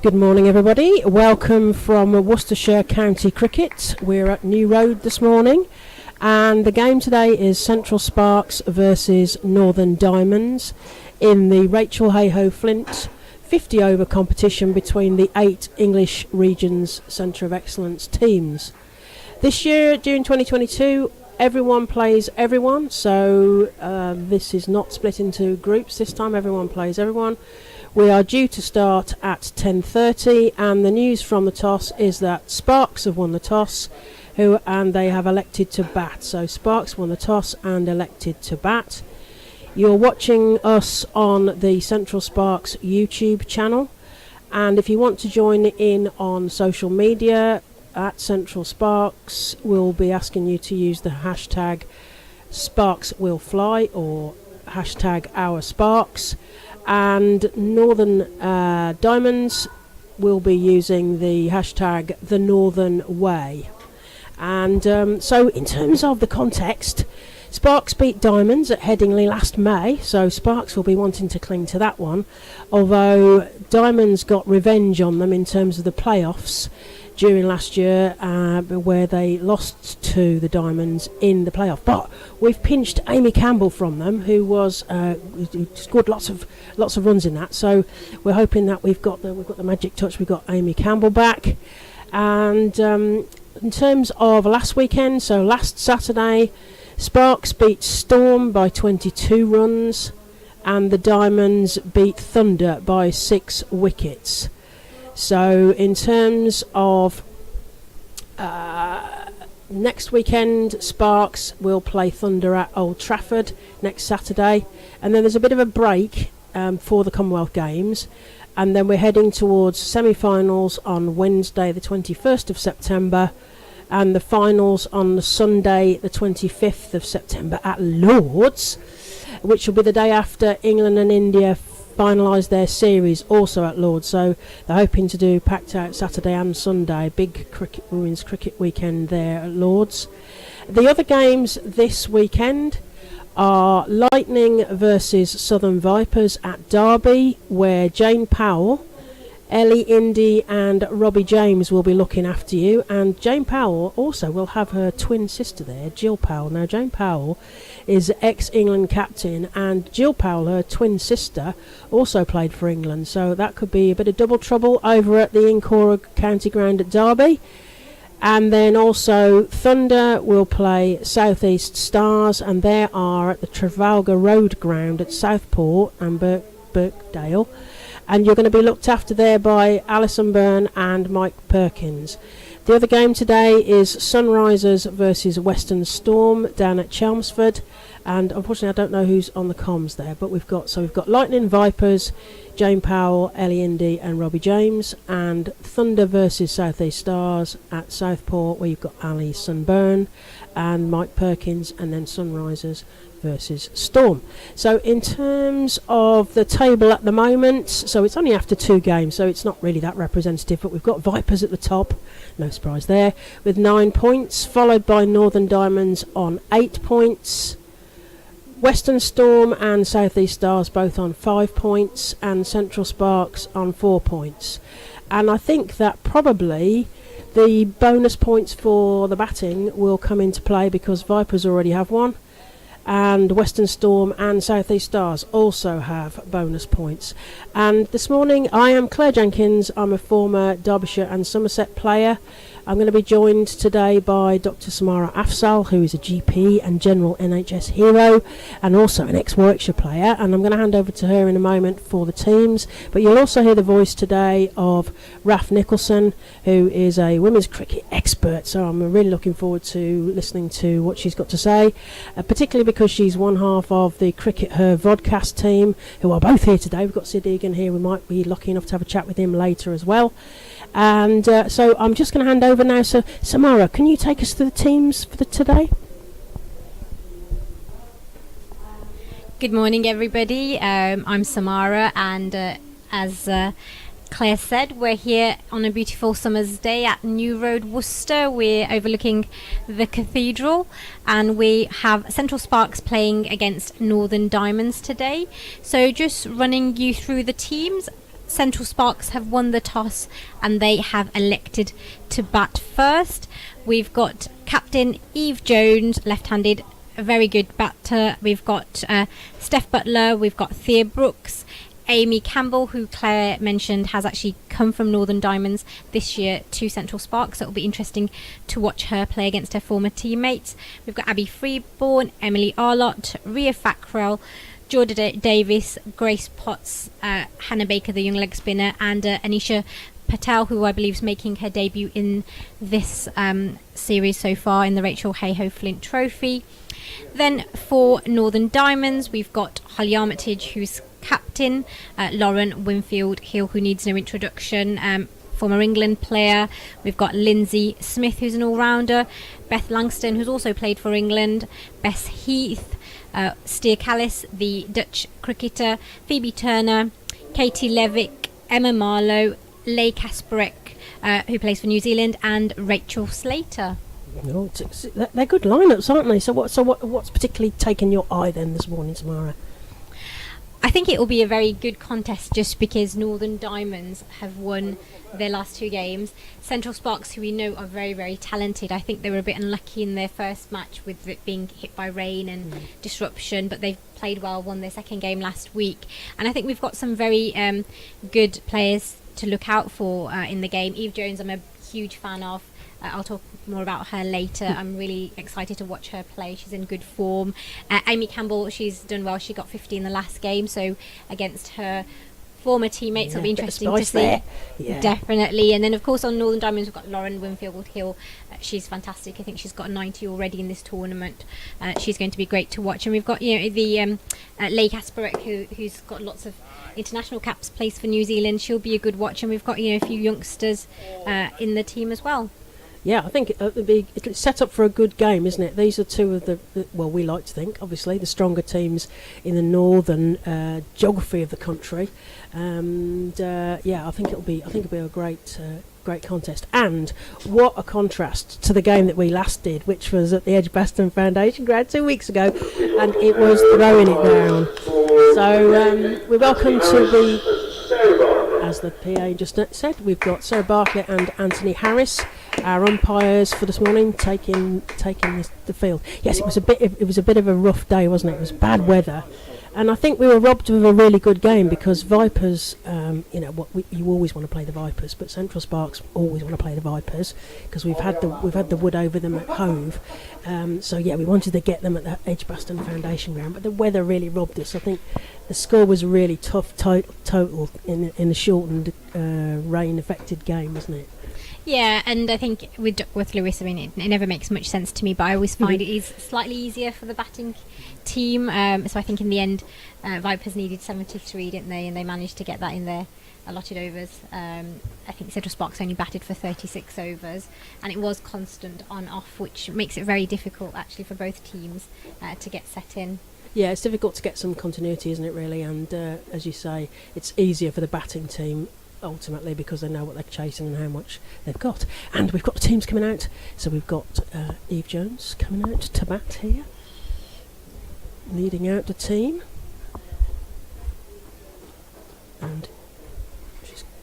Good morning, everybody. Welcome from Worcestershire County Cricket. We're at New Road this morning, and the game today is Central Sparks versus Northern Diamonds in the Rachel Hayhoe Flint 50 over competition between the 8 English Regions Centre of Excellence teams. This year, during 2022, everyone plays everyone, so this is not split into groups this time. Everyone plays everyone. We are due to start at 10:30, and the news from the toss is that Sparks have won the toss, and they have elected to bat. So Sparks won the toss and elected to bat. You're watching us on the Central Sparks YouTube channel, and if you want to join in on social media at Central Sparks, we'll be asking you to use the hashtag #SparksWillFly or hashtag #OurSparks. And Northern Diamonds will be using the hashtag The Northern Way. And so in terms of the context, Sparks beat Diamonds at Headingley last May, so Sparks will be wanting to cling to that one, although Diamonds got revenge on them in terms of the playoffs during last year, where they lost to the Diamonds in the playoff. But we've pinched Amy Campbell from them, who was who scored lots of runs in that. So we're hoping that we've got the magic touch. We've got Amy Campbell back. And in terms of last weekend, so last Saturday, Sparks beat Storm by 22 runs, and the Diamonds beat Thunder by 6 wickets. So in terms of next weekend, Sparks will play Thunder at Old Trafford next Saturday, and then there's a bit of a break for the Commonwealth Games, and then we're heading towards semi-finals on Wednesday the 21st of September, and the finals on the Sunday the 25th of September at Lord's, which will be the day after England and India finalise their series, also at Lord's. So they're hoping to do packed out Saturday and Sunday, big women's cricket weekend there at Lord's. The other games this weekend are Lightning versus Southern Vipers at Derby, where Jane Powell, Ellie Indy and Robbie James will be looking after you, and Jane Powell also will have her twin sister there, Jill Powell. Now Jane Powell is ex-England captain, and Jill Powell, her twin sister, also played for England, so that could be a bit of double trouble over at the Incora County Ground at Derby. And then also Thunder will play South East Stars, and they are at the Trafalgar Road Ground at Southport and Birkdale, and you're going to be looked after there by Alison Byrne and Mike Perkins. The other game today is Sunrisers versus Western Storm down at Chelmsford, and unfortunately I don't know who's on the comms there, but we've got Lightning Vipers, Jane Powell, Ellie Indy and Robbie James, and Thunder versus South East Stars at Southport, where you've got Alison Byrne and Mike Perkins, and then Sunrisers versus Storm. So in terms of the table at the moment, so it's only after 2 games, so it's not really that representative, but we've got Vipers at the top, no surprise there, with 9 points, followed by Northern Diamonds on 8 points, Western Storm and South East Stars both on 5 points, and Central Sparks on 4 points. And I think that probably the bonus points for the batting will come into play, because Vipers already have one, and Western Storm and South East Stars also have bonus points. And this morning I am Claire Jenkins. I'm a former Derbyshire and Somerset player. I'm going to be joined today by Dr. Samara Afzal, who is a GP and general NHS hero, and also an ex-Warwickshire player, and I'm going to hand over to her in a moment for the teams. But you'll also hear the voice today of Raf Nicholson, who is a women's cricket expert, so I'm really looking forward to listening to what she's got to say, particularly because she's one half of the Cricket Her vodcast team, who are both here today. We've got Sid Egan here. We might be lucky enough to have a chat with him later as well. And so I'm just going to hand over now. So Samara, can you take us through the teams for today? Good morning, everybody. I'm Samara, and as Claire said, we're here on a beautiful summer's day at New Road, Worcester. We're overlooking the cathedral, and we have Central Sparks playing against Northern Diamonds today. So just running you through the teams. Central Sparks have won the toss and they have elected to bat first. We've got captain Eve Jones, left-handed, a very good batter. We've got Steph Butler, we've got Thea Brooks, Amy Campbell, who Claire mentioned has actually come from Northern Diamonds this year to Central Sparks, so it'll be interesting to watch her play against her former teammates. We've got Abby Freeborn, Emily Arlott, Ria Fackrell, Georgia Davis, Grace Potts, Hannah Baker, the young leg spinner, and Anisha Patel, who I believe is making her debut in this series so far in the Rachel Hayhoe Flint Trophy. Then for Northern Diamonds, we've got Holly Armitage, who's captain, Lauren Winfield Hill, who needs no introduction, former England player. We've got Lindsay Smith, who's an all-rounder, Beth Langston, who's also played for England, Bess Heath, Steer Callis, the Dutch cricketer, Phoebe Turner, Katie Levick, Emma Marlowe, Leigh Kasparek, who plays for New Zealand, and Rachel Slater. No, they're good lineups, aren't they? So what's particularly taken your eye then this morning, Tamara? I think it will be a very good contest just because Northern Diamonds have won their last 2 games. Central Sparks, who we know are very, very talented, I think they were a bit unlucky in their first match with it being hit by rain and disruption, but they've played well, won their second game last week. And I think we've got some very good players to look out for in the game. Eve Jones, I'm a huge fan of. I'll talk more about her later. I'm really excited to watch her play. She's in good form. Amy Campbell, she's done well. She got 50 in the last game, so against her former teammates, it'll be interesting to see. Yeah. Definitely. And then, of course, on Northern Diamonds, we've got Lauren Winfield Hill. She's fantastic. I think she's got a 90 already in this tournament. She's going to be great to watch. And we've got, the Leigh Kasparek, who's got lots of international caps, plays for New Zealand. She'll be a good watch. And we've got, a few youngsters in the team as well. Yeah, I think it's set up for a good game, isn't it? These are two of the well, we like to think, obviously, the stronger teams in the northern geography of the country, and I think it'll be a great contest. And what a contrast to the game that we last did, which was at the Edgbaston Foundation Ground 2 weeks ago, and it was throwing it down. So we're welcome to the, as the PA just said, we've got Sarah Bartlett and Anthony Harris, our umpires for this morning, taking the field. Yes, it was a bit of a rough day, wasn't it? It was bad weather, and I think we were robbed of a really good game because Vipers, you always want to play the Vipers, but Central Sparks always want to play the Vipers because we've had the wood over them at Hove. We wanted to get them at the Edgbaston Foundation Ground, but the weather really robbed us. I think the score was a really tough total in a shortened rain-affected game, wasn't it? Yeah, and I think with Duckworth Lewis, I mean, it never makes much sense to me, but I always find it is slightly easier for the batting team. So I think in the end, Vipers needed 73, didn't they? And they managed to get that in their allotted overs. I think Central Sparks only batted for 36 overs, and it was constant on-off, which makes it very difficult, actually, for both teams to get set in. Yeah, it's difficult to get some continuity, isn't it, really? And as you say, it's easier for the batting team ultimately because they know what they're chasing and how much they've got. And we've got the teams coming out. So we've got Eve Jones coming out to bat here, leading out the team. And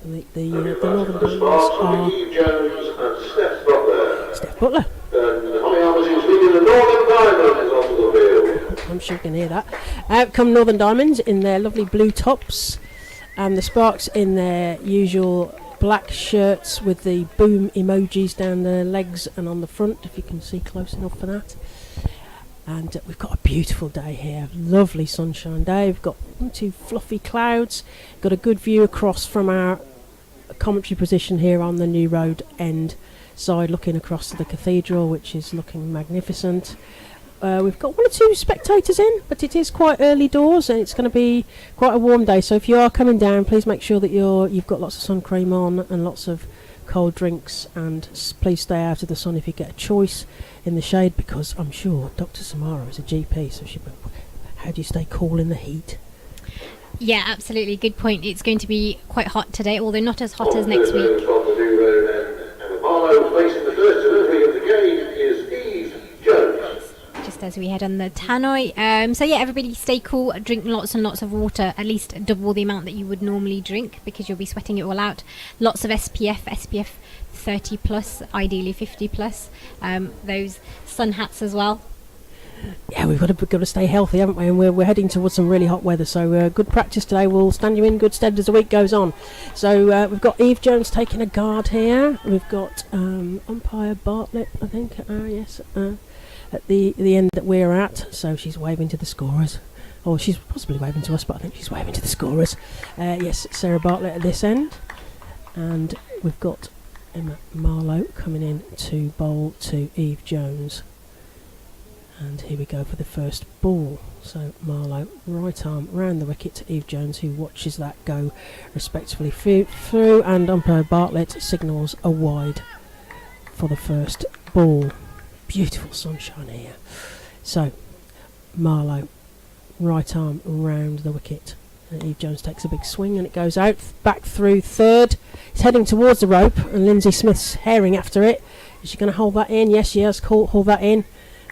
the Northern Diamonds are Eve Jones and Steph Butler. Steph Butler. And Holly Armitage leading the Northern Diamonds onto the field. I'm sure you can hear that. Out come Northern Diamonds in their lovely blue tops, and the Sparks in their usual black shirts with the boom emojis down their legs and on the front, if you can see close enough for that. And we've got a beautiful day here, lovely sunshine day. We've got 2 fluffy clouds, got a good view across from our commentary position here on the New Road end side, looking across to the cathedral, which is looking magnificent. We've got 1 or 2 spectators in, but it is quite early doors and it's going to be quite a warm day, so if you are coming down, please make sure that you've got lots of sun cream on and lots of cold drinks, and please stay out of the sun if you get a choice in the shade, because I'm sure Dr. Samara is a GP, so how do you stay cool in the heat? Yeah, absolutely, good point. It's going to be quite hot today, although not as hot as next week. Just just as we head on the tannoy. So yeah, everybody stay cool, drink lots and lots of water, at least double the amount that you would normally drink, because you'll be sweating it all out. Lots of SPF 30 plus, ideally 50 plus. Those sun hats as well. Yeah, we've got to stay healthy, haven't we? And we're heading towards some really hot weather, so good practice today will stand you in good stead as the week goes on. So we've got Eve Jones taking a guard here. We've got umpire Bartlett, I think, yes, at the end that we're at. So she's waving to the scorers. Or she's possibly waving to us, but I think she's waving to the scorers. Yes, Sarah Bartlett at this end. And we've got Emma Marlowe coming in to bowl to Eve Jones. And here we go for the first ball. So Marlowe, right arm round the wicket to Eve Jones, who watches that go respectively through, and umpire Bartlett signals a wide for the first ball. Beautiful sunshine here. So Marlowe, right arm round the wicket. And Eve Jones takes a big swing and it goes out, back through third. It's heading towards the rope and Lindsay Smith's herring after it. Is she going to hold that in? Yes, she has. Hold that in.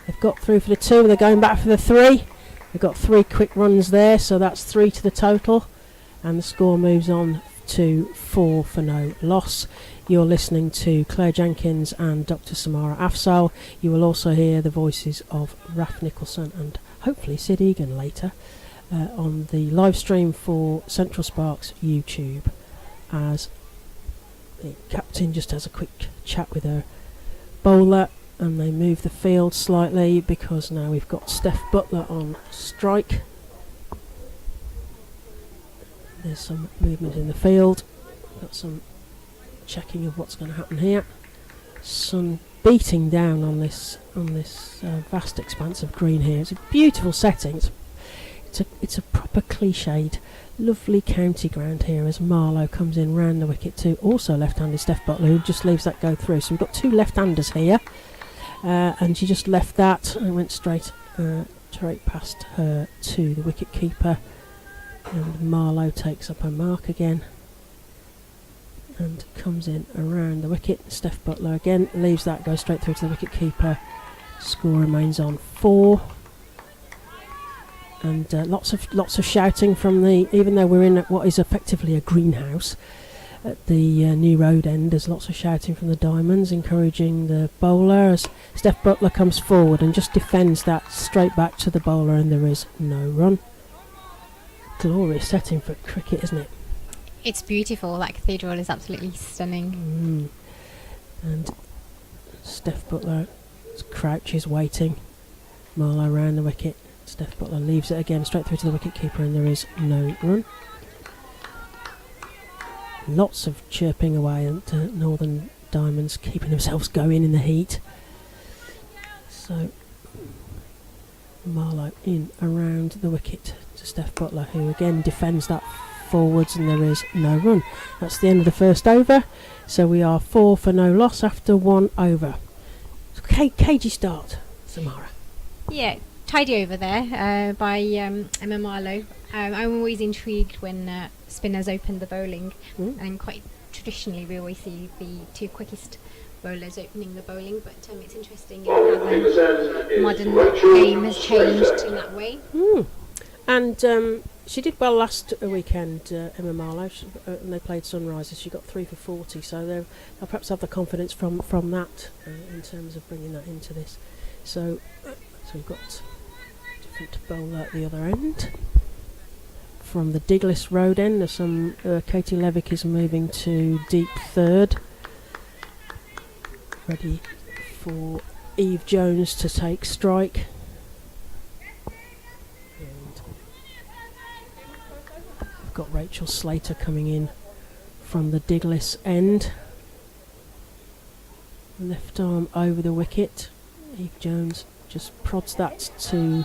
They've got through for the 2, they're going back for the 3. They've got 3 quick runs there, so that's 3 to the total. And the score moves on to 4 for no loss. You're listening to Claire Jenkins and Dr. Samara Afzal. You will also hear the voices of Raf Nicholson and hopefully Sid Egan later on the live stream for Central Sparks YouTube, as the captain just has a quick chat with her bowler. And they move the field slightly because now we've got Steph Butler on strike. There's some movement in the field. Got some checking of what's going to happen here. Sun beating down on this vast expanse of green here. It's a beautiful setting. It's a proper cliched, lovely county ground here as Marlowe comes in round the wicket to also left-handed Steph Butler, who just leaves that go through. So we've got 2 left-handers here. And she just left that and went straight past her to the wicket keeper, and Marlowe takes up her mark again and comes in around the wicket. Steph Butler again leaves that, goes straight through to the wicket keeper. Score remains on 4, and lots of shouting from even though we're in what is effectively a greenhouse at the New Road end. There's lots of shouting from the Diamonds, encouraging the bowler as Steph Butler comes forward and just defends that straight back to the bowler, and there is no run. Glorious setting for cricket, isn't it? It's beautiful. That cathedral is absolutely stunning. And Steph Butler crouches waiting. Marlowe round the wicket. Steph Butler leaves it again straight through to the wicket keeper, and there is no run. Lots of chirping away, and Northern Diamonds keeping themselves going in the heat. So Marlowe in around the wicket to Steph Butler, who again defends that forwards, and there is no run. That's the end of the first over. So we are 4 for no loss after 1 over. So cagey start, Samara. Yeah, tidy over there by Emma Marlowe. I'm always intrigued when spinners open the bowling, and quite traditionally we always see the 2 quickest bowlers opening the bowling, but it's interesting how the modern game has changed in that way. And she did well last weekend, Emma Marlowe, and they played Sunrisers. She got 3 for 40, so they'll perhaps have the confidence from that in terms of bringing that into this. So we've got a different bowler at the other end. From the Diglis Road end, there's some Katie Levick is moving to deep third, ready for Eve Jones to take strike. And we've got Rachel Slater coming in from the Diglis end. Left arm over the wicket. Eve Jones just prods that to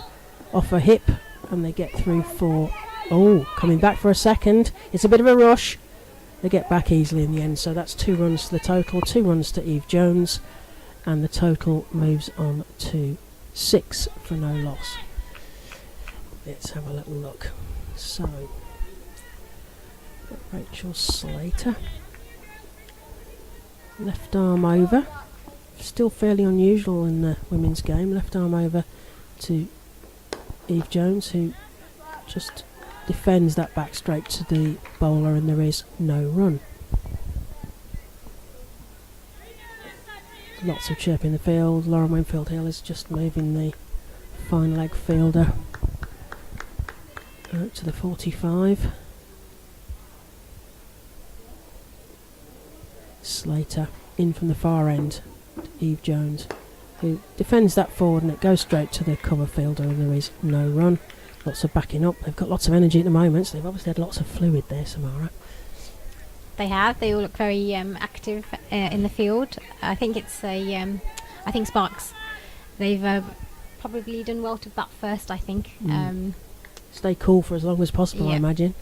off her hip, and they get through for... coming back for a second. It's a bit of a rush. They get back easily in the end, so that's 2 runs to the total, 2 runs to Eve Jones, and the total moves on to 6 for no loss. Let's have a little look. So, got Rachel Slater. Left arm over. Still fairly unusual in the women's game. Left arm over to Eve Jones, who just defends that back straight to the bowler, and there is no run. Lots of chirp in the field. Lauren Winfield Hill is just moving the fine leg fielder out to the 45. Slater in from the far end to Eve Jones, who defends that forward, and it goes straight to the cover fielder, and there is no run. Lots of backing up. They've got lots of energy at the moment, so they've obviously had lots of fluid there, Samara. They have. They all look very active in the field. I think it's I think Sparks. They've probably done well to bat first. I think. Stay cool for as long as possible, I Yeah. imagine.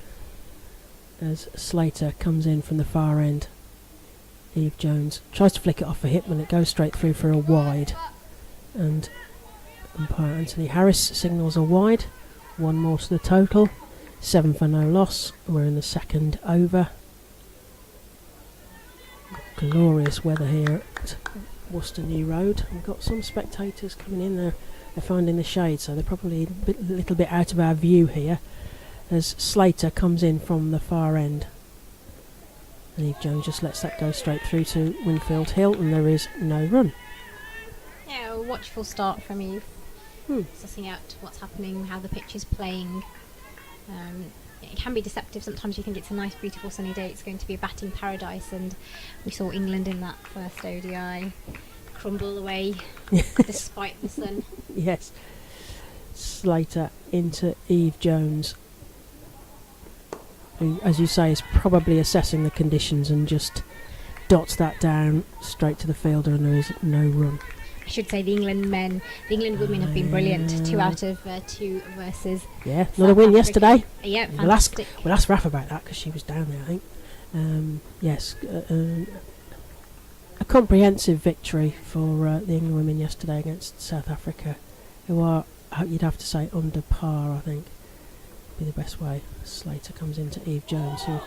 As Slater comes in from the far end, Eve Jones tries to flick it off a hip, and it goes straight through for a wide. And umpire Anthony Harris signals a wide. One more to the total. 7 for no loss. We're in the second over. Glorious weather here at Worcester New Road. We've got some spectators coming in there. They're finding the shade, so they're probably a little bit out of our view here, as Slater comes in from the far end. And Eve Jones just lets that go straight through to Winfield Hill, and there is no run. Yeah, a watchful start from Eve. Sussing out what's happening, how the pitch is playing. It can be deceptive. Sometimes you think it's a nice, beautiful, sunny day. It's going to be a batting paradise, and we saw England in that first ODI crumble away despite the sun. Yes. Slater into Eve Jones, who, as you say, is probably assessing the conditions, and just dots that down straight to the fielder, and there is no run. I should say the England women have been brilliant. 2 out of 2 versus. Yeah, South another win Africa. yesterday. Yeah, We'll ask fantastic. Raf about that, because she was down there, I think. Yes, a comprehensive victory for the England women yesterday against South Africa, who are, you'd have to say, under par, I think, be the best way. Slater comes into Eve Jones, who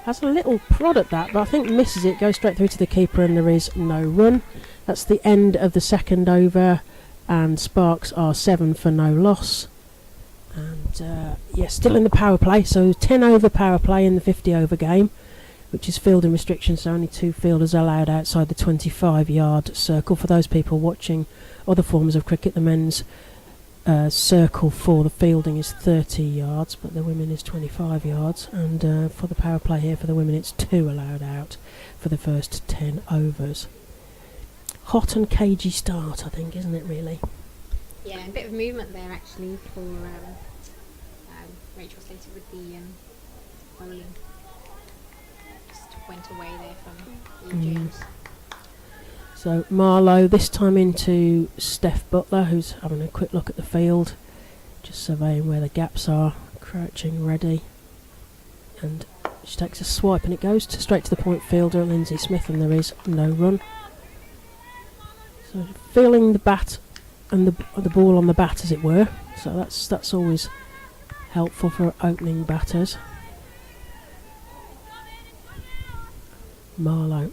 has a little prod at that, but I think misses it, goes straight through to the keeper, and there is no run. That's the end of the second over, and Sparks are 7 for no loss. And still in the power play, so 10 over power play in the 50 over game, which is fielding restrictions, so only 2 fielders allowed outside the 25-yard circle. For those people watching other forms of cricket, the men's circle for the fielding is 30 yards, but the women is 25 yards, and for the power play here for the women, it's 2 allowed out for the first 10 overs. Hot and cagey start, I think, isn't it, really? Yeah, a bit of movement there actually for Rachel Slater with the bowling. Just went away there from Eve Jones. So Marlowe this time into Steph Butler, who's having a quick look at the field, just surveying where the gaps are, crouching ready, and she takes a swipe, and it goes straight to the point fielder, Lindsay Smith, and there is no run. So feeling the bat and the ball on the bat, as it were, so that's always helpful for opening batters. Marlowe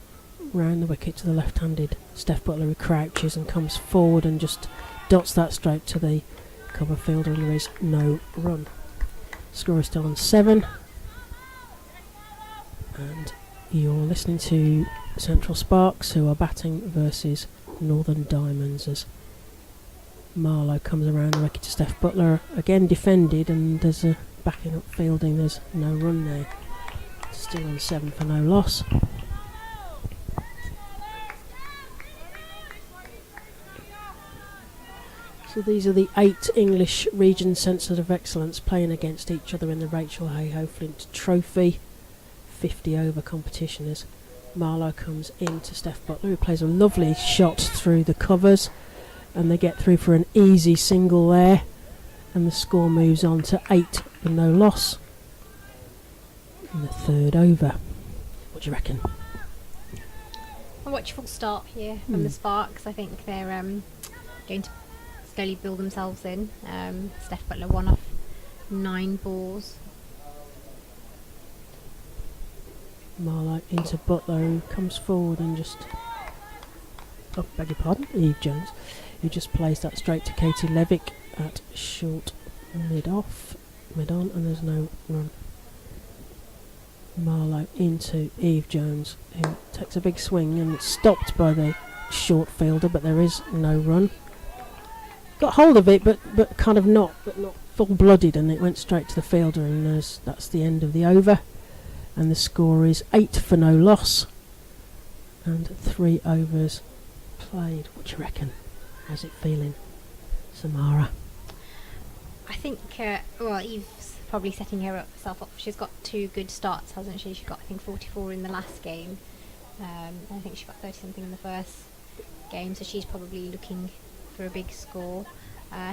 round the wicket to the left-handed Steph Butler, who crouches and comes forward and just dots that straight to the cover fielder, and there is no run. Score is still on 7, and you're listening to Central Sparks, who are batting versus Northern Diamonds, as Marlowe comes around the wicket to Steph Butler, again defended, and there's a backing up fielding, there's no run there. Still on 7 for no loss. So these are the 8 English Region Centres of Excellence playing against each other in the Rachel Hayhoe Flint Trophy 50 over competition, as Marlowe comes in to Steph Butler, who plays a lovely shot through the covers, and they get through for an easy single there, and the score moves on to 8 for no loss in the third over. What do you reckon? A watchful start here from the Sparks. I think they're going to slowly build themselves in. Steph Butler 1 off 9 balls. Marlowe into Butler, who comes forward and just... Oh, beg your pardon, Eve Jones, who just plays that straight to Katie Levick, at short mid on, and there's no run. Marlowe into Eve Jones, who takes a big swing and it's stopped by the short fielder, but there is no run. Got hold of it, but kind of not full-blooded, and it went straight to the fielder, and that's the end of the over. And the score is 8 for no loss, and 3 overs played. What do you reckon? How's it feeling, Samara? I think, Eve's probably setting herself up. She's got 2 good starts, hasn't she? She got, I think, 44 in the last game. I think she got 30 something in the first game, so she's probably looking for a big score.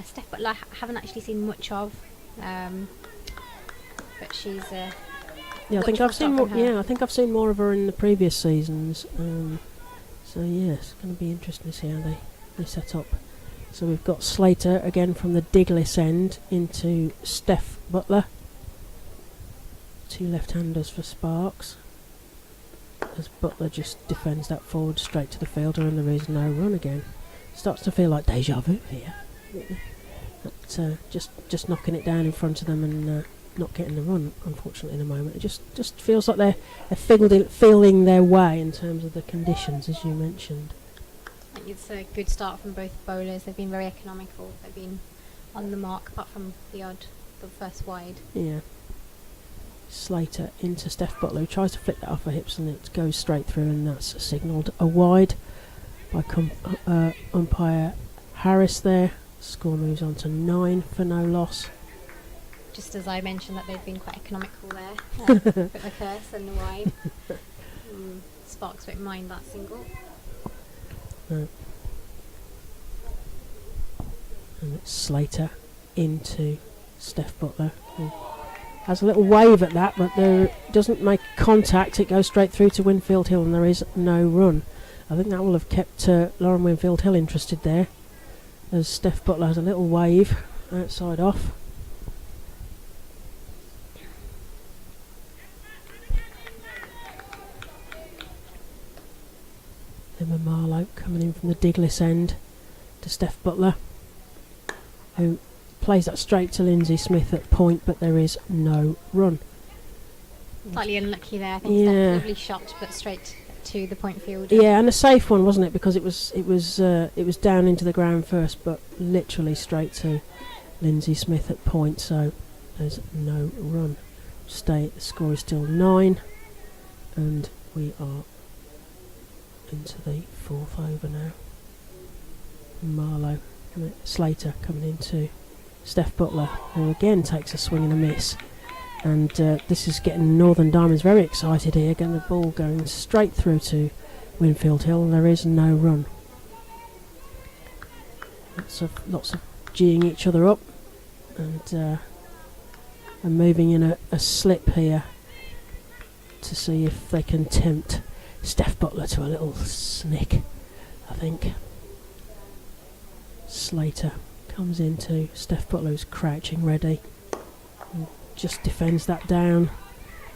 Steph Butler I haven't actually seen much of, but she's. Yeah, I think I've seen more. Yeah, I think I've seen more of her in the previous seasons. So yeah, it's going to be interesting to see how they set up. So we've got Slater again from the Diglis end into Steph Butler. 2 left-handers for Sparks. As Butler just defends that forward straight to the fielder, and there is no run again. Starts to feel like deja vu here. But, just knocking it down in front of them and not getting the run, unfortunately, in a moment. It just feels like they're feeling their way in terms of the conditions, as you mentioned. I think it's a good start from both bowlers. They've been very economical. They've been on the mark, apart from the first wide. Yeah. Slater into Steph Butler, who tries to flick that off her hips, and it goes straight through, and that's signalled a wide by umpire Harris there. Score moves on to 9 for no loss. Just as I mentioned that they've been quite economical there. Bit of a curse and the wide. Sparks won't mind that single. No. And it's Slater into Steph Butler, who has a little wave at that, but there doesn't make contact. It goes straight through to Winfield Hill, and there is no run. I think that will have kept Lauren Winfield Hill interested there, as Steph Butler has a little wave outside off. Emma Marlowe coming in from the Diglis end to Steph Butler, who plays that straight to Lindsay Smith at point, but there is no run. Slightly unlucky there. I think Steph lovely shot, but straight to the point fielder. Yeah, and a safe one, wasn't it? Because it was down into the ground first, but literally straight to Lindsay Smith at point. So there's no run. The score is still 9, and we are into the 4th over now. Slater coming into Steph Butler, who again takes a swing and a miss. And this is getting Northern Diamonds very excited here, getting the ball going straight through to Winfield Hill, and there is no run. Lots of geeing each other up, and moving in a slip here to see if they can tempt Steph Butler to a little snick, I think. Slater comes into Steph Butler, who's crouching ready, and just defends that down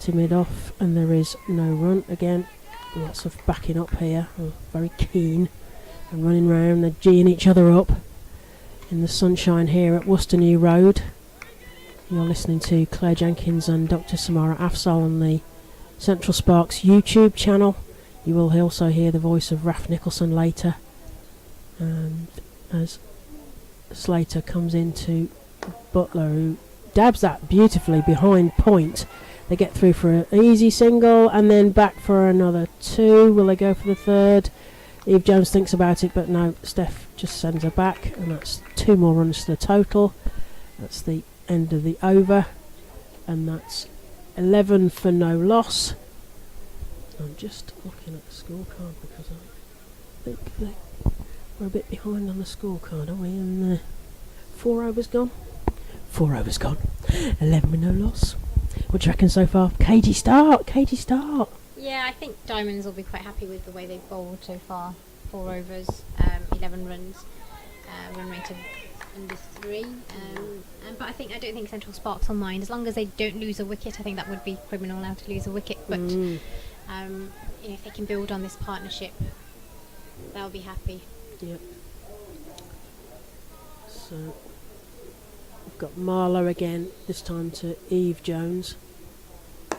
to mid-off, and there is no run again. Lots of backing up here, very keen and running round. They're geeing each other up in the sunshine here at Worcester New Road. You're listening to Claire Jenkins and Dr. Samara Afzal on the Central Sparks YouTube channel. You will also hear the voice of Raf Nicholson later. And as Slater comes into Butler, who dabs that beautifully behind point, they get through for an easy single and then back for another 2. Will they go for the 3rd? Eve Jones thinks about it, but no, Steph just sends her back, and that's 2 more runs to the total. That's the end of the over, and that's 11 for no loss. I'm just looking at the scorecard because I think we're a bit behind on the scorecard, aren't we? And 4 overs gone. 4 overs gone. 11 with no loss. What do you reckon so far? Cagey start. Yeah, I think Diamonds will be quite happy with the way they've bowled so far. 4 overs, 11 runs, run rate of under 3. But I don't think Central Sparks will mind as long as they don't lose a wicket. I think that would be criminal now to lose a wicket, but if they can build on this partnership, they'll be happy. Yep. So got Marlowe again, this time to Eve Jones,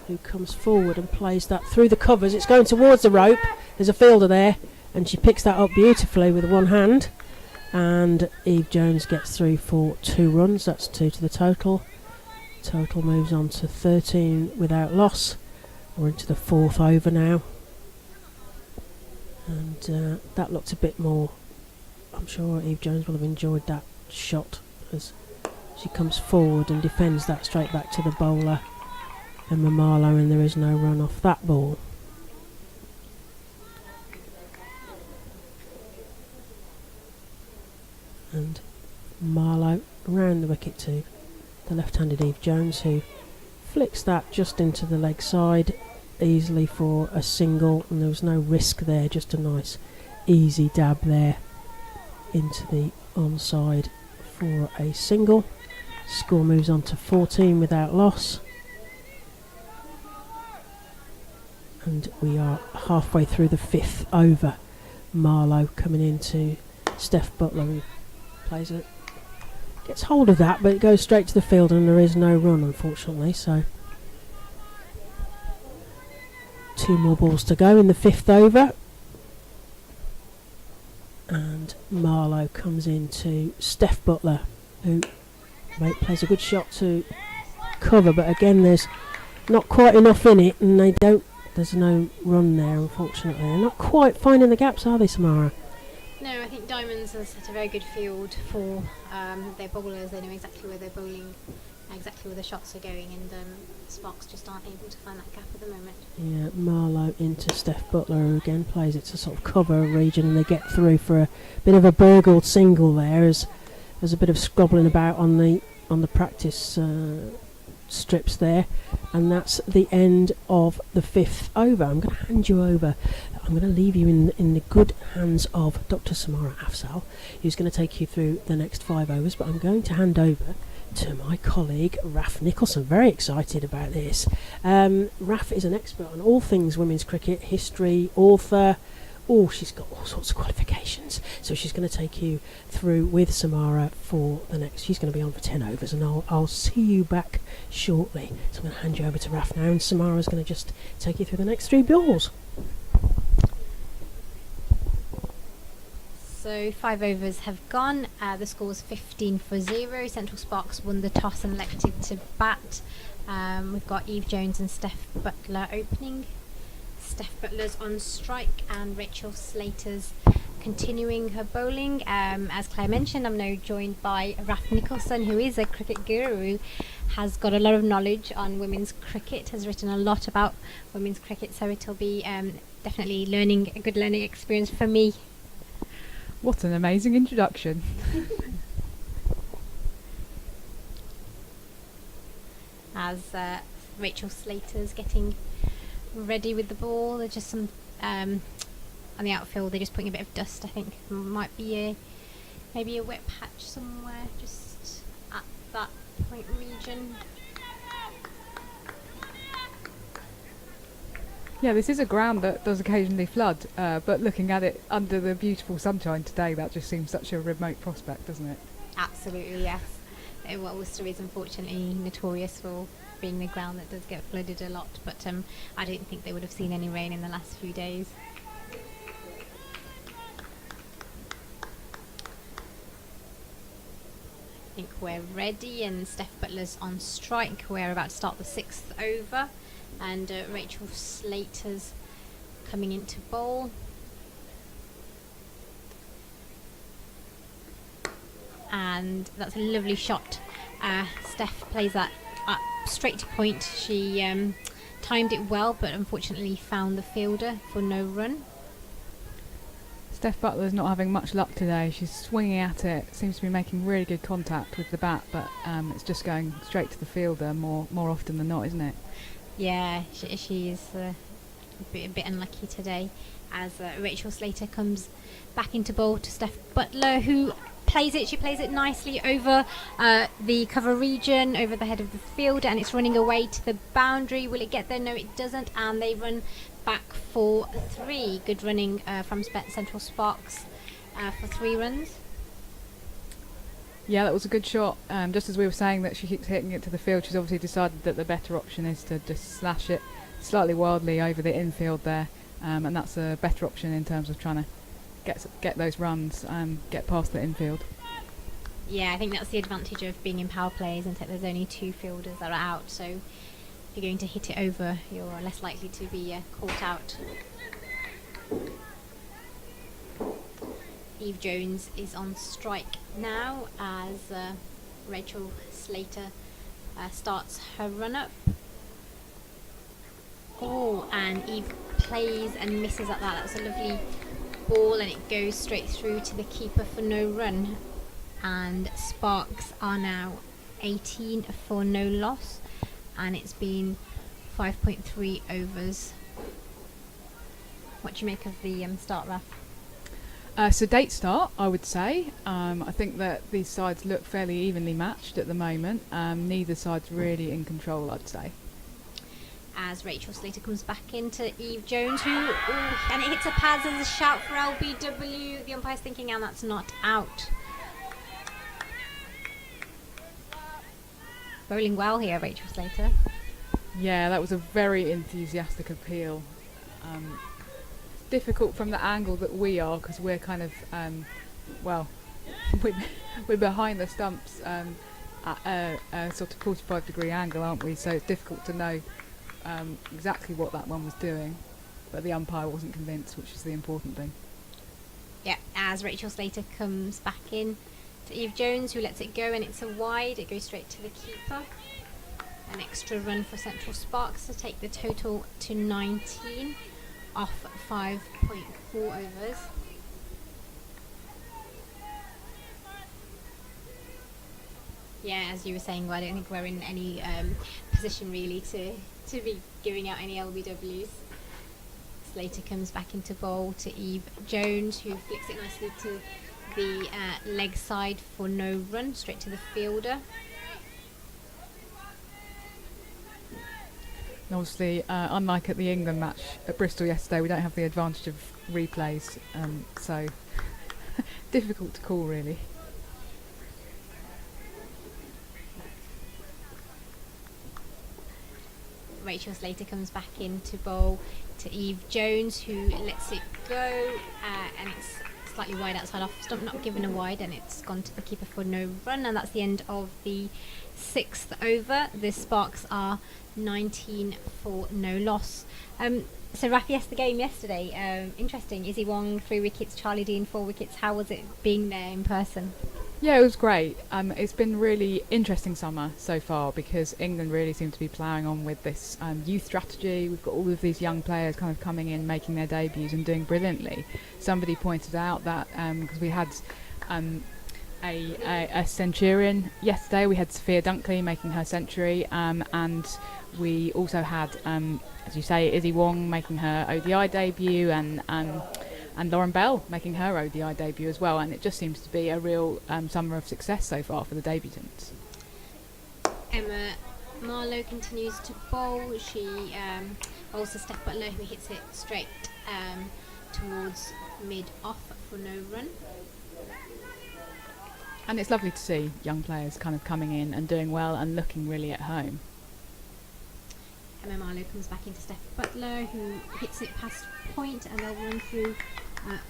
who comes forward and plays that through the covers. It's going towards the rope. There's a fielder there, and she picks that up beautifully with one hand. And Eve Jones gets through for 2 runs. That's 2 to the total. Total moves on to 13 without loss. We're into the 4th over now. And that looked a bit more... I'm sure Eve Jones will have enjoyed that shot as she comes forward and defends that straight back to the bowler, Emma Marlowe, and there is no run off that ball. And Marlowe round the wicket to the left-handed Eve Jones, who flicks that just into the leg side easily for a single, and there was no risk there, just a nice easy dab there into the onside for a single. Score moves on to 14 without loss, and we are halfway through the 5th over. Marlowe coming into Steph Butler, who plays it, gets hold of that, but it goes straight to the field, and there is no run, unfortunately. So 2 more balls to go in the 5th over, and Marlowe comes into Steph Butler, who plays a good shot to cover, but again there's not quite enough in it, and there's no run there, unfortunately. They're not quite finding the gaps, are they, Samara? No, I think Diamonds has set a very good field for their bowlers. They know exactly where they're bowling, exactly where the shots are going, and Sparks just aren't able to find that gap at the moment. Yeah, Marlowe into Steph Butler, who again plays it to sort of cover a region, and they get through for a bit of a burgled single there, as there's a bit of squabbling about on the practice strips there, and that's the end of the 5th over. I'm going to hand you over. I'm going to leave you in the good hands of Dr. Samara Afzal, who's going to take you through the next 5 overs, but I'm going to hand over to my colleague Raf Nicholson. Very excited about this. Raf is an expert on all things women's cricket, history, author. Oh, she's got all sorts of qualifications. So she's going to take you through with Samara for the next... She's going to be on for 10 overs, and I'll see you back shortly. So I'm going to hand you over to Raf now, and Samara's going to just take you through the next 3 balls. So 5 overs have gone. The score is 15 for 0. Central Sparks won the toss and elected to bat. We've got Eve Jones and Steph Butler opening. Steph Butler's on strike, and Rachel Slater's continuing her bowling. As Claire mentioned, I'm now joined by Raf Nicholson, who is a cricket guru, has got a lot of knowledge on women's cricket, has written a lot about women's cricket, so it'll be definitely a good learning experience for me. What an amazing introduction. As Rachel Slater's getting ready with the ball, there's just some on the outfield, they're just putting a bit of dust. I think might be maybe a wet patch somewhere just at that point region. Yeah, this is a ground that does occasionally flood, but looking at it under the beautiful sunshine today, that just seems such a remote prospect, doesn't it? Absolutely, yes. Well, Worcester is unfortunately notorious for being the ground that does get flooded a lot, but I don't think they would have seen any rain in the last few days. I think we're ready, and Steph Butler's on strike. We're about to start the 6th over, and Rachel Slater's coming into bowl. And that's a lovely shot. Steph plays that up straight to point. She timed it well, but unfortunately found the fielder for no run. Steph Butler's not having much luck today. She's swinging at it, seems to be making really good contact with the bat, but it's just going straight to the fielder more often than not, isn't it? Yeah, she's a bit unlucky today, as Rachel Slater comes back into bowl to Steph Butler, who plays it. She plays it nicely over the cover region, over the head of the fielder, and it's running away to the boundary. Will it get there? No, it doesn't, and they run back for 3. Good running from Central Sparks for 3 runs. Yeah, that was a good shot. Just as we were saying that she keeps hitting it to the field, she's obviously decided that the better option is to just slash it slightly wildly over the infield there, and that's a better option in terms of trying to get those runs and get past the infield. Yeah, I think that's the advantage of being in power play, isn't it? There's only 2 fielders that are out, so if you're going to hit it over, you're less likely to be caught out. Eve Jones is on strike now as Rachel Slater starts her run-up. Oh, and Eve plays and misses at that. That's a lovely ball, and it goes straight through to the keeper for no run. And Sparks are now 18 for no loss, and it's been 5.3 overs. What do you make of the start, Raf? Sedate start, I would say. I think that these sides look fairly evenly matched at the moment. Neither side's really in control, I'd say. As Rachel Slater comes back into Eve Jones, and it hits a pad. There's a shout for LBW. The umpire's thinking, and that's not out. Bowling well here, Rachel Slater. Yeah, that was a very enthusiastic appeal. Difficult from the angle that we are, because we're kind of, we're behind the stumps at a sort of 45-degree angle, aren't we? So it's difficult to know exactly what that one was doing, but the umpire wasn't convinced, which is the important thing. Yeah, as Rachel Slater comes back in to Eve Jones, who lets it go, and it's a wide. It goes straight to the keeper. An extra run for Central Sparks to take the total to 19 off 5.4 overs. Yeah, as you were saying, I don't think we're in any position really to be giving out any LBWs. Slater comes back into bowl to Eve Jones, who flicks it nicely to the leg side for no run, straight to the fielder. And obviously, unlike at the England match at Bristol yesterday, we don't have the advantage of replays, so difficult to call really. Rachel Slater comes back into bowl to Eve Jones, who lets it go, and it's slightly wide outside off stump, not given a wide, and it's gone to the keeper for no run, and that's the end of the 6th over. The Sparks are 19 for no loss. So Rafi, yes, the game yesterday, interesting. Izzy Wong 3 wickets, Charlie Dean 4 wickets. How was it being there in person? Yeah, it was great. It's been really interesting summer so far, because England really seem to be ploughing on with this youth strategy. We've got all of these young players kind of coming in, making their debuts and doing brilliantly. Somebody pointed out that because we had a centurion yesterday, we had Sophia Dunkley making her century, and we also had, as you say, Izzy Wong making her ODI debut, and Lauren Bell making her ODI debut as well, and it just seems to be a real summer of success so far for the debutants. Emma Marlowe continues to bowl. She bowls to Steph Butler, who hits it straight towards mid-off for no run. And it's lovely to see young players kind of coming in and doing well and looking really at home. Emma Marlowe comes back into Steph Butler, who hits it past point, and they'll run through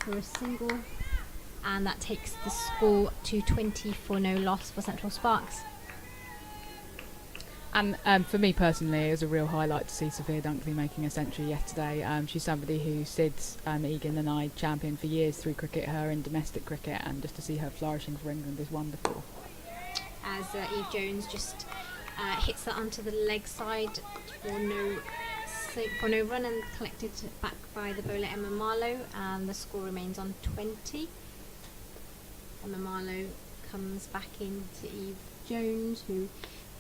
for a single, and that takes the score to 20 for no loss for Central Sparks. And for me personally, it was a real highlight to see Sophia Dunkley making a century yesterday. She's somebody who Sid, Egan and I championed for years through cricket, her in domestic cricket, and just to see her flourishing for England is wonderful. As Eve Jones just hits that onto the leg side for no run, and collected back by the bowler Emma Marlowe, and the score remains on 20. Emma Marlowe comes back into Eve Jones, who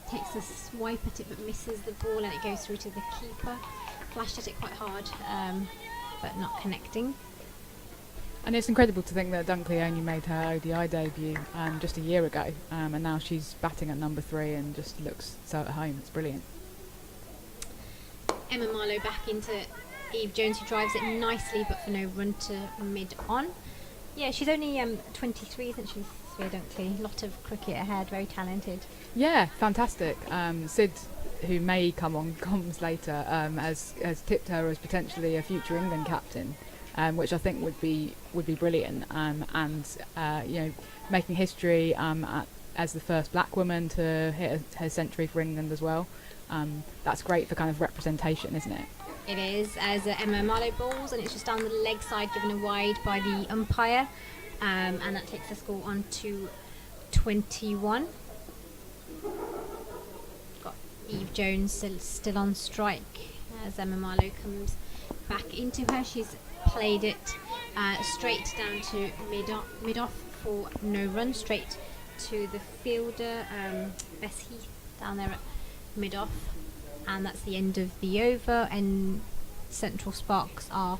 takes a swipe at it but misses the ball, and it goes through to the keeper. Flashed at it quite hard, but not connecting. And it's incredible to think that Dunkley only made her ODI debut just a year ago, and now she's batting at number 3 and just looks so at home. It's brilliant. Emma Marlowe back into Eve Jones, who drives it nicely but for no run to mid-on. Yeah, she's only 23, isn't she, Sophia Dunkley? Lot of cricket ahead, very talented. Yeah, fantastic. Sid, who may come on comms later, has tipped her as potentially a future England captain, which I think would be brilliant. And making history as the first black woman to hit her century for England as well. That's great for kind of representation, isn't it? It is, as Emma Marlowe balls, and it's just down the leg side, given a wide by the umpire, and that takes the score on to 21. Got Eve Jones still on strike as Emma Marlowe comes back into her. She's played it straight down to mid-off for no run, straight to the fielder, Bess Heath, down there at mid-off. And that's the end of the over, and Central Sparks are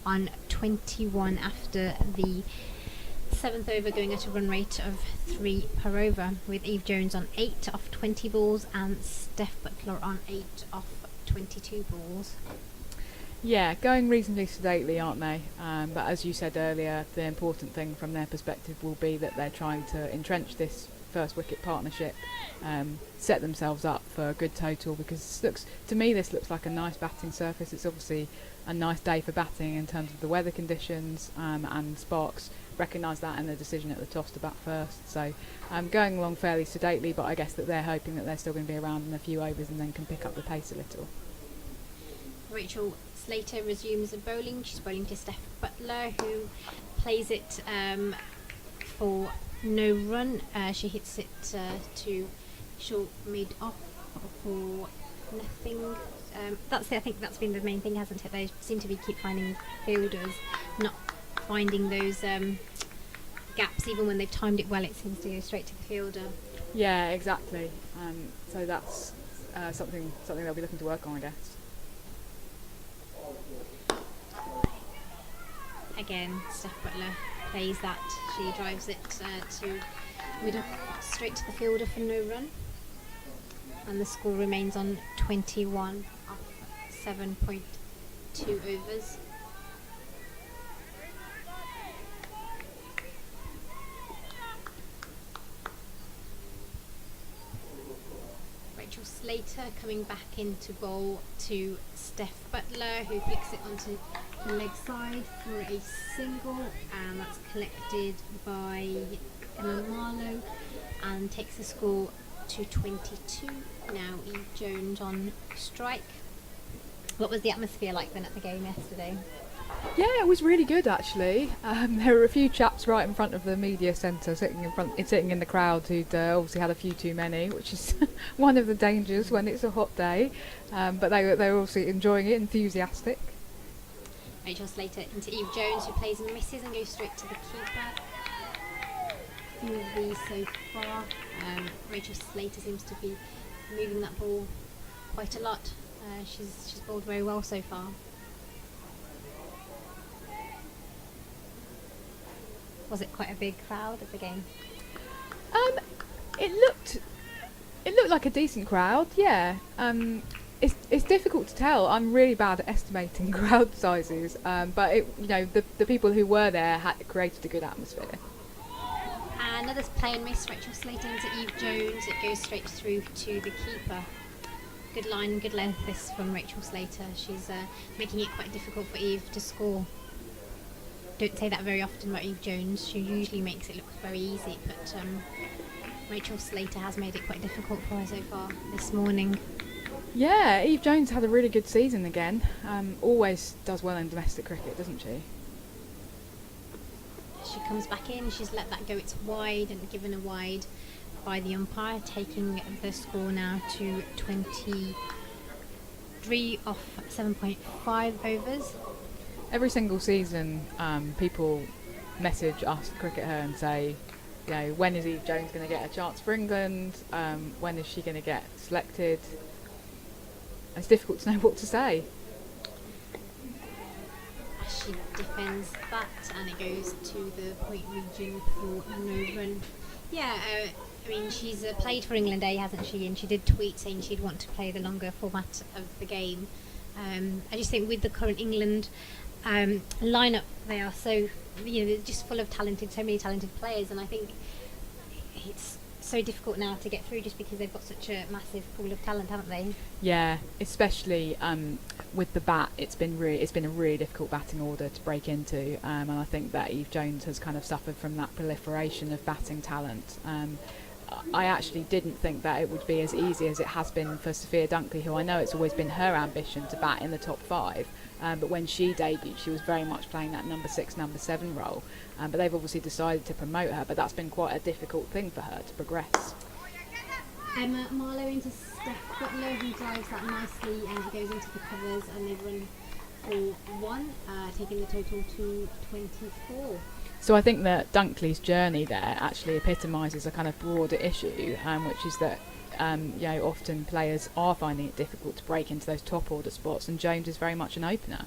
on 21 after the 7th over, going at a run rate of 3 per over, with Eve Jones on 8 off 20 balls and Steph Butler on 8 off 22 balls. Yeah, going reasonably sedately, aren't they? But as you said earlier, the important thing from their perspective will be that they're trying to entrench this first wicket partnership, set themselves up for a good total, because this looks like a nice batting surface. It's obviously a nice day for batting in terms of the weather conditions, and Sparks recognise that in the decision at the toss to bat first. So going along fairly sedately, but I guess that they're hoping that they're still going to be around in a few overs and then can pick up the pace a little. Rachel Slater resumes bowling. She's bowling to Steph Butler, who plays it for no run. She hits it to short mid off for nothing. I think that's been the main thing, hasn't it? They seem to keep finding fielders not finding those gaps. Even when they've timed it well, it seems to go straight to the fielder. Yeah, exactly. So that's something they'll be looking to work on, I guess. Again, Steph Butler plays that. She drives it to middle, straight to the fielder for no run. And the score remains on 21 off 7.2 overs. Rachel Slater coming back into bowl to Steph Butler, who flicks it onto the leg side for a single, and that's collected by Emma Marlowe and takes the score to 22. Now Eve Jones on strike. What was the atmosphere like then at the game yesterday? Yeah, it was really good actually. There were a few chaps right in front of the media centre sitting in the crowd who'd obviously had a few too many, which is one of the dangers when it's a hot day. But they were obviously enjoying it, enthusiastic. Rachel Slater into Eve Jones, who plays and misses and goes straight to the keeper. Smoothly so far. Rachel Slater seems to be moving that ball quite a lot. She's bowled very well so far. Was it quite a big crowd at the game? It looked like a decent crowd. Yeah. It's difficult to tell. I'm really bad at estimating crowd sizes. But the people who were there had created a good atmosphere. Another play and miss. Rachel Slater into Eve Jones. It goes straight through to the keeper. Good line, good length this from Rachel Slater. She's making it quite difficult for Eve to score. Don't say that very often about Eve Jones. She usually makes it look very easy, but Rachel Slater has made it quite difficult for her so far this morning. Yeah, Eve Jones had a really good season again. Always does well in domestic cricket, doesn't she? She comes back in, she's let that go, it's wide and given a wide by the umpire, taking the score now to 23 off 7.5 overs. Every single season, people message us, Cricket Her, and say, when is Eve Jones going to get a chance for England? When is she going to get selected? It's difficult to know what to say. She defends that, and it goes to the point region for no run. Yeah, she's played for England A, hasn't she? And she did tweet saying she'd want to play the longer format of the game. I just think with the current England lineup, they are so they're just full of so many talented players, and I think it's so difficult now to get through just because they've got such a massive pool of talent, haven't they? Yeah, especially with the bat, it's been a really difficult batting order to break into, and I think that Eve Jones has kind of suffered from that proliferation of batting talent. I actually didn't think that it would be as easy as it has been for Sophia Dunkley, who I know it's always been her ambition to bat in the top 5. But when she debuted, she was very much playing that number 6, number 7 role. But they've obviously decided to promote her, but that's been quite a difficult thing for her to progress. Emma Marlowe into Steph Butler, who drives that nicely, and he goes into the covers, and they run for 1, taking the total to 24. So I think that Dunkley's journey there actually epitomises a kind of broader issue, which is that often players are finding it difficult to break into those top order spots, and Jones is very much an opener.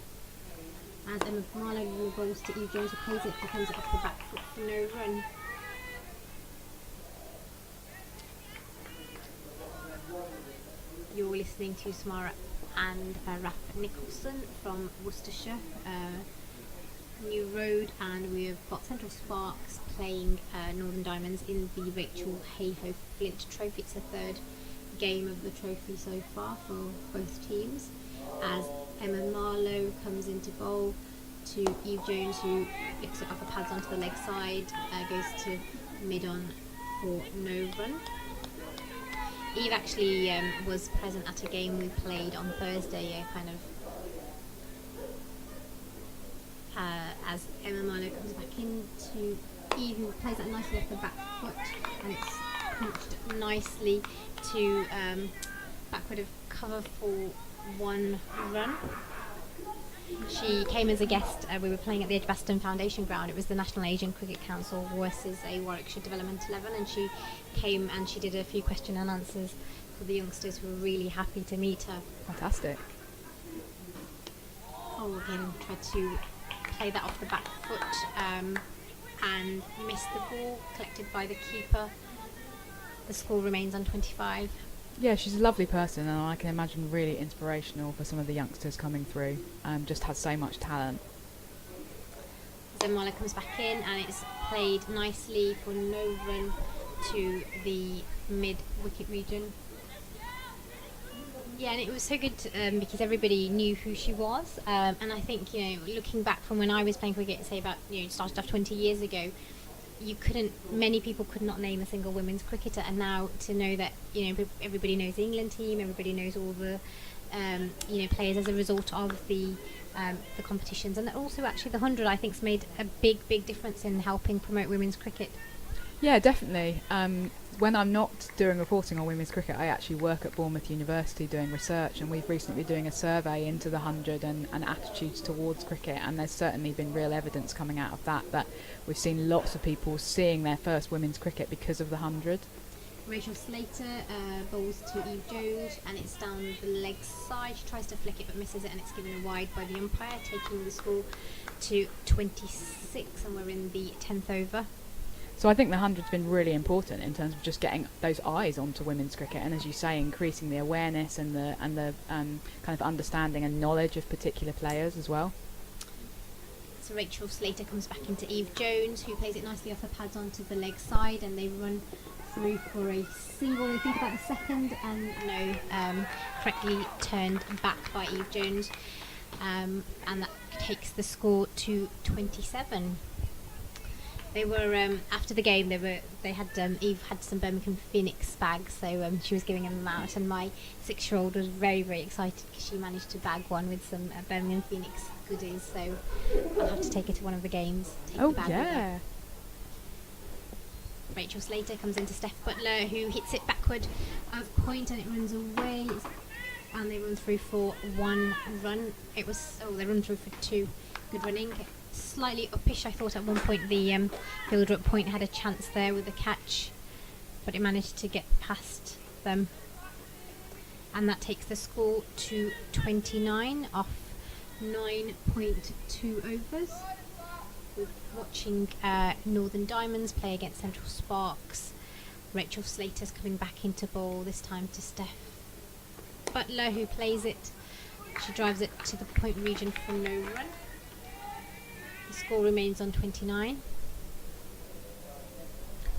As Emma Marlowe goes to Eve Jones, who plays it, defends it off the back foot for no run. You're listening to Samara and Rafa Nicholson from Worcestershire, New Road, and we've got Central Sparks playing Northern Diamonds in the Rachel Hayhoe Flint Trophy. It's the 3rd game of the trophy so far for both teams, as Emma Marlowe comes into bowl to Eve Jones, who flicks it off the pads onto the leg side, goes to mid-on for no run. Eve actually was present at a game we played on Thursday, as Emma Marlowe comes back into Eve, who plays that nicely off the back foot, and it's punched nicely to backward of cover for 1 run. She came as a guest. We were playing at the Edgbaston Foundation ground. It was the National Asian Cricket Council versus a Warwickshire Development 11, and she came and she did a few question and answers for the youngsters, who were really happy to meet her. Fantastic. Oh, again, tried to play that off the back foot and missed the ball, collected by the keeper. The score remains on 25. Yeah, she's a lovely person, and I can imagine really inspirational for some of the youngsters coming through. Just has so much talent. Then Marlowe comes back in, and it's played nicely for no run to the mid-wicket region. Yeah, and it was so good because everybody knew who she was, and I think, looking back from when I was playing cricket, say about, started off 20 years ago, many people could not name a single women's cricketer, and now to know that, everybody knows the England team, everybody knows all the, players as a result of the competitions, and that also actually the 100, I think, has made a big difference in helping promote women's cricket. Yeah, definitely. When I'm not doing reporting on women's cricket, I actually work at Bournemouth University doing research, and we've recently been doing a survey into the 100 and attitudes towards cricket, and there's certainly been real evidence coming out of that we've seen lots of people seeing their first women's cricket because of the 100. Rachel Slater bowls to Eve Jones, and it's down the leg side. She tries to flick it but misses it, and it's given wide by the umpire, taking the score to 26, and we're in the 10th over. So I think the 100's been really important in terms of just getting those eyes onto women's cricket, and as you say, increasing the awareness and the kind of understanding and knowledge of particular players as well. So Rachel Slater comes back into Eve Jones, who plays it nicely off the pads onto the leg side, and they run through for a single. They think about the second, and no, correctly turned back by Eve Jones, and that takes the score to 27. They were after the game. Eve had some Birmingham Phoenix bags, so she was giving them out, and my 6-year-old was very excited because she managed to bag one with some Birmingham Phoenix goodies. So I'll have to take her to one of the games. Oh yeah. Rachel Slater comes into Steph Butler, who hits it backward of point, and it runs away. And they run through for 1 run. They run through for 2. Good running. Slightly uppish, I thought at one point the fielder at point had a chance there with a catch, but it managed to get past them, and that takes the score to 29 off 9.2 overs. We're watching Northern Diamonds play against Central Sparks. Rachel Slater's coming back into bowl, this time to Steph Butler, who plays it. She drives it to the point region for no run. The score remains on 29.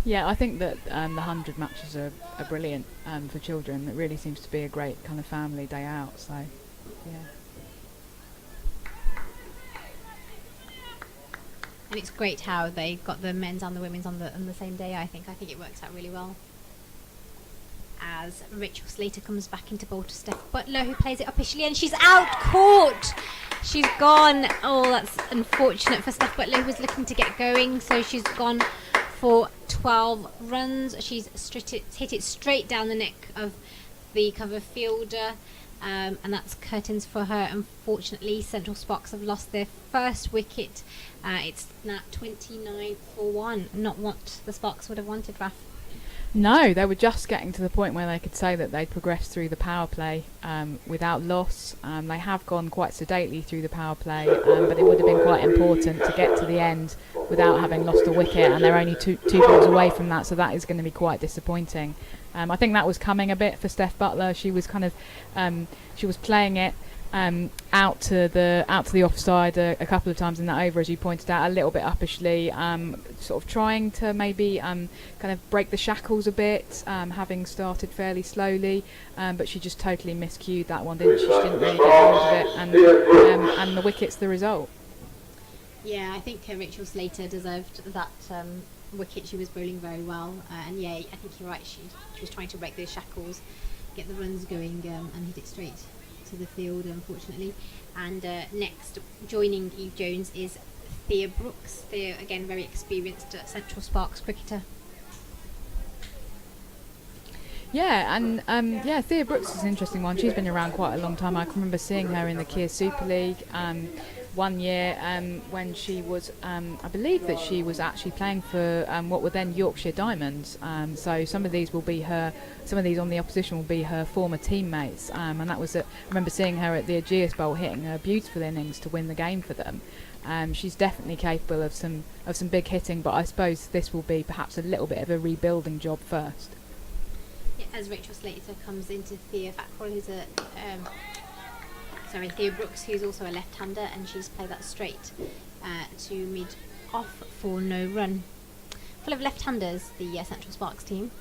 Yeah, I think that the 100 matches are brilliant for children. It really seems to be a great kind of family day out. So, yeah. And it's great how they got the men's and the women's on the same day. I think it works out really well. As Rachel Slater comes back into bowl to Steph Butler, who plays it officially, and she's out caught. She's gone. Oh, that's unfortunate for Steph Butler, who was looking to get going. So she's gone for 12 runs. She's hit it straight down the neck of the cover fielder. And that's curtains for her. Unfortunately, Central Sparks have lost their first wicket. It's now 29 for 1. Not what the Sparks would have wanted, Raf. No, they were just getting to the point where they could say that they'd progressed through the power play without loss. They have gone quite sedately through the power play, but it would have been quite important to get to the end without having lost a wicket, and they're only two balls away from that, so that is going to be quite disappointing. I think that was coming a bit for Steph Butler. She was kind of she was playing it out to the offside a couple of times in that over, as you pointed out, a little bit uppishly, sort of trying to maybe kind of break the shackles a bit, having started fairly slowly, but she just totally miscued that one, didn't she? She didn't really get hold of it, and the wicket's the result. Yeah, I think Rachel Slater deserved that wicket. She was bowling very well, and yeah, I think you're right. She was trying to break those shackles, get the runs going, and hit it straight to the field, unfortunately. And next, joining Eve Jones is Thea Brooks. Thea, again, very experienced Central Sparks cricketer. Yeah, and Thea Brooks is an interesting one. She's been around quite a long time. I can remember seeing her in the Kia Super League one year when she was, I believe that she was actually playing for what were then Yorkshire Diamonds. So some of these on the opposition will be her former teammates. And that was I remember seeing her at the Aegeus Bowl hitting a beautiful innings to win the game for them. She's definitely capable of some big hitting, but I suppose this will be perhaps a little bit of a rebuilding job first. Yeah, as Rachel Slater comes into Thea Fackrell, who's Thea Brooks, who's also a left-hander, and she's played that straight to mid-off for no run. Full of left-handers, the Central Sparks team.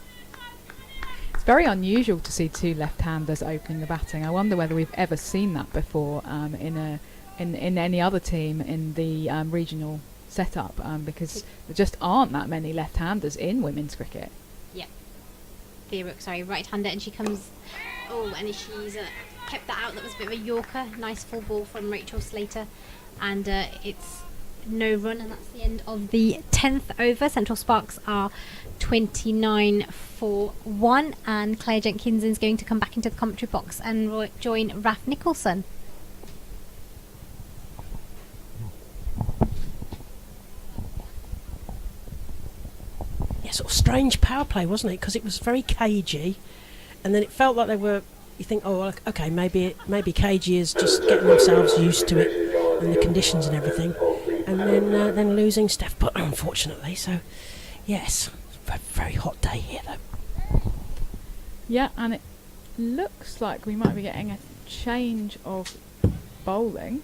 It's very unusual to see two left-handers opening the batting. I wonder whether we've ever seen that before in any other team in the regional setup, because there just aren't that many left-handers in women's cricket. Yeah. Thea Brooks, right-hander, and she comes... Oh, and she's... kept that out. That was a bit of a yorker. Nice full ball from Rachel Slater, and it's no run, and that's the end of the 10th over. Central Sparks are 29 for 1, and Claire Jenkins is going to come back into the commentary box and join Raf Nicholson. Yeah, sort of strange power play, wasn't it? Because it was very cagey, and then it felt like they were. You think, oh, well, okay, maybe KG is just getting themselves used to it and the conditions and everything, and then losing Steph Butler, unfortunately. So, yes, very, very hot day here, though. Yeah, and it looks like we might be getting a change of bowling.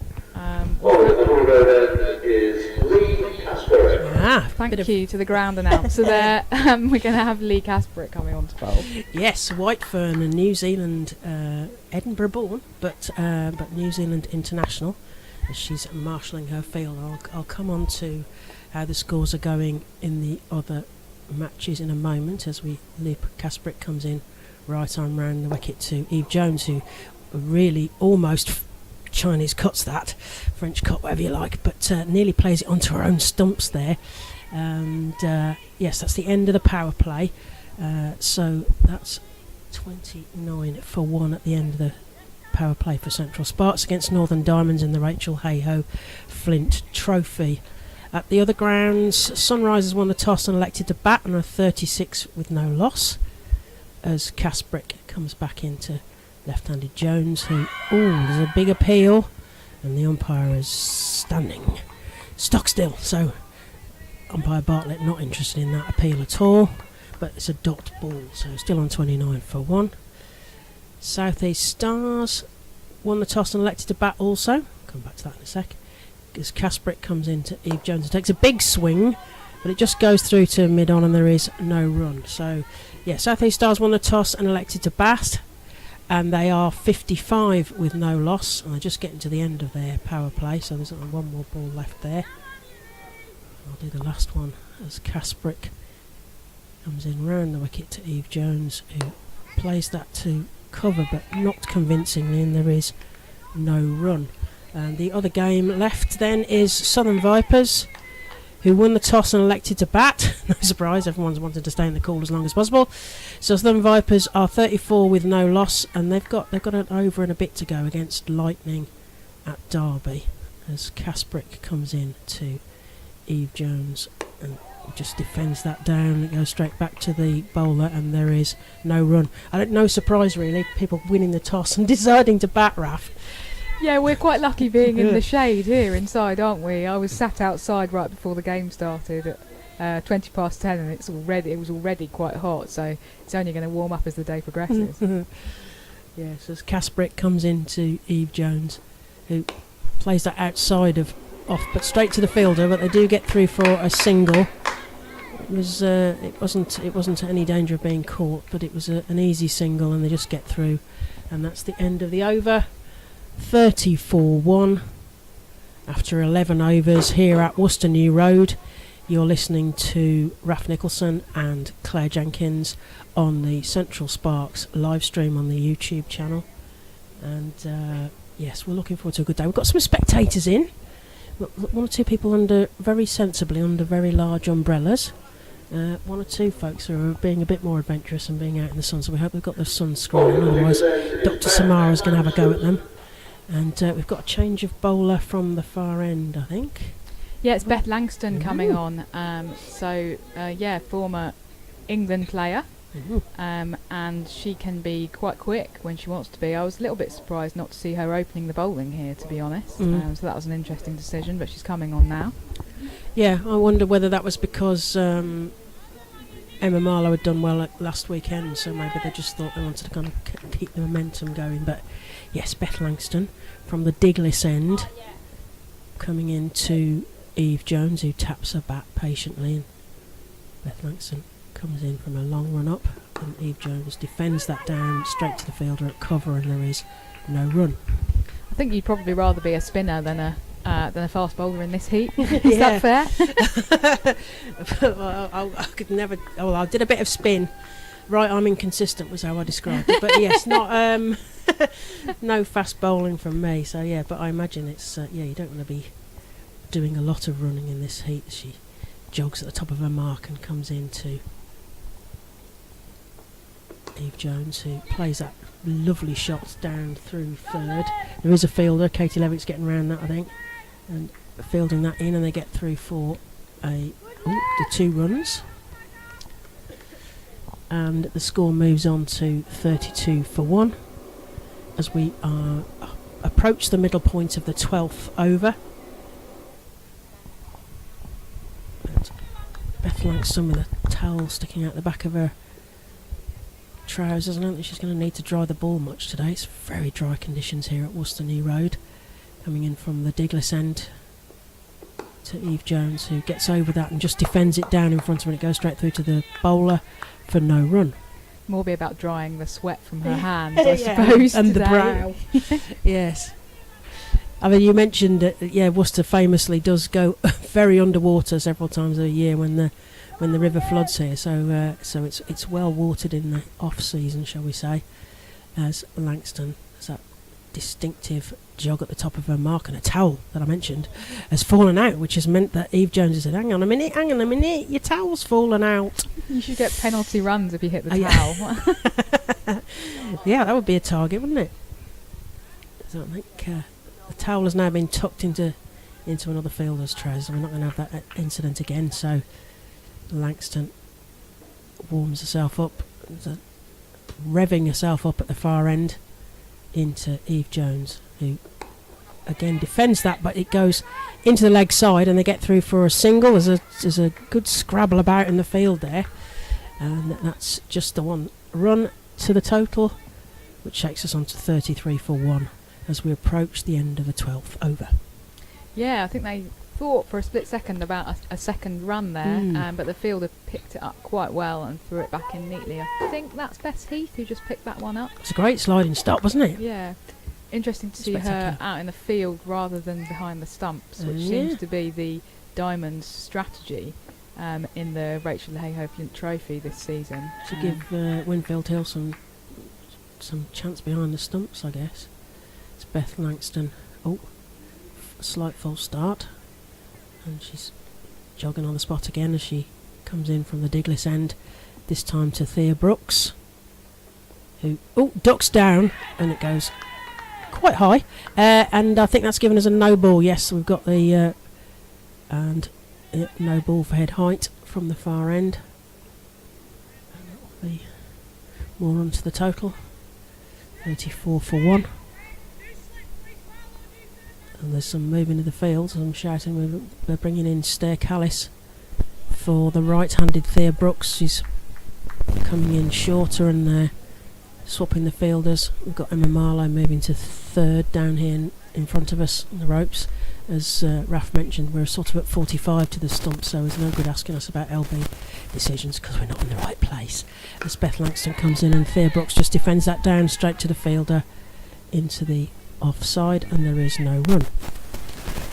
Thank you to the ground announcer there. We're going to have Lee Casperett coming on to bowl. Yes, Whitefern and New Zealand, Edinburgh born, but New Zealand international. As she's marshalling her field, I'll come on to how the scores are going in the other matches in a moment as Lee Casperett comes in right arm round the wicket to Eve Jones, who really almost Chinese cuts that, French cut, whatever you like, but nearly plays it onto her own stumps there. And yes, that's the end of the power play. So that's 29 for 1 at the end of the power play for Central Sparks against Northern Diamonds in the Rachel Hayhoe Flint Trophy. At the other grounds, Sunrisers won the toss and elected to bat on a 36 with no loss, as Casbrick comes back into left-handed Jones, who, there's a big appeal, and the umpire is standing stock still. So umpire Bartlett not interested in that appeal at all, but it's a dot ball, so still on 29 for 1. South East Stars won the toss and elected to bat also. Come back to that in a sec. as Kasprick comes into Eve Jones. It takes a big swing, but it just goes through to mid-on and there is no run. So, yeah, South East Stars won the toss and elected to bat, and they are 55 with no loss, and they're just getting to the end of their power play, so there's only one more ball left there. I'll do the last one as Kasprick comes in round the wicket to Eve Jones, who plays that to cover, but not convincingly, and there is no run. And the other game left then is Southern Vipers, who won the toss and elected to bat. No surprise, everyone's wanted to stay in the cool as long as possible. So Southern Vipers are 34 with no loss, and they've got an over and a bit to go against Lightning at Derby, as Kasprick comes in to Eve Jones and just defends that down. It goes straight back to the bowler, and there is no run. No surprise really, people winning the toss and deciding to bat, Raf. Yeah, we're quite lucky being in the shade here inside, aren't we? I was sat outside right before the game started at 20 past 10, and it was already quite hot, so it's only going to warm up as the day progresses. Yes, as Kasprick comes into Eve Jones, who plays that outside of off, but straight to the fielder. But they do get through for a single. It wasn't any danger of being caught, but it was an easy single, and they just get through, and that's the end of the over. 34-1 after 11 overs here at Worcester New Road. You're listening to Raf Nicholson and Claire Jenkins on the Central Sparks live stream on the YouTube channel, and yes, we're looking forward to a good day. We've got some spectators in, one or two people very sensibly under very large umbrellas. One or two folks who are being a bit more adventurous and being out in the sun, so we hope we've got the sunscreen on, otherwise Dr. Samara's going to have a go at them. And we've got a change of bowler from the far end, I think. Yeah, it's Beth Langston coming on. Former England player. And she can be quite quick when she wants to be. I was a little bit surprised not to see her opening the bowling here, to be honest. So that was an interesting decision, but she's coming on now. Yeah, I wonder whether that was because Emma Marlowe had done well last weekend, so maybe they just thought they wanted to kind of keep the momentum going. But yes, Beth Langston from the Diglis end coming into Eve Jones, who taps her bat patiently, and Beth Langston comes in from a long run up, and Eve Jones defends that down straight to the fielder at cover, and there is no run. I think you'd probably rather be a spinner than a fast bowler in this heat. Is that fair? Well, I could never. Oh, well, I did a bit of spin. Right, I'm inconsistent was how I described it, but yes, not no fast bowling from me. So yeah, but I imagine it's you don't want to be doing a lot of running in this heat. She jogs at the top of her mark and comes into Eve Jones, who plays that lovely shot down through third. There is a fielder, Katie Levitt's getting around that, I think, and fielding that in, and they get through for the 2 runs. And the score moves on to 32-1 as we approach the middle point of the 12th over. And Beth Langston with a towel sticking out the back of her trousers. I don't think she's going to need to dry the ball much today. It's very dry conditions here at Worcester New Road. Coming in from the Diglis end to Eve Jones, who gets over that and just defends it down in front of her, and it goes straight through to the bowler for no run. More be about drying the sweat from her hands, I suppose, and today. the brow. Yes. I mean, you mentioned that, Worcester famously does go very underwater several times a year when the river floods here. So it's well watered in the off season, shall we say, as Langston has that distinctive jog at the top of her mark, and a towel that I mentioned has fallen out, which has meant that Eve Jones has said, hang on a minute, your towel's fallen out. You should get penalty runs if you hit the towel. Yeah, that would be a target, wouldn't it? So I think the towel has now been tucked into another fielder's trousers. We're not going to have that incident again. So Langston warms herself up, revving herself up at the far end into Eve Jones, who again defends that, but it goes into the leg side, and they get through for a single. There's a good scrabble about in the field there, and that's just the one run to the total, which takes us on to 33-1 as we approach the end of the 12th over. Yeah, I think they thought for a split second about a second run there, but the fielder picked it up quite well and threw it back in neatly. I think that's Bess Heath who just picked that one up. It's a great sliding stop, wasn't it? Yeah. Interesting to see her out in the field rather than behind the stumps, which seems to be the Diamonds' strategy in the Rachel Hayhoe Flint Trophy this season. To give Winfield Hill some chance behind the stumps, I guess. It's Beth Langston. Oh, a slight false start. And she's jogging on the spot again as she comes in from the Diglis end, this time to Thea Brooks, who ducks down, and it goes quite high, and I think that's given us a no ball. Yes, we've got the no ball for head height from the far end, and that'll be more onto the total, 34 for 1. And there's some moving of the field, so I'm shouting we're bringing in Stair Callis for the right-handed Thea Brooks. She's coming in shorter and swapping the fielders. We've got Emma Marlowe moving to third down here in front of us on the ropes. As Raf mentioned, we're sort of at 45 to the stump, so it's no good asking us about LB decisions because we're not in the right place. As Beth Langston comes in and Thea Brooks just defends that down straight to the fielder into the offside, and there is no run.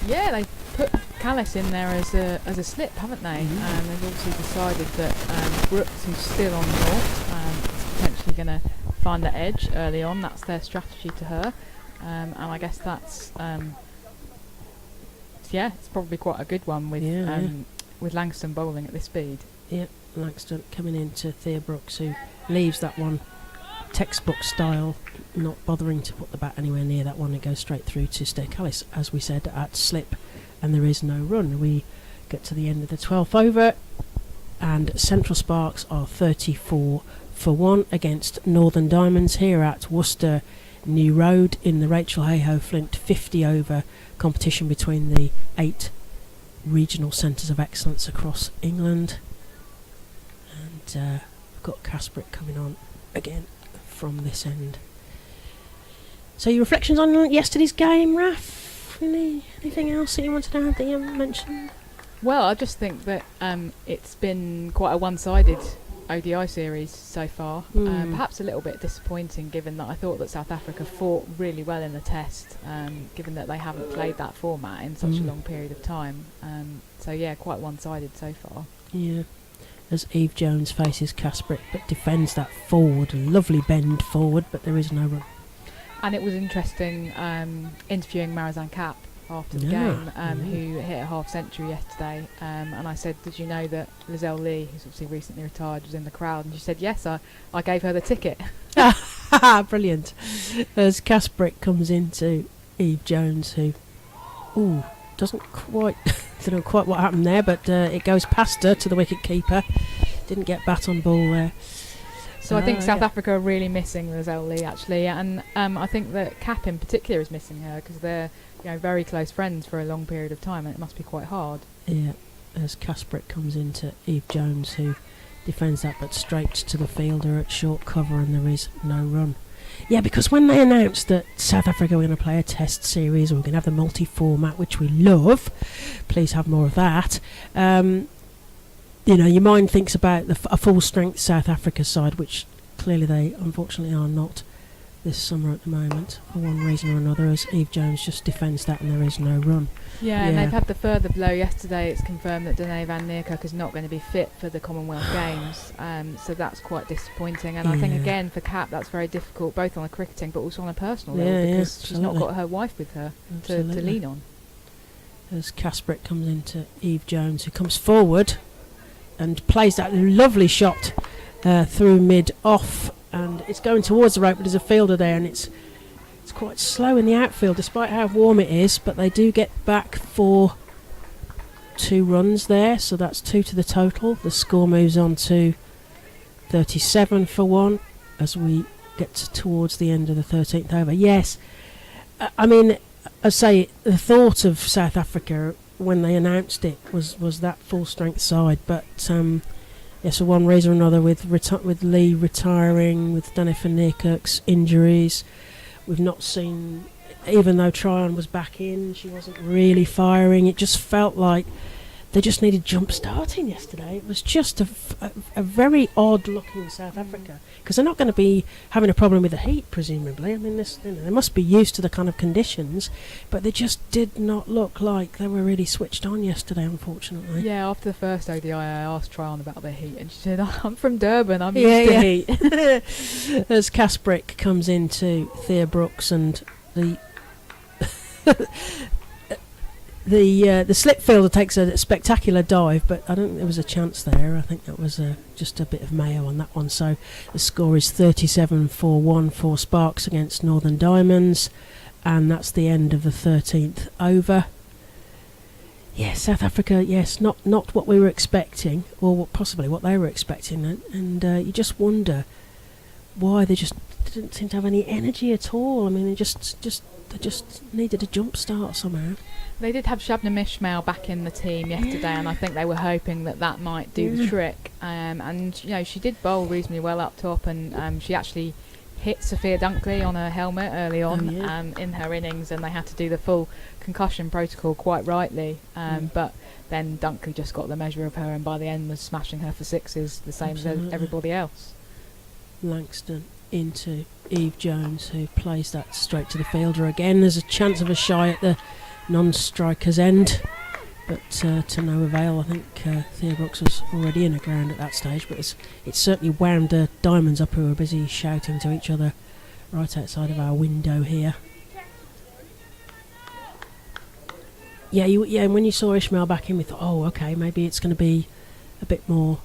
Yeah, they put Callis in there as a slip, haven't they? And they've obviously decided that Brooks, who's still on naught, is potentially going to find the edge early on. That's their strategy to her, and I guess that's it's probably quite a good one with Langston bowling at this speed. Yeah, Langston coming into Thea Brooks, who leaves that one textbook style, not bothering to put the bat anywhere near that one. It goes straight through to Stair Callis, as we said, at slip, and there is no run. We get to the end of the 12th over, and Central Sparks are 34 for 1 against Northern Diamonds here at Worcester New Road in the Rachel Hayhoe Flint 50 over competition between the 8 regional centres of excellence across England. And we've got Casbrick coming on again from this end. So your reflections on yesterday's game, Raf? Anything else that you wanted to add that you haven't mentioned? Well, I just think that it's been quite a one-sided ODI series so far. Perhaps a little bit disappointing, given that I thought that South Africa fought really well in the test, given that they haven't played that format in such a long period of time. So yeah, quite one-sided so far. Yeah. As Eve Jones faces Casbrick but defends that forward, a lovely bend forward, but there is no run. And it was interesting interviewing Marizanne Kapp after the game, who hit a half century yesterday, and I said, did you know that Lizelle Lee, who's obviously recently retired, was in the crowd? And she said, yes, I gave her the ticket. Brilliant. As Casbrick comes into Eve Jones, who doesn't quite don't know quite what happened there, but it goes past her to the wicket keeper. Didn't get bat on ball there. So I think South Africa are really missing Lizelle Lee, actually, and I think that Kapp in particular is missing her because they're very close friends for a long period of time, and it must be quite hard. Yeah, as Casbrick comes into Eve Jones, who defends that but straight to the fielder at short cover, and there is no run. Yeah, because when they announced that South Africa were going to play a test series, or we're going to have the multi-format, which we love, please have more of that, your mind thinks about a full-strength South Africa side, which clearly they unfortunately are not this summer at the moment, for one reason or another, as Eve Jones just defends that and there is no run. Yeah, and they've had the further blow yesterday. It's confirmed that Danae van Neerkerk is not going to be fit for the Commonwealth Games, so that's quite disappointing. And I think, again, for Kapp, that's very difficult, both on a cricketing but also on a personal level, because she's not got her wife with her to lean on. As Casbrick comes into Eve Jones, who comes forward and plays that lovely shot through mid-off, and it's going towards the rope, but there's a fielder there, and it's quite slow in the outfield despite how warm it is, but they do get back for 2 runs there, so that's 2 to the total. The score moves on to 37 for 1 as we get towards the end of the 13th over. Yes, I mean, I say the thought of South Africa when they announced it was that full strength side, but yes, for one reason or another, with Lee retiring, with Danae van Neerkerk's injuries, we've not seen even though Tryon was back in, she wasn't really firing. It just felt like they just needed jump starting yesterday. It was just a very odd looking South Africa, because they're not going to be having a problem with the heat, presumably. I mean, they must be used to the kind of conditions, but they just did not look like they were really switched on yesterday, unfortunately. Yeah, after the first ODI, I asked Tryon about the heat, and she said, "I'm from Durban. I'm used to heat." As Casbrick comes into Thea Brooks, and the the slip fielder takes a spectacular dive, but I don't think there was a chance there. I think that was just a bit of mayo on that one. So the score is 37-4-1 for Sparks against Northern Diamonds, and that's the end of the 13th over. Yes, South Africa, yes, not what we were expecting, or possibly what they were expecting, and you just wonder why they just didn't seem to have any energy at all. I mean, they just needed a jump start somehow. They did have Shabnam Ishmael back in the team yesterday, and I think they were hoping that might do the trick. And she did bowl reasonably well up top, and she actually hit Sophia Dunkley on her helmet early on in her innings, and they had to do the full concussion protocol quite rightly. But then Dunkley just got the measure of her, and by the end was smashing her for sixes, the same as everybody else. Langston into Eve Jones, who plays that straight to the fielder again. There's a chance of a shy at the non-striker's end, but to no avail. I think Thea Brooks was already in the ground at that stage, but it certainly wound the Diamonds up, who were busy shouting to each other right outside of our window here. And when you saw Ishmael back in, we thought, oh, okay, maybe it's going to be a bit more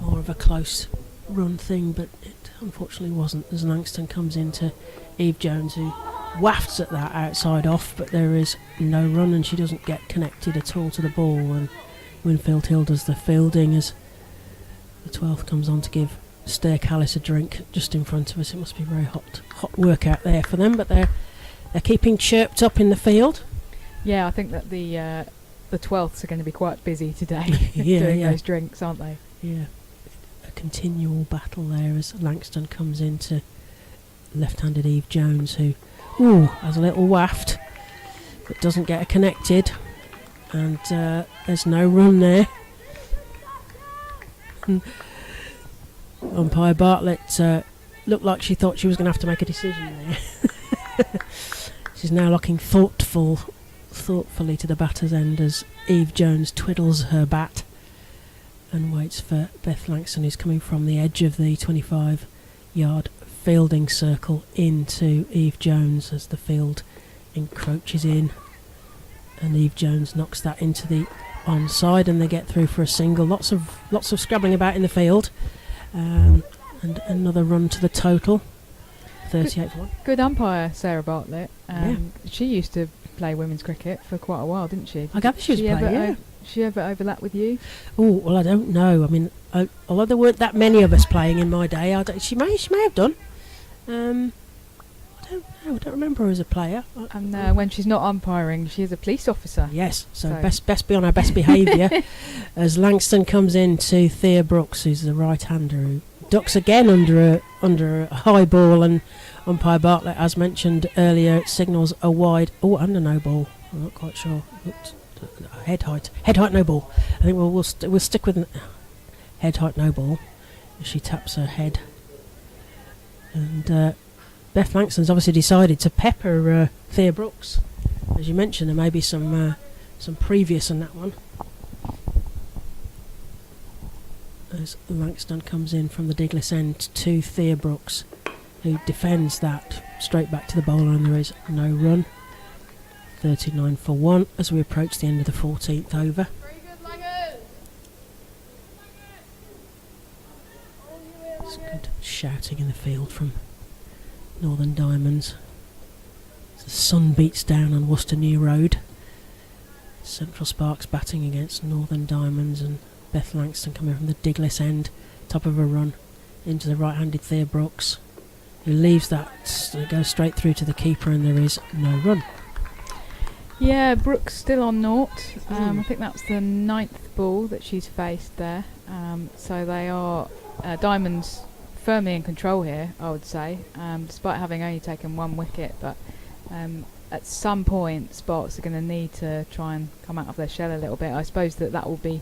of a close run thing, but it unfortunately wasn't, as Langston comes into Eve Jones, who wafts at that outside off, but there is no run, and she doesn't get connected at all to the ball, and Winfield Hill does the fielding as the 12th comes on to give Stair Callis a drink just in front of us. It must be very hot work out there for them, but they're keeping chirped up in the field. Yeah, I think that the 12ths are going to be quite busy today doing those drinks, aren't they? Yeah, a continual battle there as Langston comes into left-handed Eve Jones, who has a little waft but doesn't get her connected, and there's no run there. Umpire Bartlett looked like she thought she was going to have to make a decision there. She's now looking thoughtfully to the batter's end as Eve Jones twiddles her bat and waits for Beth Langston, who's coming from the edge of the 25-yard fielding circle, into Eve Jones as the field encroaches in, and Eve Jones knocks that into the onside, and they get through for a single. Lots of scrabbling about in the field, and another run to the total. 38-1. Good umpire, Sarah Bartlett. She used to play women's cricket for quite a while, didn't she? I gather she was playing. She ever overlapped with you? Oh, well, I don't know. I mean, although there weren't that many of us playing in my day, she may have done. I don't know. I don't remember her as a player. And when she's not umpiring, she is a police officer. Yes, so best be on our best behaviour. As Langston comes in to Thea Brooks, who's the right-hander, who ducks again under a high ball, and umpire Bartlett, as mentioned earlier, signals a wide and a no ball. I'm not quite sure. Head height no ball. I think we'll stick with head height no ball as she taps her head. And Beth Langston's obviously decided to pepper Thea Brooks. As you mentioned, there may be some previous in that one. As Langston comes in from the Diglis end to Thea Brooks, who defends that straight back to the bowler, and there is no run. 39-1 as we approach the end of the 14th over. It's good shouting in the field from Northern Diamonds. As the sun beats down on Worcester New Road. Central Sparks batting against Northern Diamonds, and Beth Langston coming from the Diglis end, top of a run into the right-handed Thea Brooks, who leaves that, goes straight through to the keeper, and there is no run. Yeah, Brooks still on naught. I think that's the 9th ball that she's faced there. So they are Diamonds firmly in control here, I would say, despite having only taken one wicket. But at some point Sparks are going to need to try and come out of their shell a little bit. I suppose that will be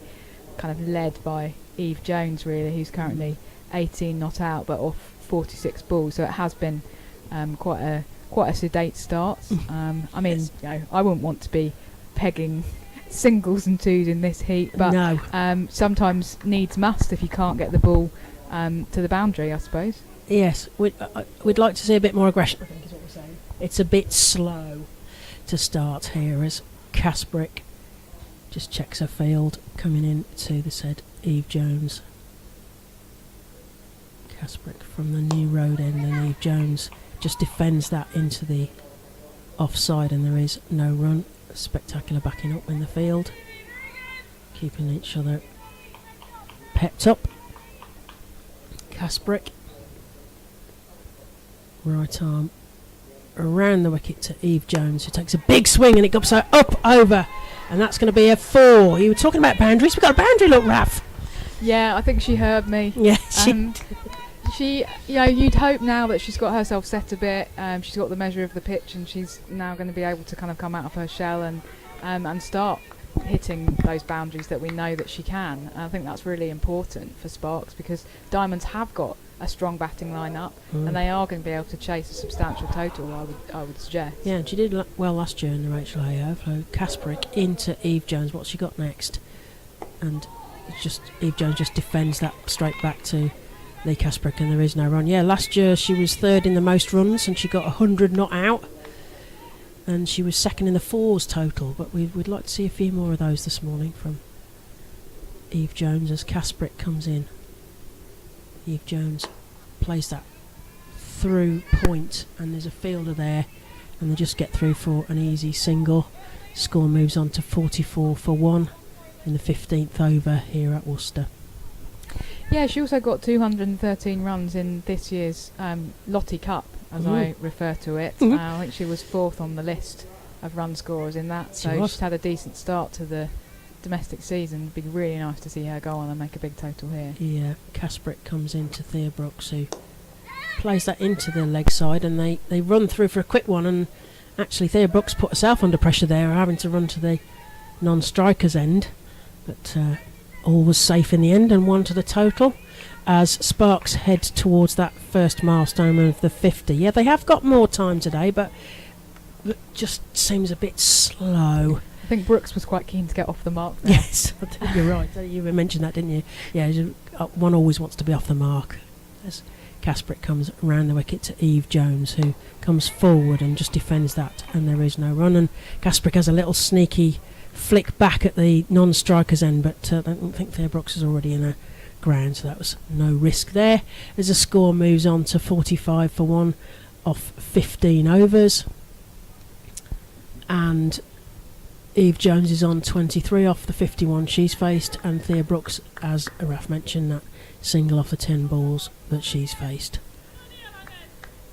kind of led by Eve Jones, really, who's currently 18 not out but off 46 balls, so it has been quite a sedate start. I mean, Yes. I wouldn't want to be pegging singles and twos in this heat, but No. sometimes needs must if you can't get the ball to the boundary, I suppose. Yes, we'd like to see a bit more aggression, I think is what we're saying. It's a bit slow to start here as Kasprick just checks her field, coming in to the said Eve Jones. Kasprick from the New Road end, and Eve Jones just defends that into the offside, and there is no run. Spectacular backing up in the field, keeping each other pepped up. Kasprick, right arm around the wicket to Eve Jones, who takes a big swing and it goes up over, and that's going to be a 4. You were talking about boundaries. We've got a boundary look, Raf. Yeah, I think she heard me. Yeah, She, you'd hope now that she's got herself set a bit. She's got the measure of the pitch, and she's now going to be able to kind of come out of her shell and start hitting those boundaries that we know that she can. And I think that's really important for Sparks, because Diamonds have got a strong batting lineup, and they are going to be able to chase a substantial total, I would suggest. Yeah, and she did well last year in the Rachel Ayo. So Kasprick into Eve Jones. What's she got next? And it's just Eve Jones just defends that straight back to Lee Kasprick, and there is no run. Yeah, last year she was third in the most runs, and she got 100 not out, and she was second in the 4s total. But we'd like to see a few more of those this morning from Eve Jones as Kasprick comes in. Eve Jones plays that through point, and there's a fielder there, and they just get through for an easy single. Score moves on to 44 for 1 in the 15th over here at Worcester. Yeah, she also got 213 runs in this year's Lottie Cup, as I refer to it. I think she was 4th on the list of run scorers in that, so she's had a decent start to the domestic season. It'd be really nice to see her go on and make a big total here. Yeah, Kasprick comes into Thea Brooks, who plays that into the leg side, and they run through for a quick one, and actually Thea Brooks put herself under pressure there, having to run to the non-striker's end, but all was safe in the end, and 1 to the total as Sparks head towards that first milestone of the 50. Yeah, they have got more time today, but it just seems a bit slow. I think Brooks was quite keen to get off the mark there. Yes, you're right. You mentioned that, didn't you? Yeah, one always wants to be off the mark. As Kasprick comes around the wicket to Eve Jones, who comes forward and just defends that, and there is no run. And Kasprick has a little sneaky flick back at the non-striker's end, but I don't think Thea Brooks is already in the ground, so that was no risk there. As the score moves on to 45 for 1 off 15 overs, and Eve Jones is on 23 off the 51 she's faced, and Thea Brooks, as Raf mentioned, that single off the 10 balls that she's faced.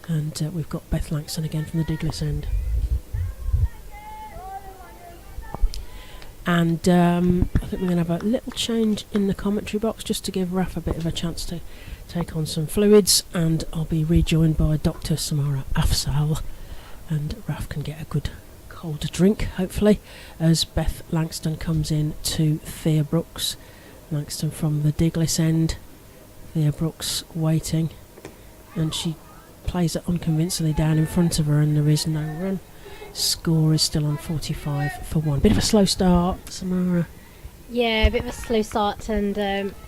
And we've got Beth Langston again from the Diglis end. And I think we're going to have a little change in the commentary box just to give Raf a bit of a chance to take on some fluids, and I'll be rejoined by Dr. Samara Afzal, and Raf can get a good cold drink, hopefully, as Beth Langston comes in to Thea Brooks. Langston from the Diglis end. Thea Brooks waiting, and she plays it unconvincingly down in front of her, and there is no run. Score is still on 45 for 1. Bit of a slow start, Samara. Yeah, a bit of a slow start, and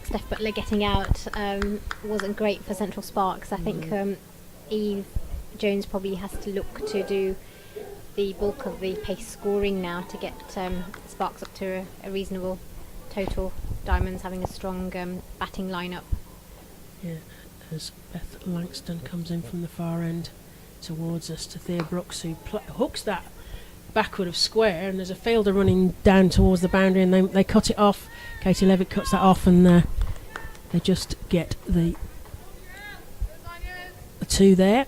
Steph Butler getting out wasn't great for Central Sparks. I think Eve Jones probably has to look to do the bulk of the pace scoring now to get Sparks up to a reasonable total. Diamonds having a strong batting lineup. Yeah, as Beth Langston comes in from the far end towards us to Thea Brooks, who hooks that backward of square, and there's a fielder running down towards the boundary, and they cut it off. Katie Levitt cuts that off, and they just get the 2 there,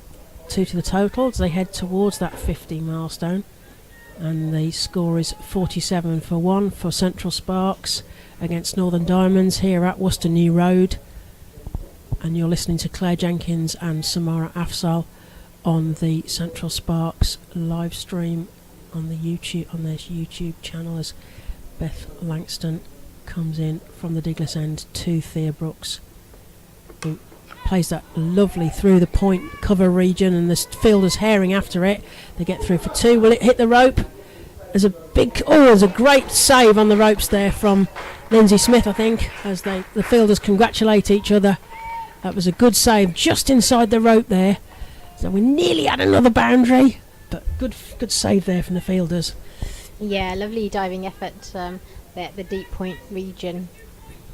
2 to the total as they head towards that 50 milestone, and the score is 47 for 1 for Central Sparks against Northern Diamonds here at Worcester New Road. And you're listening to Claire Jenkins and Samara Afzal on the Central Sparks live stream on their YouTube channel as Beth Langston comes in from the Diglis end to Thea Brooks, who plays that lovely through the point cover region, and the fielder's herring after it. They get through for 2. Will it hit the rope? There's a great save on the ropes there from Lindsay Smith, I think, as the fielders congratulate each other. That was a good save just inside the rope there. So we nearly had another boundary, but good save there from the fielders. Yeah, lovely diving effort there at the deep point region.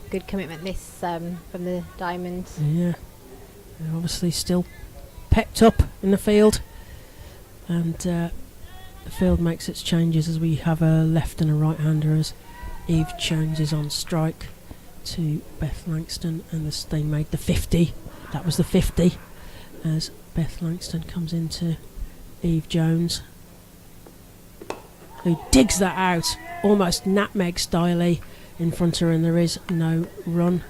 Good commitment from the Diamonds. Yeah, they're obviously still pepped up in the field, and the field makes its changes as we have a left and a right-hander as Eve Jones is on strike to Beth Langston, and they made the 50. That was the 50 as Beth Langston comes into Eve Jones, who digs that out almost nutmeg styley in front of her, and there is no run,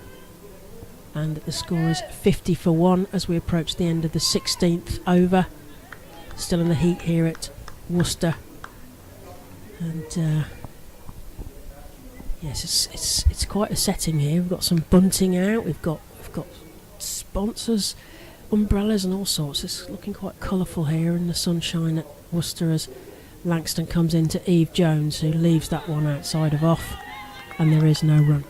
and the score is 50 for 1 as we approach the end of the 16th over. Still in the heat here at Worcester, and yes, it's quite a setting here. We've got some bunting out, we've got sponsors, umbrellas and all sorts. It's looking quite colourful here in the sunshine at Worcester as Langston comes into Eve Jones, who leaves that one outside of off, and there is no run.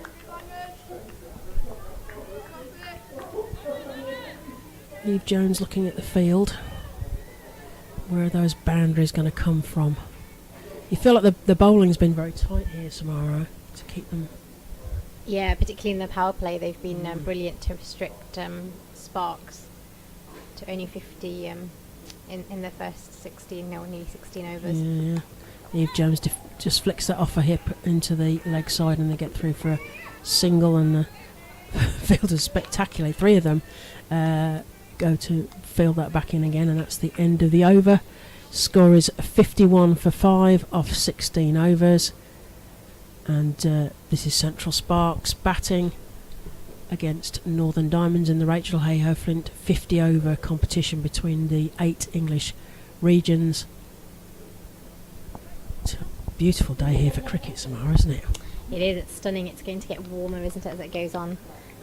Eve Jones looking at the field. Where are those boundaries going to come from? You feel like the bowling's been very tight here, Samara, to keep them. Yeah, particularly in the power play, they've been brilliant to restrict Sparks to only 50 in the first 16, or nearly 16 overs. Yeah. Eve Jones just flicks that off her hip into the leg side, and they get through for a single, and the fielders spectacularly. 3 of them go to field that back in again, and that's the end of the over. Score is 51 for 5 off 16 overs, and this is Central Sparks batting against Northern Diamonds in the Rachel Hayhoe Flint 50 over competition between the 8 English regions. It's a beautiful day here for cricket, Samara, isn't it? It is, it's stunning. It's going to get warmer, isn't it, as it goes on.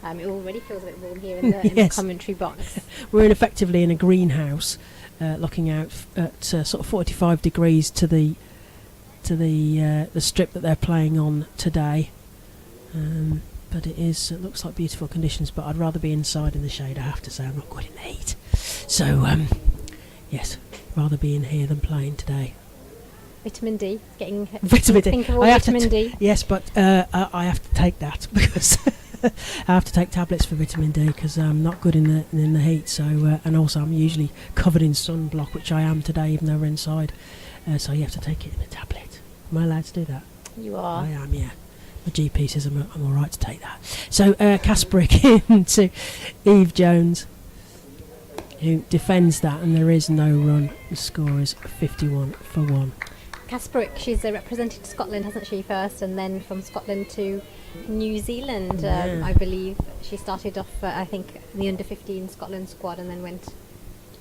It already feels a bit warm here in the, in the commentary box. We're effectively in a greenhouse, looking out at sort of 45 degrees to the strip that they're playing on today. But it looks like beautiful conditions. But I'd rather be inside in the shade. I have to say, I'm not good in the heat. So yes, rather be in here than playing today. Vitamin D, getting vitamin D. Vitamin D. Yes, but I have to take that because. I have to take tablets for vitamin D because I'm not good in the heat. So and also I'm usually covered in sunblock, which I am today, even though we're inside. So you have to take it in a tablet. Am I allowed to do that? You are. I am. Yeah. My GP says I'm all right to take that. So Kasparek into Eve Jones, who defends that, and there is no run. The score is 51 for 1. Kasparek, she's represented Scotland, hasn't she, first, and then from Scotland to New Zealand, I believe. She started off, I think, in the under-15 Scotland squad, and then went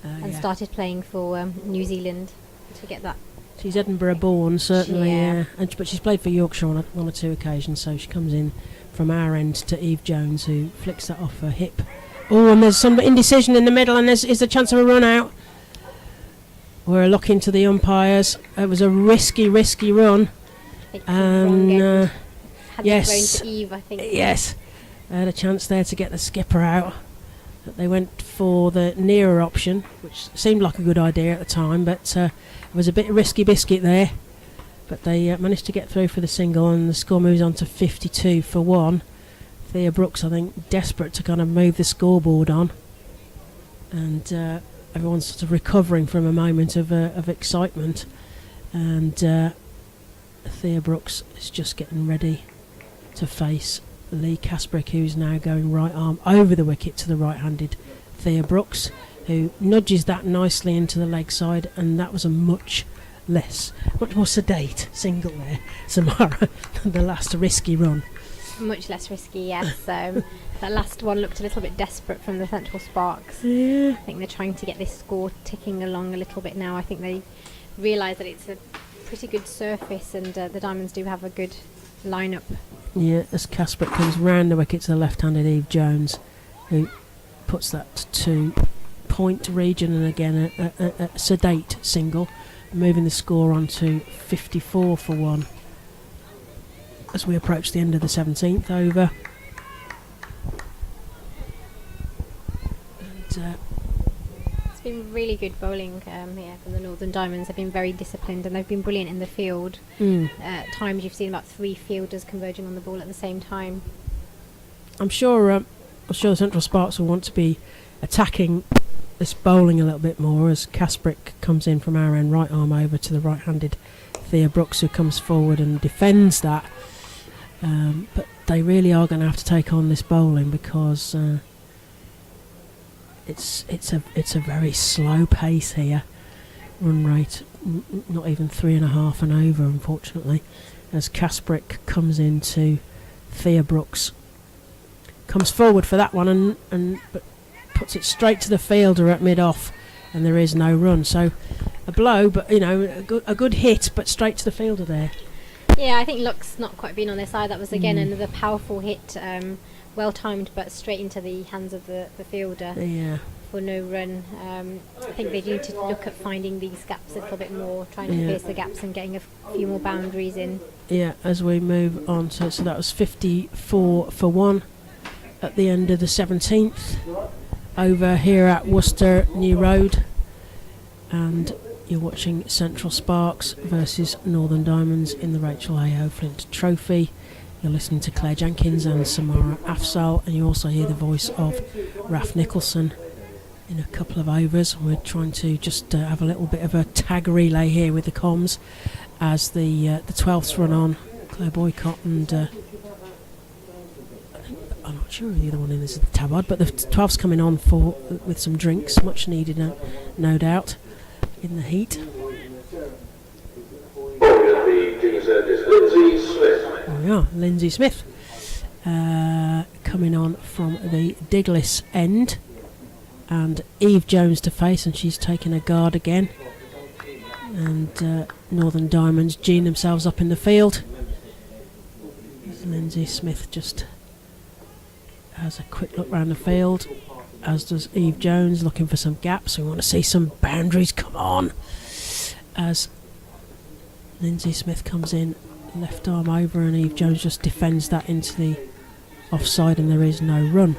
and started playing for New Zealand to get that. She's Edinburgh born, certainly, but she's played for Yorkshire on one or 2 occasions, so she comes in from our end to Eve Jones, who flicks that off her hip. Oh, and there's some indecision in the middle, and is a chance of a run out. We're a lock into the umpires. It was a risky run. And yes, Eve, I think. Yes, they had a chance there to get the skipper out. But they went for the nearer option, which seemed like a good idea at the time, but it was a bit risky biscuit there. But they managed to get through for the single, and the score moves on to 52 for 1. Thea Brooks, I think, desperate to kind of move the scoreboard on, and everyone's sort of recovering from a moment of excitement, and Thea Brooks is just getting ready to face Lee Kasparek, who's now going right arm over the wicket to the right-handed Thea Brooks, who nudges that nicely into the leg side, and that was a much more sedate single there, Samara, than the last risky run. Much less risky, yes. That last one looked a little bit desperate from the Central Sparks. Yeah. I think they're trying to get this score ticking along a little bit now. I think they realise that it's a pretty good surface, and the Diamonds do have a good lineup. Yeah, as Kasprick comes round the wicket to the left-handed Eve Jones, who puts that to point region, and again a sedate single, moving the score on to 54 for 1 as we approach the end of the 17th over. And, It's been really good bowling here from the Northern Diamonds. They've been very disciplined and they've been brilliant in the field. At times you've seen about 3 fielders converging on the ball at the same time. I'm sure the Central Sparks will want to be attacking this bowling a little bit more as Kasprick comes in from our end, right arm over to the right-handed Thea Brooks, who comes forward and defends that. But they really are going to have to take on this bowling because it's a very slow pace here. Run rate not even 3.5 and over, unfortunately, as Kasprick comes into Thea Brooks, comes forward for that one and but puts it straight to the fielder at mid-off, and there is no run. So a blow, but a good hit, but straight to the fielder there. Yeah, I think luck's not quite been on their side. That was again another powerful hit, well timed, but straight into the hands of the fielder. Yeah. For no run. I think they need to look at finding these gaps a little bit more, trying to pierce the gaps and getting a few more boundaries in. Yeah, as we move on to, so that was 54 for 1 at the end of the 17th over here at Worcester New Road, and you're watching Central Sparks versus Northern Diamonds in the Rachel A.O. Flint Trophy. You're listening to Claire Jenkins and Samara Afzal, and you also hear the voice of Raf Nicholson in a couple of overs. We're trying to just have a little bit of a tag relay here with the comms as the 12ths run on. Claire Boycott and I'm not sure who the other one in this is, the Tabard, but the 12ths coming on with some drinks, much needed, no doubt, in the heat. Bowling at the king service, Lindsay Smith. There we are, Lindsay Smith coming on from the Diglis end, and Eve Jones to face, and she's taking a guard again, and Northern Diamonds geeing themselves up in the field. Lindsay Smith just has a quick look round the field, as does Eve Jones, looking for some gaps. We want to see some boundaries, come on, as Lindsay Smith comes in, left arm over, and Eve Jones just defends that into the offside, and there is no run.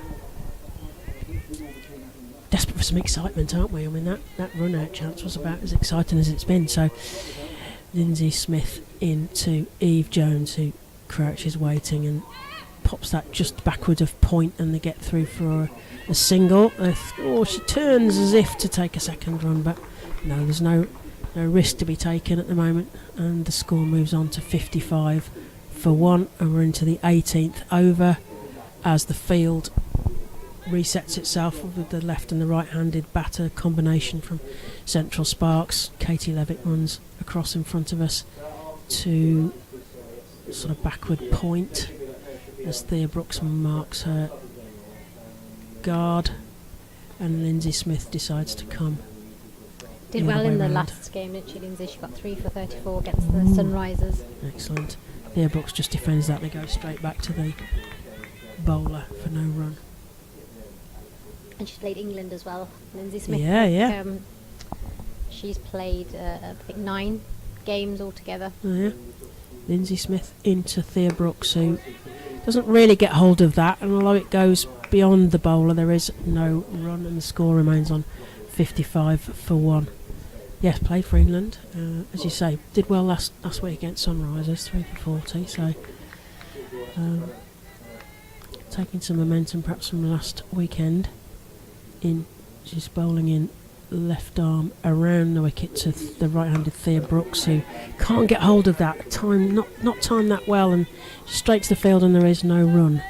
Desperate for some excitement, aren't we? I mean, that run out chance was about as exciting as it's been. So Lindsay Smith into Eve Jones, who crouches waiting and pops that just backward of point, and they get through for a single. She turns as if to take a second run, but no, there's no risk to be taken at the moment, and the score moves on to 55 for 1, and we're into the 18th over as the field resets itself with the left and the right-handed batter combination from Central Sparks. Katie Levitt runs across in front of us to sort of backward point as Thea Brooks marks her guard, and Lindsay Smith decides to come. Did well in the last game, didn't she, Lindsay? She got 3 for 34 against the Sunrisers. Excellent. Thea Brooks just defends that, and they go straight back to the bowler for no run. And she's played England as well, Lindsay Smith. Yeah. She's played, I think, 9 games altogether. Oh, yeah. Lindsay Smith into Thea Brooks, who doesn't really get hold of that, and although it goes beyond the bowler, there is no run, and the score remains on 55 for 1. Yes, played for England, as you say, did well last week against Sunrisers, 3 for 40, so taking some momentum perhaps from last weekend. She's bowling in left arm around the wicket to the right-handed Thea Brooks, who can't get hold of that time, not timed that well, and straight to the field, and there is no run.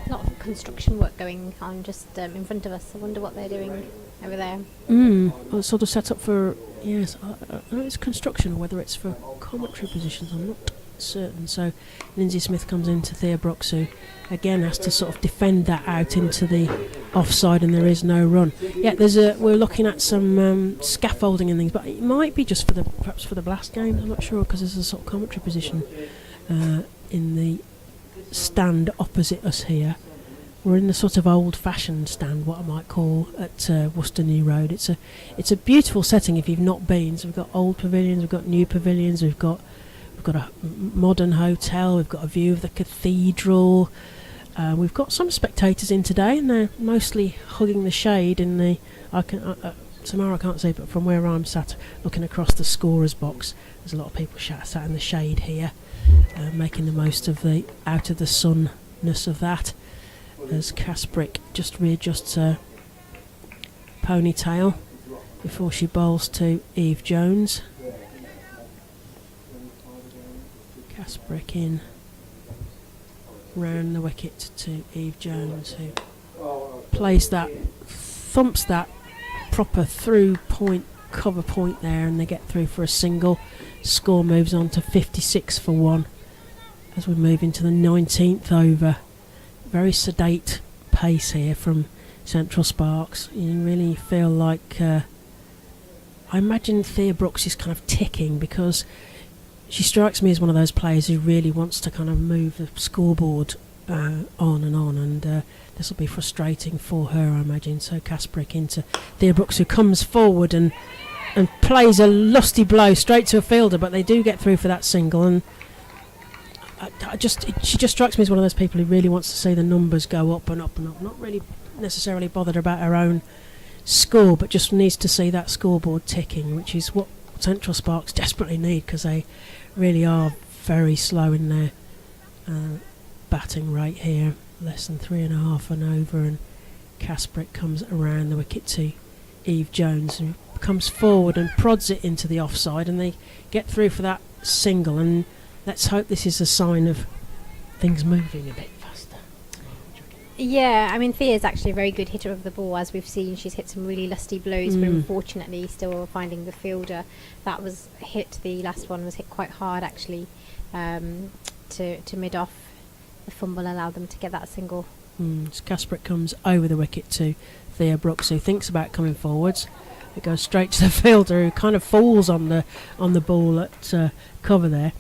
A lot of construction work going on just in front of us. I wonder what they're doing over there. Well, it's sort of set up for Yes, I know it's construction or whether it's for commentary positions, I'm not certain. So Lindsay Smith comes into Thea Brooks, who again has to sort of defend that out into the offside, and there is no run. Yeah, we're looking at some scaffolding and things, but it might be just perhaps for the Blast games. I'm not sure, because there's a sort of commentary position in the stand opposite us here. We're in the sort of old-fashioned stand, what I might call, at Worcester New Road. It's a beautiful setting if you've not been. So we've got old pavilions, we've got new pavilions, we've got a modern hotel, we've got a view of the cathedral. We've got some spectators in today, and they're mostly hugging the shade in the. Tomorrow I can't see, but from where I'm sat, looking across the scorer's box, there's a lot of people sat in the shade here, making the most of the out of the sunness of that. As Casbrick just readjusts her ponytail before she bowls to Eve Jones. Casbrick in round the wicket to Eve Jones, who thumps that proper through point, cover point there, and they get through for a single. Score moves on to 56 for 1 as we move into the 19th over. Very sedate pace here from Central Sparks. You really feel like I imagine Thea Brooks is kind of ticking, because she strikes me as one of those players who really wants to kind of move the scoreboard on, and this will be frustrating for her, I imagine. So Casbrick into Thea Brooks, who comes forward and plays a lusty blow straight to a fielder, but they do get through for that single. And she just strikes me as one of those people who really wants to see the numbers go up and up and up. Not really necessarily bothered about her own score, but just needs to see that scoreboard ticking, which is what Central Sparks desperately need, because they really are very slow in their batting rate here. Less than 3.5 and over, and Casbrick comes around the wicket to Eve Jones, who comes forward and prods it into the offside, and they get through for that single. And let's hope this is a sign of things moving a bit faster. Yeah, I mean, Thea's actually a very good hitter of the ball, as we've seen. She's hit some really lusty blows, but unfortunately still finding the fielder. That was hit, the last one was hit quite hard, actually, to mid-off. The fumble allowed them to get that single. So Casbrick comes over the wicket to Thea Brooks, who thinks about coming forwards. It goes straight to the fielder, who kind of falls on the ball at cover there.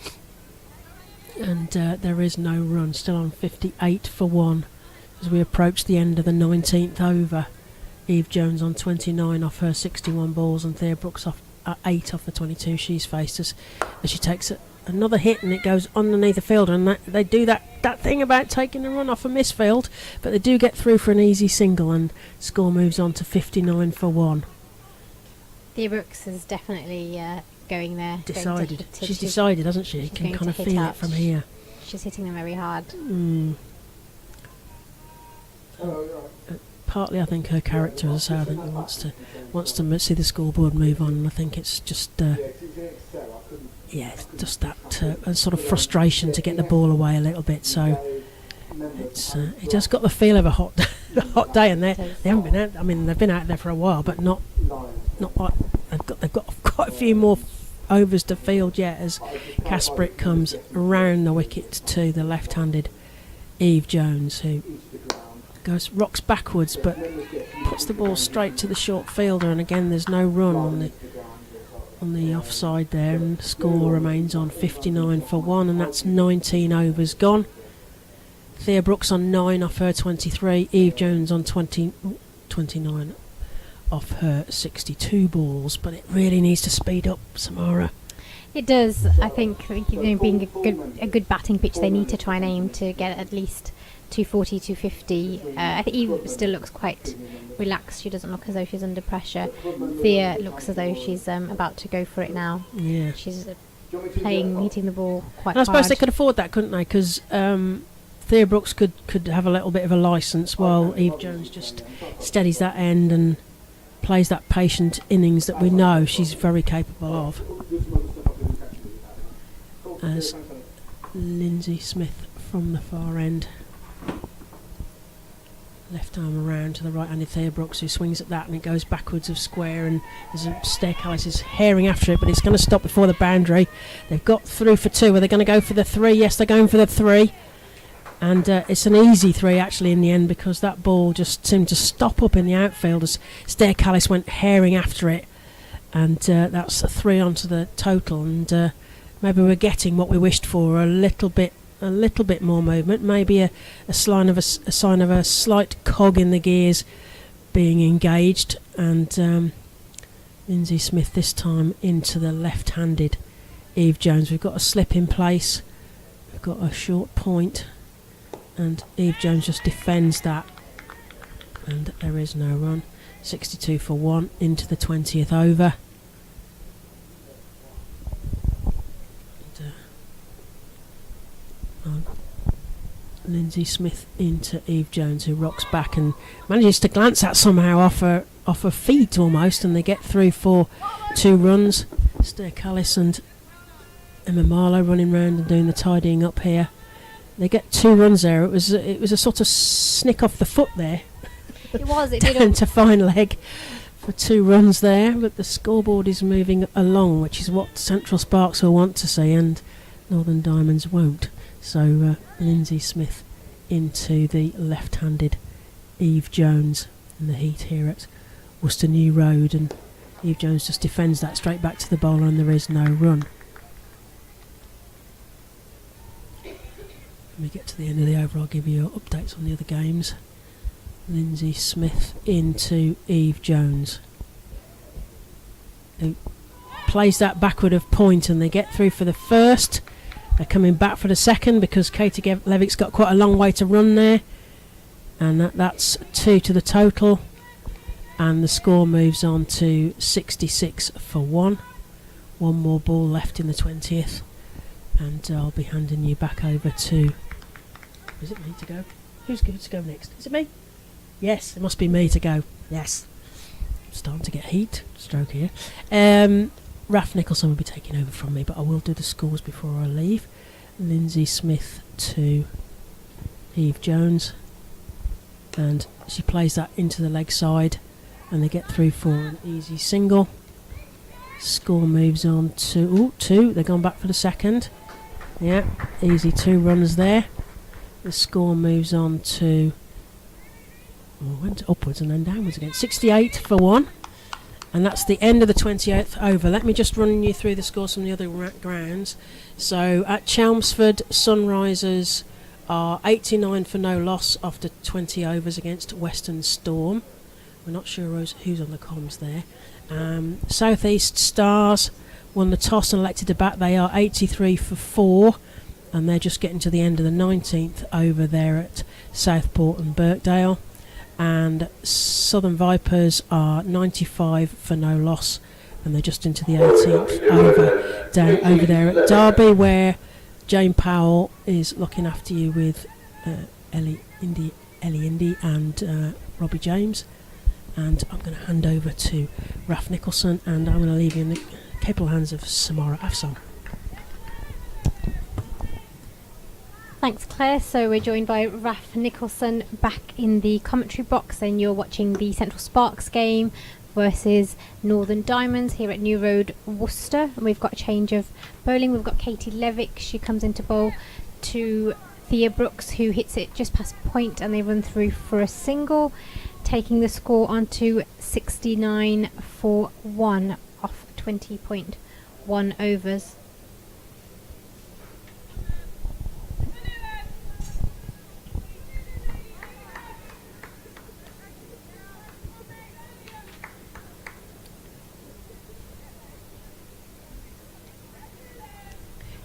And there is no run, still on 58 for 1 as we approach the end of the 19th over. Eve Jones on 29 off her 61 balls, and Thea Brooks off 8 off the 22 she's faced as she takes another hit, and it goes underneath the fielder, and they do that thing about taking a run off a misfield, but they do get through for an easy single, and score moves on to 59 for 1. Thea Brooks is definitely going there. Decided. She's decided, hasn't she? You can kind of feel it from here. She's hitting them very hard. Partly, I think her character, as I say, I think wants to see the scoreboard move on. And I think it's just it's just that a sort of frustration to get the ball away a little bit. So it just got the feel of a hot day, and they haven't been out. I mean, they've been out there for a while, but not like they've got quite a few more overs to field yet, as Casbrick comes around the wicket to the left-handed Eve Jones, who rocks backwards but puts the ball straight to the short fielder, and again there's no run on the offside there, and the score remains on 59 for 1, and that's 19 overs gone. Thea Brooks on 9 off her 23, Eve Jones on 29 off her 62 balls, but it really needs to speed up, Samara. It does. I think being a good batting pitch, they need to try and aim to get at least 240, 250. I think Eve still looks quite relaxed. She doesn't look as though she's under pressure. Thea looks as though she's about to go for it now. Yeah, she's hitting the ball quite hard. I suppose hard. they could afford that, couldn't they? Because Thea Brooks could have a little bit of a licence, while Eve Jones just steadies that end and plays that patient innings that we know she's very capable of. As Lindsay Smith from the far end Left arm around to the right-handed Thea Brooks, who swings at that, and it goes backwards of square, and there's a Staircase is herring after it, but it's going to stop before the boundary. They've got through for 2. Are they going to go for the 3? Yes, they're going for the 3. And it's an easy 3 actually in the end, because that ball just seemed to stop up in the outfield as Staircase went herring after it, and that's a 3 onto the total. And maybe we're getting what we wished for, a little bit more movement, maybe a sign of a slight cog in the gears being engaged. And Lindsay Smith this time into the left-handed Eve Jones. We've got a slip in place, we've got a short point, and Eve Jones just defends that, and there is no run. 62 for 1 into the 20th over. Lindsay Smith into Eve Jones, who rocks back and manages to glance at somehow off her feet almost, and they get through for 2 runs. Staircase and Emma Marlowe running round and doing the tidying up here. They get 2 runs there. It was a sort of snick off the foot there. It was. It down did. to fine leg for 2 runs there, but the scoreboard is moving along, which is what Central Sparks will want to see, and Northern Diamonds won't. So Lindsay Smith into the left-handed Eve Jones in the heat here at Worcester New Road, and Eve Jones just defends that straight back to the bowler, and there is no run. When we get to the end of the over, I'll give you updates on the other games. Lindsay Smith into Eve Jones, who plays that backward of point, and they get through for the first. They're coming back for the second because Katie Levick's got quite a long way to run there, and that's 2 to the total, and the score moves on to 66 for 1. One more ball left in the 20th, and I'll be handing you back over to... Is it me to go? Who's good to go next? Is it me? Yes, it must be me to go. Yes. I'm starting to get heat stroke here. Raf Nicholson will be taking over from me, but I will do the scores before I leave. Lindsay Smith to Eve Jones, and she plays that into the leg side, and they get through for an easy single. Score moves on to 2. They've gone back for the second. Yeah, easy 2 runs there. The score moves on to... went upwards and then downwards again. 68 for 1. And that's the end of the 28th over. Let me just run you through the scores from the other grounds. So at Chelmsford, Sunrisers are 89 for no loss after 20 overs against Western Storm. We're not sure who's on the comms there. South East Stars won the toss and elected to bat. They are 83 for 4, and they're just getting to the end of the 19th over there at Southport and Birkdale. And Southern Vipers are 95 for no loss, and they're just into the 18th over down over there at Derby, where Jane Powell is looking after you with Ellie Indy and Robbie James. And I'm going to hand over to Raf Nicholson, and I'm going to leave you in the capable hands of Samara Afson. Thanks, Claire. So we're joined by Raf Nicholson back in the commentary box, and you're watching the Central Sparks game versus Northern Diamonds here at New Road, Worcester. And we've got a change of bowling. We've got Katie Levick. She comes into bowl to Thea Brooks, who hits it just past point, and they run through for a single, taking the score on to 69 for 1 off 20.1 overs.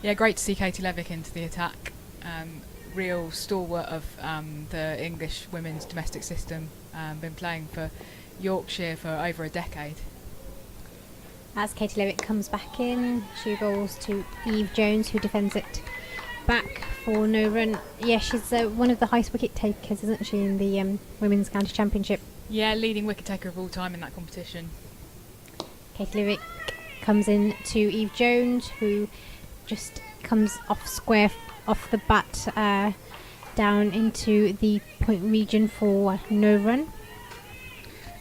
Yeah, great to see Katie Levick into the attack. Real stalwart of the English women's domestic system. Been playing for Yorkshire for over a decade. As Katie Levick comes back in, she bowls to Eve Jones, who defends it back for no run. Yeah, she's one of the highest wicket takers, isn't she, in the Women's County Championship? Yeah, leading wicket taker of all time in that competition. Katie Levick comes in to Eve Jones, who just comes off square off the bat, down into the point region for no run.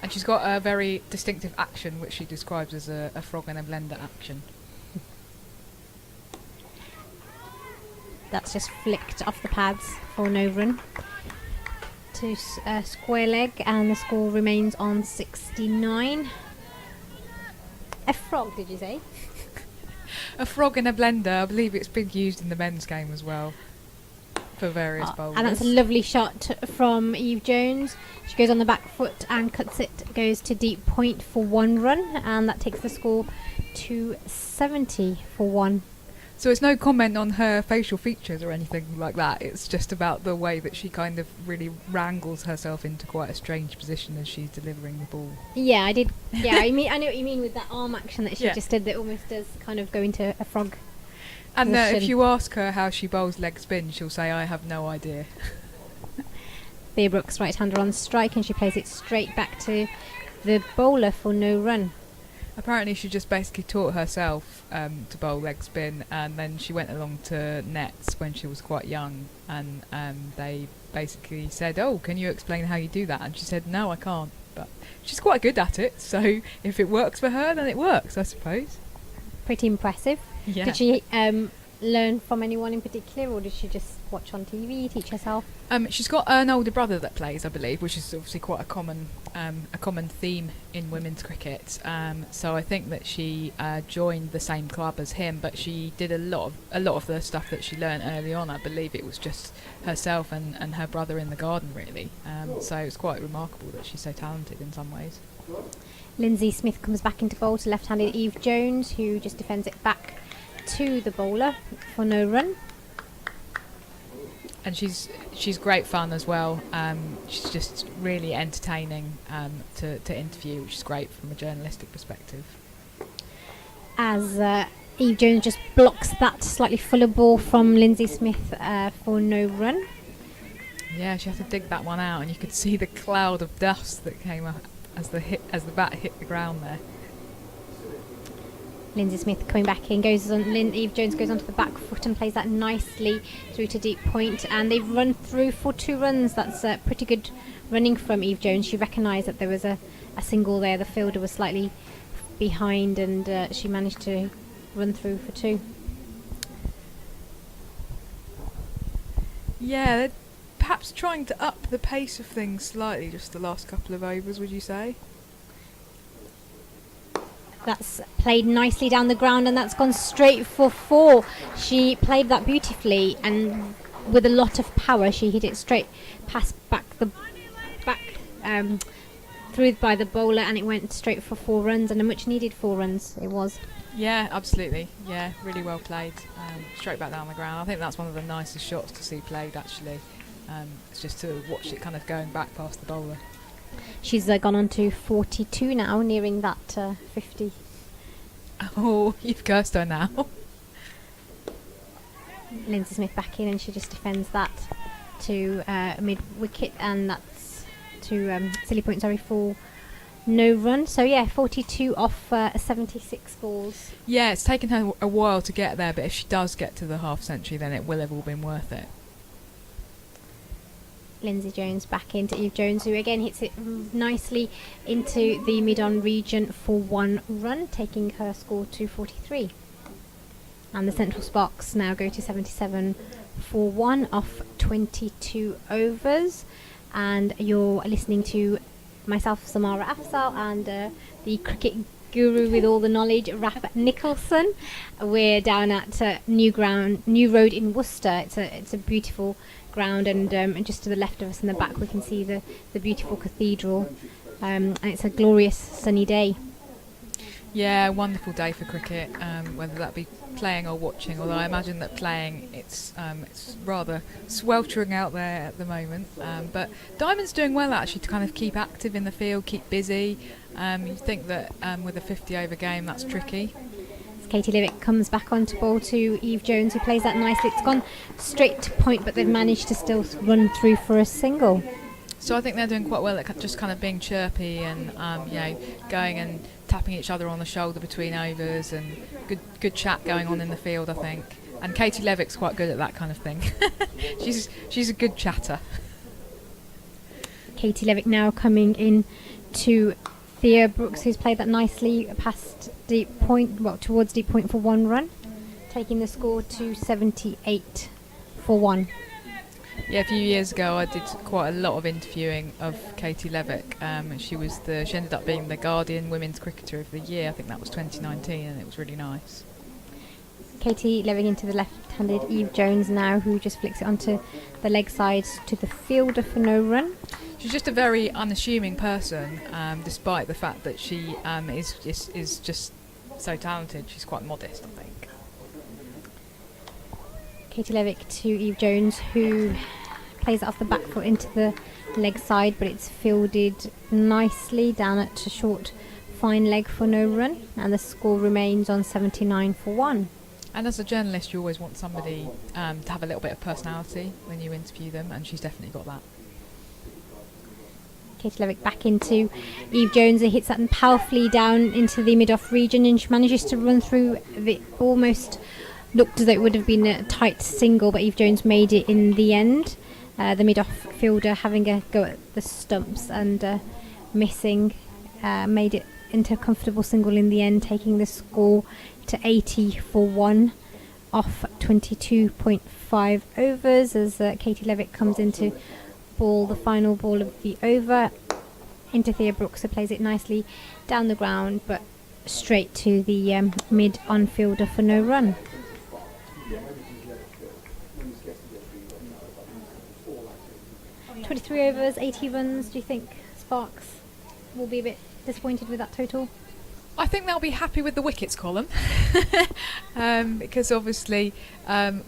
And she's got a very distinctive action, which she describes as a frog in a blender action. That's just flicked off the pads for no run to square leg, and the score remains on 69. A frog, did you say? A frog in a blender. I believe it's been used in the men's game as well for various bowlers. And that's a lovely shot from Eve Jones. She goes on the back foot and cuts it, goes to deep point for 1 run, and that takes the score to 70 for 1. So it's no comment on her facial features or anything like that. It's just about the way that she kind of really wrangles herself into quite a strange position as she's delivering the ball. Yeah, I did. Yeah, I know what you mean with that arm action that she Yeah. just did. That almost does kind of go into a frog. And if position. you ask her how she bowls leg spin, she'll say, "I have no idea." Thea Brooks, right-hander on strike, and she plays it straight back to the bowler for no run. Apparently she just basically taught herself to bowl leg spin, and then she went along to nets when she was quite young, and they basically said, "Oh, can you explain how you do that?" And she said, "No, I can't," but she's quite good at it, so if it works for her, then it works, I suppose. Pretty impressive. Yeah. Did she learn from anyone in particular, or did she just watch on TV, teach herself? She's got an older brother that plays, I believe, which is obviously quite a common theme in women's cricket. So I think that she joined the same club as him, but she did a lot of the stuff that she learned early on. I believe it was just herself and her brother in the garden, really. So it's quite remarkable that she's so talented in some ways. Lindsay Smith comes back into bowl to left-handed Eve Jones, who just defends it back to the bowler for no run. And she's great fun as well. She's just really entertaining to interview, which is great from a journalistic perspective. As Eve Jones just blocks that slightly fuller ball from Lindsay Smith for no run. Yeah, she had to dig that one out, and you could see the cloud of dust that came up as the bat hit the ground there. Lindsay Smith coming back in, Eve Jones goes onto the back foot and plays that nicely through to deep point, and they've run through for 2 runs. That's pretty good running from Eve Jones. She recognised that there was a single there. The fielder was slightly behind, and she managed to run through for 2. Yeah, they're perhaps trying to up the pace of things slightly just the last couple of overs, would you say? That's played nicely down the ground, and that's gone straight for 4. She played that beautifully, and with a lot of power, she hit it straight past through by the bowler, and it went straight for 4 runs, and a much needed 4 runs it was. Yeah, absolutely. Yeah, really well played. Straight back down the ground. I think that's one of the nicest shots to see played, actually. It's just to watch it kind of going back past the bowler. She's gone on to 42 now, nearing that 50. Oh, you've cursed her now. Lindsay Smith back in, and she just defends that to mid-wicket, and that's to silly point, for no run. So yeah, 42 off 76 balls. Yeah, it's taken her a while to get there, but if she does get to the half century, then it will have all been worth it. Lindsay Jones back into Eve Jones, who again hits it nicely into the mid-on region for 1 run, taking her score to 43. And the Central Sparks now go to 77 for 1 off 22 overs. And you're listening to myself, Samara Afzal, and the cricket guru with all the knowledge, Raf Nicholson. We're down at New Road in Worcester. It's a beautiful ground, and just to the left of us in the back we can see the beautiful cathedral, and it's a glorious sunny day. Yeah, wonderful day for cricket, whether that be playing or watching, although I imagine that playing it's rather sweltering out there at the moment, but Diamond's doing well actually to kind of keep active in the field, keep busy. You think that with a 50 over game that's tricky. Katie Levick comes back onto ball to Eve Jones, who plays that nicely. It's gone straight to point, but they've managed to still run through for a single. So I think they're doing quite well at just kind of being chirpy and going and tapping each other on the shoulder between overs, and good chat going on in the field, I think. And Katie Levick's quite good at that kind of thing. she's a good chatter. Katie Levick now coming in to Thea Brooks, who's played that nicely past deep point, towards deep point for 1 run, taking the score to 78 for 1. Yeah, a few years ago I did quite a lot of interviewing of Katie Levick. She ended up being the Guardian Women's Cricketer of the Year. I think that was 2019, and it was really nice. Katie Levick into the left-handed Eve Jones now, who just flicks it onto the leg side to the fielder for no run. She's just a very unassuming person, despite the fact that she is just so talented. She's quite modest, I think. Katie Levick to Eve Jones, who plays it off the back foot into the leg side, but it's fielded nicely down at a short fine leg for no run, and the score remains on 79 for 1. And as a journalist, you always want somebody to have a little bit of personality when you interview them, and she's definitely got that. Katie Levick back into Eve Jones, who hits that powerfully down into the mid-off region, and she manages to run through the almost looked as though it would have been a tight single, but Eve Jones made it in the end. The mid-off fielder having a go at the stumps and missing, made it into a comfortable single in the end, taking the score to 80 for 1 off 22.5 overs as Katie Levick comes into ball, the final ball of the over, into Thea Brooks, who plays it nicely down the ground but straight to the mid-on fielder for no run. .23 overs, 80 runs. Do you think Sparks will be a bit disappointed with that total? I think they'll be happy with the wickets column because obviously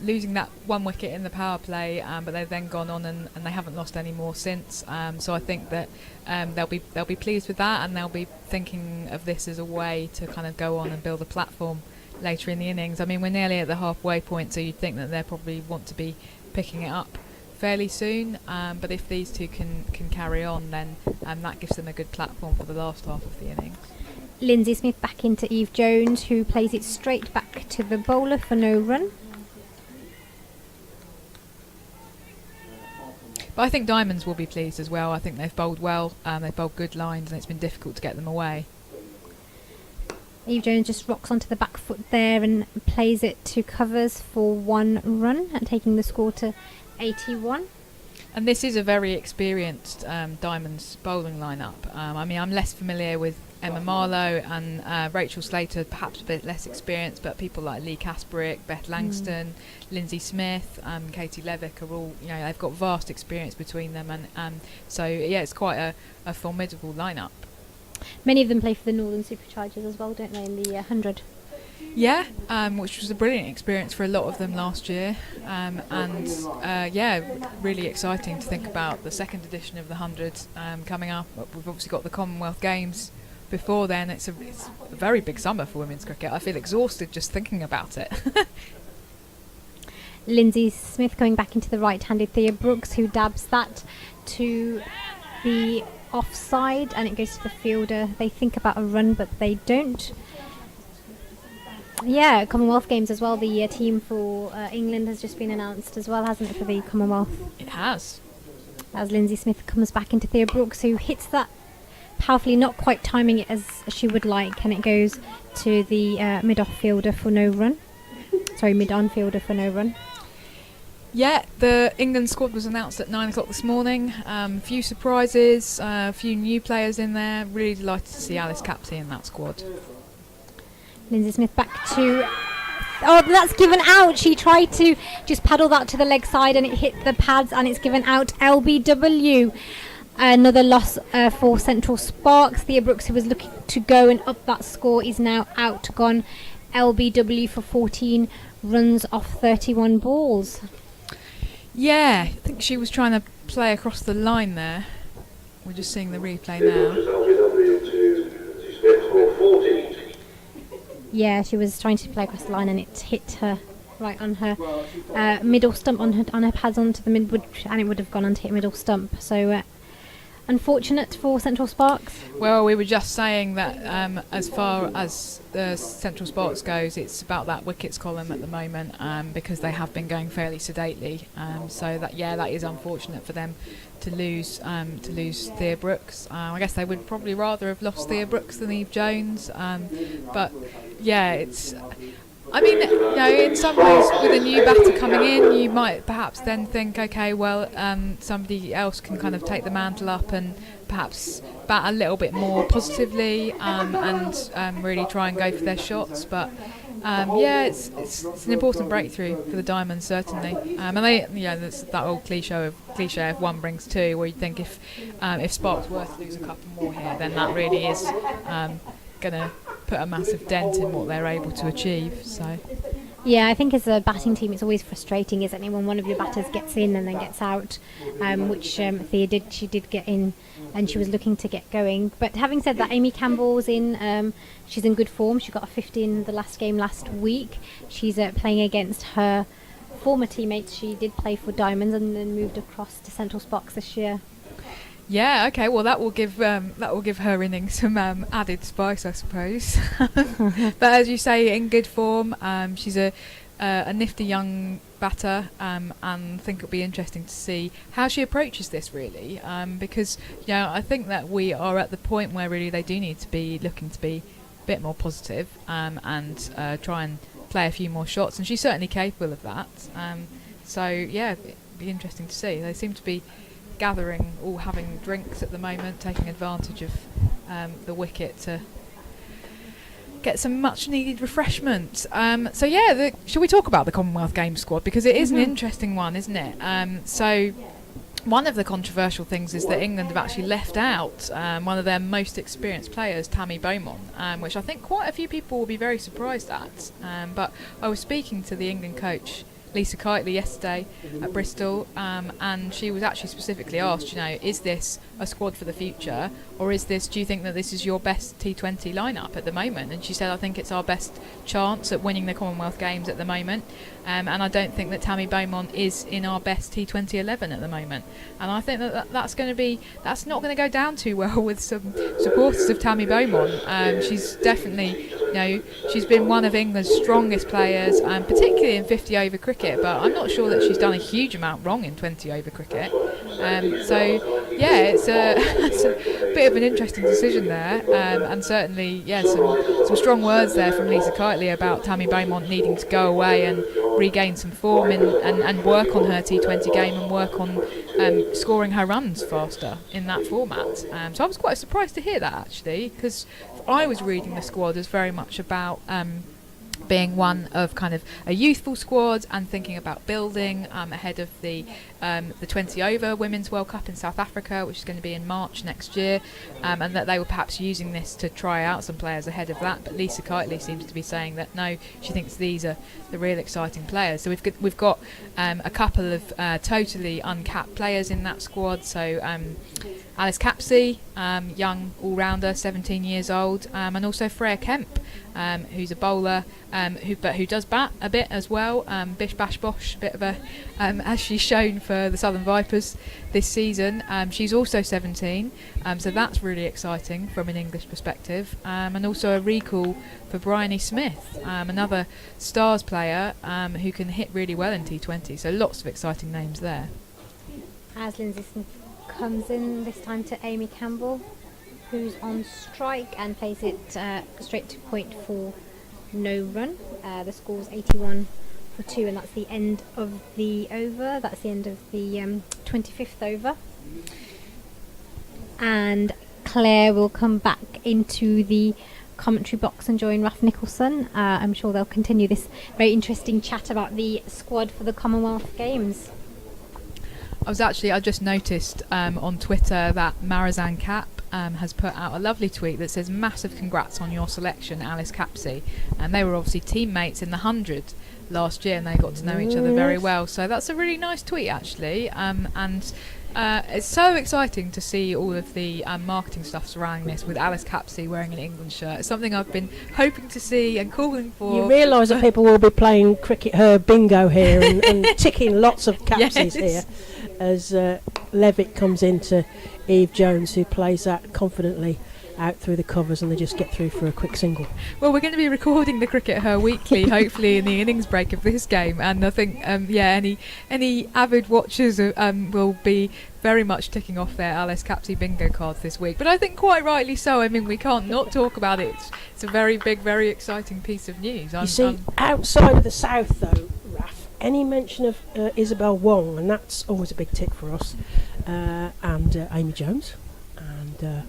losing that 1 wicket in the power play, but they've then gone on and they haven't lost any more since. So I think that they'll be pleased with that, and they'll be thinking of this as a way to kind of go on and build a platform later in the innings. I mean, we're nearly at the halfway point, so you'd think that they probably want to be picking it up fairly soon. But if these two can carry on, then that gives them a good platform for the last half of the innings. Lindsay Smith back into Eve Jones, who plays it straight back to the bowler for no run. But I think Diamonds will be pleased as well. I think they've bowled well, they've bowled good lines, and it's been difficult to get them away. Eve Jones just rocks onto the back foot there and plays it to covers for 1 run, and taking the score to 81. And this is a very experienced Diamonds bowling lineup. I mean, I'm less familiar with Emma Marlowe and Rachel Slater, perhaps a bit less experienced, but people like Lee Kasparek, Beth Langston, Lindsay Smith, Katie Levick are all, they've got vast experience between them, and so yeah, it's quite a formidable lineup. Many of them play for the Northern Superchargers as well, don't they, in the 100? Yeah, which was a brilliant experience for a lot of them last year, and really exciting to think about the second edition of the 100 coming up. We've obviously got the Commonwealth Games before then. It's a very big summer for women's cricket. I feel exhausted just thinking about it. Lindsay Smith coming back into the right-handed Thea Brooks, who dabs that to the offside, and it goes to the fielder. They think about a run, but they don't. Yeah, Commonwealth Games as well. The team for England has just been announced as well, hasn't it, for the Commonwealth? It has. As Lindsay Smith comes back into Thea Brooks, who hits that powerfully, not quite timing it as she would like, and it goes to the mid-off fielder for no run. Sorry, mid-on fielder for no run. Yeah, the England squad was announced at 9 o'clock this morning. A few surprises, a few new players in there. Really delighted to see Alice Capsey in that squad. Lindsay Smith back to... Oh, that's given out. She tried to just paddle that to the leg side and it hit the pads and it's given out. LBW. Another loss for Central Sparks. Thea Brooks, who was looking to go and up that score, is now outgone. LBW for 14 runs off 31 balls. Yeah, I think she was trying to play across the line there. We're just seeing the replay now. Yeah, she was trying to play across the line and it hit her right on her middle stump, on her pads onto the mid, and it would have gone onto hit middle stump. So unfortunate for Central Sparks? Well, we were just saying that as far as the Central Sparks goes, it's about that wickets column at the moment, because they have been going fairly sedately. So that is unfortunate for them to lose Thea Brooks. I guess they would probably rather have lost Thea Brooks than Eve Jones. But yeah, it's. I mean, in some ways, with a new batter coming in, you might perhaps then think, okay, well, somebody else can kind of take the mantle up and perhaps bat a little bit more positively, and really try and go for their shots. But it's an important breakthrough for the Diamonds, certainly. And they, that's that old cliche of one brings two, where you think if Sparks were to lose a couple more here, then that really is going to put a massive dent in what they're able to achieve. So yeah, I think as a batting team it's always frustrating, isn't it, when one of your batters gets in and then gets out, which Thea did. She did get in and she was looking to get going. But having said that, Amy Campbell's in, she's in good form. She got a 50 in the last game last week. She's playing against her former teammates. She did play for Diamonds and then moved across to Central Sparks this year. Yeah, okay, well that will give her innings some added spice, I suppose. But as you say, in good form. She's a nifty young batter, and I think it'll be interesting to see how she approaches this, really, because I think that we are at the point where really they do need to be looking to be a bit more positive, and try and play a few more shots, and she's certainly capable of that. So yeah, it'd be interesting to see. They seem to be gathering, all having drinks at the moment, taking advantage of the wicket to get some much needed refreshment. So yeah, shall we talk about the Commonwealth Games squad, because it is an interesting one, isn't it? So one of the controversial things is that England have actually left out one of their most experienced players, Tammy Beaumont, which I think quite a few people will be very surprised at. But I was speaking to the England coach Lisa Kitely yesterday at Bristol, and she was actually specifically asked, is this a squad for the future, or do you think that this is your best T20 lineup at the moment? And she said, I think it's our best chance at winning the Commonwealth Games at the moment, and I don't think that Tammy Beaumont is in our best T20 11 at the moment. And I think that's not going to go down too well with some supporters of Tammy Beaumont. She's definitely, she's been one of England's strongest players, particularly in 50 over cricket, but I'm not sure that she's done a huge amount wrong in 20 over cricket. So yeah, it's a bit of an interesting decision there, and certainly some strong words there from Lisa Kitely about Tammy Beaumont needing to go away and regain some form and work on her T20 game and work on scoring her runs faster in that format. So I was quite surprised to hear that, actually, because I was reading the squad as very much about being one of kind of a youthful squad and thinking about building ahead of the 20 over Women's World Cup in South Africa, which is going to be in March next year, and that they were perhaps using this to try out some players ahead of that. But Lisa Kitely seems to be saying that no, she thinks these are the real exciting players. So we've got a couple of totally uncapped players in that squad. So Alice Capsey, young all-rounder, 17 years old, and also Freya Kemp, who's a bowler, who does bat a bit as well. Bish bash bosh, a bit of a as she's shown for the Southern Vipers this season. She's also 17, so that's really exciting from an English perspective. And also a recall for Bryony Smith, another Stars player who can hit really well in T20. So lots of exciting names there. As Lindsay Smith comes in this time to Amy Campbell, who's on strike and plays it straight to point for no run. The score's 81 for 2, and that's the end of the over. That's the end of the 25th over. And Claire will come back into the commentary box and join Raf Nicholson. I'm sure they'll continue this very interesting chat about the squad for the Commonwealth Games. I just noticed on Twitter that Marizan Cap has put out a lovely tweet that says, massive congrats on your selection, Alice Capsey. And they were obviously teammates in the 100 last year, and they got to know each other very well. So that's a really nice tweet, actually. And it's so exciting to see all of the marketing stuff surrounding this, with Alice Capsey wearing an England shirt. It's something I've been hoping to see and calling for. You realise that people will be playing cricket her bingo here and ticking lots of Capseys here. as Levitt comes into Eve Jones, who plays that confidently out through the covers, and they just get through for a quick single. Well, we're going to be recording the Cricket Her weekly, hopefully in the innings break of this game, and I think any avid watchers will be very much ticking off their Alice Capsey bingo cards this week, but I think quite rightly so. I mean, we can't not talk about it. It's a very big, very exciting piece of news. You see, outside of the south though, Raf, any mention of Isabel Wong, and that's always a big tick for us, and Amy Jones, and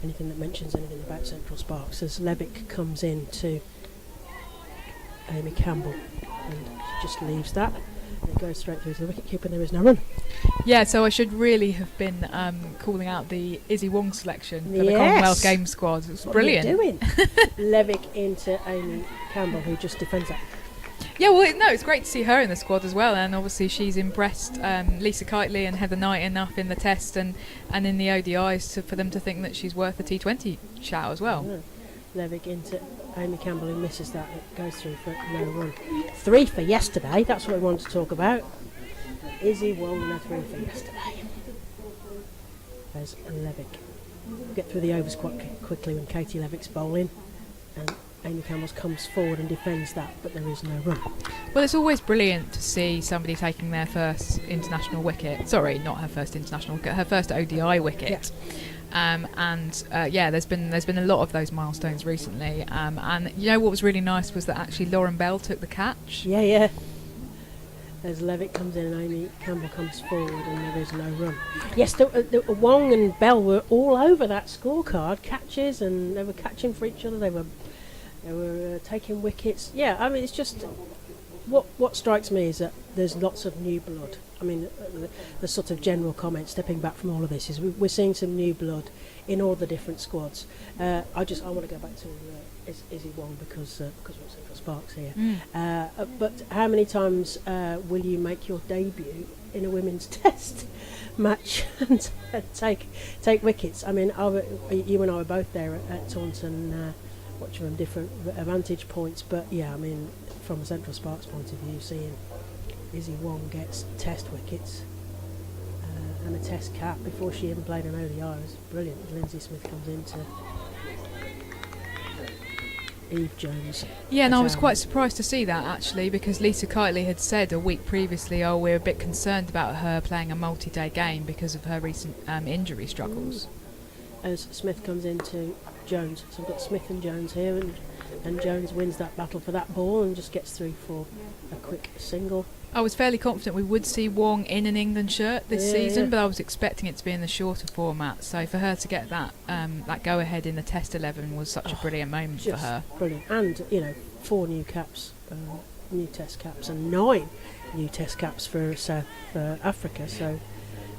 anything that mentions anything about Central Sparks, as Levick comes in to Amy Campbell, and she just leaves that, and it goes straight through to the wicket keeper, and there is no run. Yeah, so I should really have been calling out the Izzy Wong selection for the Commonwealth Games squad. It's brilliant. What are you doing? Levick into Amy Campbell, who just defends that. Yeah, well, no, it's great to see her in the squad as well, and obviously she's impressed Lisa Kitely and Heather Knight enough in the Test and in the ODIs for them to think that she's worth a T20 shout as well. No. Levick into Amy Campbell, who misses that. It goes through for no run. 3 for yesterday, that's what we want to talk about. Izzy Wong and a 3 for yesterday. There's Levick. We'll get through the overs quite quickly when Katie Levick's bowling, and Amy Campbell comes forward and defends that, but there is no run. Well, it's always brilliant to see somebody taking their first international wicket. Sorry, not her first international wicket, her first ODI wicket. Yeah. There's been a lot of those milestones recently. And you know what was really nice was that actually Lauren Bell took the catch. Yeah. As Levitt comes in and Amy Campbell comes forward, and there is no run. Yes, the Wong and Bell were all over that scorecard, catches, and they were catching for each other. They were taking wickets. Yeah, I mean, it's just what strikes me is that there's lots of new blood. I mean, the sort of general comment, stepping back from all of this, is we're seeing some new blood in all the different squads. I want to go back to Izzy Wong because we're Central Sparks here. But how many times will you make your debut in a women's Test match and take wickets? I mean, you and I were both there at Taunton. Watching from different vantage points, but yeah, I mean, from a Central Sparks point of view, seeing Izzy Wong gets Test wickets and a Test cap before she even played an ODI was brilliant. Lindsay Smith comes into Eve Jones. Yeah, and I was quite surprised to see that actually, because Lisa Kitely had said a week previously, we're a bit concerned about her playing a multi-day game because of her recent injury struggles. As Smith comes into Jones, so we've got Smith and Jones here, and Jones wins that battle for that ball and just gets through for a quick single. I was fairly confident we would see Wong in an England shirt this season, but I was expecting it to be in the shorter format. So for her to get that go ahead in the Test 11 was such a brilliant moment for her. Brilliant, and 4 new caps, new Test caps, and 9 new Test caps for South Africa. So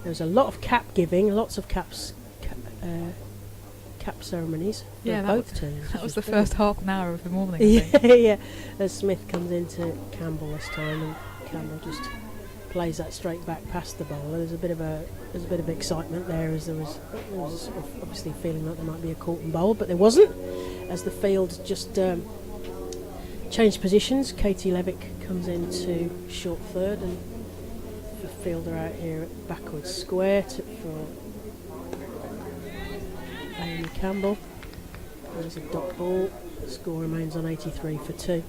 there was a lot of cap giving, lots of caps. Cap ceremonies for both teams. That was the first half an hour of the morning. Yeah. As Smith comes into Campbell this time, and Campbell just plays that straight back past the bowler. There's a bit of excitement there, as there was obviously a feeling like there might be a caught and bowled, but there wasn't. As the field just changed positions, Katie Levick comes into short third, and the fielder out here at backwards square for Amy Campbell. There's a dot ball. The score remains on 83 for 2.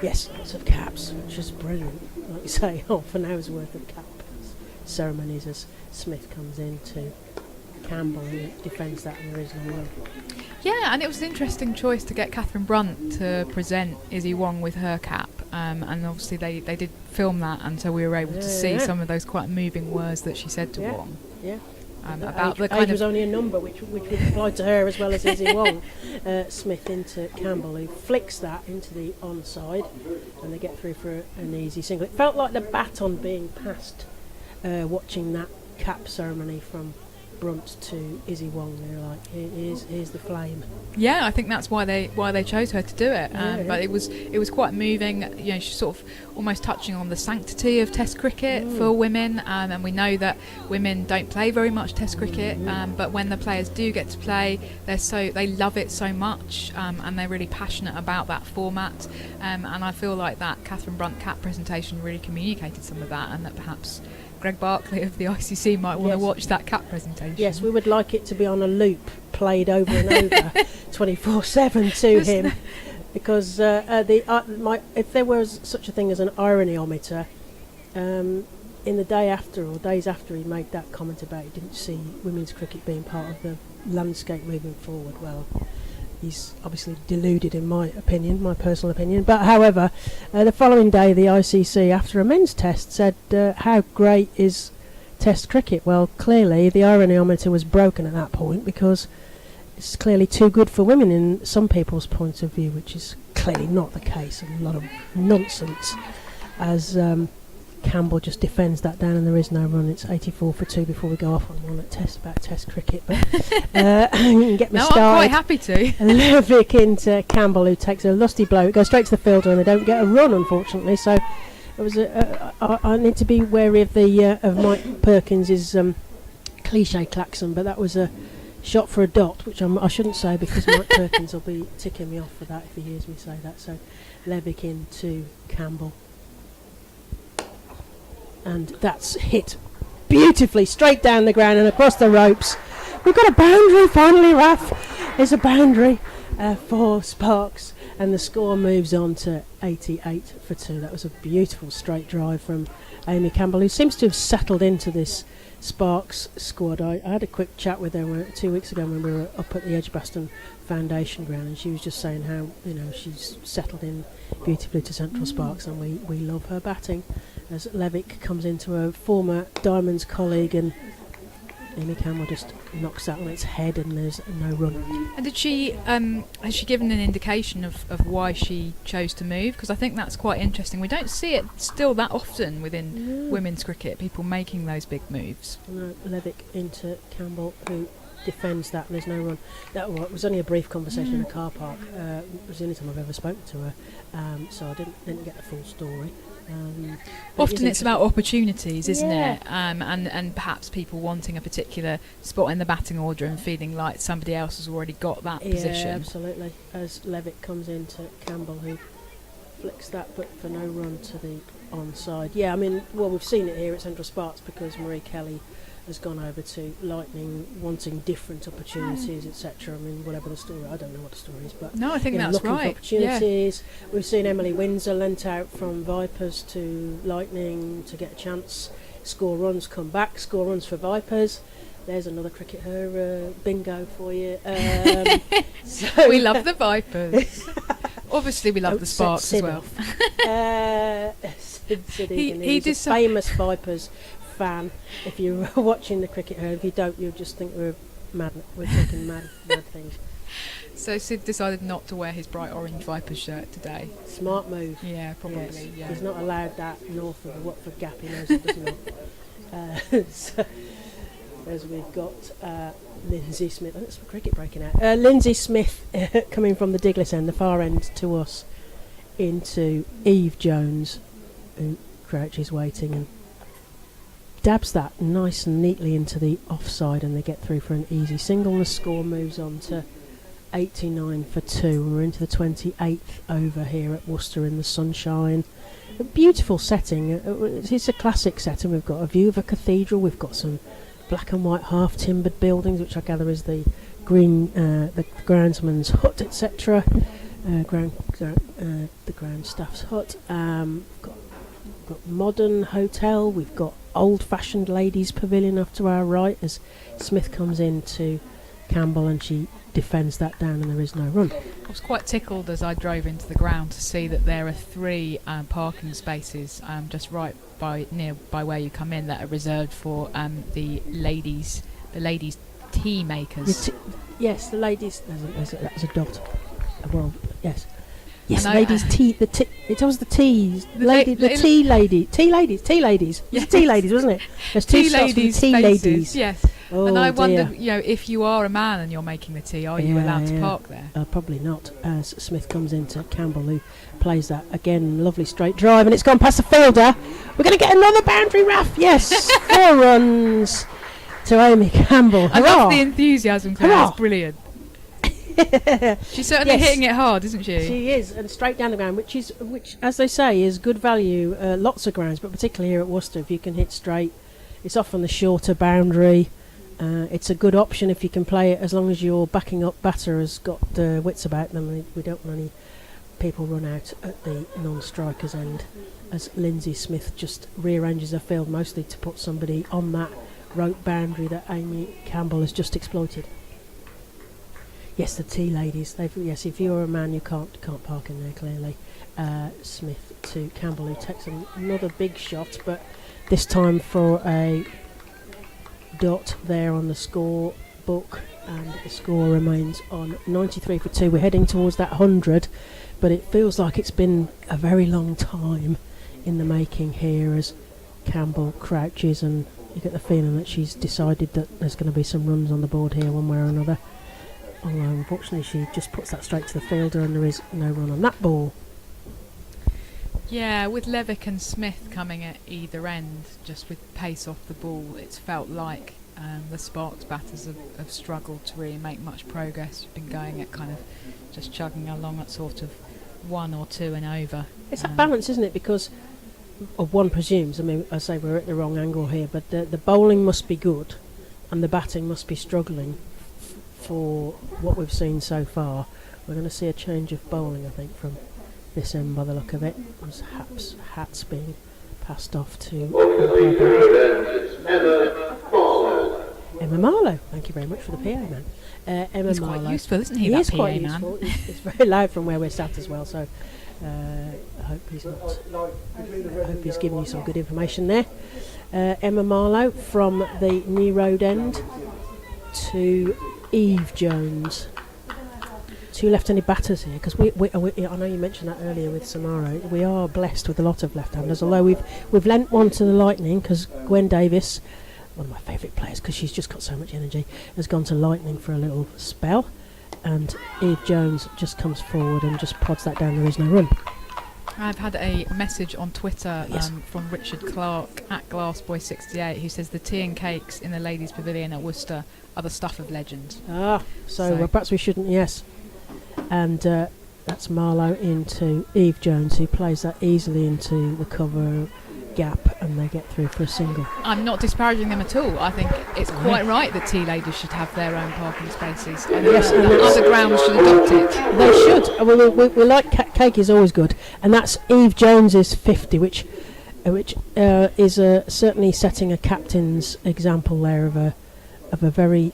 Yes, lots of caps, which is brilliant. Like you say, half an hour's worth of cap ceremonies as Smith comes in to Campbell, who defends that, and there is no run. Yeah, and it was an interesting choice to get Catherine Brunt to present Izzy Wong with her cap, and obviously they did film that, and so we were able to see some of those quite moving words that she said to Wong. Yeah. About the age was only a number, which would apply to her as well as Izzy Wong. Smith into Campbell, who flicks that into the onside, and they get through for an easy single. It felt like the baton being passed, watching that cap ceremony from Brunt to Izzy Wong. They're like, here's the flame. Yeah, I think that's why they chose her to do it. But it was quite moving. She's sort of almost touching on the sanctity of Test cricket for women, and we know that women don't play very much Test cricket. But when the players do get to play, they love it so much, and they're really passionate about that format. And I feel like that Catherine Brunt cap presentation really communicated some of that, and that perhaps Greg Barclay of the ICC might want to Yes. watch that cap presentation. Yes, we would like it to be on a loop, played over and over, 24/7 to him, because if there was such a thing as an ironyometer, in the day after or days after he made that comment about he didn't see women's cricket being part of the landscape moving forward, well, he's obviously deluded in my opinion, my personal opinion. But however, the following day the ICC, after a men's test, said how great is test cricket. Well, clearly the ironyometer was broken at that point, because it's clearly too good for women in some people's point of view, which is clearly not the case. A lot of nonsense, as Campbell just defends that down and there is no run. It's 84 for 2 before we go off on one at test cricket. But you can get me No, started. I'm quite happy to. Levick into Campbell, who takes a lusty blow. It goes straight to the fielder and they don't get a run, unfortunately. So it was I need to be wary of the of Mike Perkins' cliche klaxon, but that was a shot for a dot, which I shouldn't say, because Mike Perkins will be ticking me off for that if he hears me say that. So Levick into Campbell. And that's hit beautifully straight down the ground and across the ropes. We've got a boundary finally, Raf. It's a boundary for Sparks, and the score moves on to 88 for 2. That was a beautiful straight drive from Amy Campbell, who seems to have settled into this Sparks squad. I had a quick chat with her 2 weeks ago when we were up at the Edgbaston Foundation ground, and she was just saying how she's settled in beautifully to Central Sparks, and we love her batting. As Levick comes into a former Diamonds colleague, and Amy Campbell just knocks that on its head, and there's no run. And did she has she given an indication of why she chose to move? Because I think that's quite interesting. We don't see it still that often within women's cricket, people making those big moves. No, Levick into Campbell, who defends that, and there's no run. It was only a brief conversation in a car park. It was the only time I've ever spoken to her, so I didn't get the full story. Often it's about opportunities, isn't Yeah. it? And perhaps people wanting a particular spot in the batting order and feeling like somebody else has already got that position. Yeah, absolutely. As Levick comes into Campbell, who flicks that, but for no run to the onside. Yeah, I mean, well, we've seen it here at Central Sparks, because Marie Kelly has gone over to Lightning wanting different opportunities, etc. I mean, whatever the story, I don't know what the story is, but No, I think that's looking right. for opportunities. We've seen Emily Windsor lent out from Vipers to Lightning to get a chance. Score runs, come back, score runs for Vipers. There's another cricketer bingo for you. So We love the Vipers. Obviously, we love the Sparks as well. Sid He Egan, he's a did some- famous Vipers fan. If you're watching the cricket herd, if you don't, you'll just think we're mad. We're talking mad things. So Sid decided not to wear his bright orange Vipers shirt today. Smart move. Yeah, probably. Yes. Yeah. He's not allowed that north of the Watford Gap. He knows he does not. So, as we've got Lindsay Smith. Oh, that's cricket breaking out. Lindsay Smith coming from the Diglis end, the far end to us, into Eve Jones, who crouches waiting and dabs that nice and neatly into the offside, and they get through for an easy single. The score moves on to 89 for 2, and we're into the 28th over here at Worcester in the sunshine. A beautiful setting. It's a classic setting. We've got a view of a cathedral. We've got some black and white half timbered buildings, which I gather is the the groundsman's hut, etc. The ground staff's hut. Got modern hotel. We've got old-fashioned ladies' pavilion off to our right as Smith comes in to Campbell, and she defends that down, and there is no run. I was quite tickled as I drove into the ground to see that there are 3 parking spaces just right by where you come in that are reserved for the ladies tea makers. Yes, the ladies. That's a dot. Well, yes. Yes, And ladies' tea. It was the teas. The Tea ladies. It was tea ladies, wasn't it? There's 2 tea slots for the ladies tea spaces, ladies. yes. Oh, and I dear. wondered, if you are a man and you're making the tea, are you allowed to park there? Probably not, as Smith comes into Campbell, who plays that again, lovely straight drive, and it's gone past the fielder. We're going to get another boundary, Raf. Yes, 4 runs to Amy Campbell. I Hurrah! love the enthusiasm, Claire. Hurrah! It's brilliant. She's certainly Yes. hitting it hard, isn't she? She is, and straight down the ground, which, as they say, is good value. Lots of grounds, but particularly here at Worcester, if you can hit straight It's off on the shorter boundary. It's a good option if you can play it, as long as your backing up batter has got wits about them. We don't want any people run out at the non-striker's end, as Lindsay Smith just rearranges her field mostly to put somebody on that rope boundary that Amy Campbell has just exploited. Yes, the tea ladies. Yes, if you're a man, you can't park in there clearly. Smith to Campbell, who takes another big shot, but this time for a dot there on the score book, and the score remains on 93 for 2. We're heading towards that 100, but it feels like it's been a very long time in the making here as Campbell crouches, and you get the feeling that she's decided that there's going to be some runs on the board here one way or another. Although unfortunately she just puts that straight to the fielder and there is no run on that ball. Yeah, with Levick and Smith coming at either end, just with pace off the ball, it's felt like the Sparks batters have struggled to really make much progress. Been going at kind of just chugging along at sort of 1 or 2 and over. It's that balance, isn't it? Because one presumes, I mean, I say we're at the wrong angle here, but the bowling must be good and the batting must be struggling for what we've seen so far. We're going to see a change of bowling, I think, from this end by the look of it. There's hats being passed off to Emma Marlowe. Thank you very much for the PA man. Emma He's Marlowe. quite useful, isn't he? He that is PA quite man. useful. It's very loud from where we're sat as well, so I hope he's not. I hope he's giving you some good information there. Emma Marlowe from the New Road end to Eve Jones. 2 left-handed batters here, because we I know you mentioned that earlier with Samara. We are blessed with a lot of left-handers, although we've lent one to the Lightning because Gwen Davis, one of my favourite players because she's just got so much energy, has gone to Lightning for a little spell, and Eve Jones just comes forward and just pods that down. There is no run. I've had a message on Twitter Yes. from Richard Clark at Glassboy68 who says the tea and cakes in the ladies' pavilion at Worcester are the stuff of legend. So perhaps we shouldn't. Yes. And that's Marlowe into Eve Jones, who plays that easily into the cover gap, and they get through for a single. I'm not disparaging them at all. I think it's quite right that tea ladies should have their own parking spaces. I Yes, think and that other grounds should adopt it. They should. We like cake is always good, and that's Eve Jones's 50, which is certainly setting a captain's example there of a very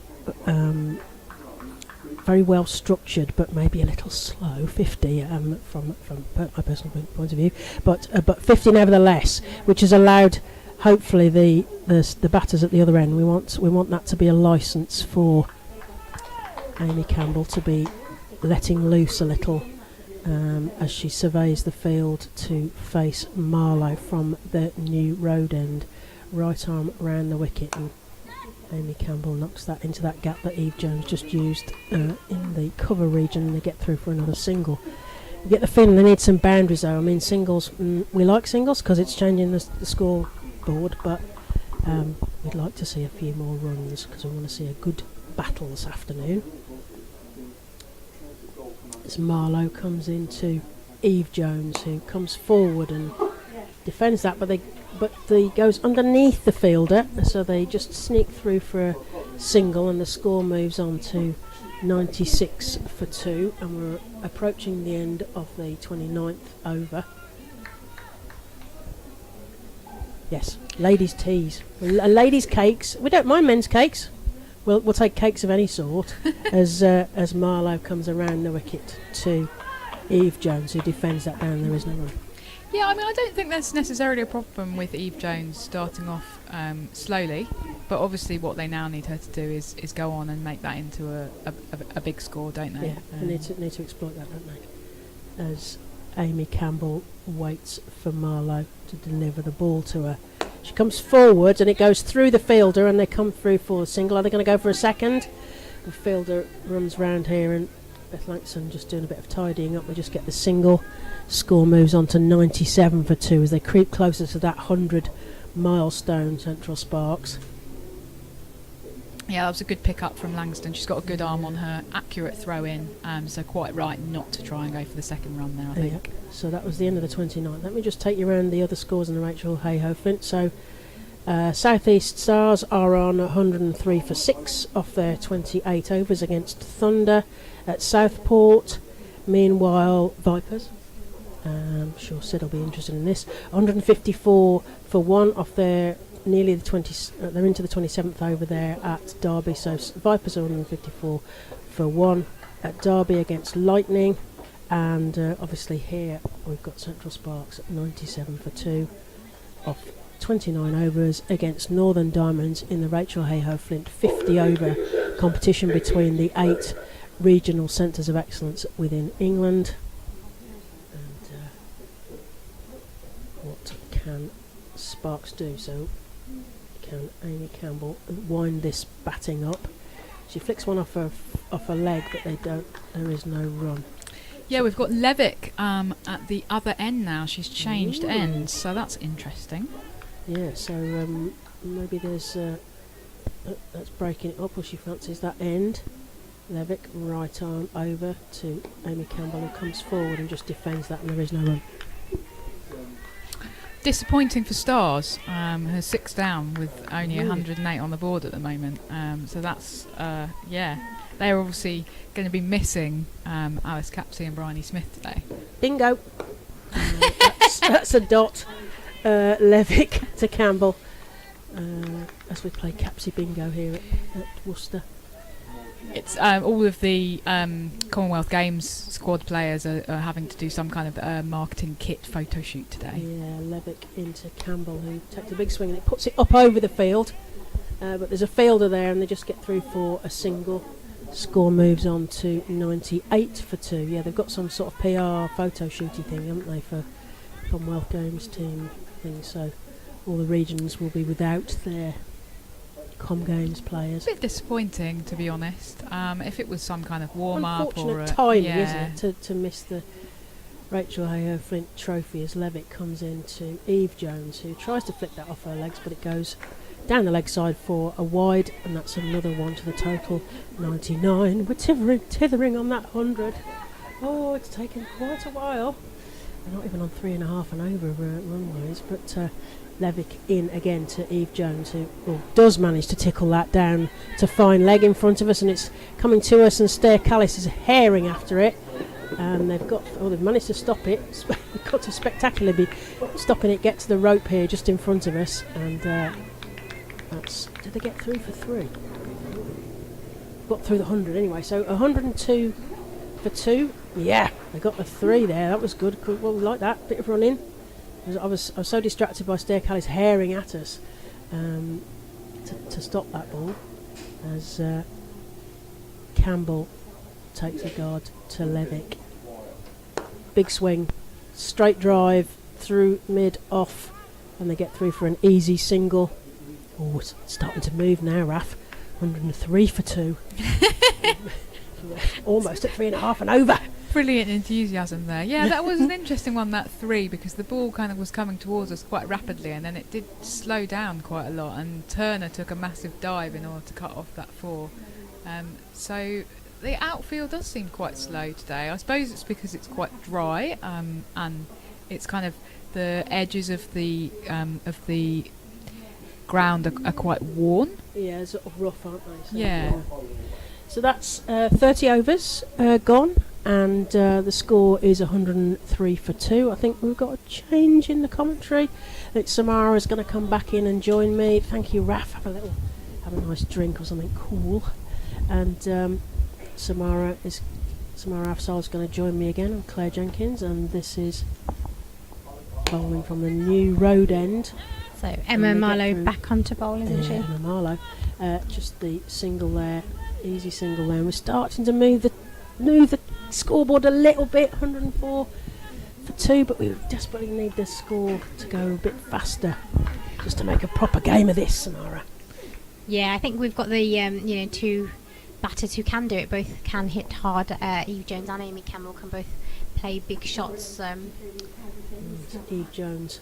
very well structured, but maybe a little slow 50 from my personal point of view, but 50 nevertheless, which has allowed hopefully the batters at the other end. We want that to be a license for Amy Campbell to be letting loose a little as she surveys the field to face Marlowe from the New Road end. Right arm round the wicket, and Amy Campbell knocks that into that gap that Eve Jones just used in the cover region, and they get through for another single. You get the feeling they need some boundaries though. I mean, singles, we like singles because it's changing the scoreboard, but we'd like to see a few more runs because we want to see a good battle this afternoon. As Marlowe comes into Eve Jones, who comes forward and defends that, but he goes underneath the fielder, so they just sneak through for a single, and the score moves on to 96 for 2, and we're approaching the end of the 29th over. Yes, ladies' teas, ladies' cakes. We don't mind men's cakes. We'll take cakes of any sort. as Marlowe comes around the wicket to Eve Jones, who defends that down. There is no run. Yeah, I mean, I don't think there's necessarily a problem with Eve Jones starting off slowly, but obviously what they now need her to do is go on and make that into a big score, don't they? Yeah, they need to exploit that, don't they? As Amy Campbell waits for Marlowe to deliver the ball to her. She comes forward and it goes through the fielder, and they come through for a single. Are they going to go for a second? The fielder runs round here, and Beth Langston just doing a bit of tidying up. We just get the single. Score moves on to 97 for 2 as they creep closer to that 100 milestone, Central Sparks. Yeah, that was a good pick up from Langston. She's got a good arm on her, accurate throw in, so quite right not to try and go for the second run there, I think. So that was the end of the 29th. Let me just take you around the other scores in the Rachel Hayhoe Flint. So South East Stars are on 103 for 6 off their 28 overs against Thunder at Southport. Meanwhile, Vipers, I'm sure Sid will be interested in this, 154 for 1 off their nearly the 20, they're into the 27th over there at Derby, so Vipers are 154 for 1 at Derby against Lightning, and obviously here we've got Central Sparks at 97 for 2 off 29 overs against Northern Diamonds in the Rachel Hayhoe Flint 50 over competition between the 8 regional centres of excellence within England. And what can Sparks do? So can Amy Campbell wind this batting up? She flicks one off her leg, but there is no run. Yeah, we've got Levick at the other end now. She's changed ends, so that's interesting. Yeah, so maybe there's that's breaking it up, or she fancies that end. Levick, right arm over to Amy Campbell, who comes forward and just defends that, and there is no run. Disappointing for Stars, her 6 down with only 108 on the board at the moment. So that's, they're obviously going to be missing Alice Capsey and Bryony Smith today. Bingo! That's a dot. Levick to Campbell as we play Capsy Bingo here at Worcester. It's all of the Commonwealth Games squad players are having to do some kind of marketing kit photo shoot today. Yeah, Levick into Campbell, who takes a big swing and it puts it up over the field, but there's a fielder there and they just get through for a single. Score moves on to 98 for 2. Yeah, they've got some sort of PR photo shooty thing, haven't they, for Commonwealth Games team things, so all the regions will be without their Com Games players. A bit disappointing, to be honest. If it was some kind of warm-up or unfortunate timing, isn't it, to miss the Rachel Hayhoe Flint trophy as Levick comes in to Eve Jones, who tries to flick that off her legs, but it goes down the leg side for a wide, and that's another one to the total 99. We're tithering on that 100. Oh, it's taken quite a while. We're not even on 3.5 and over runways, but Levick in again to Eve Jones, who does manage to tickle that down to fine leg in front of us, and it's coming to us, and Stair Callis is herring after it, and they've managed to stop it. They've got to spectacularly be stopping it, get to the rope here just in front of us, and did they get through for 3? Got through the 100 anyway, so 102 for 2. Yeah, they got the 3 there. That was good. Well, we like that bit of running. I was so distracted by Stair Callis herring at us to stop that ball, as Campbell takes a guard to Levick. Big swing, straight drive through mid off, and they get through for an easy single. Oh, it's starting to move now, Raf. 103 for 2. Almost at 3.5 and over. Brilliant enthusiasm there. Yeah, that was an interesting one, that 3, because the ball kind of was coming towards us quite rapidly, and then it did slow down quite a lot, and Turner took a massive dive in order to cut off that 4. So the outfield does seem quite slow today. I suppose it's because it's quite dry, and it's kind of the edges of the ground are quite worn. Yeah, sort of rough, aren't they? So, yeah. So that's 30 overs gone, and the score is 103 for 2. I think we've got a change in the commentary. I think Samara is going to come back in and join me. Thank you, Raf. Have a nice drink or something cool. And Samara Afzal is going to join me again. I'm Claire Jenkins, and this is bowling from the new road end. So Emma Marlowe back onto bowl, isn't she? Emma Marlowe. Just the single there, easy single there. And we're starting to move the scoreboard a little bit, 104 for 2, but we desperately need the score to go a bit faster, just to make a proper game of this, Samara. Yeah, I think we've got the two batters who can do it. Both can hit hard. Eve Jones and Amy Campbell can both play big shots. Eve Jones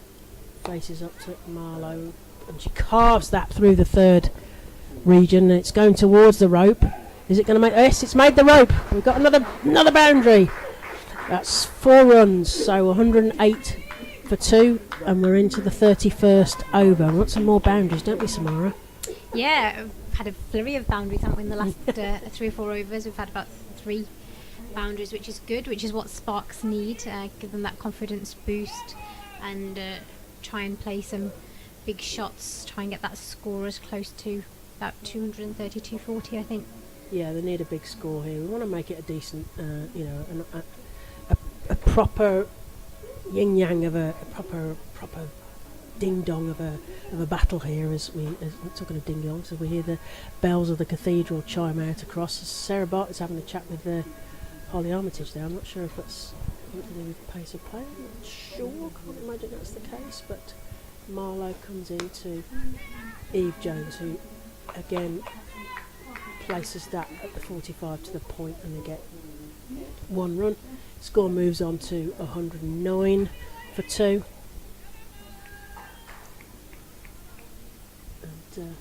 faces up to Marlowe, and she carves that through the 3rd region, and it's going towards the rope. Is it going to make? Yes, it's made the rope. We've got another boundary. That's 4 runs, so 108 for 2, and we're into the 31st over. We want some more boundaries, don't we, Samara? Yeah, we've had a flurry of boundaries, haven't we, in the last 3 or 4 overs. We've had about 3 boundaries, which is good, which is what Sparks need. Give them that confidence boost and try and play some big shots, try and get that score as close to about 230, 240, I think. Yeah, they need a big score here. We want to make it a decent, a proper yin-yang of a proper ding dong of a battle here, as we're talking of ding dongs, as we hear the bells of the cathedral chime out across. Sarah Bartlett's having a chat with Holly Armitage there. I'm not sure if that's something to do with pace of play. I'm not sure. Can't imagine that's the case. But Marlowe comes into Eve Jones, who again places that at the 45 to the point, and they get 1 run. Score moves on to 109 for 2. And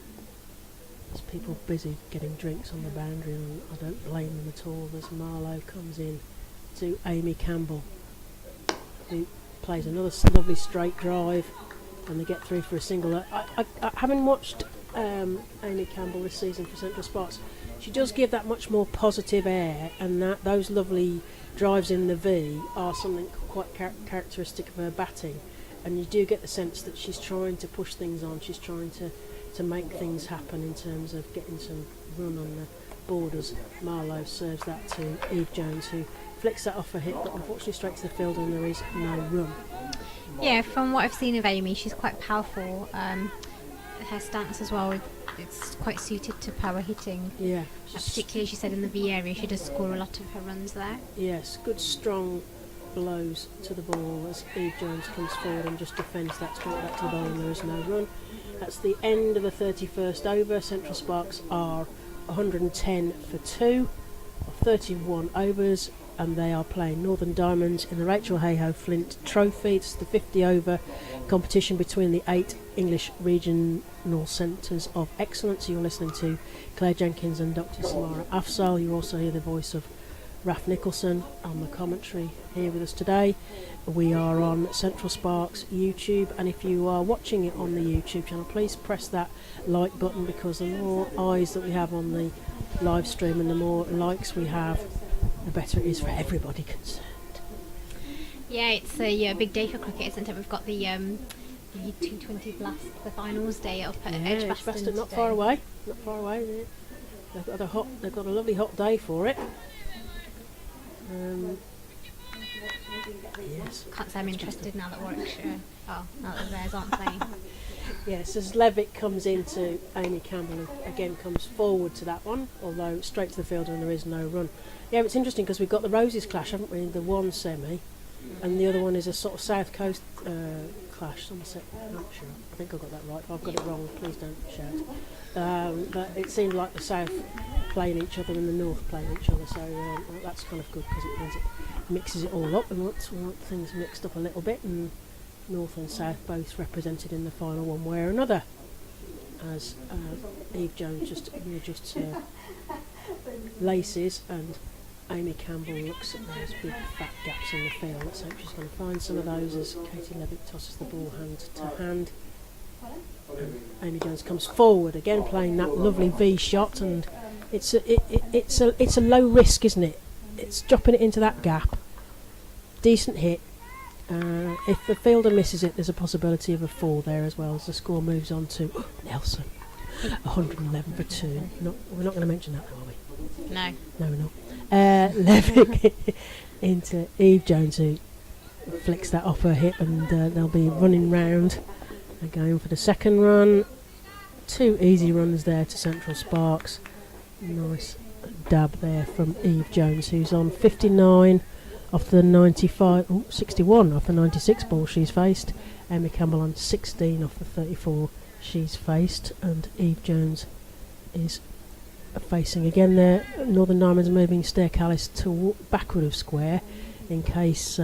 there's people busy getting drinks on the boundary, and I don't blame them at all. As Marlowe comes in to Amy Campbell, who plays another lovely straight drive, and they get through for a single. I having watched Amy Campbell this season for Central Sparks, she does give that much more positive air, and that those lovely drives in the V are something quite characteristic of her batting, and you do get the sense that she's trying to push things on. She's trying to make things happen in terms of getting some run on the borders. Marlowe serves that to Eve Jones, who flicks that off her hip, but unfortunately straight to the field, and there is no run. Yeah, from what I've seen of Amy, she's quite powerful. Her stance as well, it's quite suited to power hitting. Yeah. Particularly, she said, in the V area, she does score a lot of her runs there. Yes, good strong blows to the ball as Eve Jones comes forward and just defends that straight back to the ball, and there is no run. That's the end of the 31st over. Central Sparks are 110 for 2 of 31 overs, and they are playing Northern Diamonds in the Rachel Hayhoe Flint Trophy. It's the 50 over competition between the 8 English regional centres of excellence. You're listening to Claire Jenkins and Dr. Samara Afzal. You also hear the voice of Raf Nicholson on the commentary here with us today. We are on Central Sparks YouTube, and if you are watching it on the YouTube channel, please press that like button, because the more eyes that we have on the live stream and the more likes we have, the better it is for everybody concerned. Yeah, it's a big day for cricket, isn't it? We've got the 220 Blast, the finals day up at Edgbaston. Not far away. Not far away. Yeah. They've got a lovely hot day for it. Yes. Can't say I'm interested now that Warwickshire, now that the Bears aren't playing. Yes, as Levitt comes into Amy Campbell, and again comes forward to that one, although straight to the field and there is no run. Yeah, it's interesting because we've got the Roses clash, haven't we? The one semi, and the other one is a sort of South Coast clash. Somerset, I'm not sure. I think I got that right. If I've got it wrong, please don't shout. But it seemed like the South playing each other and the North playing each other, so that's kind of good, because it means it mixes it all up. We want things mixed up a little bit, and North and South both represented in the final one way or another, as Eve Jones just readjusts her laces, and Amy Campbell looks at those big fat gaps in the field. Let's hope she's going to find some of those as Katie Levitt tosses the ball hand to hand. Amy Jones comes forward again, playing that lovely V shot, and it's a low risk, isn't it? It's dropping it into that gap. Decent hit. If the fielder misses it, there's a possibility of a 4 there as well, as the score moves on to Nelson, 111 for 2. We're not going to mention that, are we? No, we're not. Levick into Eve Jones, who flicks that off her hip, and they'll be running round and going for the second run. 2 easy runs there to Central Sparks. Nice dab there from Eve Jones, who's on 59 off the 61 off the 96 ball she's faced. Amy Campbell on 16 off the 34 she's faced, and Eve Jones is facing again there. Northern Diamonds moving Stair Callis to backward of square in case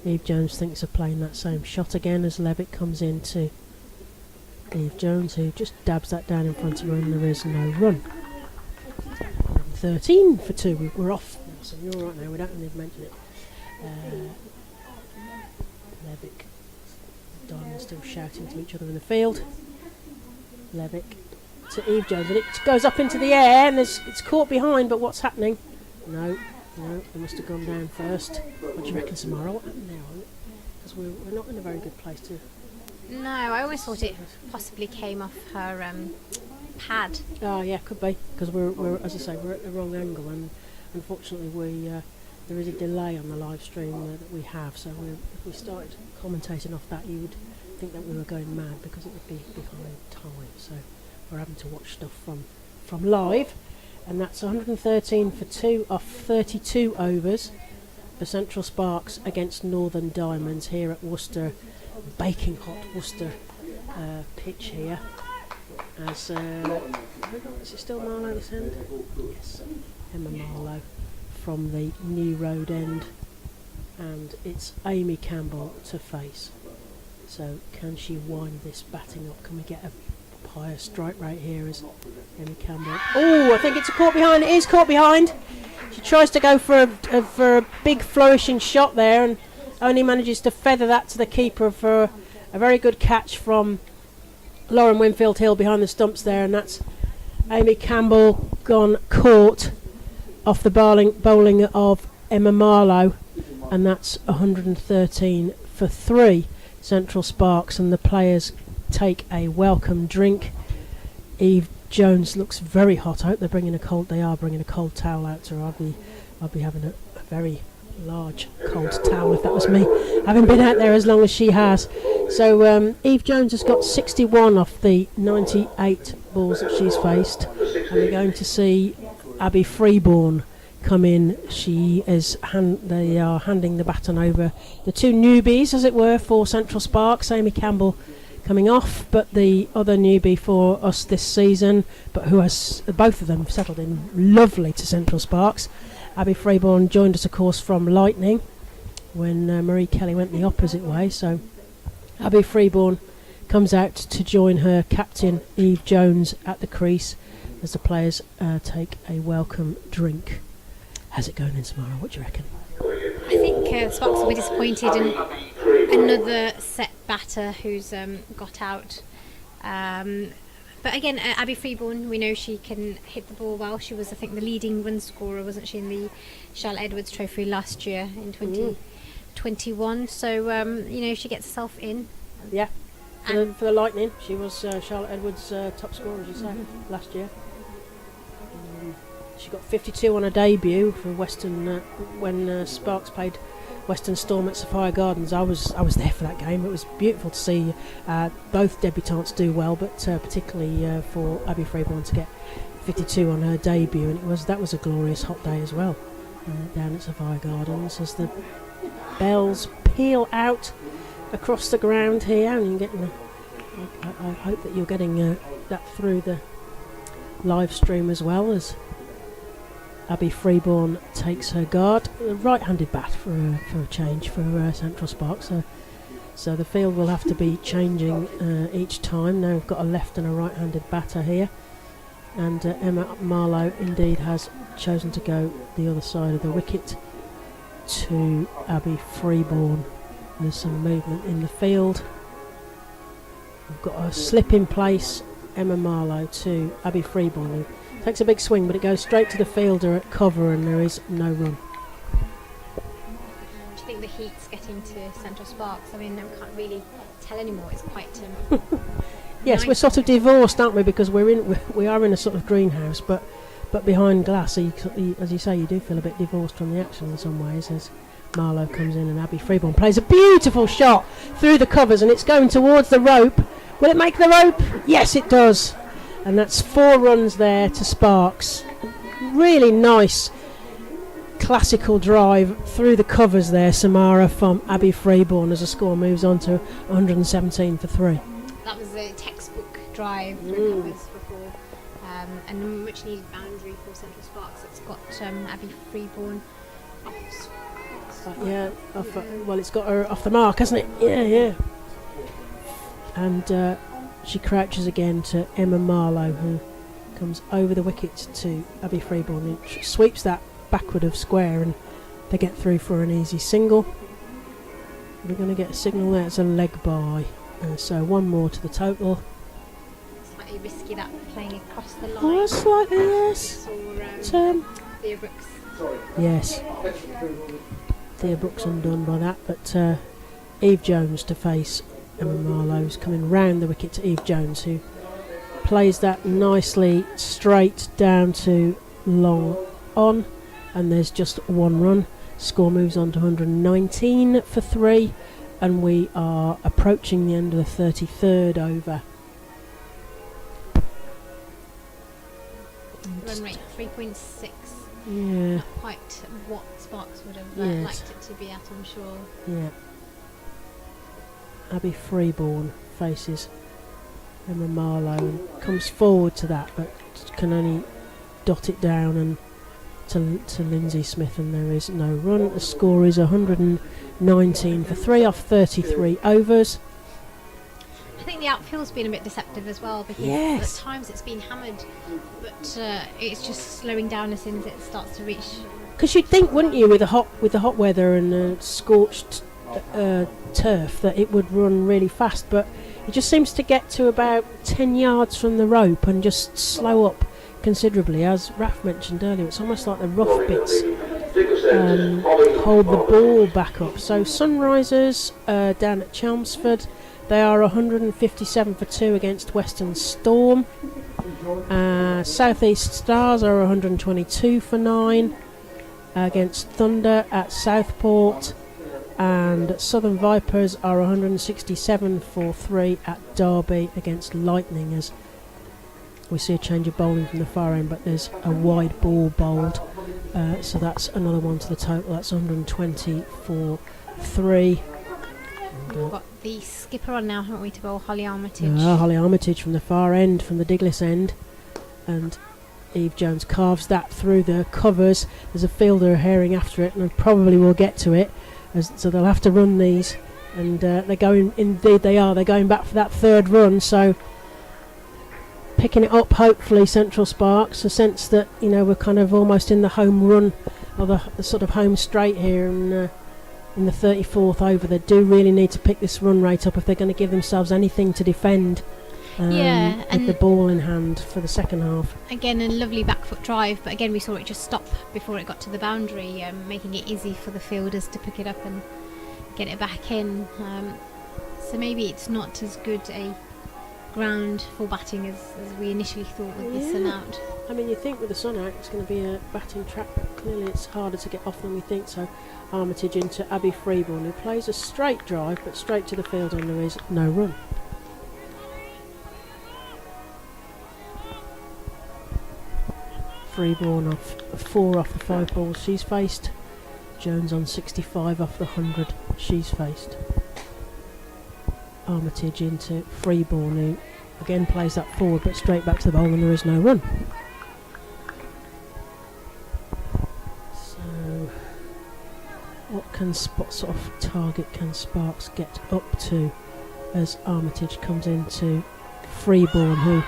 Eve Jones thinks of playing that same shot again, as Levitt comes in to Eve Jones, who just dabs that down in front of her, and there is no run. 13 for 2. We're off, Nelson. You're all right now. We don't need to mention it. Levick Diamond still shouting to each other in the field. Levick to Eve Jones, and it goes up into the air, and it's caught behind, but what's happening? No, it must have gone down first. What do you reckon, Samara? What happened there? Because we're not in a very good place to... No, I always thought it possibly came off her pad. Oh yeah, could be, because we're as I say, we're at the wrong angle, and unfortunately there is a delay on the live stream that we have, so if we started commentating off that, you would think that we were going mad, because it would be behind time, so we're having to watch stuff from live. And that's 113 for 2 off 32 overs for Central Sparks against Northern Diamonds here at Worcester, baking hot Worcester pitch here. As is it still Marlowe this end? Yes, Emma Marlowe from the New Road end, and it's Amy Campbell to face. So can she wind this batting up? Can we get a higher strike rate here as Amy Campbell? Oh, I think it's a caught behind. It is caught behind. She tries to go for a big flourishing shot there, and only manages to feather that to the keeper for a very good catch from Lauren Winfield Hill behind the stumps there, and that's Amy Campbell gone caught off the bowling of Emma Marlowe, and that's 113 for 3 Central Sparks, and the players take a welcome drink. Eve Jones looks very hot. I hope they are bringing a cold towel out to her. I'd be having a very large cold towel if that was me, having been out there as long as she has. So Eve Jones has got 61 off the 98 balls that she's faced, and we're going to see Abby Freeborn come in. They are handing the baton over, the two newbies as it were for Central Sparks. Amy Campbell coming off, but the other newbie for us this season, but who has both of them settled in lovely to Central Sparks. Abby Freeborn joined us of course from Lightning when Marie Kelly went the opposite way, so Abby Freeborn comes out to join her captain Eve Jones at the crease as the players take a welcome drink. How's it going in Samara? What do you reckon? I think Sparks will be disappointed in another set batter who's got out. But again, Abby Freeborn, we know she can hit the ball well. She was, I think, the leading run scorer, wasn't she, in the Charlotte Edwards Trophy last year in 2021. So, if she gets herself in. Yeah, for the Lightning, she was Charlotte Edwards' top scorer, as you say, last year. She got 52 on her debut for Western when Sparks played Western Storm at Sophia Gardens. I was there for that game. It was beautiful to see both debutantes do well, but particularly for Abby Freeborn to get 52 on her debut, and that was a glorious hot day as well down at Sophia Gardens as the bells peal out across the ground here, and you're getting I hope that you're getting that through the live stream as well, as Abby Freeborn takes her guard. A right-handed bat for a change for Central Sparks. So the field will have to be changing each time. Now we've got a left and a right-handed batter here. And Emma Marlowe indeed has chosen to go the other side of the wicket to Abby Freeborn. There's some movement in the field. We've got a slip in place. Emma Marlowe to Abby Freeborn, who takes a big swing, but it goes straight to the fielder at cover, and there is no run. Do you think the heat's getting to Central Sparks? I mean, I can't really tell anymore. It's quite yes, nice. We're sort of divorced, aren't we? Because we are in a sort of greenhouse, but behind glass, so as you say, you do feel a bit divorced from the action in some ways. As Marlowe comes in and Abby Freeborn plays a beautiful shot through the covers, and it's going towards the rope. Will it make the rope? Yes, it does. And that's 4 runs there to Sparks. Really nice classical drive through the covers there, Samara, from Abby Freeborn, as the score moves on to 117 for 3. That was a textbook drive through covers before, and a much needed boundary for Central Sparks. It's got Abby Freeborn off. It's got her off the mark, hasn't it? Yeah. And she crouches again to Emma Marlowe, who comes over the wicket to Abby Freeborn, and sweeps that backward of square, and they get through for an easy single. we're going to get a signal there. It's a leg by. So one more to the total. Slightly risky that playing across the line. Oh, slightly, yes. Thea Brooks. Yes. Thea Brooks undone by that, but Eve Jones to face Emma Marlowe's coming round the wicket to Eve Jones, who plays that nicely straight down to long on, and there's just one run. Score moves on to 119 for 3, and we are approaching the end of the 33rd over. Run rate 3.6. Yeah. Not quite what Sparks would have Yes. liked it to be at, I'm sure. Yeah. Abby Freeborn faces Emma Marlowe and comes forward to that, but can only dot it down and to Lindsay Smith, and there is no run. The score is 119 for 3 off 33 overs. I think the outfield's been a bit deceptive as well, because Yes. at times it's been hammered, but it's just slowing down as soon as it starts to reach. Because you'd think, wouldn't you, with the hot weather and scorched turf, that it would run really fast, but it just seems to get to about 10 yards from the rope and just slow up considerably. As Raf mentioned earlier, it's almost like the rough bits hold the ball back up. So Sunrisers down at Chelmsford, they are 157 for 2 against Western Storm. South East Stars are 122 for 9 against Thunder at Southport, and Southern Vipers are 167 for 3 at Derby against Lightning. As we see a change of bowling from the far end, but there's a wide ball bowled, so that's another one to the total. That's 120 for 3. We've got the skipper on now, haven't we, to bowl Holly Armitage. Holly Armitage from the far end, from the Diglis end, and Eve Jones carves that through the covers. There's a fielder herring after it, and probably will get to it, so they'll have to run these, and they're going, indeed they are, they're going back for that third run, so picking it up, hopefully, Central Sparks, a sense that, you know, we're kind of almost in the home run, or the sort of home straight here, and in the 34th over. They do really need to pick this run rate up if they're going to give themselves anything to defend with the ball in hand for the second half. Again, a lovely back foot drive, but again we saw it just stop before it got to the boundary, making it easy for the fielders to pick it up and get it back in. So maybe it's not as good a ground for batting as we initially thought with the sun out. I mean, you think with the sun out it's going to be a batting track, but clearly it's harder to get off than we think. So Armitage into Abby Freeborn, who plays a straight drive but straight to the field, and there is no run. Freeborn off 4 off the 5 balls she's faced. Jones on 65 off the 100 she's faced. Armitage into Freeborn, who again plays that forward but straight back to the bowl, and there is no run. So what sort of target can Sparks get up to as Armitage comes into Freeborn, who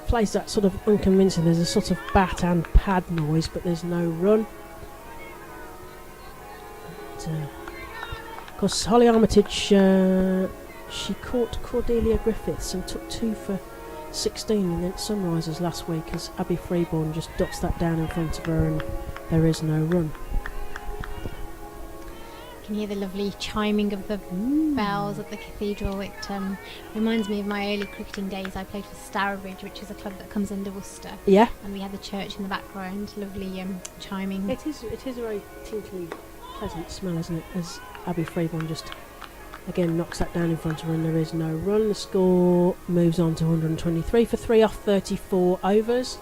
plays that sort of unconvincing. There's a sort of bat and pad noise, but there's no run. Of course, Holly Armitage, she caught Cordelia Griffiths and took 2 for 16 against Sunrisers last week, as Abby Freeborn just dots that down in front of her, and there is no run. You can hear the lovely chiming of the bells at the cathedral. It reminds me of my early cricketing days. I played for Stourbridge, which is a club that comes under Worcester. Yeah. And we had the church in the background. Lovely chiming. It is a very tinkly, pleasant smell, isn't it? As Abby Freeborn just again knocks that down in front of her, and there is no run. The score moves on to 123 for 3 off 34 overs.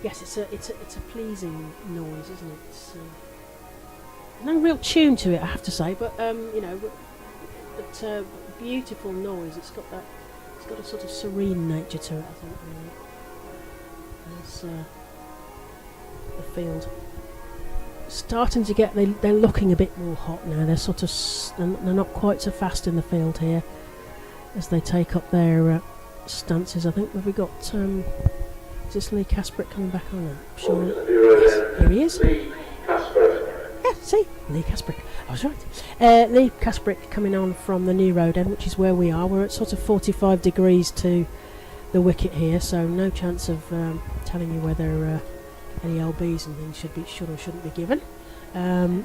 Yes, it's a pleasing noise, isn't it? It's, no real tune to it, I have to say, but beautiful noise. It's got a sort of serene nature to it, I think. Really. As the field starting to get, they're looking a bit more hot now. They're sort of they're not quite so fast in the field here as they take up their stances. I think we've got is this Lee Casperett coming back on? I'm sure. Yes, here he is. Lee Casper. Yes, See, Lee Casbrick. I was right. Lee Casbrick coming on from the New Road End, which is where we are. We're at sort of 45 degrees to the wicket here, so no chance of telling you whether any LBs and things should or shouldn't be given.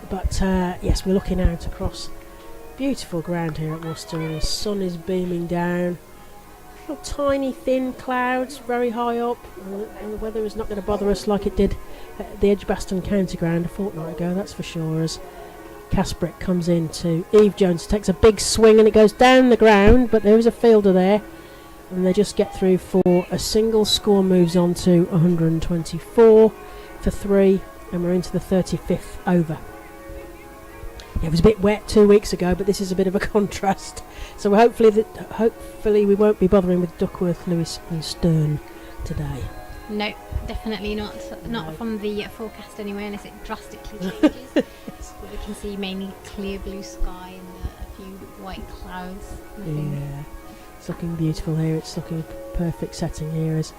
But yes, we're looking out across beautiful ground here at Worcester, and the sun is beaming down. Little tiny thin clouds very high up, and the weather is not going to bother us like it did at the Edgbaston County Ground a fortnight ago, that's for sure, as Casbrick comes in to Eve Jones, takes a big swing and it goes down the ground, but there is a fielder there, and they just get through for a single. Score moves on to 124 for 3, and we're into the 35th over. Yeah, it was a bit wet 2 weeks ago, but this is a bit of a contrast. So hopefully we won't be bothering with Duckworth, Lewis and Stern today. No, definitely not. Not from the forecast anyway, unless it drastically changes. We can see mainly clear blue sky and a few white clouds. Yeah, it's looking beautiful here. It's looking a perfect setting here as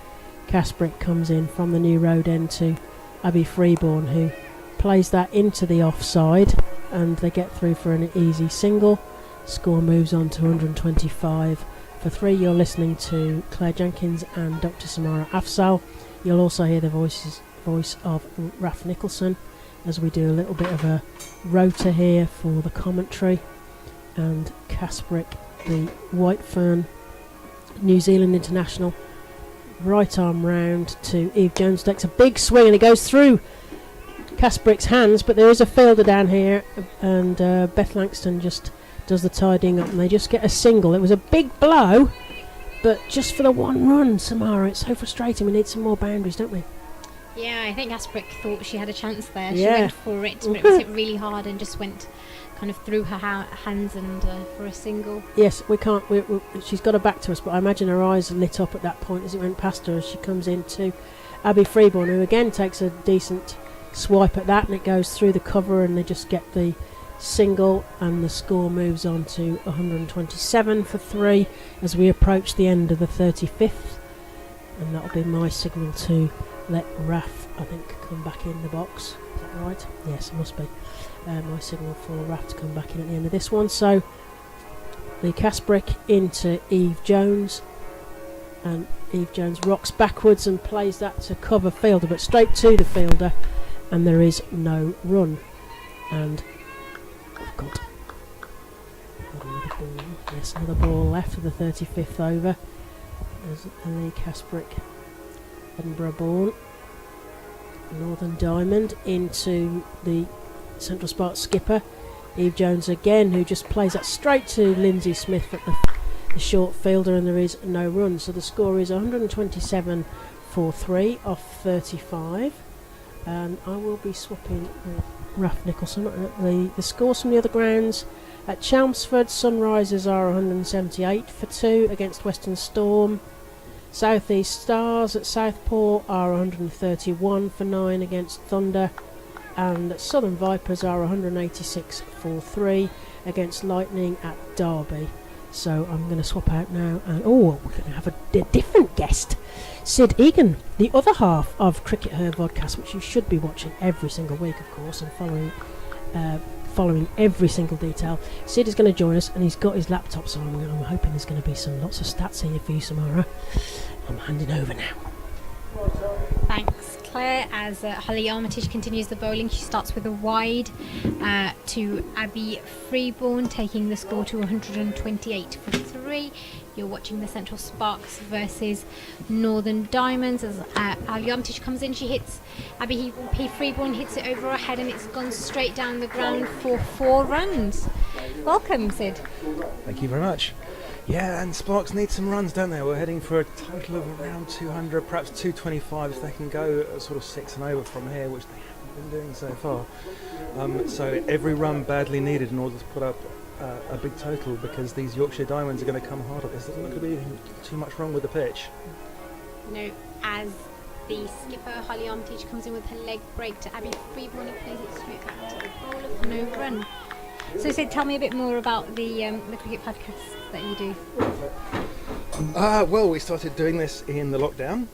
Casbrick comes in from the New Road End to Abby Freeborn, who plays that into the offside, and they get through for an easy single. Score moves on to 125 for 3. You're listening to Claire Jenkins and Dr. Samara Afzal. You'll also hear the voice of Raf Nicholson as we do a little bit of a rota here for the commentary. And Casbrick, the White Fern New Zealand international, right arm round to Eve Jones, takes a big swing and it goes through Casbrick's hands, but there is a fielder down here, and Beth Langston just does the tidying up, and they just get a single. It was a big blow, but just for the one run, Samara. It's so frustrating. We need some more boundaries, don't we? Yeah, I think Casbrick thought she had a chance there. Yeah. She went for it, but it was hit really hard and just went kind of through her hands and for a single. Yes, we can't. She's got her back to us, but I imagine her eyes lit up at that point as it went past her as she comes into Abby Freeborn, who again takes a decent swipe at that, and it goes through the cover, and they just get the single, and the score moves on to 127 for 3 as we approach the end of the 35th, and that'll be my signal to let Raf, I think, come back in the box. Is that right? Yes, it must be my signal for Raf to come back in at the end of this one. So the Casbrick into Eve Jones, and Eve Jones rocks backwards and plays that to cover fielder, but straight to the fielder, and there is no run. And I've got another ball. Yes, another ball left of the 35th over. There's Lee Casbrick, Edinburgh born, Northern Diamond into the Central Spark skipper Eve Jones again, who just plays that straight to Lindsay Smith at the short fielder, and there is no run. So the score is 127 for 3 off 35. And I will be swapping with Raf Nicholson. The scores from the other grounds at Chelmsford: Sunrisers are 178 for 2 against Western Storm. South East Stars at Southport are 131 for 9 against Thunder, and Southern Vipers are 186 for 3 against Lightning at Derby. So I'm going to swap out now, and we're going to have a different guest. Sid Egan, the other half of Cricket Her Vodcast, which you should be watching every single week, of course, and following every single detail. Sid is going to join us, and he's got his laptop, so I'm hoping there's going to be lots of stats here for you, Samara. I'm handing over now. Thanks, Claire. As Holly Armitage continues the bowling, she starts with a wide to Abby Freeborn, taking the score to 128 for 3. You're watching the Central Sparks versus Northern Diamonds. As Ali Armitage comes in, she hits Abby Freeborn, hits it over her head, and it's gone straight down the ground for 4 runs. Welcome, Sid. Thank you very much. Yeah, and Sparks need some runs, don't they? We're heading for a total of around 200, perhaps 225 if they can go sort of 6 and over from here, which they haven't been doing so far. So every run badly needed in order to put up a big total, because these Yorkshire Diamonds are going to come hard at this. There's not going to be too much wrong with the pitch. No, as the skipper Holly Armitage comes in with her leg break to Abby Freeborn, and plays it straight back to the bowler for no run. So Sid, tell me a bit more about the cricket podcast that you do. Well, we started doing this in the lockdown.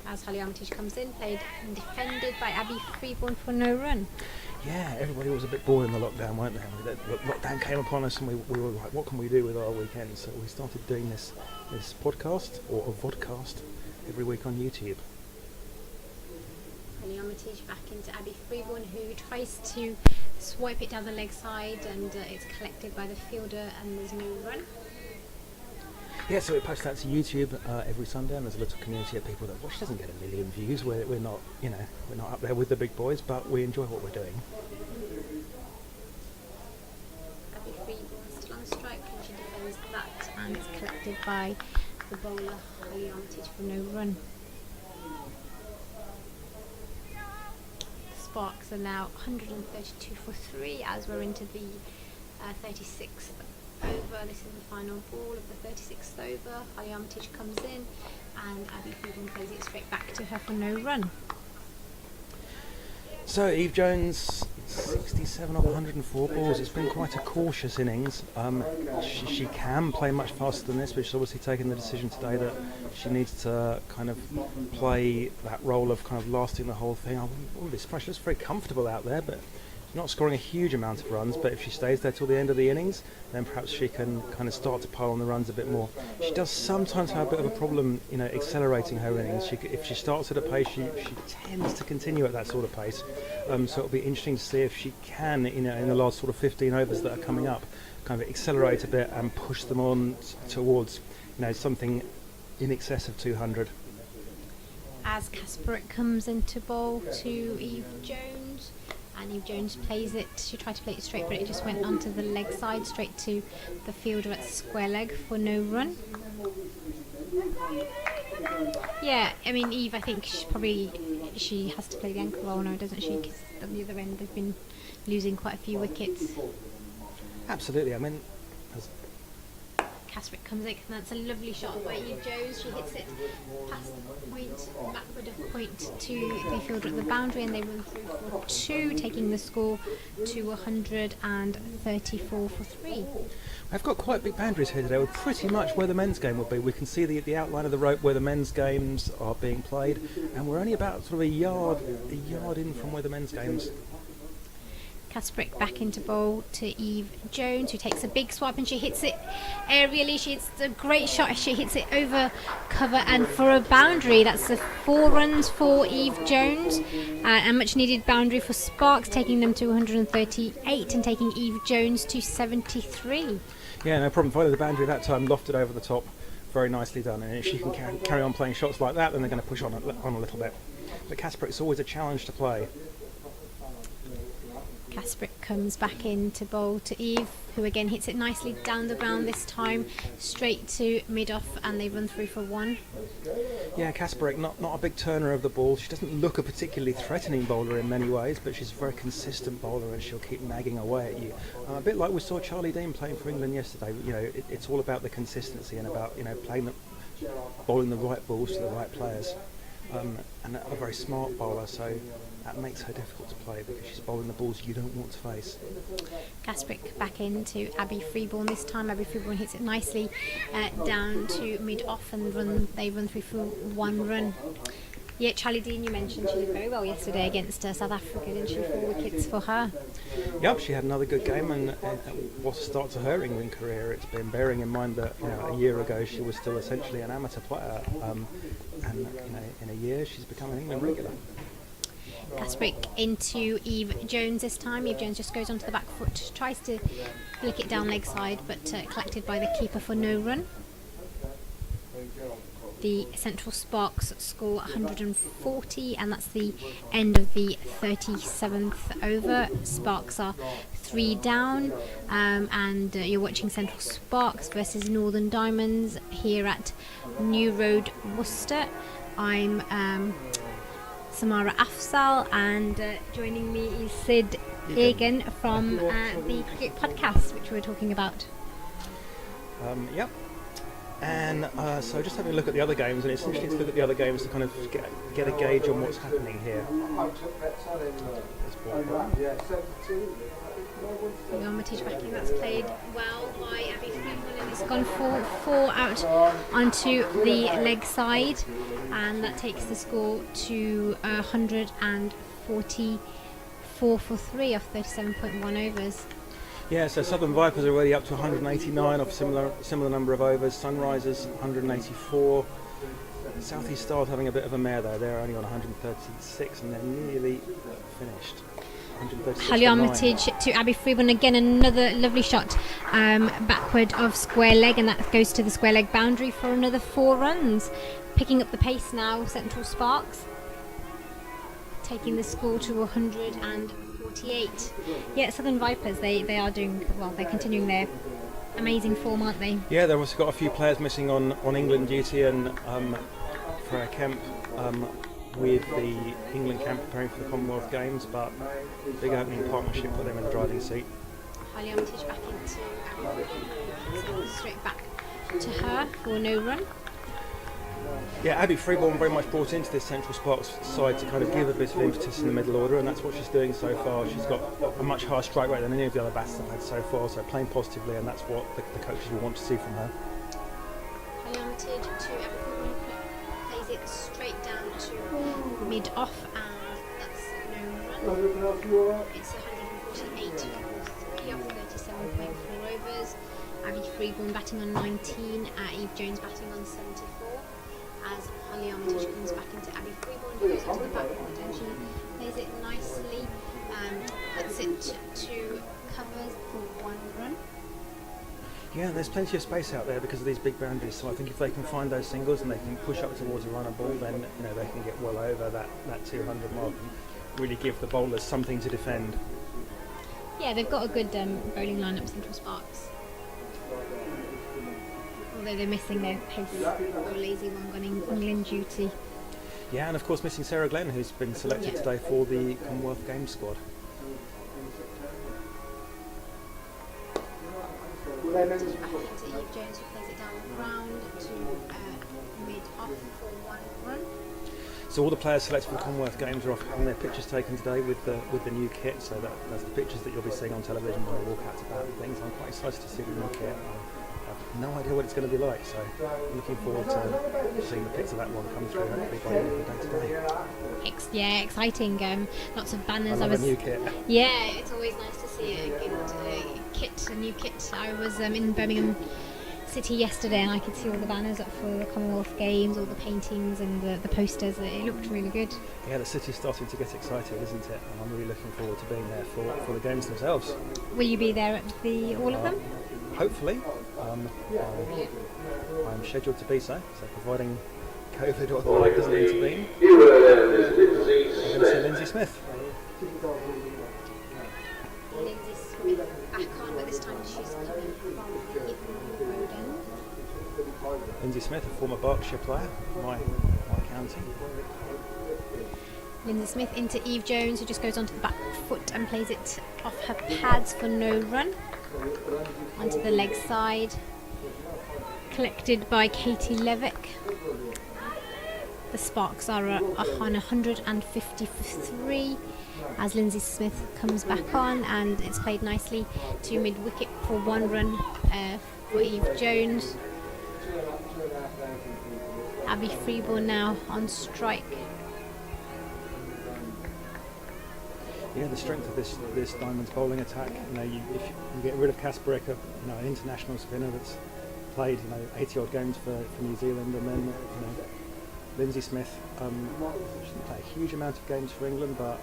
As Holly Armitage comes in, played and defended by Abby Freeborn for no run. Yeah, everybody was a bit bored in the lockdown, weren't they? The lockdown came upon us and we were like, what can we do with our weekends? So we started doing this podcast, or a vodcast, every week on YouTube. Holly Armitage back into Abby Freeborn, who tries to swipe it down the leg side, and it's collected by the fielder and there's no run. Yeah, so we post that to YouTube every Sunday, and there's a little community of people that watch. Doesn't get a million views. We're not, we're not up there with the big boys, but we enjoy what we're doing. Abby Freeborn still on strike, and she defends that, and it's collected by the bowler Holly Armitage for no run. The Sparks are now 132 for 3 as we're into the 36th over. This is the final ball of the 36th over. Holly Armitage comes in and Abby Freeborn plays it straight back to her for no run. So Eve Jones, 67 off 104 balls. It's been quite a cautious innings. She can play much faster than this, but she's obviously taken the decision today that she needs to kind of play that role of kind of lasting the whole thing. I wouldn't be surprised. She looks very comfortable out there, but she's not scoring a huge amount of runs. But if she stays there till the end of the innings, then perhaps she can kind of start to pile on the runs a bit more. She does sometimes have a bit of a problem, accelerating her innings. If she starts at a pace, she tends to continue at that sort of pace. So it'll be interesting to see if she can, in the last sort of 15 overs that are coming up, kind of accelerate a bit and push them on towards, something in excess of 200. As Kasperick comes into bowl to Eve Jones, and Eve Jones plays it. She tried to play it straight, but it just went onto the leg side, straight to the fielder at square leg for no run. Yeah, I mean, Eve, I think she has to play the ankle roll now, doesn't she? Because on the other end they've been losing quite a few wickets. Absolutely. I mean, Kasperick comes in, and that's a lovely shot by Eve Jones. She hits it past the point, backward of point to the fielder at the boundary, and they run through for 2, taking the score to 134 for 3. I've got quite big boundaries here today. We're pretty much where the men's game will be. We can see the outline of the rope where the men's games are being played, and we're only about sort of a yard in from where the men's games. Kasperick back into bowl to Eve Jones, who takes a big swipe, and she hits it aerially. She hits a great shot. She hits it over cover and for a boundary. That's the 4 runs for Eve Jones, and much needed boundary for Sparks, taking them to 138 and taking Eve Jones to 73. Yeah, no problem. Followed the boundary that time, lofted over the top. Very nicely done. And if she can carry on playing shots like that, then they're going to push on a little bit. But Kasperick's always a challenge to play. Kasperick comes back into bowl to Eve, who again hits it nicely down the ground this time, straight to mid-off, and they run through for 1. Yeah, Kasperick, not a big turner of the ball. She doesn't look a particularly threatening bowler in many ways, but she's a very consistent bowler, and she'll keep nagging away at you. A bit like we saw Charlie Dean playing for England yesterday. It's all about the consistency and about bowling the right balls to the right players. And a very smart bowler, so that makes her difficult to play because she's bowling the balls you don't want to face. Kasperick back into Abby Freeborn this time. Abby Freeborn hits it nicely down to mid-off, and they run through for 1 run. Yeah, Charlie Dean, you mentioned she did very well yesterday against South Africa, didn't she? 4 wickets for her. Yep, she had another good game, and what a start to her England career it's been, bearing in mind that a year ago she was still essentially an amateur player, and in a year she's become an England regular. Kasperick into Eve Jones this time. Eve Jones just goes onto the back foot, tries to flick it down leg side, but collected by the keeper for no run. The Central Sparks score 140, and that's the end of the 37th over. Sparks are 3 down, and you're watching Central Sparks versus Northern Diamonds here at New Road, Worcester. I'm Samara Afzal, and joining me is Sid Egan from the Cricket Podcast, which we were talking about. Yep. And so just having a look at the other games, and it's interesting to look at the other games to kind of get a gauge on what's happening here. The Armitage backing, that's played well by Abby Freeborn, and it's gone 4 out onto the leg side, and that takes the score to 144 4 for 3 off 37.1 overs. Yeah, so Southern Vipers are already up to 189 off similar number of overs. Sunrisers 184. South East Stars having a bit of a mare though. They're only on 136 and they're nearly finished. Holly Armitage to Abby Freeborn. Again, another lovely shot backward of square leg, and that goes to the square leg boundary for another 4 runs. Picking up the pace now, Central Sparks. Taking the score to 148. Yeah, Southern Vipers, they are doing well. They're continuing their amazing form, aren't they? Yeah, they've also got a few players missing on England duty, and Freya Kemp with the England camp preparing for the Commonwealth Games, but big opening partnership with them in the driving seat. Holly Armitage back into straight back to her for no run. Yeah, Abby Freeborn very much brought into this Central Sparks side to kind of give a bit of impetus in the middle order, and that's what she's doing so far. She's got a much higher strike rate than any of the other batters I've had so far, so playing positively, and that's what the coaches will want to see from her. Holly Armitage to Abby Freeborn, plays it straight down to mid off, and that's no run. It's 148 for 3 off 37.4 overs. Abby Freeborn batting on 19, Eve Jones batting on 74. As Holly Armitage comes back into Abby Freeborn, who goes into the back foot and she plays it nicely, puts it to covers for 1 run. Yeah, there's plenty of space out there because of these big boundaries, so I think if they can find those singles and they can push up towards a runner ball, then they can get well over that 200 mark and really give the bowlers something to defend. Yeah, they've got a good bowling lineup, Central Sparks. Although they're missing their pace or lazy one on England duty. Yeah, and of course missing Sarah Glenn, who's been selected today for the Commonwealth Games squad. Back into Eve Jones, who plays it down the ground to mid off for 1 run. So all the players selected for the Commonwealth Games are off having their pictures taken today with the new kit. So that's the pictures that you'll be seeing on television when they walk out to bat and things. I'm quite excited to see the new kit. I have no idea what it's going to be like, so I'm looking forward to seeing the pics of that one come through hopefully by the end of the day today. Yeah, exciting. Lots of banners. I love a new kit. Yeah, it's always nice to see a good a new kit. I was in Birmingham City yesterday and I could see all the banners up for the Commonwealth Games, all the paintings and the posters. It looked really good. Yeah, the city's starting to get excited, isn't it? And I'm really looking forward to being there for the games themselves. Will you be there at all of them? Hopefully. I'm scheduled to be so providing COVID or the like doesn't intervene, I'm going to see Lindsay Smith. Lindsay Smith back on, but this time she's coming from the road end. Lindsay Smith, a former Berkshire player, my county. Lindsay Smith into Eve Jones, who just goes onto the back foot and plays it off her pads for no run. Onto the leg side. Collected by Katie Levick. The Sparks are on 150 for 3 as Lindsay Smith comes back on, and it's played nicely to mid-wicket for 1 run for Eve Jones. Abby Freeborn now on strike. Yeah, the strength of this Diamonds bowling attack. If you get rid of Kasparek, an international spinner that's played 80 odd games for New Zealand, and then Lindsay Smith, she didn't play a huge amount of games for England, but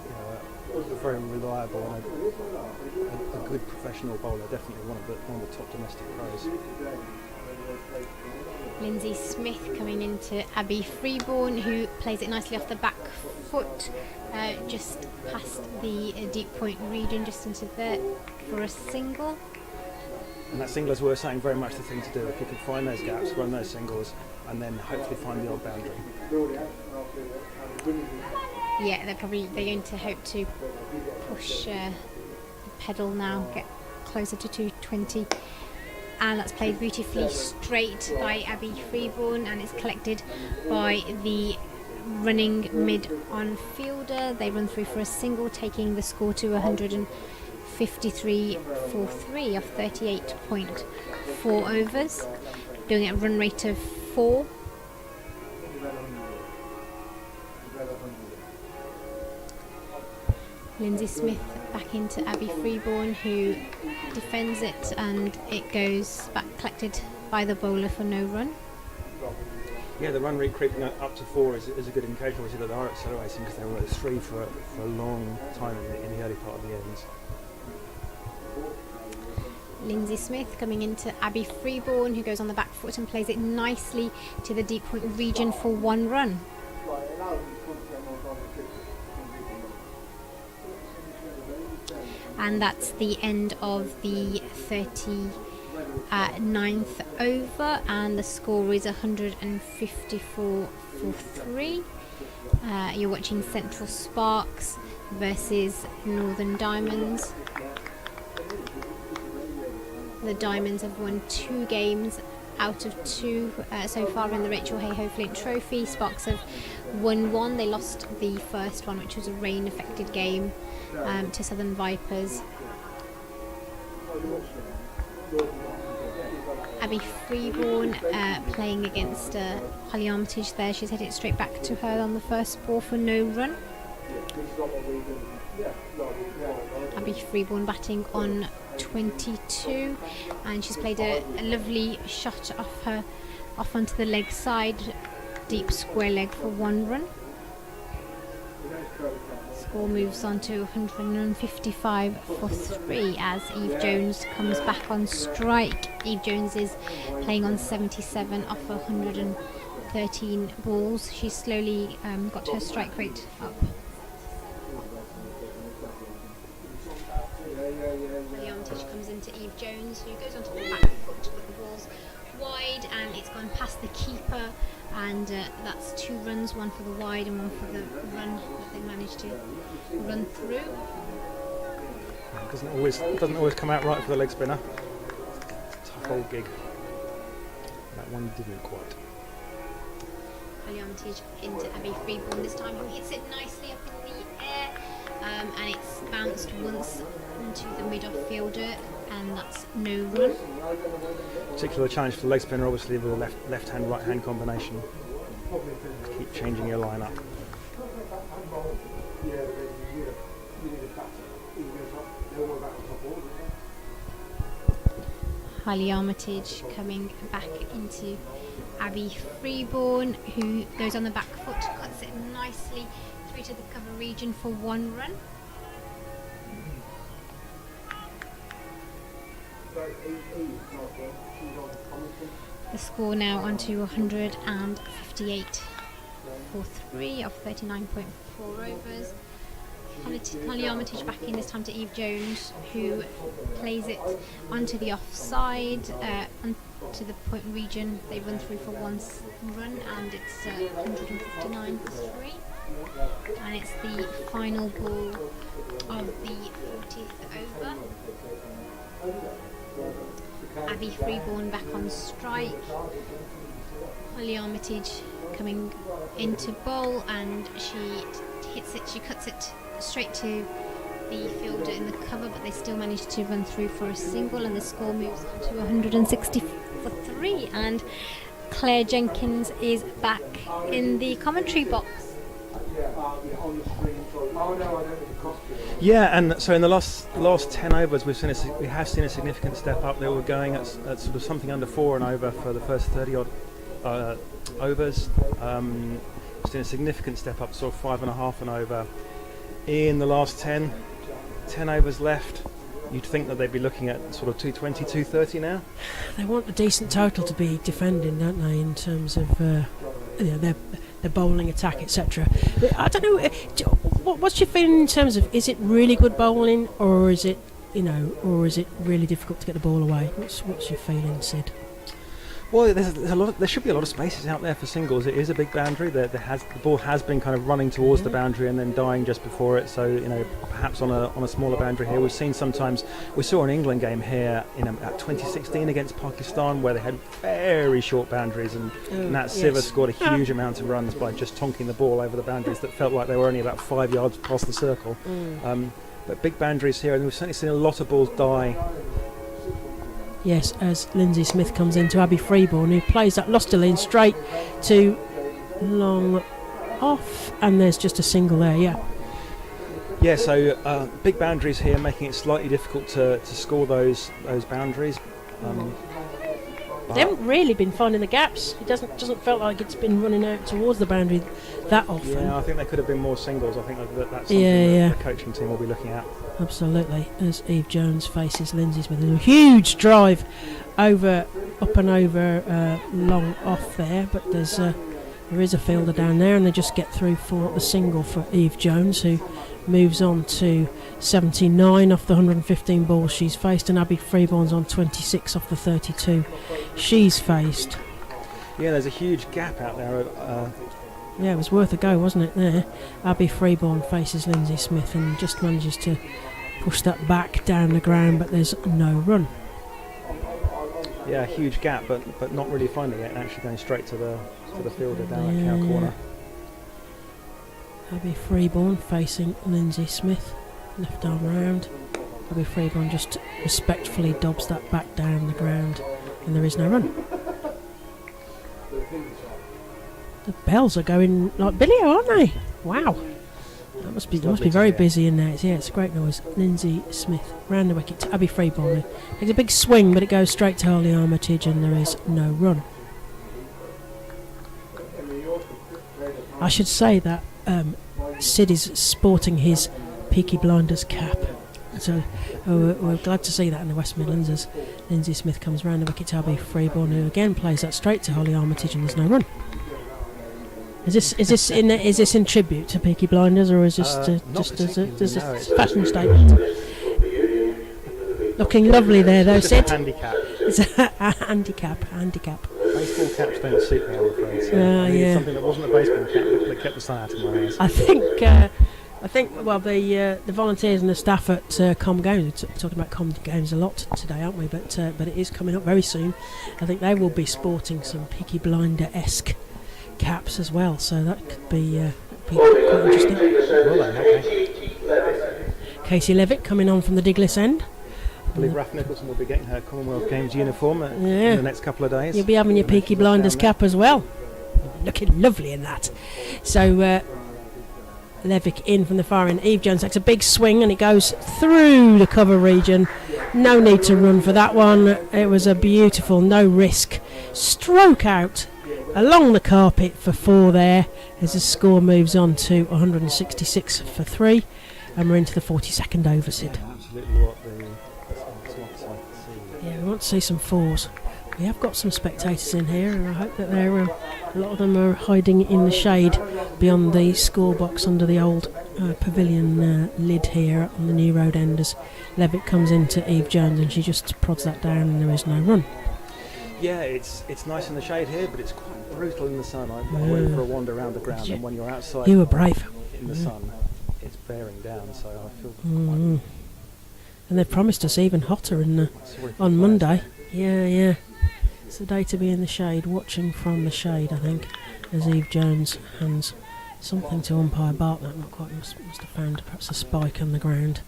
very reliable and a good professional bowler. Definitely one of the top domestic pros. Lindsay Smith coming into Abby Freeborn, who plays it nicely off the back foot, just past the deep point region, just into there for a single. And that single, as we were saying, very much the thing to do. If you could find those gaps, run those singles, and then hopefully find the odd boundary. Yeah, they're going to hope to push the pedal now, get closer to 220. And that's played beautifully straight by Abby Freeborn, and it's collected by the running mid-on fielder. They run through for a single, taking the score to 153 for 3 off 38.4 overs, doing it at a run rate of 4. Lindsay Smith back into Abby Freeborn, who defends it, and it goes back collected by the bowler for no run. Yeah, the run rate creeping up to 4 is a good indication, obviously, that they are accelerating, because they were at 3 for a long time in the early part of the innings. Lindsay Smith coming into Abby Freeborn, who goes on the back foot and plays it nicely to the deep point region for 1 run. And that's the end of the 39th over, and the score is 154 for 3. You're watching Central Sparks versus Northern Diamonds. The Diamonds have won 2 games out of 2 so far in the Rachel Hayhoe Flint Trophy. Sparks have won 1. They lost the first one, which was a rain-affected game, to Southern Vipers. Abby Freeborn playing against Holly Armitage there. She's headed straight back to her on the first ball for no run. Abby Freeborn batting on 22, and she's played a lovely shot off onto the leg side, deep square leg for 1 run. Score moves on to 155 for 3 as Eve Jones comes back on strike. Eve Jones is playing on 77 off 113 balls. She's slowly got her strike rate up. The Armitage comes into Eve Jones, who goes onto the back foot to put the balls wide, and it's gone past the keeper, and that's 2 runs, 1 for the wide and 1 for the run that they managed to run through. It doesn't always come out right for the leg spinner. It's a tough old gig. That one didn't quite. Holly Armitage into Abby Freeborn this time, who hits it nicely up in the air, and it's bounced once into the mid-off fielder, and that's no run. Particular challenge for the leg spinner, obviously, with a left-hand, right-hand combination. Keep changing your line-up. Holly Armitage coming back into Abby Freeborn, who goes on the back foot, cuts it nicely through to the cover region for 1 run. The score now onto 158 for 3 of 39.4 overs. Holly Armitage back in this time to Eve Jones, who plays it onto the offside, onto the point region. They run through for 1 run, and it's 159 for 3. And it's the final ball of the 40th over. Abby Freeborn back on strike. Holly Armitage coming into bowl, and she hits it, she cuts it straight to the fielder in the cover, but they still manage to run through for a single, and the score moves on to 160 for 3, and Claire Jenkins is back in the commentary box. Yeah, and so in the last 10 overs, we have seen a significant step up. They were going at sort of something under 4 and over for the first 30 odd overs. We've seen a significant step up, sort of 5.5 and over. In the last 10 overs left, you'd think that they'd be looking at sort of 220, 230 now. They want a decent total to be defending, don't they, in terms of their bowling attack, etc. I don't know. What's your feeling in terms of, is it really good bowling, or is it really difficult to get the ball away? What's your feeling, Sid? Well, there should be a lot of spaces out there for singles. It is a big boundary. The ball has been kind of running towards the boundary and then dying just before it. So perhaps on a smaller boundary here, we've seen sometimes. We saw an England game here in 2016 against Pakistan where they had very short boundaries, and Nat Siver scored a huge amount of runs by just tonking the ball over the boundaries that felt like they were only about 5 yards past the circle. But big boundaries here, and we've certainly seen a lot of balls die. Yes, as Lindsay Smith comes into Abby Freeborn, who plays that Losterlin straight to long off, and there's just a single there, yeah. Yeah, so big boundaries here, making it slightly difficult to score those boundaries. They haven't really been finding the gaps. It doesn't feel like it's been running out towards the boundary that often. Yeah, I think there could have been more singles. I think that's something Yeah. that the coaching team will be looking at. Absolutely. As Eve Jones faces Lindsay Smith, a huge drive up and over long off there, but there is a fielder down there, and they just get through for the single for Eve Jones, who moves on to 79 off the 115 balls she's faced, and Abby Freeborn's on 26 off the 32 she's faced. Yeah, there's a huge gap out there. Yeah, it was worth a go, wasn't it, there? Abby Freeborn faces Lindsay Smith and just manages to push that back down the ground, but there's no run. Yeah, huge gap, but not really finding it, and actually going straight to the fielder down that cow corner. Abby Freeborn facing Lindsay Smith, left arm round. Abby Freeborn just respectfully dobs that back down the ground, and there is no run. The bells are going like Billy, aren't they? Wow. They must be very busy in there. It's a great noise. Lindsay Smith round the wicket to Abby Freeborn. It's a big swing, but it goes straight to Holly Armitage, and there is no run. I should say that Sid is sporting his Peaky Blinders cap. So we're glad to see that in the West Midlands as Lindsay Smith comes round the wicket to Abby Freeborn, who again plays that straight to Holly Armitage, and there's no run. Is this in tribute to Peaky Blinders, or is this just as a fashion statement? Looking lovely there, though, Sid. It's a handicap. It's a handicap. Baseball caps don't suit me, I'm afraid. So I needed something that wasn't a baseball cap, but kept the sun out of my eyes. I think. Well, the volunteers and the staff at Com Games, we're talking about Com Games a lot today, aren't we? But it is coming up very soon. I think they will be sporting some Peaky Blinder-esque caps as well, so that could be quite interesting. Casey Levitt coming on from the Diglis end. I believe Raf Nicholson will be getting her Commonwealth Games uniform in the next couple of days. You'll be having your Peaky Blinders cap as well. Looking lovely in that. So Levick in from the far end. Eve Jones takes a big swing and it goes through the cover region. No need to run for that one. It was a beautiful, no risk stroke out along the carpet for 4 there as the score moves on to 166 for 3, and we're into the 42nd over, Sid. Yeah, absolutely what the Yeah, we want to see some 4s. We have got some spectators in here, and I hope that they're a lot of them are hiding in the shade beyond the score box under the old pavilion lid here on the New Road end as Levitt comes into Eve Jones, and she just prods that down and there is no run. Yeah, it's nice in the shade here, but it's quite brutal in the sun. I went for a wander around the ground, and when you're outside you were brave in the sun, it's bearing down, so I feel and they've promised us even hotter on Monday. Yeah. It's the day to be in the shade, watching from the shade, I think, as Eve Jones hands something to umpire Bartlett. Not quite, must have found perhaps a spike on the ground,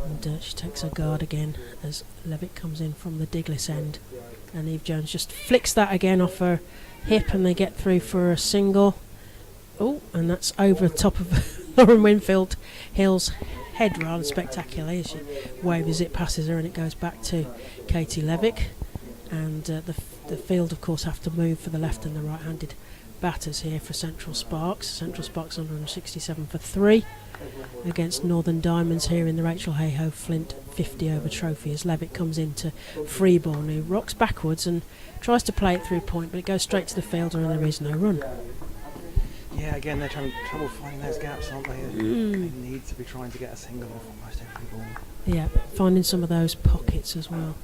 and she takes her guard again as Levitt comes in from the Diglis end, and Eve Jones just flicks that again off her hip, and they get through for a single. Oh, and that's over the top of Lauren Winfield Hill's head rather spectacularly as she waves it, passes her, and it goes back to Katie Levick. And the field, of course, have to move for the left and the right-handed batters here for Central Sparks. Central Sparks 167 for 3 against Northern Diamonds here in the Rachel Hayhoe Flint 50 over trophy as Levitt comes into Freeborn, who rocks backwards and tries to play it through point, but it goes straight to the fielder and there is no run. Yeah, again, they're having trouble finding those gaps, aren't they? They need to be trying to get a single off almost every ball. Yeah, finding some of those pockets as well.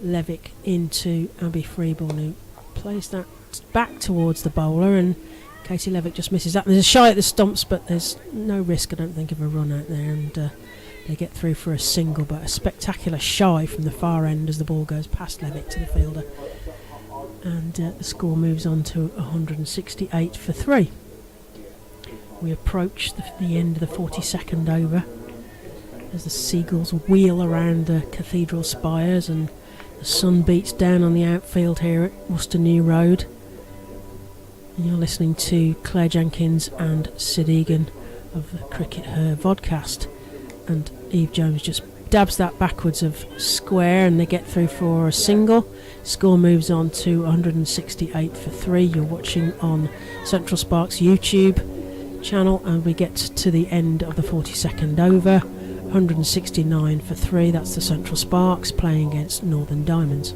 Levick into Abby Freeborn, who plays that back towards the bowler, and Katie Levick just misses that. There's a shy at the stumps, but there's no risk, I don't think, of a run out there, and they get through for a single, but a spectacular shy from the far end as the ball goes past Levick to the fielder, and the score moves on to 168 for 3. We approach the end of the 42nd over as the seagulls wheel around the cathedral spires and the sun beats down on the outfield here at Worcester New Road. And you're listening to Claire Jenkins and Sid Egan of the Cricket Her vodcast. and Eve Jones just dabs that backwards of square, and they get through for a single. Score moves on to 168 for 3. You're watching on Central Sparks YouTube channel, and we get to the end of the 42nd over. 169 for 3. That's the Central Sparks playing against Northern Diamonds.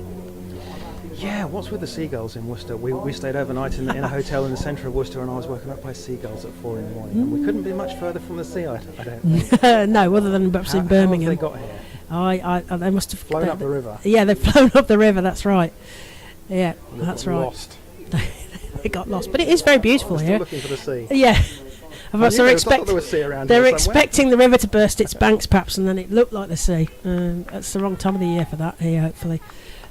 Yeah, what's with the seagulls in Worcester? We stayed overnight in a hotel in the centre of Worcester, and I was woken up by seagulls at 4 in the morning. And we couldn't be much further from the sea, I don't think. No, other than perhaps in Birmingham. How have they got here? They must have Flown up the river. Yeah, they've flown up the river. That's right. Yeah, that's right. Lost. They got lost, but it is very beautiful We're here. still looking for the sea. Yeah. I thought there was sea around They're here somewhere. expecting the river to burst its banks, perhaps, and then it looked like the sea. That's the wrong time of the year for that here, hopefully.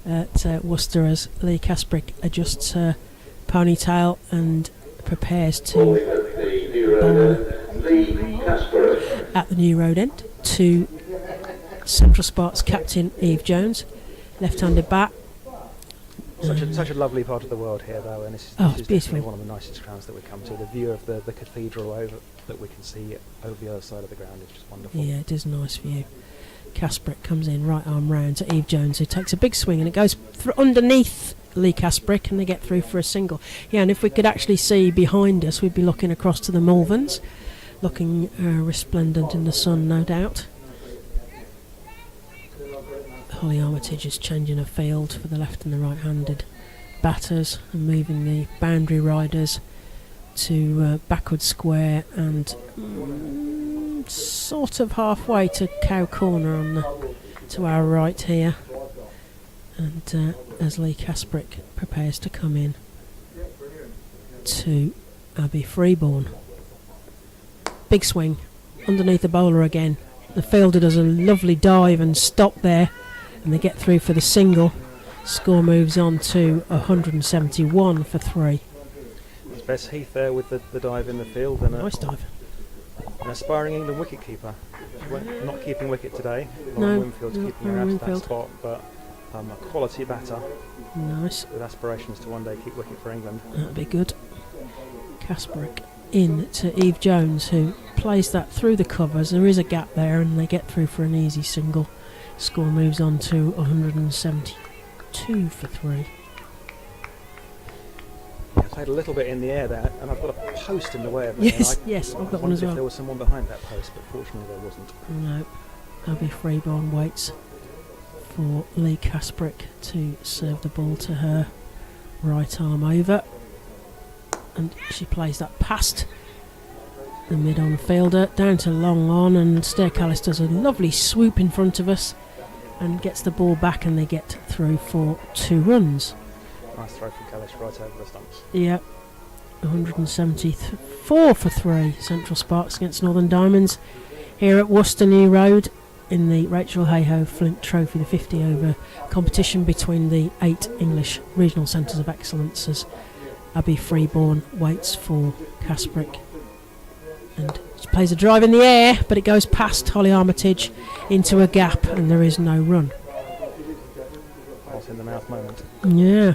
At Worcester, as Lee Kasprick adjusts her ponytail and prepares to bowl at the New Road End to Central Sparks captain Eve Jones, left-handed bat. Such a lovely part of the world here, though, and this is beautiful. definitely one of the nicest grounds that we come to. The view of the cathedral over that we can see over the other side of the ground is just wonderful. Yeah, it is a nice view. Kasprick comes in, right arm round to Eve Jones, who takes a big swing, and it goes underneath Lee Kasprick, and they get through for a single. Yeah, and if we could actually see behind us, we'd be looking across to the Malverns, looking resplendent in the sun, no doubt. Holly Armitage is changing her field for the left and the right-handed batters, and moving the boundary riders to backward square and sort of halfway to cow corner to our right here. And as Lee Kasprick prepares to come in to Abby Freeborn. Big swing underneath the bowler again. The fielder does a lovely dive and stop there, and they get through for the single. Score moves on to 171 for 3. It's Bess Heath there with the dive in the field, and Nice dive. an aspiring England wicket-keeper. Not keeping wicket today. No, Lauren Winfield's not keeping her Lauren out of that Winfield. spot, but a quality batter Nice. with aspirations to one day keep wicket for England. That'd be good. Kasprick in to Eve Jones, who plays that through the covers. There is a gap there, and they get through for an easy single. Score moves on to 172 for 3. Yeah, played a little bit in the air there, and I've got a post in the way of me. Yes, I've got one wondered as if well. there was someone behind that post, but fortunately there wasn't. No. Abby Freeborn waits for Lee Kasprick to serve the ball to her right arm over, and she plays that past the mid-on fielder down to long on, and Stair Callis does a lovely swoop in front of us and gets the ball back, and they get through for 2 runs. Nice throw from Callis right over the stumps. Yep. 174 for 3. Central Sparks against Northern Diamonds here at Worcester New Road in the Rachel Hayhoe Flint Trophy, the 50 over competition between the 8 English regional centres of excellence, as Abby Freeborn waits for Kasprick, and she plays a drive in the air, but it goes past Holly Armitage into a gap, and there is no run. Hot in the mouth moment. Yeah,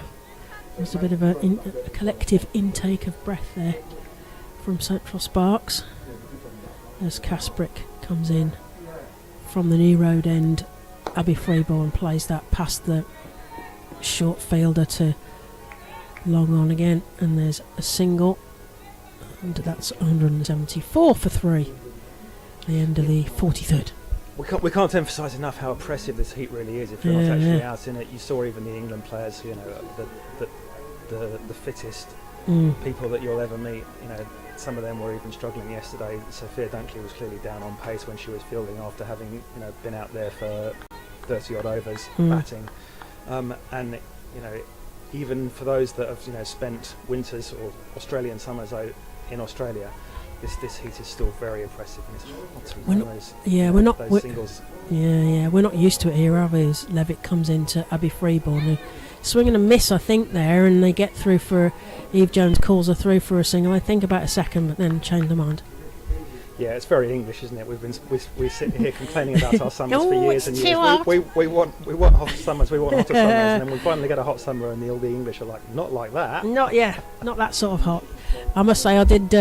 there's a bit of a collective intake of breath there from Central Sparks as Kasprick comes in from the New Road End. Abby Freeborn plays that past the short fielder to long on again, and there's a single, and that's 174 for 3. The end of the 43rd. We can't emphasise enough how oppressive this heat really is. If you're not actually out in it, you saw even the England players, the fittest people that you'll ever meet. Some of them were even struggling yesterday. Sophia Dunkley was clearly down on pace when she was fielding after having been out there for 30 odd overs batting, and even for those that have spent winters or Australian summers out in Australia, this heat is still very oppressive, and it's hot. Those singles. We're not used to it here, are we? As Levitt comes into Abby Freeborn, who swing and a miss, I think, there, and they get through for Eve Jones calls her through for a single. I think about a second, but then change their mind. Yeah, it's very English, isn't it? We sit here complaining about our summers for years and it's years. too hot. We want hot summers. We want hotter summers, and then we finally get a hot summer, and the English are like, not like that. Not that sort of hot. I must say I did.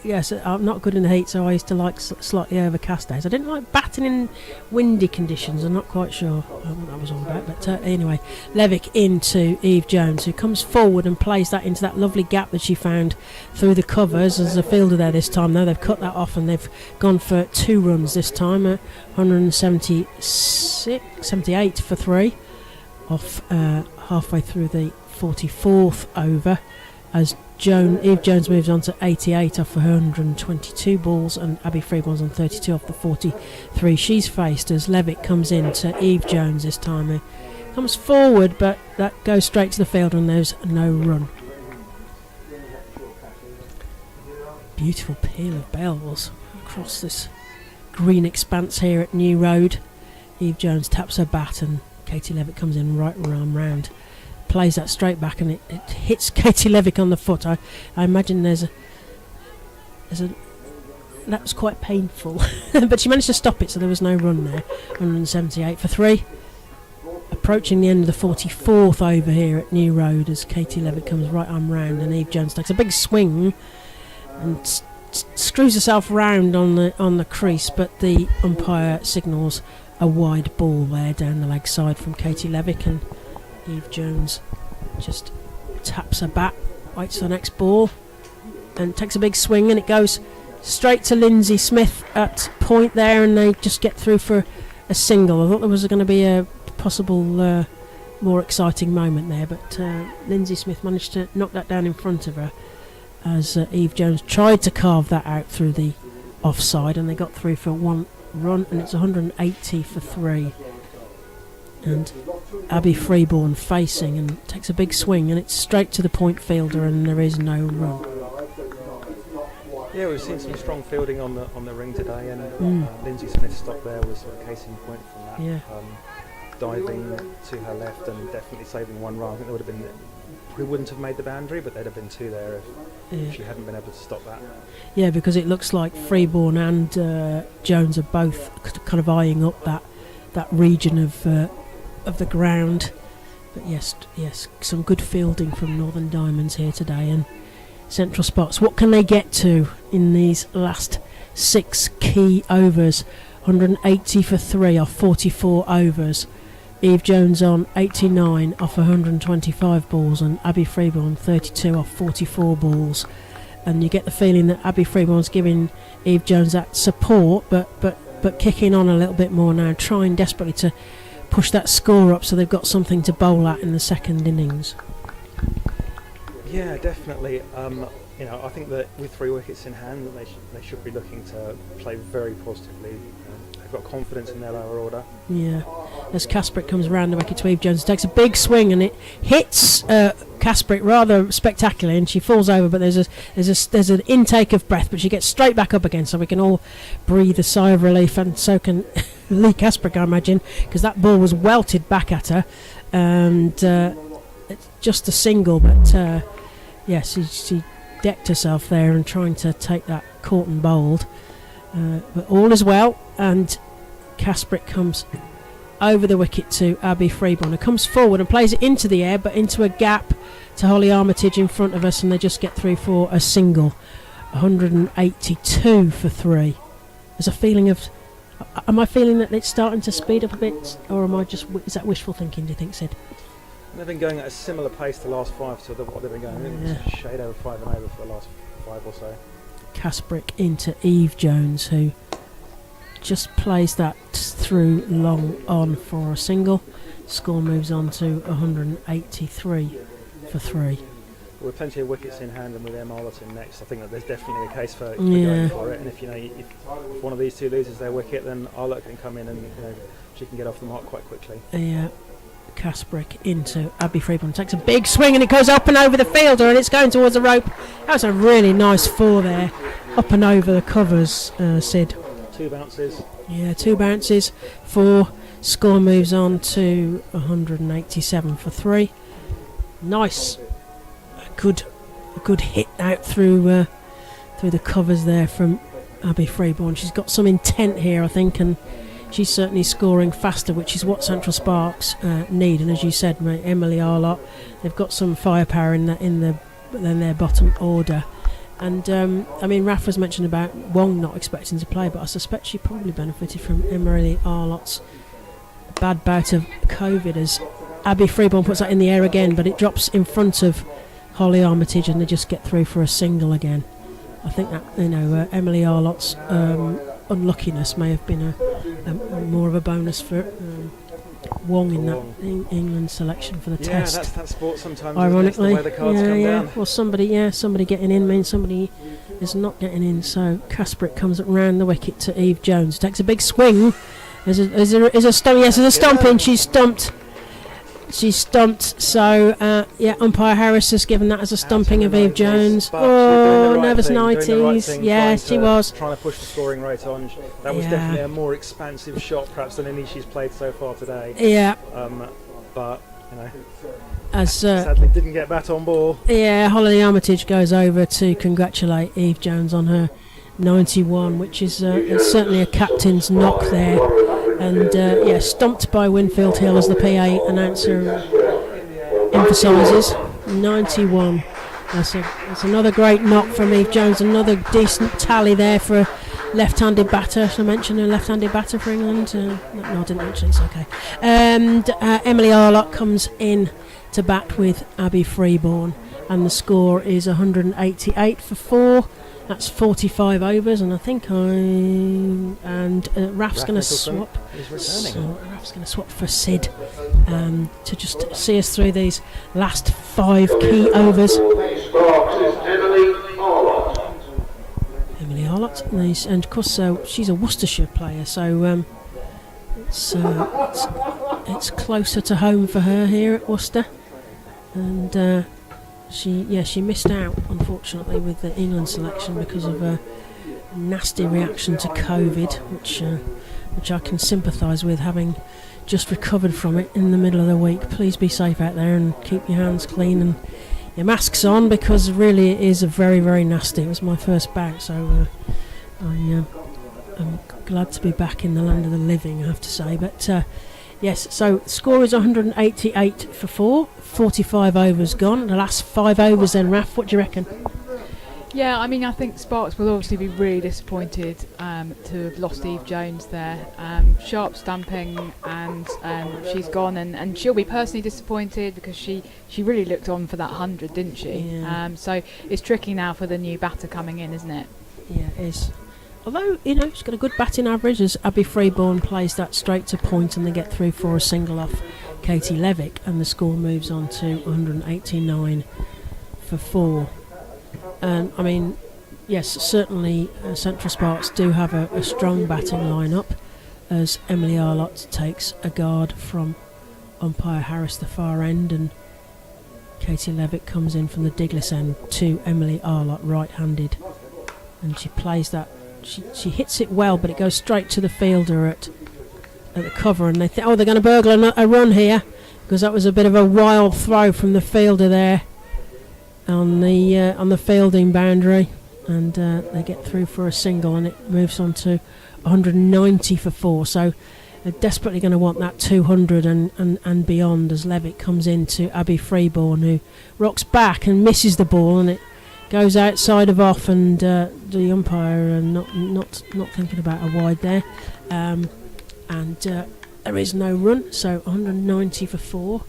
Yes, I'm not good in the heat, so I used to like slightly overcast days. I didn't like batting in windy conditions. I'm not quite sure what that was all about. But anyway, Levick into Eve Jones, who comes forward and plays that into that lovely gap that she found through the covers. There's a fielder there this time, though. They've cut that off and they've gone for 2 runs this time. 178 for 3 off halfway through the 44th over, as Eve Jones moves on to 88 off 122 balls, and Abby Freeborn's on 32 off the 43 she's faced, as Levick comes in to Eve Jones this time. He comes forward, but that goes straight to the field and there's no run. Beautiful peal of bells across this green expanse here at New Road. Eve Jones taps her bat and Katie Levick comes in right arm round, plays that straight back, and it hits Katie Levick on the foot. I imagine there's a that was quite painful. But she managed to stop it, so there was no run there. 178 for 3. Approaching the end of the 44th over here at New Road, as Katie Levick comes right arm round and Eve Jones takes a big swing and screws herself round on the crease, but the umpire signals a wide ball there down the leg side from Katie Levick, and Eve Jones just taps her bat, waits for the next ball, and takes a big swing, and it goes straight to Lindsay Smith at point there, and they just get through for a single. I thought there was going to be a possible more exciting moment there, but Lindsay Smith managed to knock that down in front of her, as Eve Jones tried to carve that out through the offside, and they got through for 1 run, and it's 180 for 3. And Abby Freeborn facing and takes a big swing, and it's straight to the point fielder, and there is no run. Yeah, we've seen some strong fielding on the ring today, and Lindsay Smith's stop there was sort of case in point from that. Yeah. Diving to her left and definitely saving 1 run. I think there would have been, we wouldn't have made the boundary, but there'd have been 2 there if she hadn't been able to stop that. Yeah, because it looks like Freeborn and Jones are both kind of eyeing up that region of the ground. But yes, some good fielding from Northern Diamonds here today. And Central Sparks, what can they get to in these last 6 key overs? 180 for 3 off 44 overs. Eve Jones on 89 off 125 balls, and Abby Freeborn 32 off 44 balls. And you get the feeling that Abby Freeborn's giving Eve Jones that support, but kicking on a little bit more now, trying desperately to push that score up so they've got something to bowl at in the second innings. Yeah, definitely. I think that with 3 wickets in hand, that they should be looking to play very positively. They've got confidence in their lower order. Yeah, as Kasprick comes round the wicket to Eve Jones, takes a big swing and it hits Kasprick rather spectacularly, and she falls over. But there's an intake of breath, but she gets straight back up again, so we can all breathe a sigh of relief, and so can Lee Kasprick, I imagine, because that ball was welted back at her, and it's just a single. But yes, she decked herself there and trying to take that caught and bowled. But all is well, and Kasprick comes over the wicket to Abby Freeborn, who comes forward and plays it into the air, but into a gap to Holly Armitage in front of us, and they just get through for a single. 182 for 3. There's a feeling of... Am I feeling that it's starting to speed up a bit, or is that wishful thinking, do you think, Sid? They've been going at a similar pace the last 5 to what they've been going. I think it's a shade over 5 and over for the last 5 or so. Kasprick into Eve Jones, who just plays that through long on for a single. Score moves on to 183 for 3. With plenty of wickets in hand, and with Em Arlington next, I think that there's definitely a case for going for it. And if if one of these 2 loses their wicket, then Arlington can come in and she can get off the mark quite quickly. Yeah. Kasprick into Abby Freeborn, takes a big swing and it goes up and over the fielder, and it's going towards the rope. That was a really nice 4 there, up and over the covers, Sid. 2 bounces. Yeah, 2 bounces. 4. Score moves on to 187 for 3. Nice, a good hit out through the covers there from Abby Freeborn. She's got some intent here, I think, and she's certainly scoring faster, which is what Central Sparks need. And as you said, Emily Arlott, they've got some firepower in their bottom order. And I mean, Raf was mentioned about Wong not expecting to play, but I suspect she probably benefited from Emily Arlott's bad bout of COVID, as Abby Freeborn puts that in the air again, but it drops in front of Holly Armitage and they just get through for a single again. I think that, Emily Arlott's unluckiness may have been a more of a bonus for Wong in that England selection for the test. Yeah, that's sport sometimes. Ironically, the way the cards come down. Well, somebody getting in means somebody is not getting in. So Kasprick comes round the wicket to Eve Jones, takes a big swing. There's a stump. Yes, there's a stomping. She's stumped. So umpire Harris has given that as a stumping of Eve Jones. Nervous 90s. Yes, she was trying to push the scoring rate on. That was definitely a more expansive shot, perhaps, than any she's played so far today. Yeah. But as sadly didn't get bat on ball. Yeah, Holly Armitage goes over to congratulate Eve Jones on her 91, which is certainly a captain's knock there. And stomped by Winfield Hill, as the PA announcer emphasises. 91. That's another great knock from Eve Jones. Another decent tally there for a left-handed batter. Should I mention a left-handed batter for England? No, I didn't mention. It's okay. And Emily Arlott comes in to bat with Abby Freeborn, and the score is 188 for 4. That's 45 overs, and I think Raf's going to swap. Raf's going to swap for Sid to just see us through these last 5 key overs. Emily Arlott, and of course she's a Worcestershire player, so it's closer to home for her here at Worcester, and. She missed out, unfortunately, with the England selection because of a nasty reaction to COVID, which I can sympathise with, having just recovered from it in the middle of the week. Please be safe out there and keep your hands clean and your masks on, because really it is a very, very nasty. It was my first bout, so I'm glad to be back in the land of the living, I have to say. But yes, so score is 188 for 4. 45 overs gone. The last 5 overs then, Raf, what do you reckon? Yeah, I mean, I think Sparks will obviously be really disappointed to have lost Eve Jones there. Sharp stumping, and she's gone, and she'll be personally disappointed because she really looked on for that 100, didn't she? Yeah. So it's tricky now for the new batter coming in, isn't it? Yeah, it is. Although, she's got a good batting average, as Abby Freeborn plays that straight to point and they get through for a single off Katie Levick, and the score moves on to 189 for 4. I mean, yes, certainly Central Sparks do have a strong batting lineup, as Emily Arlott takes a guard from umpire Harris the far end, and Katie Levick comes in from the Diglis end to Emily Arlott right-handed, and she plays that. She hits it well, but it goes straight to the fielder at the cover, and they think, they're going to burgle a run here, because that was a bit of a wild throw from the fielder there on the fielding boundary, and they get through for a single, and it moves on to 190 for 4. So they're desperately going to want that 200 and beyond, as Levitt comes in to Abby Freeborn, who rocks back and misses the ball, and it goes outside of off, and the umpire not thinking about a wide there, and there is no run, so 190 for 4.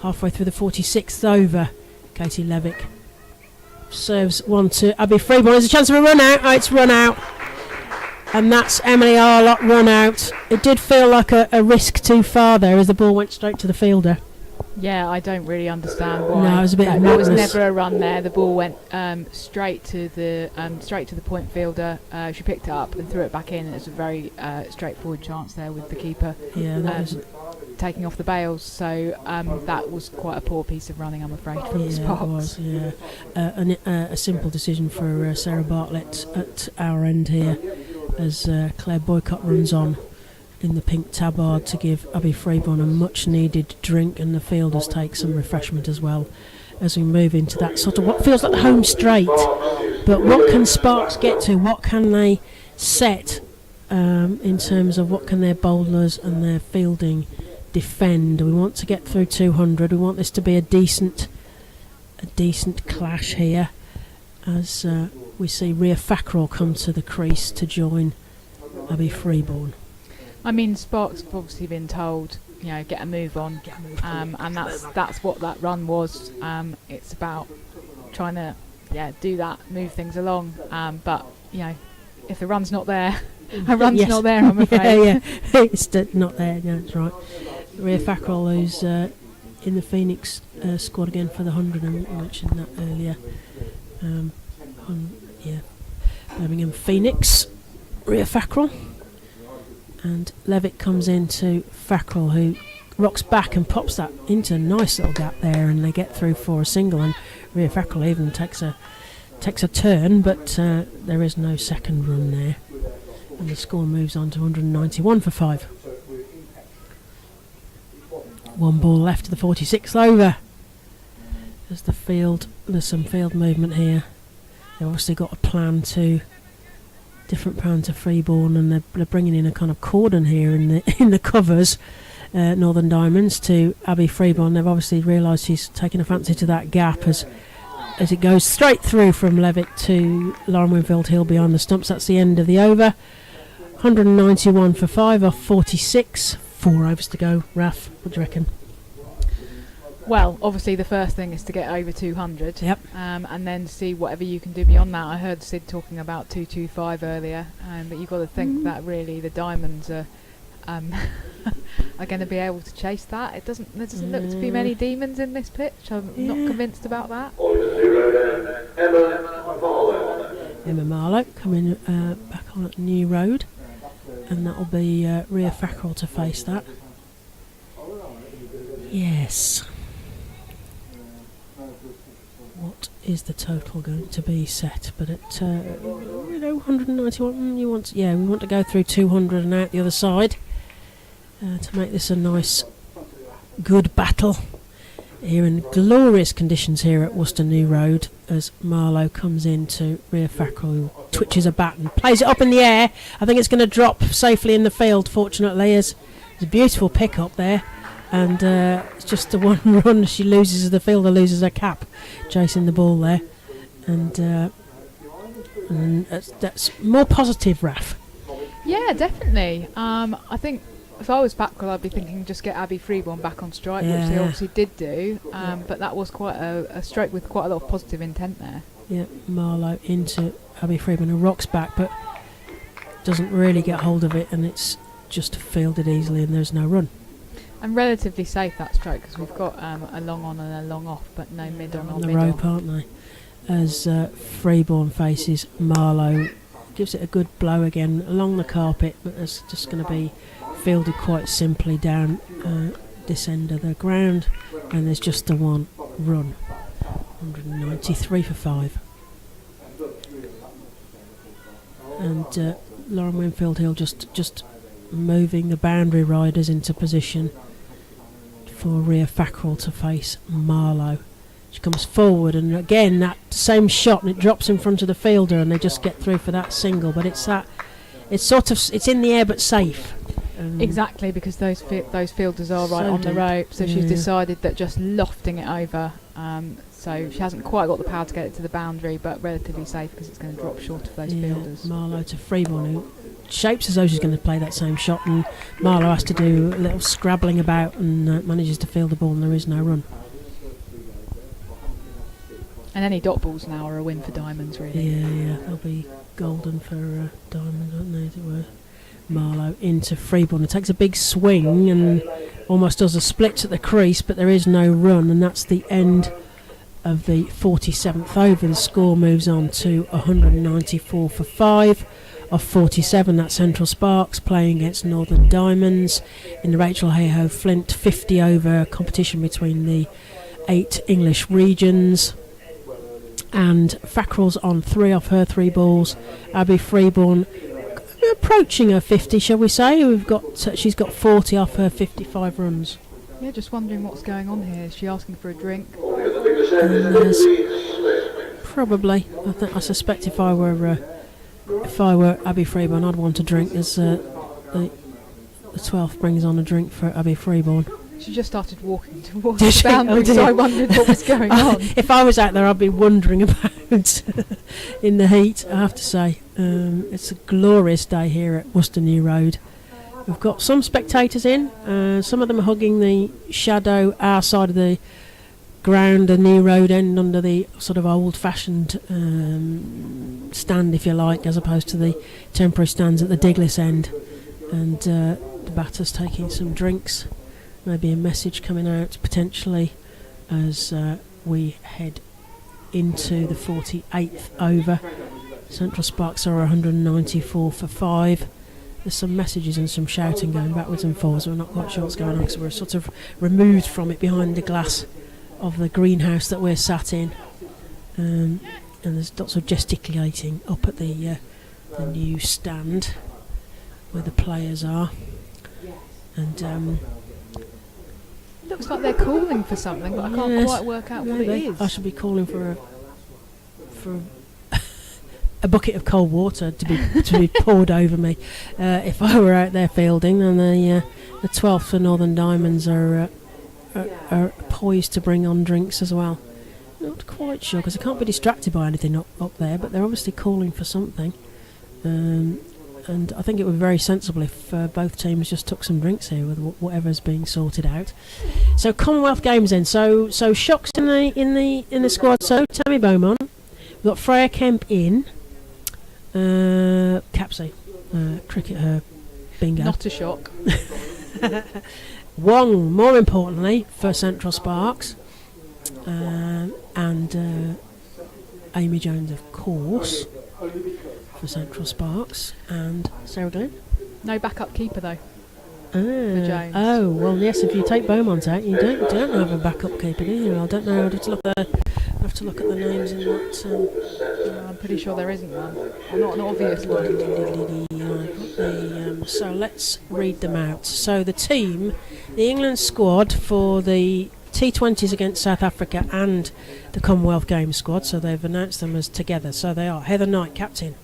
Halfway through the 46th over, Katie Levick serves one to Abby Freeborn. There's a chance of a run out. It's run out, and that's Emily Arlott run out. It did feel like a risk too far there, as the ball went straight to the fielder. Yeah, I don't really understand why. No, it was a bit of there was madness. never a run there. The ball went straight to the point fielder. She picked it up and threw it back in. It was a very straightforward chance there with the keeper taking off the bails. So that was quite a poor piece of running, I'm afraid, from the Sparks. It was, a simple decision for Sarah Bartlett at our end here, as Claire Boycott runs on in the pink tabard to give Abby Freeborn a much needed drink, and the fielders take some refreshment as well, as we move into that sort of what feels like the home straight. But what can Sparks get to? What can they set in terms of what can their bowlers and their fielding defend? We want to get through 200. We want this to be a decent clash here, as we see Rhea Fackrell come to the crease to join Abby Freeborn. I mean, Sparks have obviously been told, get a move on, and that's what that run was. It's about trying to, do that, move things along. But if the run's not there, a run's not there, I'm afraid. It's not there. Yeah, that's right. Rhea Fackrell, who's in the Phoenix squad again for the 100, and I mentioned that earlier. Birmingham Phoenix, Rhea Fackrell. And Levitt comes into Fackrell, who rocks back and pops that into a nice little gap there, and they get through for a single, and Rhea Fackrell even takes a turn, but there is no second run there, and the score moves on to 191 for 5. One ball left to the 46th over. There's some field movement here. They've obviously got a different plan to Freeborn, and they're bringing in a kind of cordon here in the covers. Northern Diamonds to Abby Freeborn. They've obviously realised she's taking a fancy to that gap as it goes straight through from Levitt to Lauren Winfield Hill behind the stumps. That's the end of the over. 191 for 5 off 46. 4 overs to go. Raf, what do you reckon? Well, obviously the first thing is to get over 200. Yep. And then see whatever you can do beyond that. I heard Sid talking about 225 earlier, but you've got to think that really the Diamonds are going to be able to chase that. There doesn't look to be many demons in this pitch. I'm not convinced about that. Emma Marlowe coming back on at New Road, and that'll be Rhea Fackrell to face that. Yes. What is the total going to be set? But at 191, we want to go through 200 and out the other side to make this a nice, good battle here in glorious conditions here at Worcester New Road, as Marlowe comes in to Rhea Fackrell, who twitches a bat and plays it up in the air. I think it's going to drop safely in the field, fortunately, as there's a beautiful pick up there. And it's just the one run she loses, as the fielder loses her cap chasing the ball there. And that's more positive, Raf. Yeah, definitely. I think if I was Fackrell, I'd be thinking just get Abby Freeborn back on strike, which they obviously did do. But that was quite a stroke with quite a lot of positive intent there. Yeah, Marlowe into Abby Freeborn, who rocks back but doesn't really get hold of it, and it's just fielded easily, and there's no run. And relatively safe, that stroke, because we've got a long on and a long off, but no mid on or the mid rope, on. aren't they? As Freeborn faces Marlowe, gives it a good blow again along the carpet, but it's just going to be fielded quite simply down this end of the ground, and there's just the one run. 193 for 5. And Lauren Winfield Hill just moving the boundary riders into position for Rhea Fackrell to face Marlowe. She comes forward, and again that same shot, and it drops in front of the fielder, and they just get through for that single. But it's in the air but safe. Exactly, because those fielders are right on the rope, so she's decided that just lofting it over, so she hasn't quite got the power to get it to the boundary, but relatively safe because it's going to drop short of those fielders. Marlowe to Freeborn, who shapes as though she's going to play that same shot, and Marlowe has to do a little scrabbling about and manages to field the ball, and there is no run. And any dot balls now are a win for Diamonds, really. Yeah, they'll be golden for Diamonds, won't they, as it were. Marlowe into Freeborn. It takes a big swing and almost does a split at the crease, but there is no run, and that's the end of the 47th over. The score moves on to 194 for 5 off 47. That's Central Sparks playing against Northern Diamonds in the Rachel Hayhoe Flint 50 over competition between the 8 English regions. And Fackrell's on 3 off her 3 balls. Abby Freeborn approaching her 50, shall we say? She's got 40 off her 55 runs. Yeah, just wondering what's going on here. Is she asking for a drink? Probably. I suspect if I were Abby Freeborn, I'd want a drink, as the 12th brings on a drink for Abby Freeborn. She just started walking towards Did the she? boundary, Oh, dear. so I wondered what was going on. If I was out there, I'd be wandering about in the heat, I have to say. It's a glorious day here at Worcester New Road. We've got some spectators in. Some of them are hugging the shadow, our side of the ground, the New Road end, under the sort of old-fashioned stand, if you like, as opposed to the temporary stands at the Diglis end. And the batter's taking some drinks. Maybe a message coming out potentially as we head into the 48th over. Central Sparks are 194 for 5. There's some messages and some shouting going backwards and forwards. We're not quite sure what's going on because we're sort of removed from it behind the glass of the greenhouse that we're sat in. And there's lots of gesticulating up at the new stand where the players are. And Looks like they're calling for something, but I can't quite work out what it is. I should be calling for a bucket of cold water to be poured over me if I were out there fielding. And the 12th for Northern Diamonds are poised to bring on drinks as well. Not quite sure because I can't be distracted by anything up there, but they're obviously calling for something. And I think it would be very sensible if both teams just took some drinks here with whatever's being sorted out. So Commonwealth Games then. So shocks in the squad. So Tammy Beaumont, we've got Freya Kemp in, Capsey, cricketer, bingo. Not a shock. Wong, more importantly, for Central Sparks, and Amy Jones, of course, for Central Sparks, and Sarah Glenn. No backup keeper though. For Jones. Oh well, yes. If you take Beaumont out, you don't have a backup keeper, do you? I don't know. I'd have to look at the names in that. I'm pretty sure there isn't one. Or not an obvious one. So let's read them out. So the team, the England squad for the T20s against South Africa and the Commonwealth Games squad. So they've announced them as together. So they are Heather Knight, captain.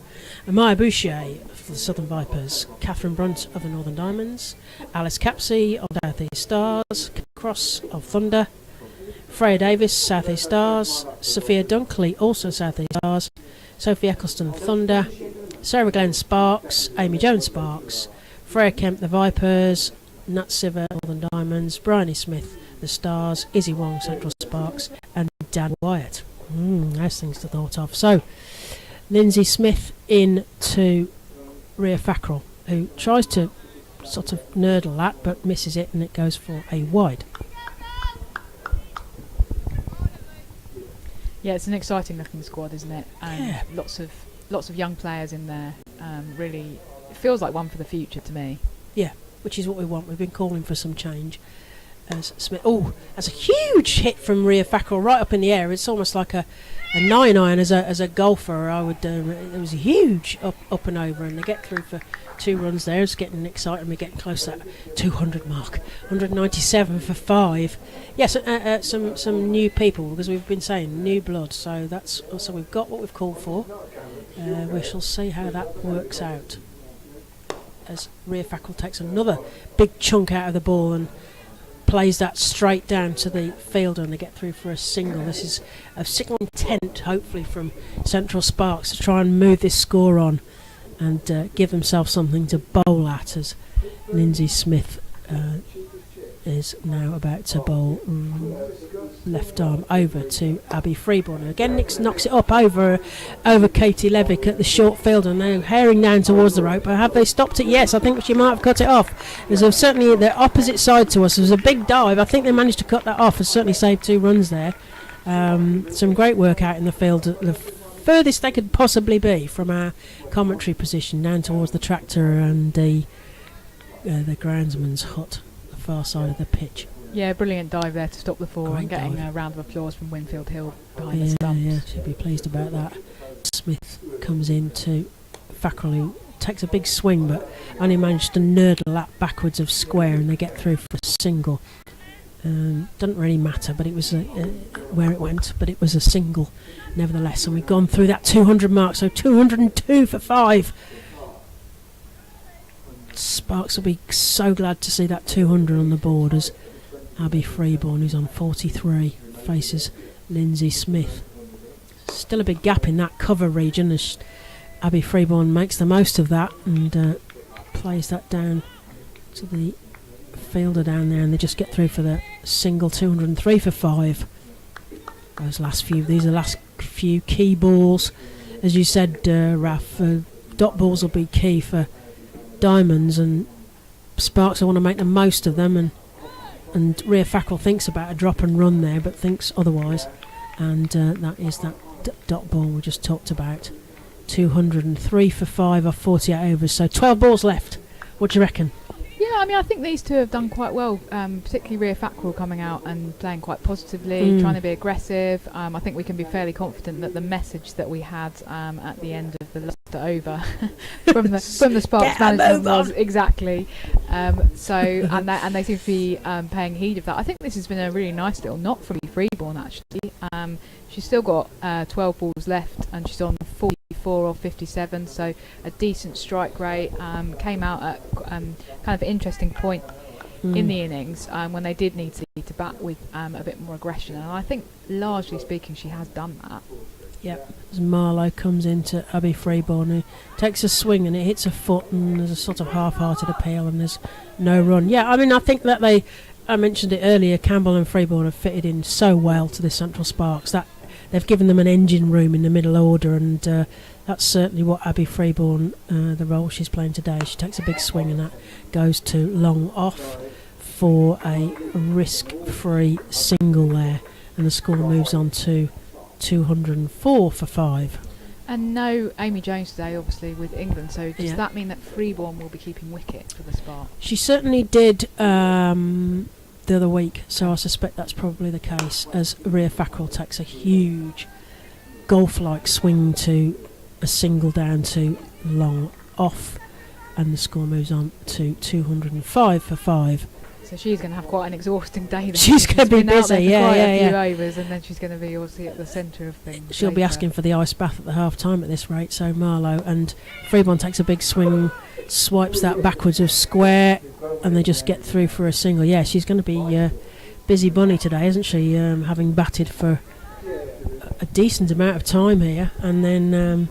Amaya Boucher for the Southern Vipers, Catherine Brunt of the Northern Diamonds, Alice Capsey of South East Stars, Cross of Thunder, Freya Davis, South East Stars, Sophia Dunkley, also South East Stars, Sophie Eccleston, Thunder, Sarah Glenn Sparks, Amy Jones Sparks, Freya Kemp, the Vipers, Nat Siver, Northern Diamonds, Bryony Smith, the Stars, Izzy Wong, Central Sparks, and Dan Wyatt. Nice things to thought of. So, Lindsay Smith in to Rhea Fackrell, who tries to sort of nurdle that but misses it, and it goes for a wide. Yeah, it's an exciting looking squad, isn't it? Yeah. Lots of young players in there. Really, it feels like one for the future to me. Yeah, which is what we want. We've been calling for some change. As Smith, that's a huge hit from Rhea Fackrell right up in the air. It's almost like a 9-iron as a golfer. I would. It was huge up and over, and they get through for 2 runs there. It's getting exciting. We're getting close to that 200 mark. 197 for 5. Yes, some new people, because we've been saying new blood. So we've got what we've called for. We shall see how that works out. As Rhea Fackrell takes another big chunk out of the ball and plays that straight down to the fielder, and they get through for a single. This is a signal intent, hopefully, from Central Sparks to try and move this score on and give themselves something to bowl at, as Lindsay Smith is now about to bowl left arm over to Abby Freeborn. Again, Nick knocks it up over Katie Levick at the short field, and they're herring down towards the rope. But have they stopped it? Yes, I think she might have cut it off. There's certainly the opposite side to us. There's a big dive. I think they managed to cut that off. Has certainly saved 2 runs there. Some great work out in the field. The furthest they could possibly be from our commentary position down towards the tractor and the groundsman's hut, the far side of the pitch. Yeah, brilliant dive there to stop the 4 Great and getting dive. a round of applause from Winfield Hill behind the stumps. Yeah, she'll be pleased about that. Smith comes in to Fackrell, who takes a big swing but only managed to nurdle that backwards of square, and they get through for a single. Doesn't really matter, but it was where it went, but it was a single nevertheless, and we've gone through that 200 mark, so 202 for 5. Sparks will be so glad to see that 200 on the board, as Abby Freeborn, who's on 43, faces Lindsay Smith. Still a big gap in that cover region as Abby Freeborn makes the most of that and plays that down to the fielder down there, and they just get through for the single 203 for 5. These are the last few key balls. As you said, Raf, dot balls will be key for Diamonds, and Sparks, I want to make the most of them, and Rhea Fackrell thinks about a drop and run there, but thinks otherwise, and that is that dot ball we just talked about. 203 for 5 off 48 overs, so 12 balls left. What do you reckon? Yeah, I mean, I think these two have done quite well, particularly Rhea Fackrell coming out and playing quite positively, trying to be aggressive. I think we can be fairly confident that the message that we had at the end of the last over from the Sparks management was exactly. And they seem to be paying heed of that. I think this has been a really nice little knock from Freeborn, actually. She's still got 12 balls left, and she's on 44 or 57, so a decent strike rate. Came out at kind of an interesting point in the innings when they did need to bat with a bit more aggression, and I think largely speaking she has done that. Yep, as Marlowe comes into Abby Freeborn, who takes a swing and it hits a foot, and there's a sort of half-hearted appeal and there's no run. Yeah, I mean, I think that I mentioned it earlier, Campbell and Freeborn have fitted in so well to the Central Sparks that they've given them an engine room in the middle order, and that's certainly what Abby Freeborn, the role she's playing today. She takes a big swing and that goes to long off for a risk-free single there, and the score moves on to 204 for 5. And no Amy Jones today, obviously, with England, so does that mean that Freeborn will be keeping wicket for the Sparks? She certainly did the other week, so I suspect that's probably the case, as Rhea Fackrell takes a huge golf-like swing to a single down to long off, and the score moves on to 205 for 5. So she's going to have quite an exhausting day then. She's going to be busy, a few overs, and then she's going to be obviously at the centre of things. She'll be asking for the ice bath at the half-time at this rate, so Marlowe, and Freeborn takes a big swing, swipes that backwards of square, and they just get through for a single. Yeah, she's going to be busy bunny today, isn't she, having batted for a decent amount of time here, and then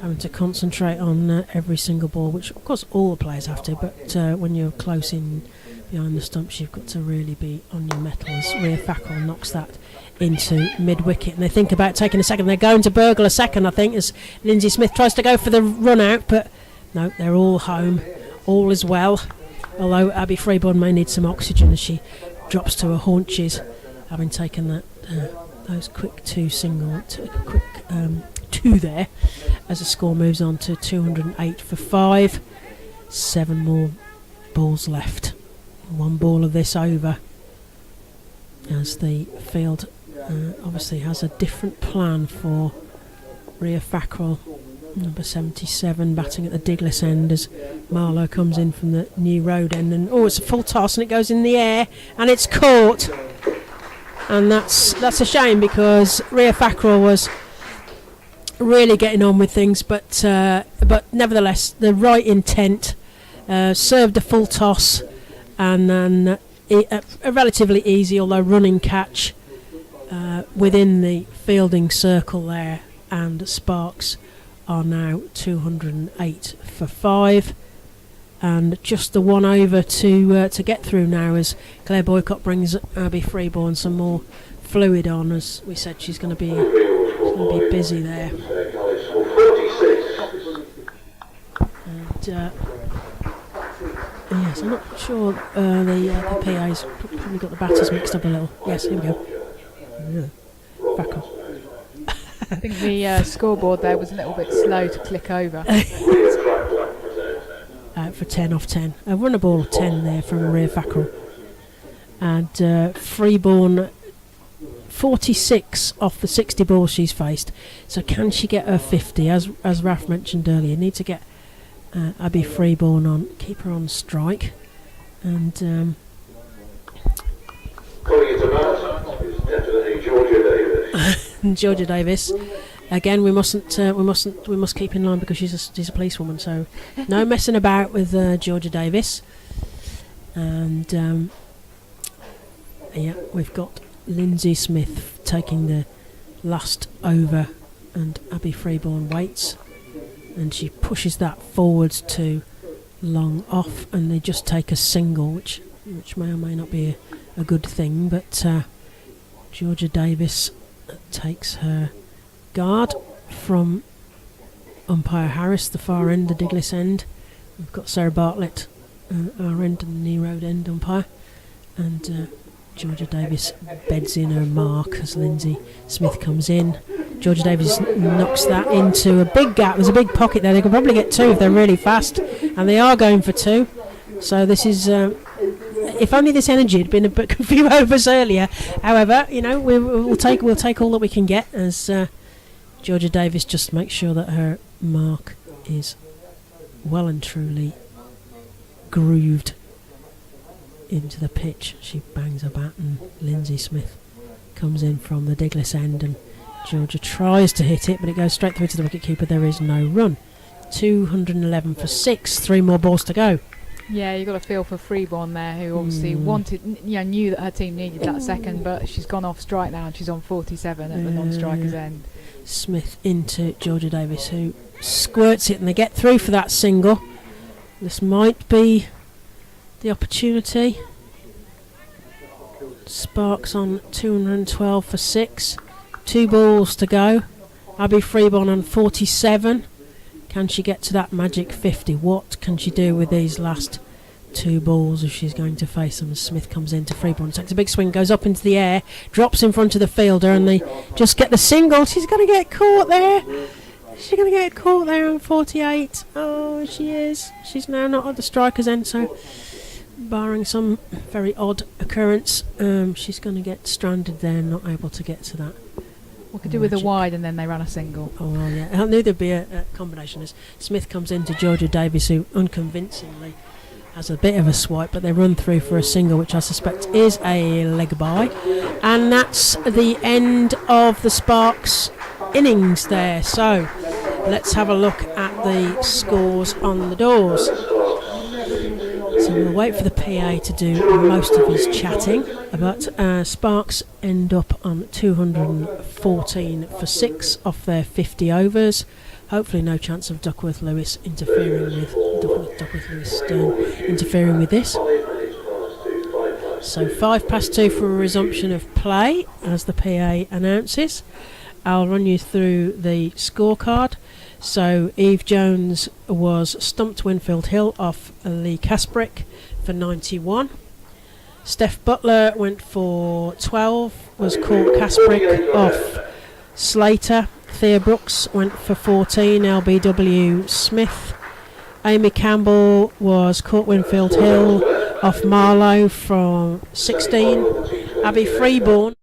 having to concentrate on every single ball, which of course all the players have to, but when you're close in behind the stumps, you've got to really be on your mettle, as Rhea Fackrell knocks that into mid-wicket, and they think about taking a second. They're going to burgle a second, I think, as Lindsay Smith tries to go for the run out, but no, they're all home. All is well, although Abby Freeborn may need some oxygen as she drops to her haunches, having taken that those quick two there, as the score moves on to 208 for 5. 7 more balls left. 1 ball of this over, as the field obviously has a different plan for Rhea Fackrell, number 77, batting at the Diglis end, as Marlowe comes in from the New Road end, and it's a full toss and it goes in the air and it's caught, and that's a shame, because Rhea Fackrell was really getting on with things, but nevertheless the right intent, served a full toss, and then a relatively easy, although running catch within the fielding circle there, and Sparks are now 208 for 5, and just the 1 over to get through now, as Claire Boycott brings Abby Freeborn some more fluid on. As we said, she's going to be busy there. And yes, I'm not sure the PA's probably got the batters mixed up a little. Yes, here we go. Yeah. Back off. I think the scoreboard there was a little bit slow to click over. For 10 off 10. A run a ball of 10 there from Rhea Fackrell. And Freeborn 46 off the 60 balls she's faced. So can she get her 50? As Raf mentioned earlier, need to get Abby Freeborn on, keep her on strike. And Calling into bat is definitely Georgia Davis. Georgia Davis. Again, we must keep in line, because she's a policewoman. So no messing about with Georgia Davis. And Yeah, we've got Lindsay Smith taking the last over, and Abby Freeborn waits, and she pushes that forwards to long off, and they just take a single, which may or may not be a good thing, but Georgia Davis takes her guard from umpire Harris, the far end, the Diglis end. We've got Sarah Bartlett, our end, and the Knee Road end umpire, and Georgia Davis beds in her mark as Lindsay Smith comes in. Georgia Davis knocks that into a big gap. There's a big pocket there. They could probably get 2 if they're really fast, and they are going for 2. So this is, if only this energy had been a few overs earlier. However, we'll take all that we can get as Georgia Davis just makes sure that her mark is well and truly grooved into the pitch. She bangs her bat, and Lindsay Smith comes in from the Diglis end, and Georgia tries to hit it, but it goes straight through to the wicketkeeper. There is no run. 211 for 6. 3 more balls to go. Yeah, you got a feel for Freeborn there, who obviously knew that her team needed that second, but she's gone off strike now and she's on 47 at the non-striker's end. Smith into Georgia Davis, who squirts it, and they get through for that single. This might be the opportunity. Sparks on 212 for 6. 2 balls to go. Abby Freeborn on 47. Can she get to that magic 50? What can she do with these last 2 balls if she's going to face them? Smith comes into Freeborn, takes a big swing, goes up into the air, drops in front of the fielder, and they just get the single. She's going to get caught there. She's going to get caught there on 48. Oh, she is. She's now not at the striker's end, so barring some very odd occurrence, she's going to get stranded there and not able to get to that. We could do with a wide and then they run a single. Oh, well, yeah. I knew there'd be a combination as Smith comes into Georgia Davis, who unconvincingly has a bit of a swipe, but they run through for a single, which I suspect is a leg by. And that's the end of the Sparks innings there. So let's have a look at the scores on the doors. So we'll wait for the PA to do most of his chatting, but Sparks end up on 214 for 6 off their 50 overs. Hopefully no chance of Duckworth Lewis interfering with this. So 2:05 for a resumption of play as the PA announces. I'll run you through the scorecard. So Eve Jones was stumped Winfield Hill off Lee Kasprick for 91. Steph Butler went for 12, was caught Kasprick off Slater. Thea Brooks went for 14, LBW Smith. Amy Campbell was caught Winfield Hill off Marlow from 16. Abby Freeborn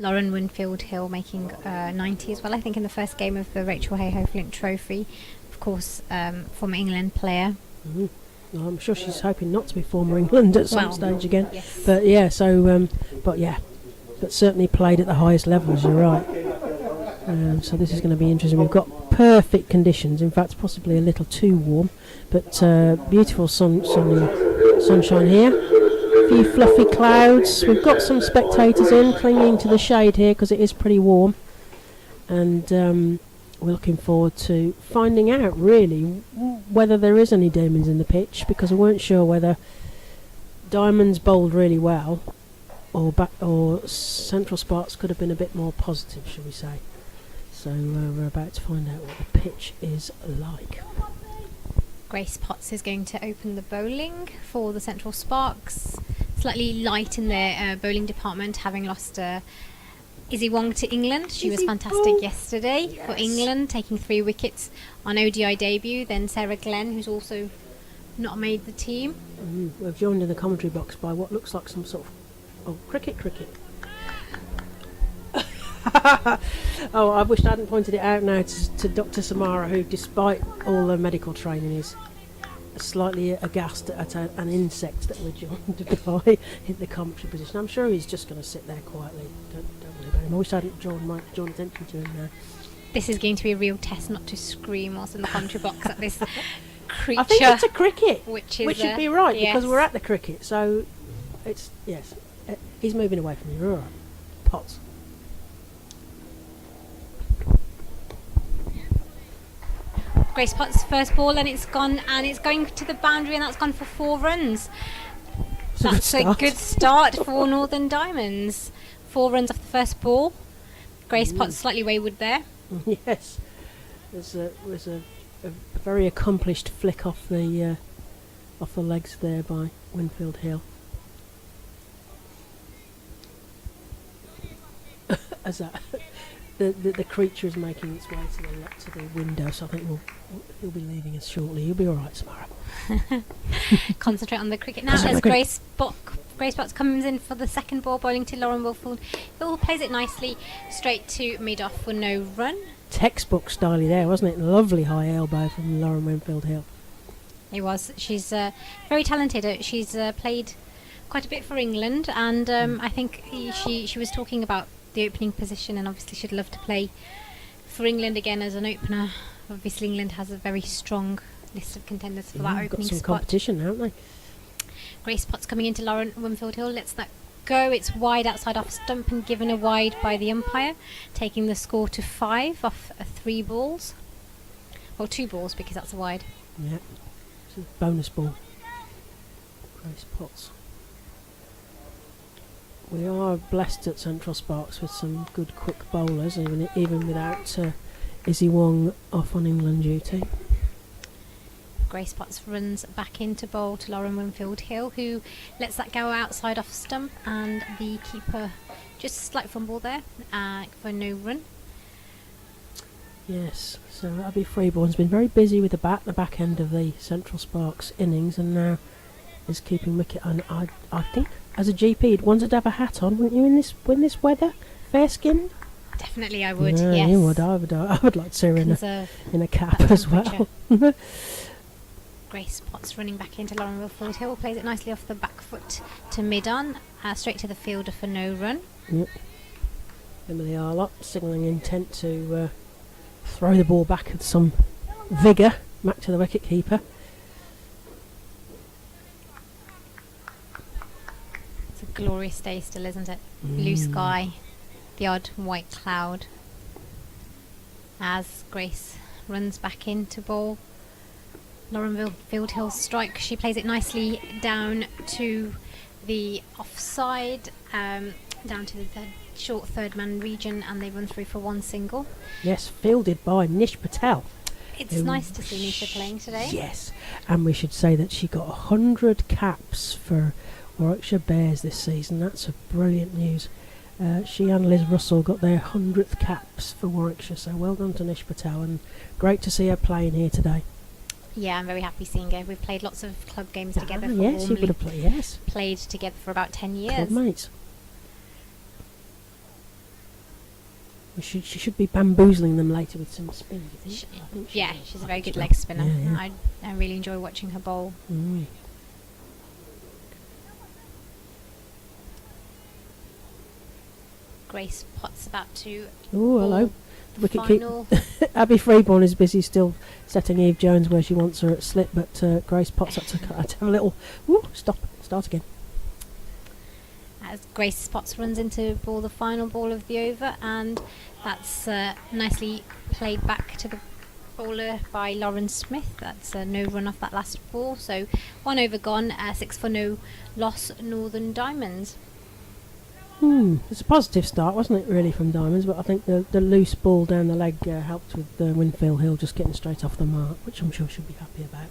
Lauren Winfield Hill making 90 as well, I think, in the first game of the Rachel Hayhoe Flint Trophy. Of course, former England player. Mhm. Well, I'm sure she's hoping not to be former England at some Well, stage again. yes. But yeah, so but certainly played at the highest levels. You're right. So this is going to be interesting. We've got perfect conditions. In fact, possibly a little too warm, but beautiful sunshine here. A few fluffy clouds. We've got some spectators in, clinging to the shade here because it is pretty warm, and we're looking forward to finding out really whether there is any demons in the pitch, because we weren't sure whether Diamonds bowled really well or Central Sparks could have been a bit more positive, shall we say. So we're about to find out what the pitch is like. Grace Potts is going to open the bowling for the Central Sparks. Slightly light in their bowling department, having lost Izzy Wong to England. She was Izzy fantastic Wong. yesterday for England, taking 3 wickets on ODI debut. Then Sarah Glenn, who's also not made the team. We're joined in the commentary box by what looks like some sort of cricket. Oh, I wish I hadn't pointed it out now to Dr. Samara, who, despite all the medical training, is slightly aghast at an insect that we're joined by in the commentary position. I'm sure he's just going to sit there quietly. Don't worry about him. I wish I hadn't drawn attention to him now. This is going to be a real test not to scream whilst in the commentary box at this creature. I think it's a cricket, which would be right, yes. because we're at the cricket. So it's yes. He's moving away from you. You're all right. Potts. Grace Potts' first ball, and it's going to the boundary, and that's gone for 4 runs. That's a good start for Northern Diamonds. 4 runs off the first ball. Grace Potts slightly wayward there. Yes, there's a very accomplished flick off the legs there by Winfield Hill. As that the creature is making its way to the window, so I think he'll be leaving us shortly. He'll be all right tomorrow. Concentrate on the cricket now as Grace Potts comes in for the second ball, bowling to Lauren Wilfield. Hill plays it nicely straight to mid-off for no run. Textbook style there, wasn't it? Lovely high elbow from Lauren Winfield Hill. It was. She's very talented. She's played quite a bit for England, and I think she was talking about the opening position, and obviously she'd love to play for England again as an opener. Obviously England has a very strong list of contenders for that opening got some spot. competition, haven't they? Grace Potts coming into Lauren Winfield Hill, lets that go. It's wide outside off stump and given a wide by the umpire, taking the score to 5 off 3 balls. Well, 2 balls because that's a wide. Yeah, it's a bonus ball. Grace Potts. We are blessed at Central Sparks with some good quick bowlers, even without Izzy Wong off on England duty. Grace Potts runs back into bowl to Lauren Winfield Hill, who lets that go outside off stump, and the keeper just a slight fumble there for no run. Yes, so Abby Freeborn's been very busy with the back end of the Central Sparks innings, and now is keeping wicket. And I think, as a GP, you'd wanted to have a hat on, wouldn't you, in this weather? Fair skinned? Definitely I would, Yeah, yes. you would. I would like to see her in a cap that as well. Grace Potts running back into Lauren Wilfield Hill, plays it nicely off the back foot to mid-on, straight to the fielder for no run. Yep. Emily Arlott signalling intent to throw the ball back with some vigour back to the wicket keeper. It's a glorious day still, isn't it? Blue sky, the odd white cloud. As Grace runs back into ball, Lauren Winfield Hill strike. She plays it nicely down to the offside, down to the short third man region, and they run through for 1 single. Yes, fielded by Nish Patel. It's nice to see Nisha playing today. Yes, and we should say that she got 100 caps for Warwickshire Bears this season. That's a brilliant news. She and Liz Russell got their 100th caps for Warwickshire, so well done to Nish Patel, and great to see her playing here today. Yeah, I'm very happy seeing her. We've played lots of club games together. For Yes, you would have played. Yes, played together for about 10 years. club mates. She should be bamboozling them later with some spin. Do you think? I think she Yeah, will. she's I a very think good she leg will. spinner. Yeah, yeah. I really enjoy watching her bowl. Mm. Grace Potts about to Oh, hello. bowl The the wicket keep- final. Abby Freeborn is busy still setting Eve Jones where she wants her at slip, but Grace Potts had to have a little. Woo, stop. Start again. As Grace Potts runs into ball the final ball of the over, and that's nicely played back to the bowler by Lauren Smith. That's no run off that last ball, so 1 over gone, 6 for no loss, Northern Diamonds. It's a positive start, wasn't it, really, from Diamonds? But I think the loose ball down the leg helped with Winfield Hill just getting straight off the mark, which I'm sure she'll be happy about.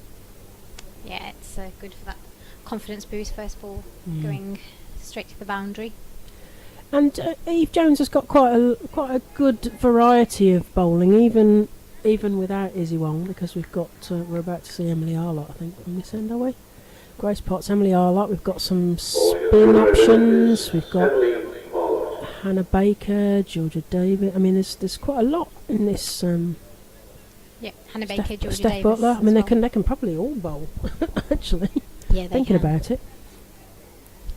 Yeah, it's good for that confidence boost. First ball Mm. going straight to the boundary. And Eve Jones has got quite a good variety of bowling, even without Izzy Wong, because we're about to see Emily Arlott, I think, on this end, are we? Grace Potts, Emily Arlott. We've got some spin options. We've got Hannah Baker, Georgia Davis. I mean, there's quite a lot in this. Yeah, Hannah Baker, Georgia Steph Davis. Butler. I as mean, well. they can probably all bowl. Actually, Yeah, they thinking can. about it,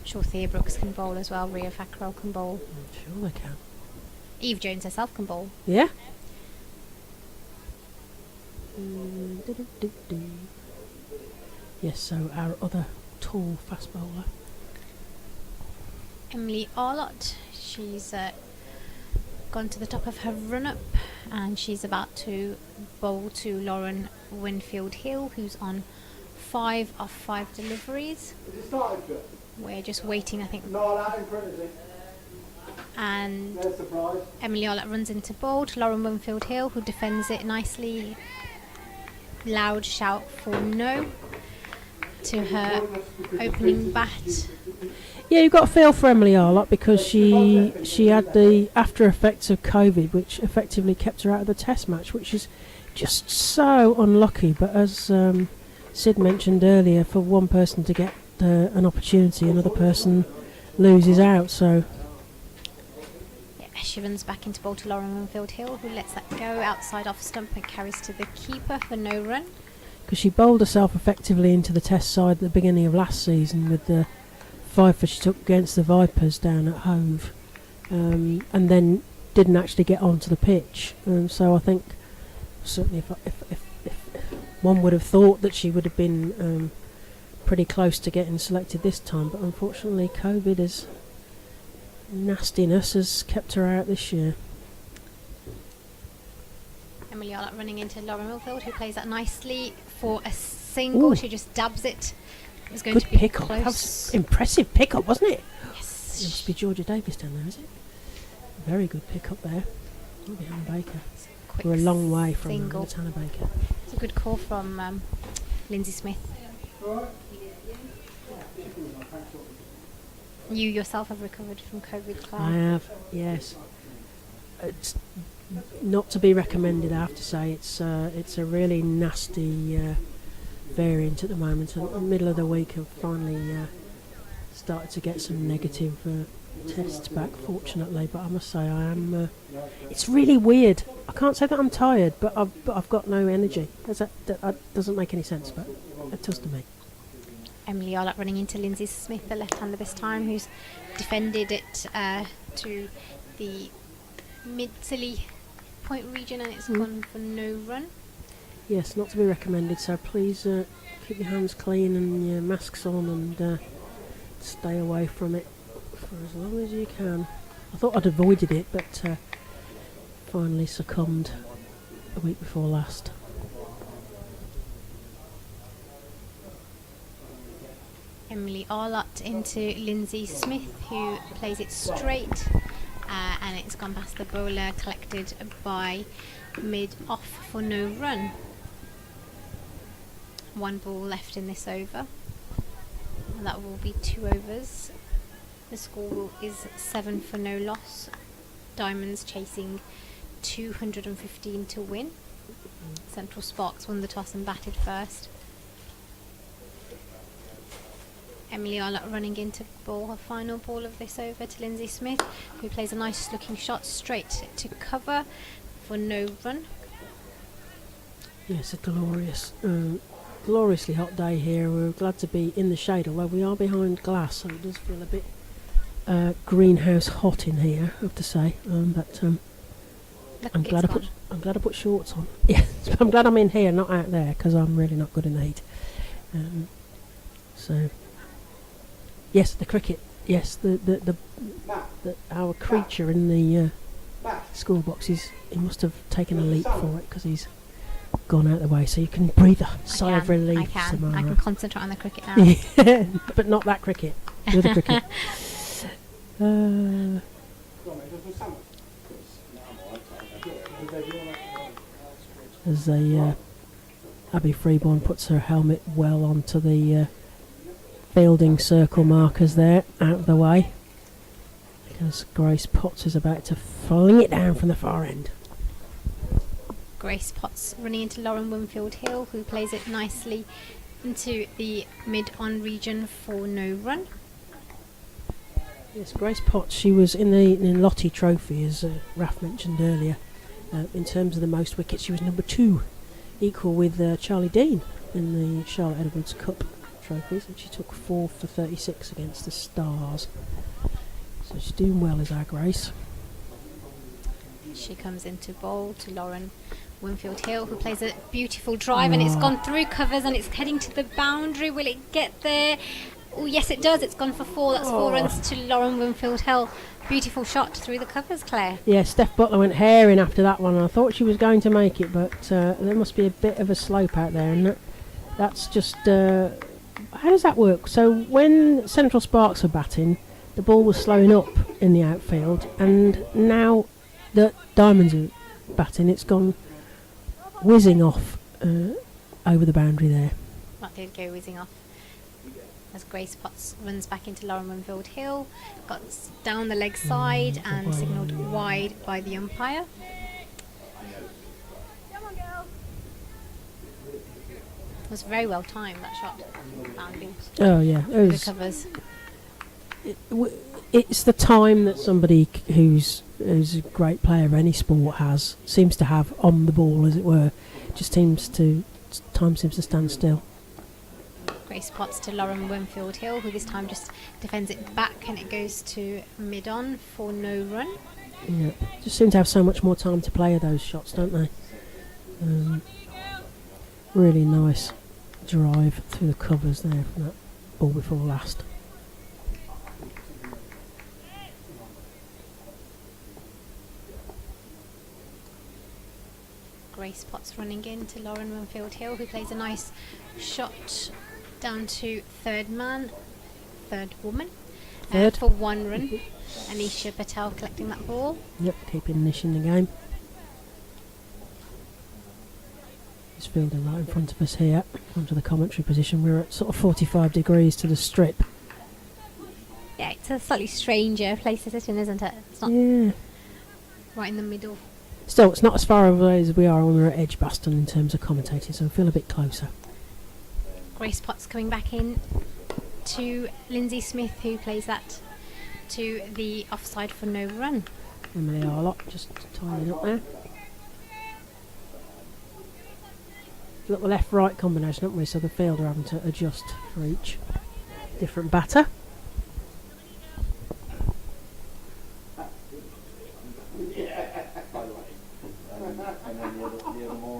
Sure, Thea Brooks can bowl as well. Ria Fackrell can bowl. I'm sure they can. Eve Jones herself can bowl. Yeah. Yes, so our other tall fast bowler. Emily Arlott, she's gone to the top of her run-up, and she's about to bowl to Lauren Winfield Hill, who's on 5 of 5 deliveries. We're just waiting, I think. And Emily Arlott runs into bowl to Lauren Winfield Hill, who defends it nicely. Loud shout for no to her opening bat. Yeah, you've got to feel for Emily Arlott because she had the after effects of COVID, which effectively kept her out of the Test match, which is just so unlucky. But as Sid mentioned earlier, for one person to get an opportunity, another person loses out. So Yeah, she runs back into bowl to Lauren Winfield Hill, who lets that go outside off stump and carries to the keeper for no run. because she bowled herself effectively into the Test side at the beginning of last season with the 5 she took against the Vipers down at Hove, and then didn't actually get onto the pitch. So I think certainly if one would have thought that she would have been pretty close to getting selected this time, but unfortunately COVID's nastiness has kept her out this year. Emily Arlott running into Lauren Winfield, who plays that nicely for a single. Ooh. She just dabs it. It's going Good to be pick-up. close. That was impressive pick-up, wasn't it? Yes. It must be Georgia Davis down there, is it? Very good pick-up there. That'll be Hannah Baker. Quick We're a long way from single. it's Hannah Baker. It's a good call from Lindsay Smith. You yourself have recovered from COVID, Claire. I have, yes. It's not to be recommended, I have to say. It's a really nasty variant at the moment. In the middle of the week, I've finally started to get some negative tests back, fortunately. But I must say, I am. It's really weird. I can't say that I'm tired, but I've got no energy. That doesn't make any sense, but it does to me. Emily Arlott running into Lindsay Smith, the left-hander this time, who's defended it to the mid-silly point region, and it's gone for no run. Yes, not to be recommended. So please keep your hands clean and your masks on, and stay away from it for as long as you can. I thought I'd avoided it, but finally succumbed a week before last. Emily Arlott into Lindsay Smith, who plays it straight, and it's gone past the bowler, collected by mid-off for no run. 1 ball left in this over, and that will be 2 overs. The score is 7 for no loss. Diamonds chasing 215 to win. Central Sparks won the toss and batted first. Emily Arlott running into ball, her final ball of this over to Lindsay Smith, who plays a nice looking shot straight to cover for no run. Yes, a gloriously hot day here. We're glad to be in the shade, although we are behind glass, so it does feel a bit greenhouse hot in here, I have to say. I'm glad I put shorts on. Yeah, I'm glad I'm in here, not out there, because I'm really not good in the heat. So, yes, the cricket. Yes, the our creature in the school box he must have taken a leap for it because he's gone out the way. So you can breathe a sigh of relief. I can. Samara. I can concentrate on the cricket now. Yeah, but not that cricket. The other cricket. As Abby Freeborn puts her helmet well onto the fielding circle markers there, out of the way, because Grace Potts is about to fling it down from the far end. Grace Potts running into Lauren Winfield Hill, who plays it nicely into the mid-on region for no run. Yes, Grace Potts, she was in the Lottie Trophy, as Raf mentioned earlier. In terms of the most wickets, she was number 2, equal with Charlie Dean in the Charlotte Edwards Cup trophies, and she took 4 for 36 against the Stars. So she's doing well, as our Grace. She comes into bowl to Lauren Winfield Hill, who plays a beautiful drive, and it's gone through covers and it's heading to the boundary. Will it get there? Oh, yes, it does. It's gone for 4. That's 4 runs to Lauren Winfield Hill. Beautiful shot through the covers, Claire. Yeah, Steph Butler went herring after that one. I thought she was going to make it, but there must be a bit of a slope out there, and that's just... how does that work? So when Central Sparks were batting, the ball was slowing up in the outfield, and now that Diamonds are batting, it's gone whizzing off over the boundary there. That did go whizzing off. As Grace Potts runs back into Lauren Winfield Hill, got down the leg side and signalled wide by the umpire. It was very well timed, that shot. Bounding Oh yeah, through the covers. It's the time that somebody who's a great player of any sport seems to have on the ball, as it were. Time seems to stand still. Grace Potts to Lauren Winfield Hill, who this time just defends it back, and it goes to mid-on for no run. Yeah, just seem to have so much more time to play those shots, don't they? Really nice drive through the covers there from that ball before last. Grace Potts running in to Lauren Winfield Hill, who plays a nice shot down to third woman for 1 run. Anisha Patel collecting that ball. Yep, keeping Nish in the game. He's fielding right in front of us here, onto the commentary position. We're at sort of 45 degrees to the strip. Yeah, it's a slightly stranger place to sit in, isn't it? It's not right in the middle. Still, it's not as far away as we are when we're at Edgbaston in terms of commentating, so I feel a bit closer. Grace Potts coming back in to Lindsay Smith, who plays that to the offside for no run. Emily Arlott just tidying up there. Little left-right combination, haven't we? So the fielder having to adjust for each different batter.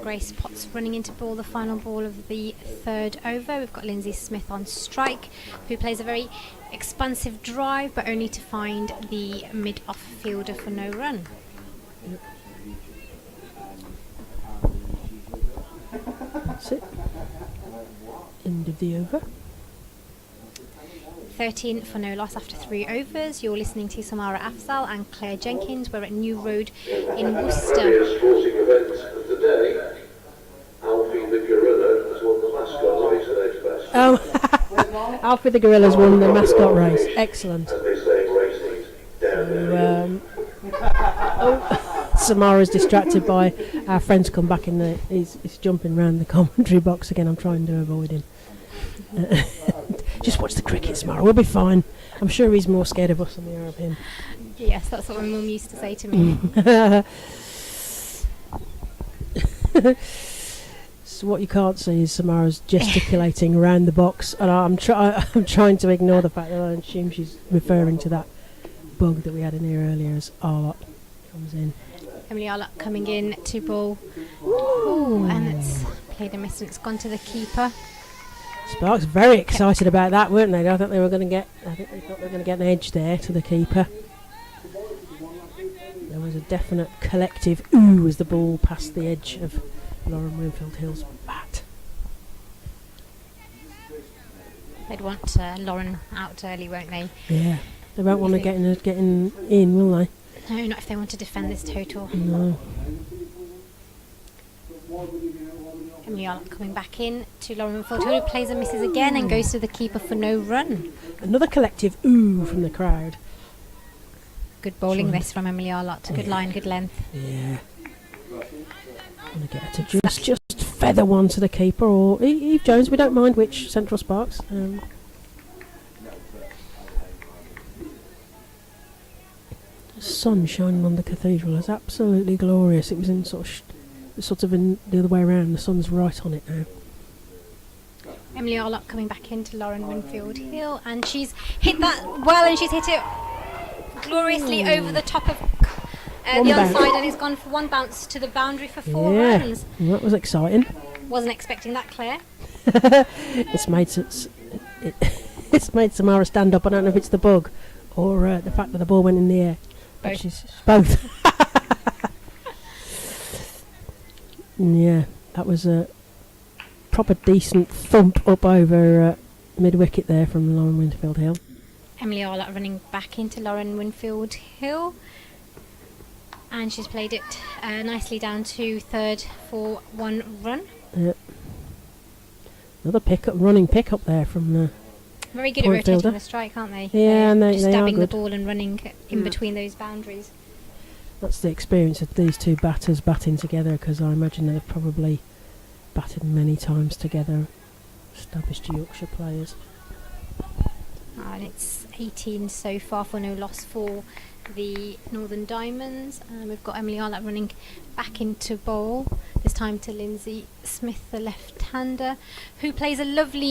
Grace Potts running into ball, the final ball of the 3rd over. We've got Lindsay Smith on strike, who plays a very expansive drive, but only to find the mid-off fielder for no run. Yep. That's it. End of the over. 13 for no loss after 3 overs. You're listening to Samara Afzal and Claire Jenkins. We're at New Road in Worcester. Happiest sporting event of the day. Alfie the Gorilla has won the mascot race at Edgbaston. Oh, Alfie the Gorilla's won the mascot race. Excellent. As they say, racing down there. Samara's distracted by our friend's come back in the. He's jumping around the commentary box again. I'm trying to avoid him. Just watch the cricket, Samara. We'll be fine. I'm sure he's more scared of us than we are of him. Yes, that's what my mum used to say to me. So what you can't see is Samara's gesticulating around the box, and I'm trying to ignore the fact that I assume she's referring to that bug that we had in here earlier as Arlott comes in. Emily Arlott coming in to ball. Ooh, and it's played a miss and it's gone to the keeper. Sparks very excited about that, weren't they? I think they thought they were going to get an edge there to the keeper. There was a definite collective ooh as the ball passed the edge of Lauren Winfield Hill's bat. They'd want Lauren out early, won't they? Yeah, they won't want to get in, will they? No, not if they want to defend this total. No. Emily Arlott coming back in to Lauren Winfield Hill, who plays and misses again and goes to the keeper for no run. Another collective ooh from the crowd. Good bowling this from Emily Arlott. Good line, good length. Yeah. I'm going to get her to just feather one to the keeper or Eve Jones. We don't mind which, Central Sparks. The sun shining on the cathedral is absolutely glorious. It was in sort of in the other way around. The sun's right on it now. Emily Arlott coming back into Lauren Winfield Hill, and she's hit that well, and she's hit it gloriously over the top of the other side, and it's gone for one bounce to the boundary for 4 runs. That was exciting. Wasn't expecting that, Claire. It's made Samara stand up. I don't know if it's the bug or the fact that the ball went in the air. Both. Yeah, that was a proper decent thump up over mid-wicket there from Lauren Winfield Hill. Emily Arlott running back into Lauren Winfield Hill, and she's played it nicely down to third for 1 run. Yep. Another running pick up there from very good at rotating the strike, aren't they? Yeah, and just they stabbing are the good. ball and running in between those boundaries. That's the experience of these two batters batting together, because I imagine they've probably batted many times together, established Yorkshire players. And it's 18 so far for no loss for the Northern Diamonds. We've got Emily Arlott running back into bowl, this time to Lindsay Smith, the left-hander, who plays a lovely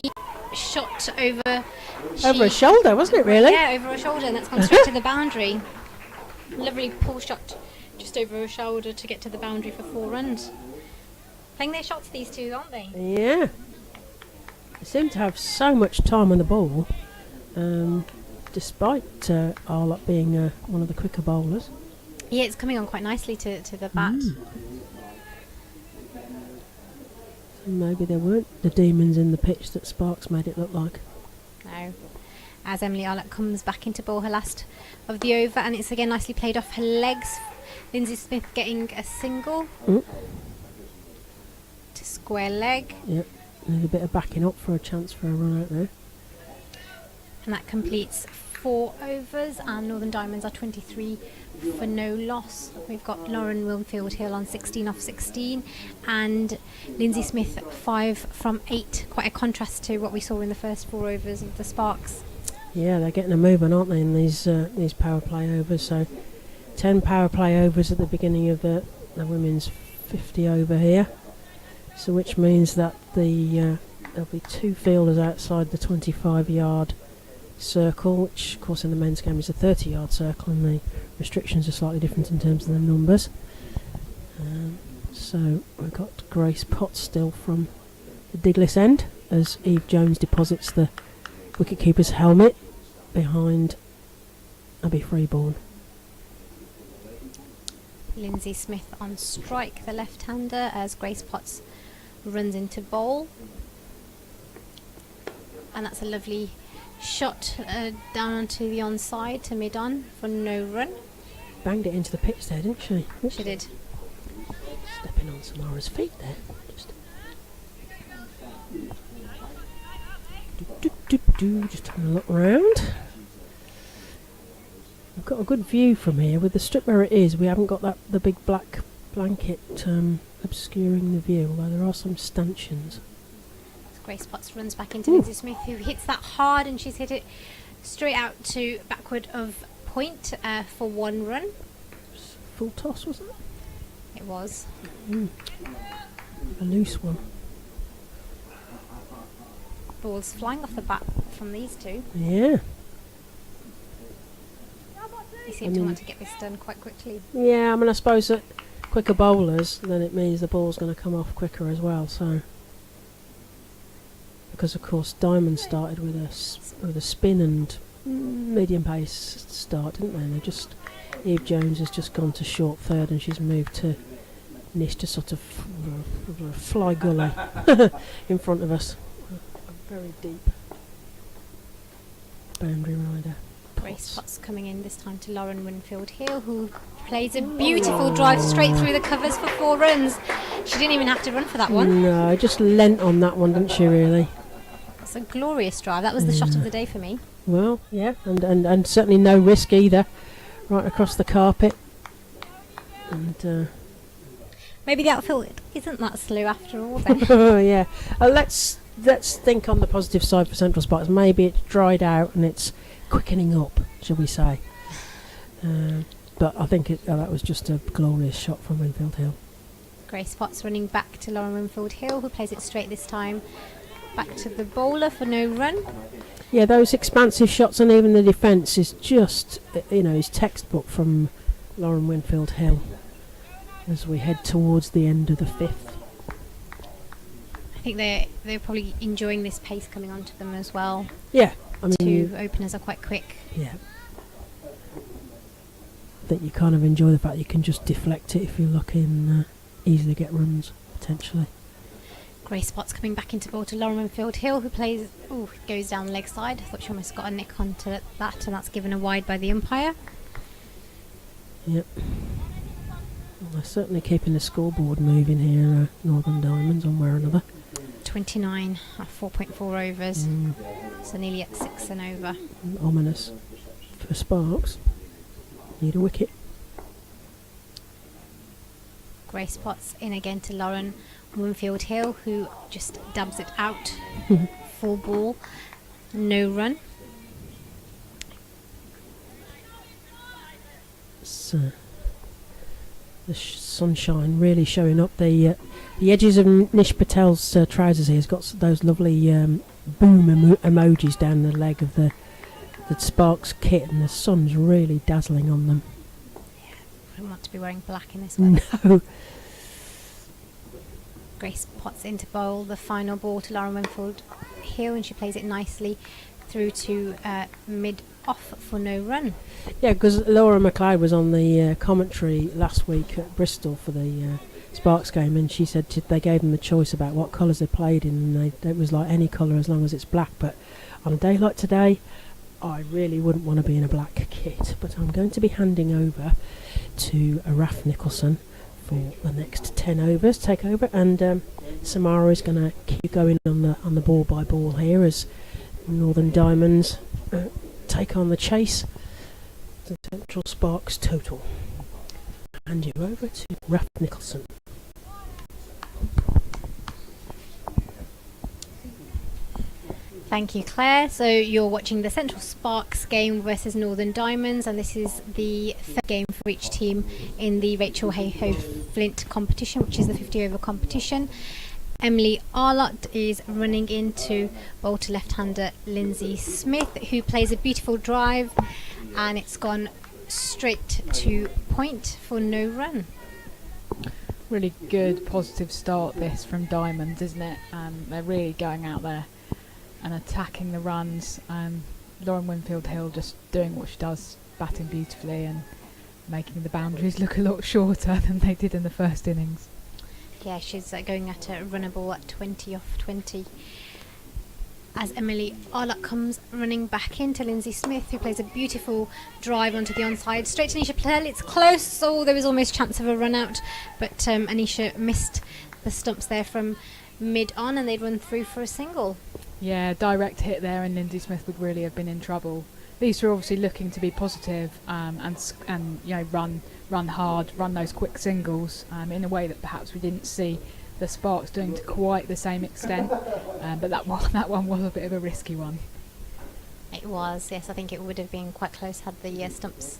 shot over her shoulder, wasn't it, really? Yeah, over her shoulder, and that's gone straight to the boundary. Lovely pull shot just over her shoulder to get to the boundary for 4 runs. Playing their shots, these two, aren't they? Yeah. They seem to have so much time on the ball, despite Arlott being one of the quicker bowlers. Yeah, it's coming on quite nicely to the bat. Maybe there weren't the demons in the pitch that Sparks made it look like. No. As Emily Arlott comes back into bowl her last of the over, and it's again nicely played off her legs. Lindsay Smith getting a single to square leg. Yep, need a bit of backing up for a chance for a run out there. And that completes 4 overs, and Northern Diamonds are 23 for no loss. We've got Lauren Winfield Hill on 16 off 16, and Lindsay Smith 5 from 8. Quite a contrast to what we saw in the first 4 overs of the Sparks. Yeah, they're getting a movement, aren't they, in these power play overs? So 10 power play overs at the beginning of the women's 50 over here. So which means that there'll be 2 fielders outside the 25-yard circle, which of course in the men's game is a 30-yard circle, and the restrictions are slightly different in terms of the numbers. So we've got Grace Potts still from the Diglis end as Eve Jones deposits the wicketkeeper's helmet behind Abby Freeborn. Lindsay Smith on strike, the left-hander, as Grace Potts runs into bowl. And that's a lovely shot down onto the onside to mid-on for no run. Banged it into the pitch there, didn't she? She did. Stepping on Samara's feet there. Just having a look round. We've got a good view from here. With the strip where it is, we haven't got the big black blanket obscuring the view, although there are some stanchions. Grace Potts runs back into Lindsay Smith, who hits that hard, and she's hit it straight out to backward of point for 1 run. Full toss, wasn't it? It was. A loose one. Balls flying off the bat from these two. Yeah. They seem to want to get this done quite quickly. Yeah, I mean, I suppose that quicker bowlers, then it means the ball's going to come off quicker as well. So, because of course Diamond started with a spin and medium pace start, didn't they? And Eve Jones has just gone to short third, and she's moved to Nish to sort of fly gully in front of us. A very deep boundary rider. Grace Potts coming in this time to Lauren Winfield Hill, who plays a beautiful drive straight through the covers for 4 runs. She didn't even have to run for that one. No, just leant on that one, didn't she, really? It's a glorious drive. That was the shot of the day for me. Well, yeah, and certainly no risk either. Right across the carpet. And Maybe the outfield isn't that slow after all then. yeah. Let's think on the positive side for Central Sparks. Maybe it's dried out and it's quickening up, shall we say. But I think that was just a glorious shot from Winfield Hill. Grace Potts running back to Lauren Winfield Hill, who plays it straight this time. Back to the bowler for no run. Yeah, those expansive shots and even the defence is just, is textbook from Lauren Winfield Hill as we head towards the end of the 5th. I think they're probably enjoying this pace coming onto them as well. Yeah, I mean, 2 openers are quite quick. Yeah. I think you kind of enjoy the fact you can just deflect it if you're looking easily get runs, potentially. Grace Potts coming back into bowl to Lauren Winfield Hill, who goes down the leg side. I thought she almost got a nick onto that, and that's given a wide by the umpire. Yep. Well, they're certainly keeping the scoreboard moving here, Northern Diamonds, one way or another. 29 at 4.4 overs, so nearly at 6 and over. Ominous for Sparks. Need a wicket. Grace Potts in again to Lauren Winfield Hill, who just dabs it out. Full ball, no run. So the sunshine really showing up. The edges of Nish Patel's trousers here has got those lovely boom emojis down the leg of the Sparks kit, and the sun's really dazzling on them. Yeah, I don't want to be wearing black in this one. No. Grace Potts into bowl, the final ball to Lauren Winfield Hill, and she plays it nicely through to mid-off for no run. Yeah, because Laura McLeod was on the commentary last week at Bristol for the Sparks game, and she said they gave them the choice about what colours they played in, and it was like any colour as long as it's black. But on a day like today, I really wouldn't want to be in a black kit. But I'm going to be handing over to Raf Nicholson for the next 10 overs, take over, and Samara is going to keep going on the ball by ball here as Northern Diamonds take on the chase. The Central Sparks total. Hand you over to Raf Nicholson. Thank you, Claire. So you're watching the Central Sparks game versus Northern Diamonds, and this is the 3rd game for each team in the Rachel Hayhoe Flint competition, which is the 50-over competition. Emily Arlott is running into bowl to left-hander Lindsay Smith, who plays a beautiful drive, and it's gone straight to point for no run. Really good, positive start this from Diamonds, isn't it? They're really going out there and attacking the runs. Lauren Winfield Hill just doing what she does, batting beautifully and making the boundaries look a lot shorter than they did in the first innings. Yeah, she's going at a runnable at 20 off 20. As Emily Arlott comes running back into Lindsay Smith, who plays a beautiful drive onto the onside. Straight to Anisha Patel, it's close, there was almost chance of a run out, but Anisha missed the stumps there from mid-on, and they'd run through for a single. Yeah, direct hit there, and Lindsay Smith would really have been in trouble. These are obviously looking to be positive, and run hard, run those quick singles in a way that perhaps we didn't see the Sparks doing to quite the same extent. But that one was a bit of a risky one. It was, yes. I think it would have been quite close had the stumps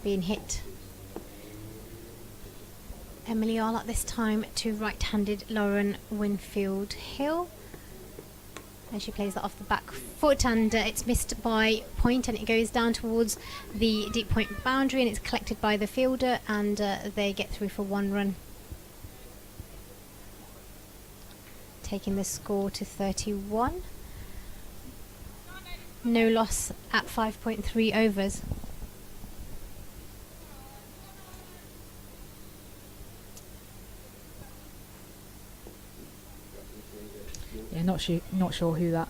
been hit. Emily Arlott this time to right-handed Lauren Winfield Hill. And she plays that off the back foot, and it's missed by point, and it goes down towards the deep point boundary, and it's collected by the fielder, and they get through for 1 run, taking the score to 31. No loss at 5.3 overs. Yeah, not sure who that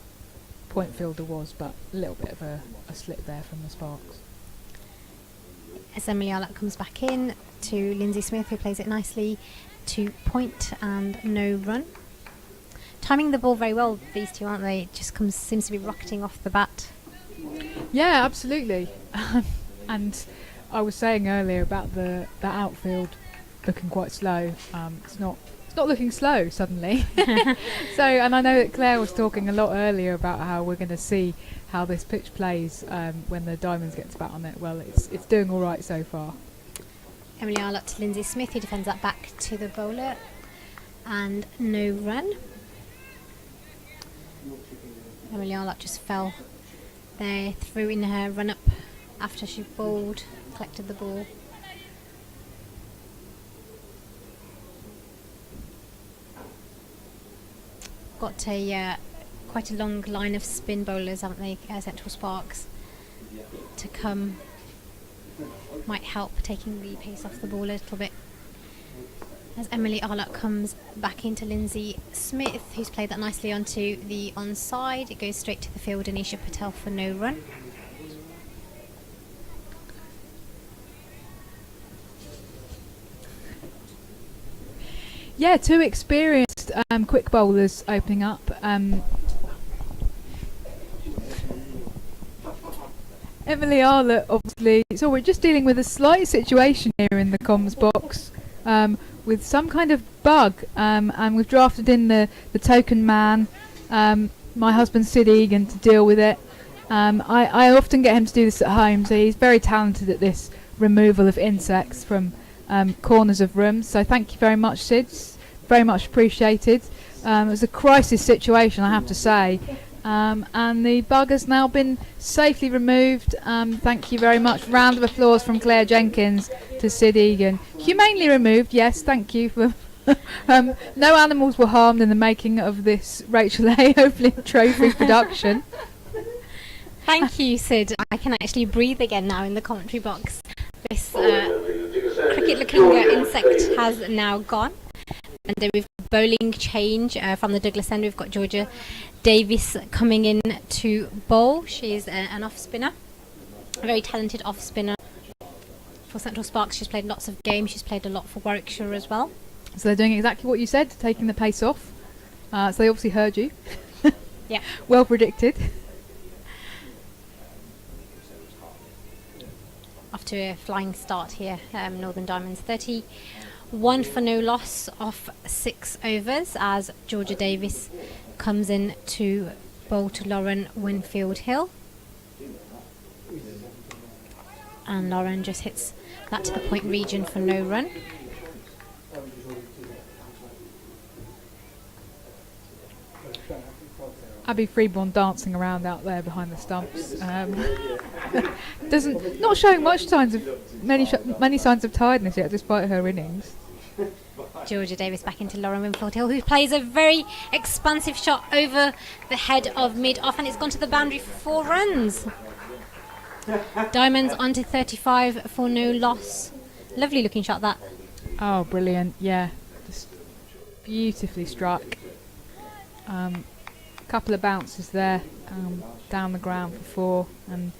point fielder was, but a little bit of a slip there from the Sparks. As Emily Arlott comes back in to Lindsay Smith, who plays it nicely to point and no run. Timing the ball very well, these two, aren't they? It just seems to be rocketing off the bat. Yeah, absolutely. And I was saying earlier about the outfield looking quite slow. It's not looking slow suddenly. So, and I know that Claire was talking a lot earlier about how we're going to see how this pitch plays when the Diamonds get to bat on it. Well, it's doing all right so far. Emily Arlott to Lindsay Smith, who defends that back to the bowler, and no run. Emily Arlott just fell there through in her run up after she bowled, collected the ball. Got a quite a long line of spin bowlers, haven't they, Central Sparks, to come. Might help taking the pace off the ball a little bit. As Emily Arlott comes back into Lindsay Smith, who's played that nicely onto the onside. It goes straight to the field, Anisha Patel for no run. Yeah, two experienced quick bowlers opening up. Emily Arlott, obviously. So we're just dealing with a slight situation here in the comms box with some kind of bug, and we've drafted in the token man, my husband Sid Egan, to deal with it. I often get him to do this at home, so he's very talented at this removal of insects from corners of rooms. So thank you very much, Sid. It's very much appreciated. It was a crisis situation, I have to say. And the bug has now been safely removed. Thank you very much. Round of applause from Claire Jenkins to Sid Egan. Humanely removed, yes, thank you for no animals were harmed in the making of this Rachel A. Opening Trophy production. Thank you, Sid. I can actually breathe again now in the commentary box. This cricket-looking insect has now gone. And then we've got bowling change from the Douglas end. We've got Georgia Davis coming in to bowl. She's an off-spinner, a very talented off-spinner for Central Sparks. She's played lots of games. She's played a lot for Warwickshire as well. So they're doing exactly what you said, taking the pace off. So they obviously heard you. Yeah. Well predicted. Off to a flying start here. Northern Diamonds 31 for no loss off 6 overs as Georgia Davis comes in to bowl to Lauren Winfield Hill. And Lauren just hits that to the point region for no run. Abby Freeborn dancing around out there behind the stumps. Not showing much signs of many signs of tiredness yet, despite her innings. Georgia Davis back into Lauren Winfield Hill, who plays a very expansive shot over the head of mid-off, and it's gone to the boundary for 4 runs. Diamonds onto 35 for no loss. Lovely looking shot, that. Oh, brilliant, yeah. Just beautifully struck. Couple of bounces there down the ground for 4, and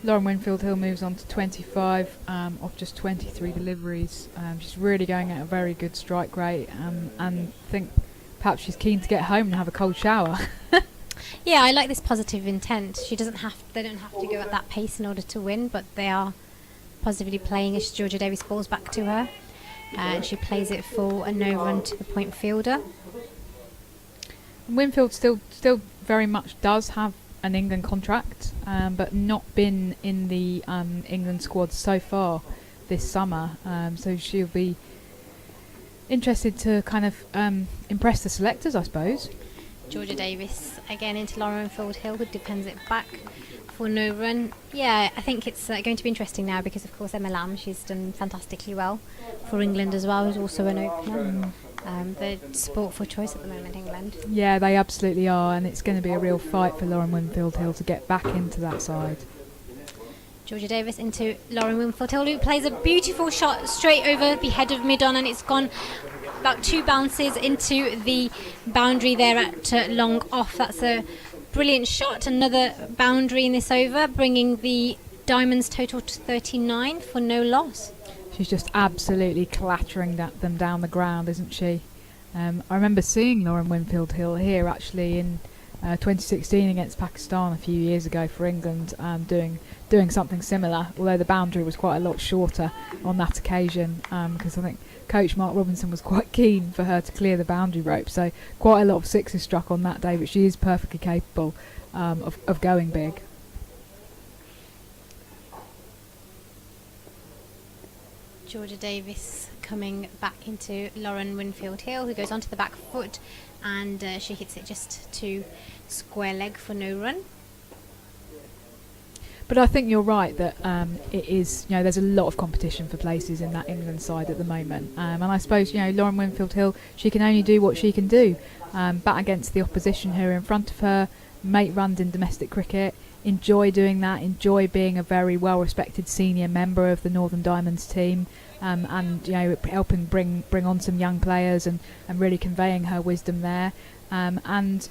Lauren Winfield Hill moves on to 25 off just 23 deliveries. She's really going at a very good strike rate, and I think perhaps she's keen to get home and have a cold shower. Yeah, I like this positive intent. They don't have to go at that pace in order to win, but they are positively playing as Georgia Davis balls back to her. and she plays it for a no run to the point fielder. Winfield still very much does have an England contract, but not been in the England squad so far this summer. So she'll be interested to kind of impress the selectors, I suppose. Georgia Davis again into Lauren Winfield Hill, who defends it back for no run. Yeah, I think it's going to be interesting now because, of course, Emma Lamb, she's done fantastically well for England as well, who's also an opener. The sport for choice at the moment, England. Yeah, they absolutely are, and it's going to be a real fight for Lauren Winfield Hill to get back into that side. Georgia Davis into Lauren Winfield Hill, who plays a beautiful shot straight over the head of mid-on, and it's gone about 2 bounces into the boundary there at long off. That's a brilliant shot. Another boundary in this over, bringing the Diamonds total to 39 for no loss. She's just absolutely clattering them down the ground, isn't she? I remember seeing Lauren Winfield Hill here actually in 2016 against Pakistan a few years ago for England, doing something similar, although the boundary was quite a lot shorter on that occasion, because I think coach Mark Robinson was quite keen for her to clear the boundary rope, so quite a lot of sixes struck on that day, but she is perfectly capable of going big. Georgia Davis coming back into Lauren Winfield Hill, who goes onto the back foot, and she hits it just to square leg for no run. But I think you're right that it is, there's a lot of competition for places in that England side at the moment. And I suppose, Lauren Winfield Hill, she can only do what she can do. Bat against the opposition who are in front of her, make runs in domestic cricket, enjoy doing that, enjoy being a very well-respected senior member of the Northern Diamonds team, and helping bring on some young players and really conveying her wisdom there. And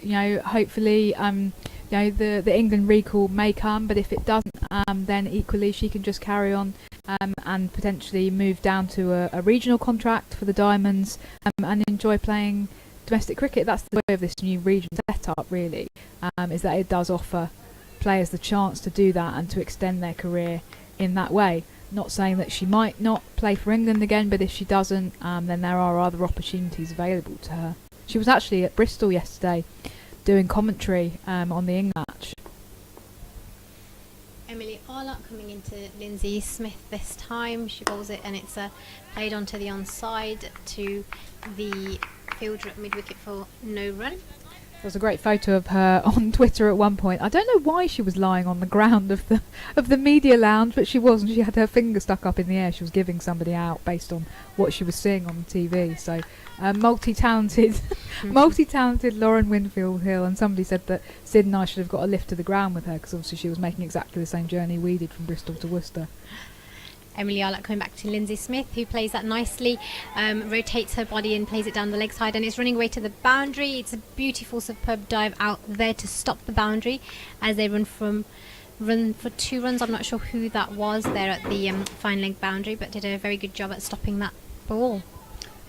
hopefully the England recall may come, but if it doesn't, then equally she can just carry on and potentially move down to a regional contract for the Diamonds and enjoy playing domestic cricket. That's the way of this new region setup, really, is that it does offer players the chance to do that and to extend their career in that way. Not saying that she might not play for England again, but if she doesn't, then there are other opportunities available to her. She was actually at Bristol yesterday doing commentary on the England match. Emily Arlott coming into Lindsay Smith this time. She bowls it and it's played onto the onside to the fielder at mid-wicket for no run. There was a great photo of her on Twitter at one point. I don't know why she was lying on the ground of the media lounge, but she wasn't. She had her finger stuck up in the air. She was giving somebody out based on what she was seeing on the TV. So multi-talented Lauren Winfield Hill. And somebody said that Sid and I should have got a lift to the ground with her, because obviously she was making exactly the same journey we did from Bristol to Worcester. Emily Arlott coming back to Lindsay Smith, who plays that nicely, rotates her body and plays it down the leg side, and it's running away to the boundary. It's a beautiful, superb dive out there to stop the boundary as they run for 2 runs. I'm not sure who that was there at the fine leg boundary, but did a very good job at stopping that ball.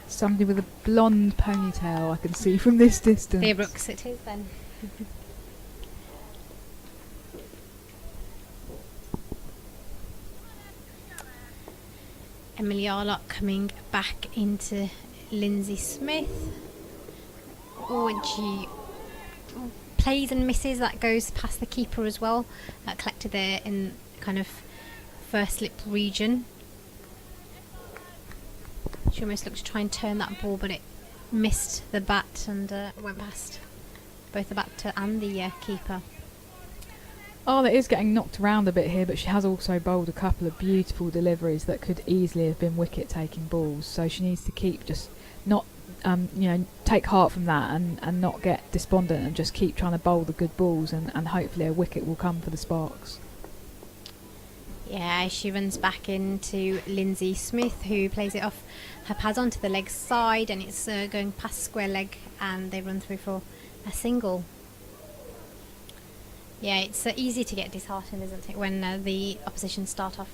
Somebody with a blonde ponytail I can see from this distance. Thea Brooks it is then. Emily Arlott coming back into Lindsay Smith. She plays and misses. That goes past the keeper as well. Collected there in kind of first slip region. She almost looked to try and turn that ball, but it missed the bat and went past both the batter and the keeper. Arlott is getting knocked around a bit here, but she has also bowled a couple of beautiful deliveries that could easily have been wicket-taking balls. So she needs to keep just not, take heart from that and not get despondent and just keep trying to bowl the good balls, and hopefully a wicket will come for the Sparks. Yeah, she runs back into Lindsay Smith, who plays it off her pads onto the leg side, and it's going past square leg, and they run through for a single. Yeah, it's easy to get disheartened, isn't it, when the opposition start off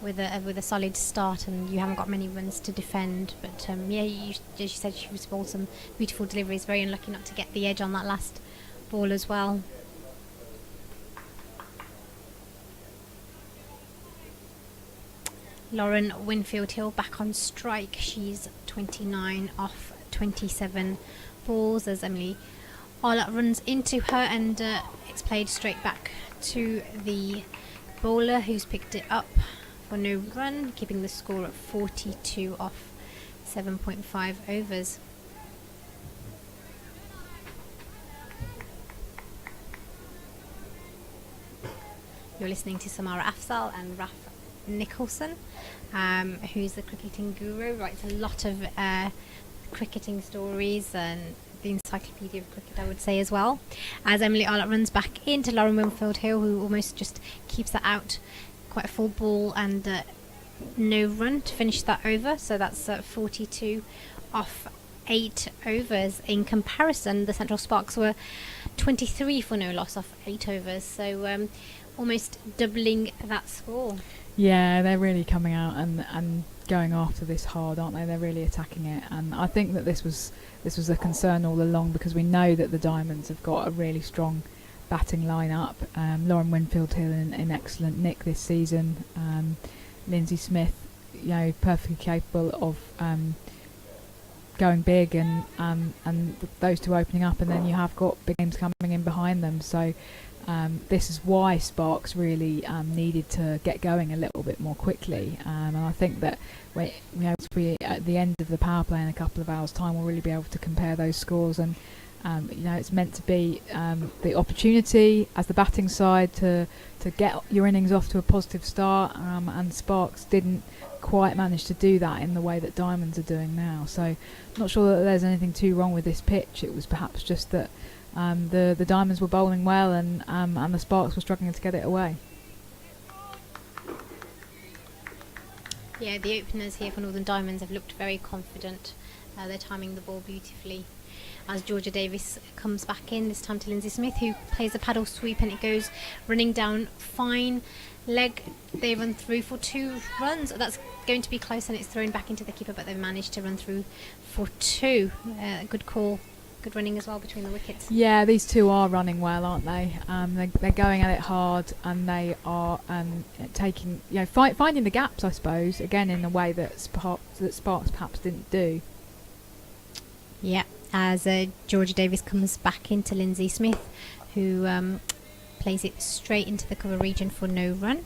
with a solid start and you haven't got many runs to defend. But as you said, she was bowled some beautiful deliveries. Very unlucky not to get the edge on that last ball as well. Lauren Winfield Hill back on strike. She's 29 off 27 balls as Emily Arlott runs into her, and it's played straight back to the bowler, who's picked it up for no run, keeping the score at 42 off 7.5 overs. You're listening to Samara Afzal and Raf Nicholson, who's the cricketing guru, writes a lot of cricketing stories and the encyclopedia of cricket, I would say, as well. As Emily Arlott runs back into Lauren Winfield Hill, who almost just keeps that out, quite a full ball and no run to finish that over. So that's 42 off 8 overs. In comparison, the Central Sparks were 23 for no loss off 8 overs. So almost doubling that score. Yeah, they're really coming out and going after this hard, aren't they? They're really attacking it, and I think that this was a concern all along, because we know that the Diamonds have got a really strong batting lineup. Lauren Winfield Hill in excellent nick this season. Lindsay Smith, perfectly capable of going big, and those two opening up, and then you have got big names coming in behind them. So this is why Sparks really needed to get going a little bit more quickly, and I think that we at the end of the power play in a couple of hours' time, we'll really be able to compare those scores. And it's meant to be the opportunity as the batting side to get your innings off to a positive start, and Sparks didn't quite manage to do that in the way that Diamonds are doing now. So I'm not sure that there's anything too wrong with this pitch. It was perhaps just that the Diamonds were bowling well, and the Sparks were struggling to get it away. Yeah, the openers here for Northern Diamonds have looked very confident. They're timing the ball beautifully. As Georgia Davis comes back in, this time to Lindsay Smith, who plays a paddle sweep, and it goes running down fine leg. They run through for 2 runs. That's going to be close, and it's thrown back into the keeper, but they've managed to run through for 2. Good call. Good running as well between the wickets. Yeah, these two are running well, aren't they? They're going at it hard, and they are taking, finding the gaps, I suppose, again in a way that Sparks perhaps didn't do. Yeah, as Georgia Davis comes back into Lindsay Smith, who plays it straight into the cover region for no run.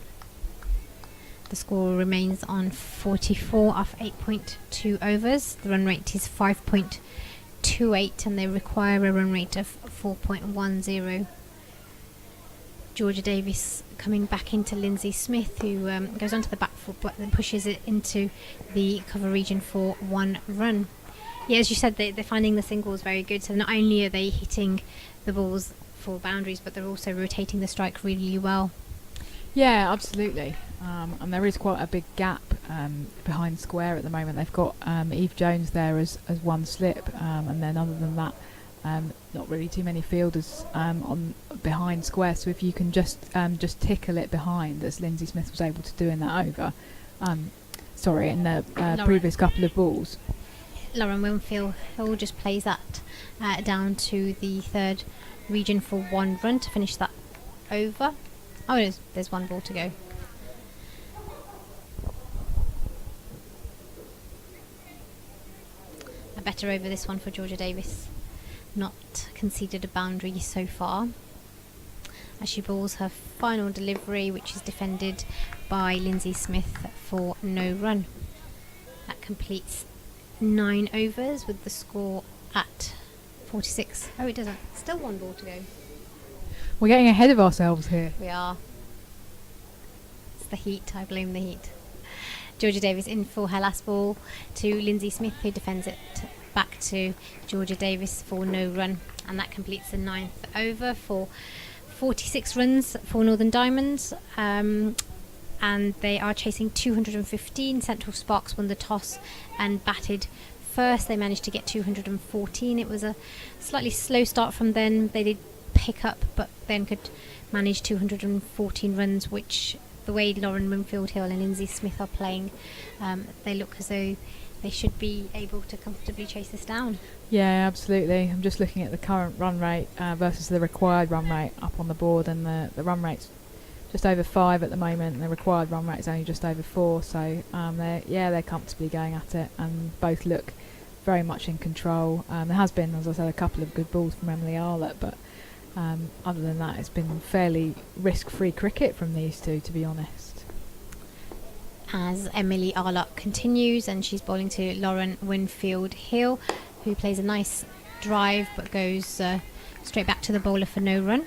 The score remains on 44 off 8.2 overs. The run rate is 5.28, and they require a run rate of 4.10. Georgia Davis coming back into Lindsay Smith, who goes onto the back foot but then pushes it into the cover region for 1 run. Yeah, as you said, they're finding the singles very good. So not only are they hitting the balls for boundaries, but they're also rotating the strike really well. Yeah, absolutely. And there is quite a big gap behind square at the moment. They've got Eve Jones there as one slip, and then other than that, not really too many fielders on behind square. So if you can just tickle it behind, as Lindsay Smith was able to do in that over, in the previous couple of balls. Lauren Winfield Hill just plays that down to the 3rd region for 1 run to finish that over. Oh, there's 1 ball to go. A better over this one for Georgia Davis. Not conceded a boundary so far, as she bowls her final delivery, which is defended by Lindsay Smith for no run. That completes 9 overs with the score at 46. Oh, it doesn't. Still 1 ball to go. We're getting ahead of ourselves here. We are. It's the heat. I blame the heat. Georgia Davis in for her last ball to Lindsay Smith, who defends it back to Georgia Davis for no run. And that completes the 9th over for 46 runs for Northern Diamonds. And they are chasing 215. Central Sparks won the toss and batted first. They managed to get 214. It was a slightly slow start from them. They did pick up, but then could manage 214 runs, which, the way Lauren Winfield Hill and Lindsay Smith are playing, they look as though they should be able to comfortably chase this down. Yeah, absolutely. I'm just looking at the current run rate versus the required run rate up on the board, and the run rate's just over 5 at the moment, and the required run rate is only just over 4. So they're comfortably going at it, and both look very much in control. There has been, as I said, a couple of good balls from Emily Arlott, but other than that, it's been fairly risk-free cricket from these two, to be honest. As Emily Arlott continues, and she's bowling to Lauren Winfield Hill, who plays a nice drive but goes straight back to the bowler for no run.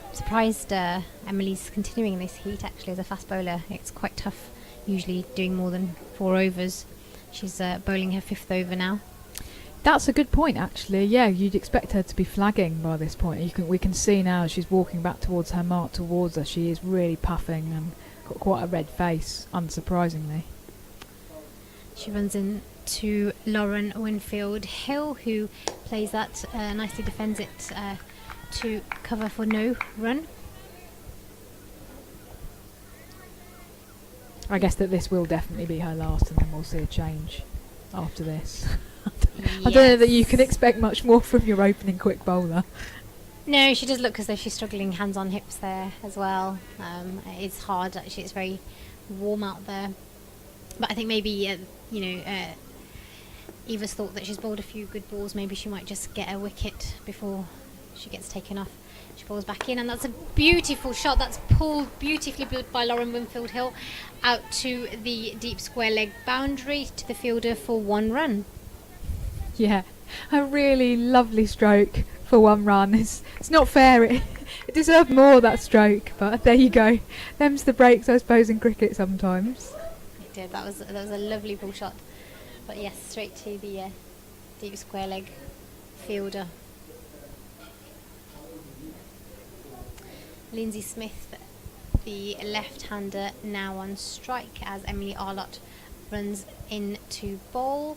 I'm surprised Emily's continuing this heat actually as a fast bowler. It's quite tough usually doing more than 4 overs. She's bowling her 5th over now. That's a good point, actually. Yeah, you'd expect her to be flagging by this point. We can see now she's walking back towards her mark towards her. She is really puffing and got quite a red face, unsurprisingly. She runs in to Lauren Winfield Hill, who plays that nicely, defends it to cover for no run. I guess that this will definitely be her last, and then we'll see a change after this. I don't know that you can expect much more from your opening quick bowler. No, she does look as though she's struggling hands on hips there as well. It's hard actually, it's very warm out there. But I think maybe, Eva's thought that she's bowled a few good balls. Maybe she might just get a wicket before she gets taken off. She bowls back in, and that's a beautiful shot. That's pulled beautifully by Lauren Winfield Hill out to the deep square leg boundary to the fielder for 1 run. Yeah, a really lovely stroke for 1 run. It's not fair. It deserved more, that stroke, but there you go. Them's the breaks, I suppose, in cricket sometimes. It did. That was a lovely ball shot. But yes, straight to the deep square leg fielder. Lindsay Smith, the left-hander, now on strike as Emily Arlott runs in to bowl.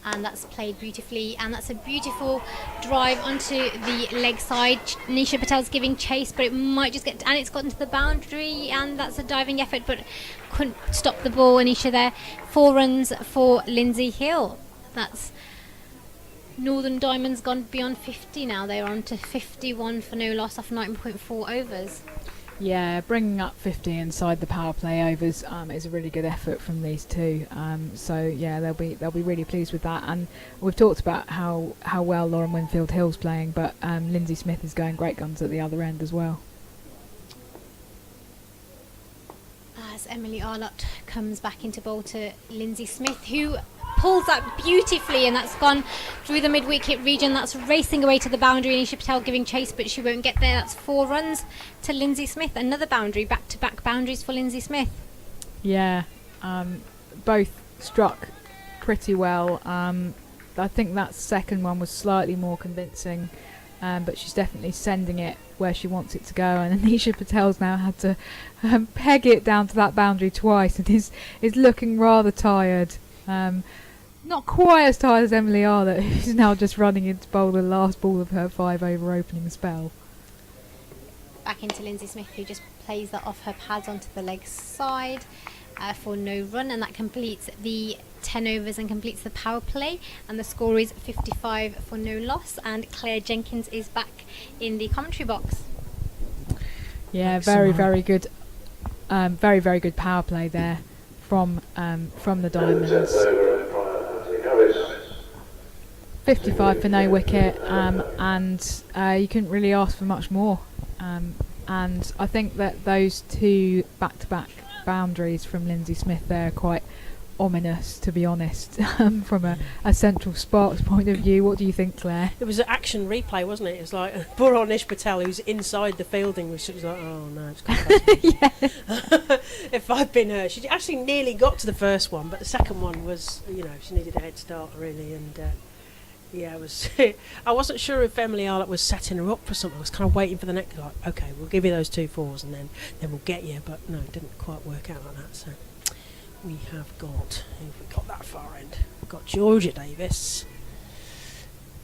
And that's played beautifully, and that's a beautiful drive onto the leg side. Nisha Patel's giving chase, but it might just get, and it's gotten to the boundary, and that's a diving effort, but couldn't stop the ball. Anisha there. 4 runs for Lindsay Hill. That's Northern Diamonds gone beyond 50 now. They're on to 51 for no loss off 9.4 overs. Yeah, bringing up 50 inside the power play overs is a really good effort from these two. So yeah, they'll be really pleased with that. And we've talked about how well Lauren Winfield Hill's playing, but Lindsay Smith is going great guns at the other end as well. As Emily Arlott comes back into bowl to Lindsay Smith, who pulls that beautifully, and that's gone through the mid-wicket region. That's racing away to the boundary. Anisha Patel giving chase, but she won't get there. That's 4 runs to Lindsay Smith. Another boundary, back-to-back boundaries for Lindsay Smith. Yeah, both struck pretty well. I think that second one was slightly more convincing, but she's definitely sending it where she wants it to go. And Anisha Patel's now had to peg it down to that boundary twice, and is looking rather tired. Not quite as tired as Emily Arlott, who's now just running in to bowl the last ball of her 5 over opening spell. Back into Lindsay Smith, who just plays that off her pads onto the leg side for no run, and that completes the 10 overs and completes the power play, and the score is 55 for no loss. And Claire Jenkins is back in the commentary box. Yeah, very good very good power play there from the Diamonds. 55 for no wicket, and you couldn't really ask for much more. And I think that those 2 back-to-back boundaries from Lindsay Smith there are quite ominous, to be honest, from a Central Sparks point of view. What do you think, Claire? It was an action replay, wasn't it? It was like poor old Nish Patel, who's inside the fielding, was like, oh no, it's yeah. If I'd been her, she actually nearly got to the first one, but the second one was, she needed a head start really, and yeah, it was. I wasn't sure if Emily Arlott was setting her up for something. I was kind of waiting for the next, like, okay, we'll give you those 2 4s and then we'll get you, but no, it didn't quite work out like that. So we have got that far end. We've got Georgia Davis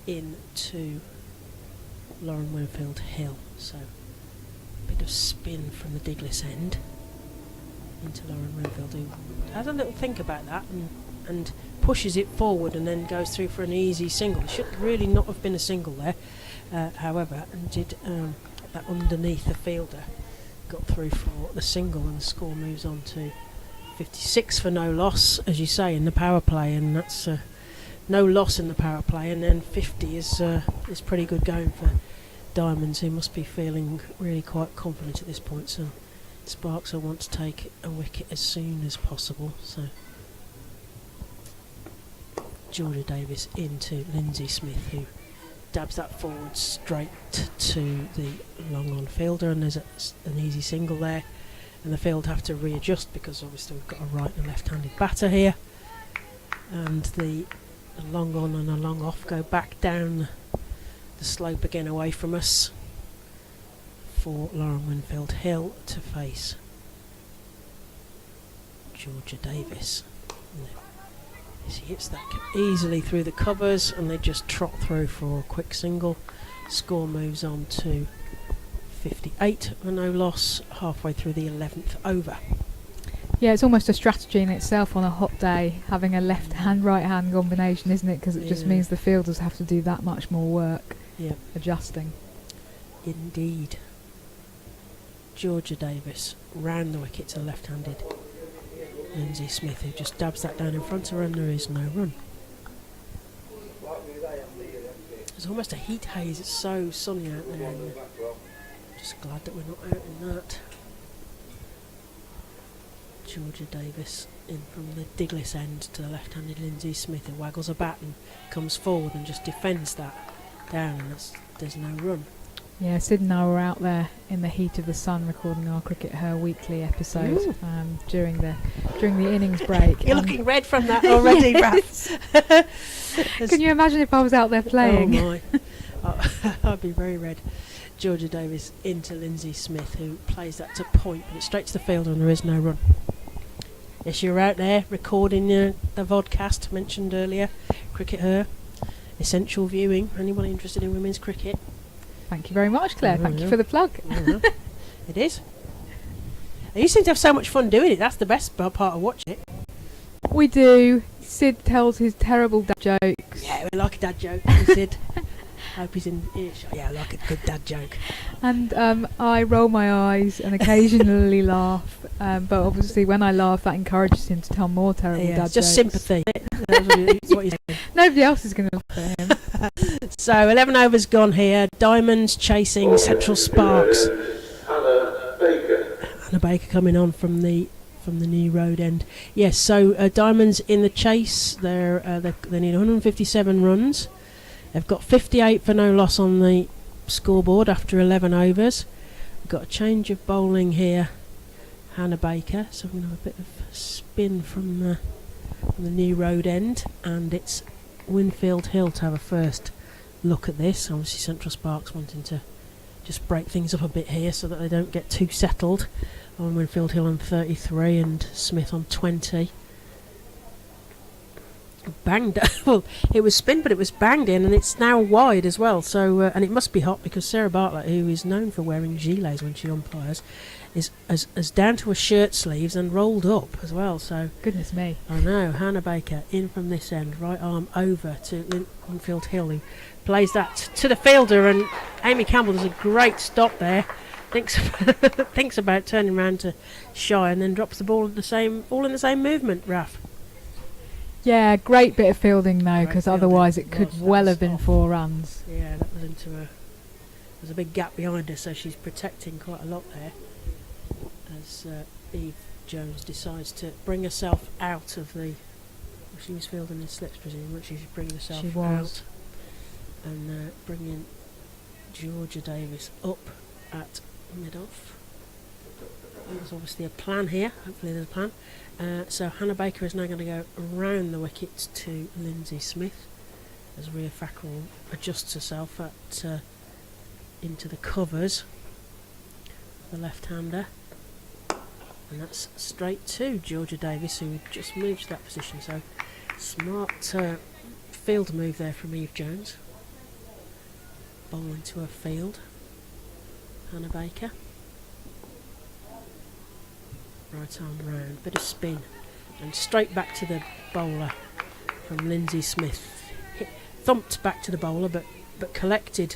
into Lauren Winfield Hill. So a bit of spin from the Diglis end into Lauren Winfield, who has a little think about that and pushes it forward and then goes through for an easy single. It should really not have been a single there, however, and did that underneath the fielder got through for the single, and the score moves on to 56 for no loss, as you say, in the power play, and that's no loss in the power play, and then 50 is pretty good going for Diamonds, who must be feeling really quite confident at this point. So Sparks will want to take a wicket as soon as possible. So Georgia Davis into Lindsay Smith, who dabs that forward straight to the long on fielder, and there's an easy single there, and the field have to readjust because obviously we've got a right and left-handed batter here, and the long on and a long off go back down the slope again away from us for Lauren Winfield Hill to face Georgia Davis. She hits that easily through the covers, and they just trot through for a quick single. Score moves on to 58 for no loss, halfway through the 11th over. Yeah, it's almost a strategy in itself on a hot day, having a left-hand, right-hand combination, isn't it? Because it just means the fielders have to do that much more work adjusting. Indeed. Georgia Davis round the wicket to left-handed Lindsay Smith, who just dabs that down in front of her, and there is no run. There's almost a heat haze. It's so sunny out there, and just glad that we're not out in that. Georgia Davis in from the Diglis end to the left-handed Lindsay Smith, who waggles a bat and comes forward and just defends that down, and there's no run. Yeah, Sid and I were out there in the heat of the sun recording our Cricket Her weekly episode during the innings break. You're looking red from that already, Raph. Can you imagine if I was out there playing? Oh my. I'd be very red. Georgia Davis into Lindsay Smith, who plays that to point, but it's straight to the fielder, and there is no run. Yes, you're out there recording the vodcast mentioned earlier, Cricket Her, essential viewing. Anyone interested in women's cricket? Thank you very much, Claire. Thank you for the plug. It is. You seem to have so much fun doing it. That's the best part of watching it. We do. Sid tells his terrible dad jokes. Yeah, we like a dad joke, Sid. Hope he's in earshot. Yeah, I like a good dad joke. And I roll my eyes and occasionally laugh. But obviously when I laugh, that encourages him to tell more terrible dad jokes. Just sympathy. That's what he's saying. Nobody else is going to laugh at him. So 11 overs gone here. Diamonds chasing Central Sparks. Hannah Baker coming on from the new road end. Yes, so Diamonds in the chase. They need 157 runs. They've got 58 for no loss on the scoreboard after 11 overs. We've got a change of bowling here. Hannah Baker. So we're going to have a bit of spin from the new road end, and it's Winfield Hill to have a first look at this. Obviously Central Sparks wanting to just break things up a bit here so that they don't get too settled. On Winfield Hill on 33 and Smith on 20. Banged. Well, it was spin, but it was banged in, and it's now wide as well. So and it must be hot because Sarah Bartlett, who is known for wearing gilets when she umpires, is as down to her shirt sleeves and rolled up as well. So goodness me. I know. Hannah Baker in from this end, right arm over to Winfield Hill, who plays that to the fielder, and Amy Campbell does a great stop there. Thinks about turning around to shy, and then drops the ball all in the same movement. Raph. Yeah, great bit of fielding though, because otherwise it could well have been 4 runs. Yeah, that was into a. There's a big gap behind her, so she's protecting quite a lot there. As Eve Jones decides to bring herself out of the. Well, she was fielding in slips, presumably. She's bringing herself out and bringing Georgia Davis up at mid-off. There's obviously a plan here. Hopefully there's a plan. So Hannah Baker is now going to go around the wickets to Lindsay Smith as Rhea Fackrell adjusts herself into the covers. The left-hander. And that's straight to Georgia Davis, who just moved to that position. So smart field move there from Eve Jones. Bowling to her field. Hannah Baker. Right arm round, bit of spin, and straight back to the bowler from Lindsay Smith. Thumped back to the bowler, but collected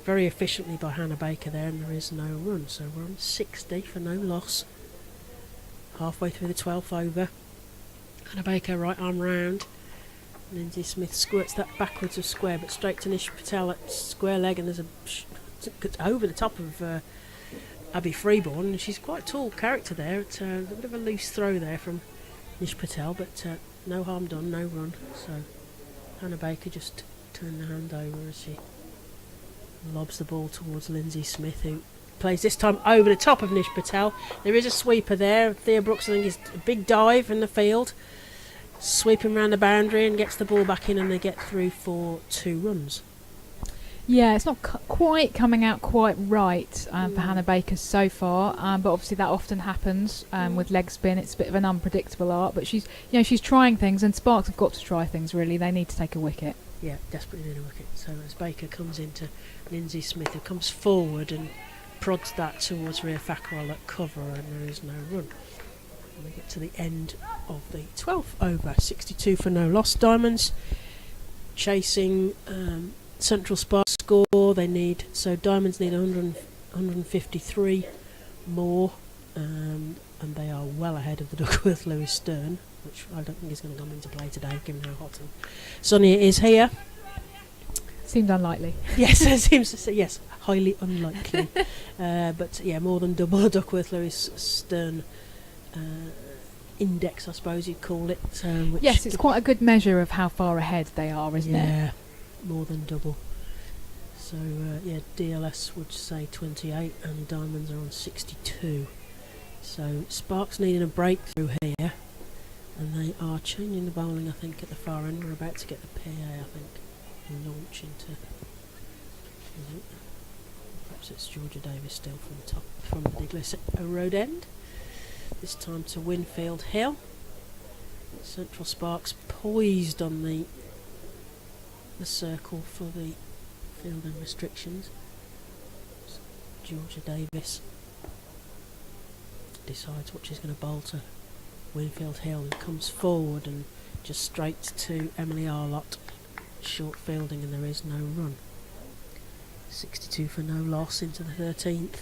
very efficiently by Hannah Baker there, and there is no run. So we're on 60 for no loss. Halfway through the 12th over. Hannah Baker right arm round. Lindsay Smith squirts that backwards of square, but straight to Nish Patel at square leg, and there's over the top of Abby Freeborn, and she's quite a tall character there. It's a bit of a loose throw there from Nish Patel, but no harm done, no run. So Hannah Baker just turned the hand over as she lobs the ball towards Lindsay Smith, who plays this time over the top of Nish Patel. There is a sweeper there. Thea Brooks, I think, is a big dive in the field, sweeping around the boundary and gets the ball back in, and they get through for 2 runs. Yeah, it's not quite coming out quite right for Hannah Baker so far, but obviously that often happens with leg spin. It's a bit of an unpredictable art, but she's trying things, and Sparks have got to try things. Really, they need to take a wicket. Yeah, desperately need a wicket. So as Baker comes into Lindsay Smith, who comes forward and prods that towards Rhea Thakral at cover, and there is no run. And we get to the end of the 12th over, 62 for no loss. Diamonds chasing Central Sparks score. Diamonds need 153 more, and they are well ahead of the Duckworth Lewis Stern, which I don't think is going to come into play today, given how hot and sunny it is here. Seems unlikely. Yes, it seems to say yes, highly unlikely. But yeah, more than double the Duckworth Lewis Stern index, I suppose you'd call it. Yes, it's quite a good measure of how far ahead they are, isn't it? Yeah, more than double. So DLS would say 28, and Diamonds are on 62. So Sparks needing a breakthrough here, and they are changing the bowling, I think, at the far end. We're about to get the PA, I think, and launch into. Perhaps it's Georgia Davis still from the Diglis Road end. This time to Winfield Hill. Central Sparks poised on the circle for the fielding restrictions. Georgia Davis decides what she's going to bowl to Winfield Hill, and comes forward and just straight to Emily Arlott. Short fielding, and there is no run. 62 for no loss into the 13th.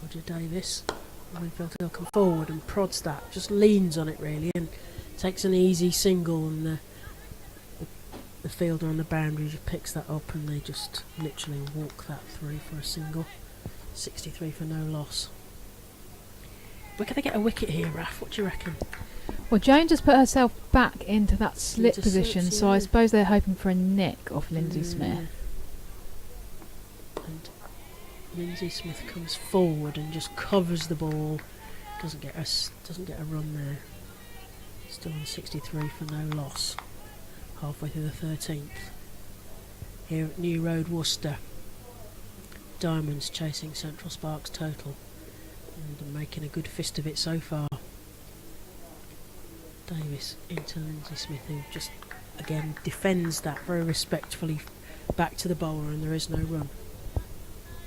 Georgia Davis, Winfield Hill come forward and prods that, just leans on it really, and takes an easy single, and the fielder on the boundary just picks that up, and they just literally walk that through for a single. 63 for no loss. Where can they get a wicket here, Raf? What do you reckon? Well, Jones has put herself back into that slip position, so I suppose they're hoping for a nick off Lindsay Smith. And Lindsay Smith comes forward and just covers the ball. Doesn't get a run there. Still on 63 for no loss. Halfway through the 13th. Here at New Road, Worcester. Diamonds chasing Central Sparks total, and making a good fist of it so far. Davis into Lindsay Smith, who just again defends that very respectfully back to the bowler, and there is no run.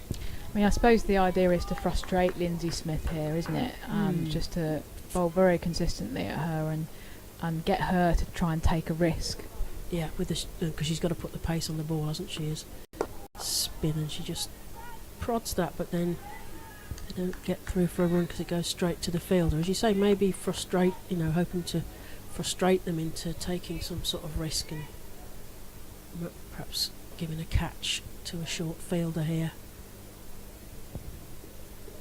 I mean, I suppose the idea is to frustrate Lindsay Smith here, isn't it? Just to bowl very consistently at her and get her to try and take a risk. Yeah, with because she's got to put the pace on the ball, hasn't she? Is spin, and she just prods that, but then they don't get through for a run because it goes straight to the fielder. As you say, maybe hoping to frustrate them into taking some sort of risk, and perhaps giving a catch to a short fielder here.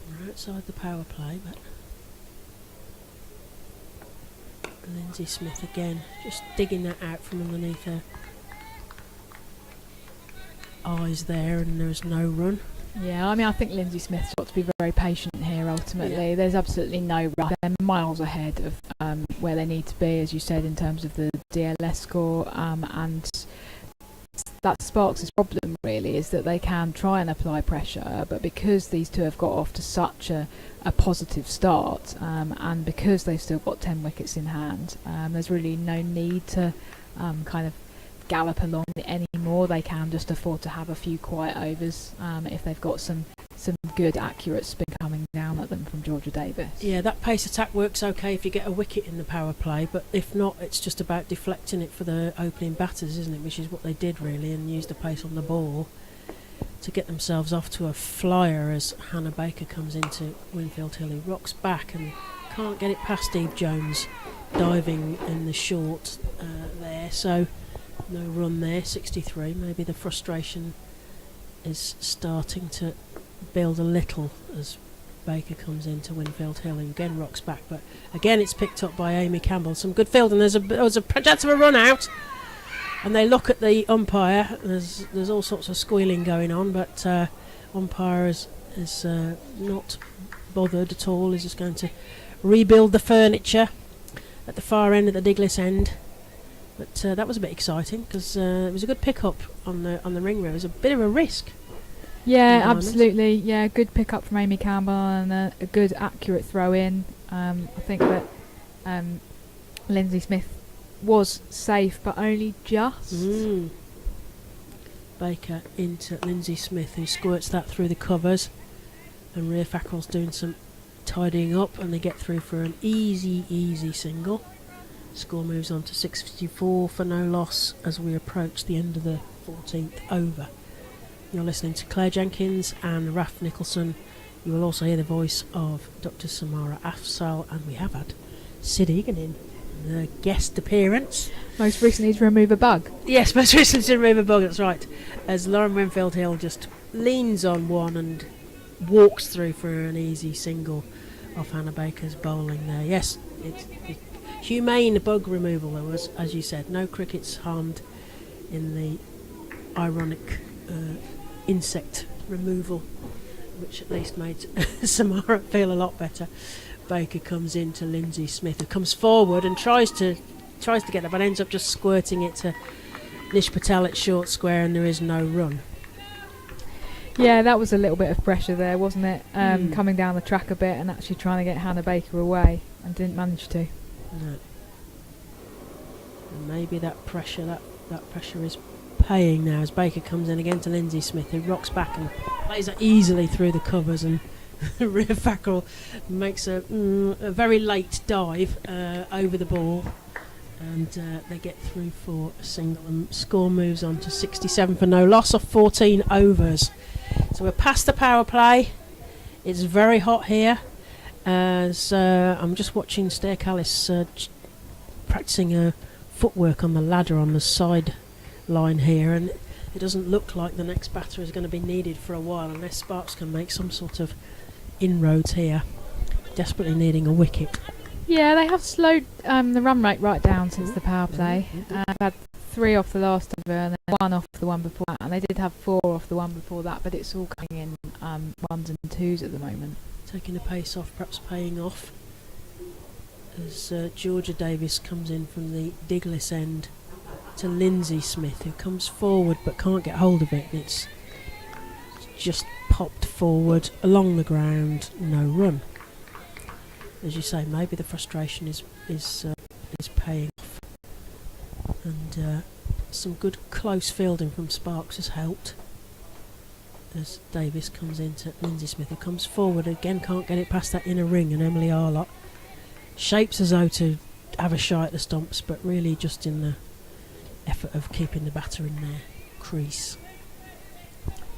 We're outside the power play, but Lindsay Smith again just digging that out from underneath her eyes there, and there's no run. Yeah, I mean, I think Lindsay Smith's got to be very patient here ultimately. Yeah. There's absolutely no rush. They're miles ahead of where they need to be, as you said, in terms of the DLS score, and that's Sparks' problem really, is that they can try and apply pressure, but because these two have got off to such a positive start, and because they've still got 10 wickets in hand, there's really no need to kind of gallop along anymore. They can just afford to have a few quiet overs if they've got some some good accurate spin coming down at them from Georgia Davis. Yeah, that pace attack works okay if you get a wicket in the power play, but if not, it's just about deflecting it for the opening batters, isn't it? Which is what they did really, and used the pace on the ball to get themselves off to a flyer as Hannah Baker comes into Winfield Hill. He rocks back and can't get it past Steve Jones, diving in the short there, so no run there. 63. Maybe the frustration is starting to build a little as Baker comes into Winfield Hill and again rocks back, but again it's picked up by Amy Campbell. Some good field, and there's a chance of a run out, and they look at the umpire. There's all sorts of squealing going on, but umpire is not bothered at all. He's just going to rebuild the furniture at the far end, at the Diglis end. But that was a bit exciting because it was a good pick up on the ring row. It was a bit of a risk. Yeah, absolutely. Yeah, good pick up from Amy Campbell and a good accurate throw in. I think that Lindsay Smith was safe, but only just. Baker into Lindsay Smith, who squirts that through the covers, and Rhea Fackrell's doing some tidying up, and they get through for an easy single. Score moves on to 654 for no loss as we approach the end of the 14th over. You're listening to Claire Jenkins and Raf Nicholson. You will also hear the voice of Dr. Samara Afzal, and we have had Sid Egan in the guest appearance. Most recently to remove a bug. Yes, most recently to remove a bug, that's right. As Lauren Winfield Hill just leans on one and walks through for an easy single off Hannah Baker's bowling there. Yes, it's humane bug removal there was, as you said. No crickets harmed in the ironic insect removal, which at least made Samara feel a lot better. Baker comes into Lindsay Smith, who comes forward and tries to get that, but ends up just squirting it to Nish Patel at short square, and there is no run. Yeah, that was a little bit of pressure there, wasn't it? Coming down the track a bit and actually trying to get Hannah Baker away, and didn't manage to. No. And maybe that pressure is paying now as Baker comes in again to Lindsay Smith, who rocks back and plays it easily through the covers, and Rhea Fackrell makes a very late dive over the ball, and they get through for a single, and score moves on to 67 for no loss of 14 overs. So we're past the power play. It's very hot here as I'm just watching Stair Callis practicing her footwork on the ladder on the side line here, and it doesn't look like the next batter is going to be needed for a while unless Sparks can make some sort of inroads here, desperately needing a wicket. Yeah, they have slowed the run rate right down since the power play. They've had 3 off the last over and then 1 off the one before that, and they did have 4 off the one before that, but it's all coming in 1s and 2s at the moment. Taking the pace off, perhaps paying off, as Georgia Davis comes in from the Diglis end to Lindsay Smith, who comes forward but can't get hold of it. It's just popped forward along the ground, no run. As you say, maybe the frustration is paying off, and some good close fielding from Sparks has helped. As Davis comes into Lindsay Smith, who comes forward again, can't get it past that inner ring, and Emily Arlott shapes as though to have a shy at the stumps, but really just in the effort of keeping the batter in their crease.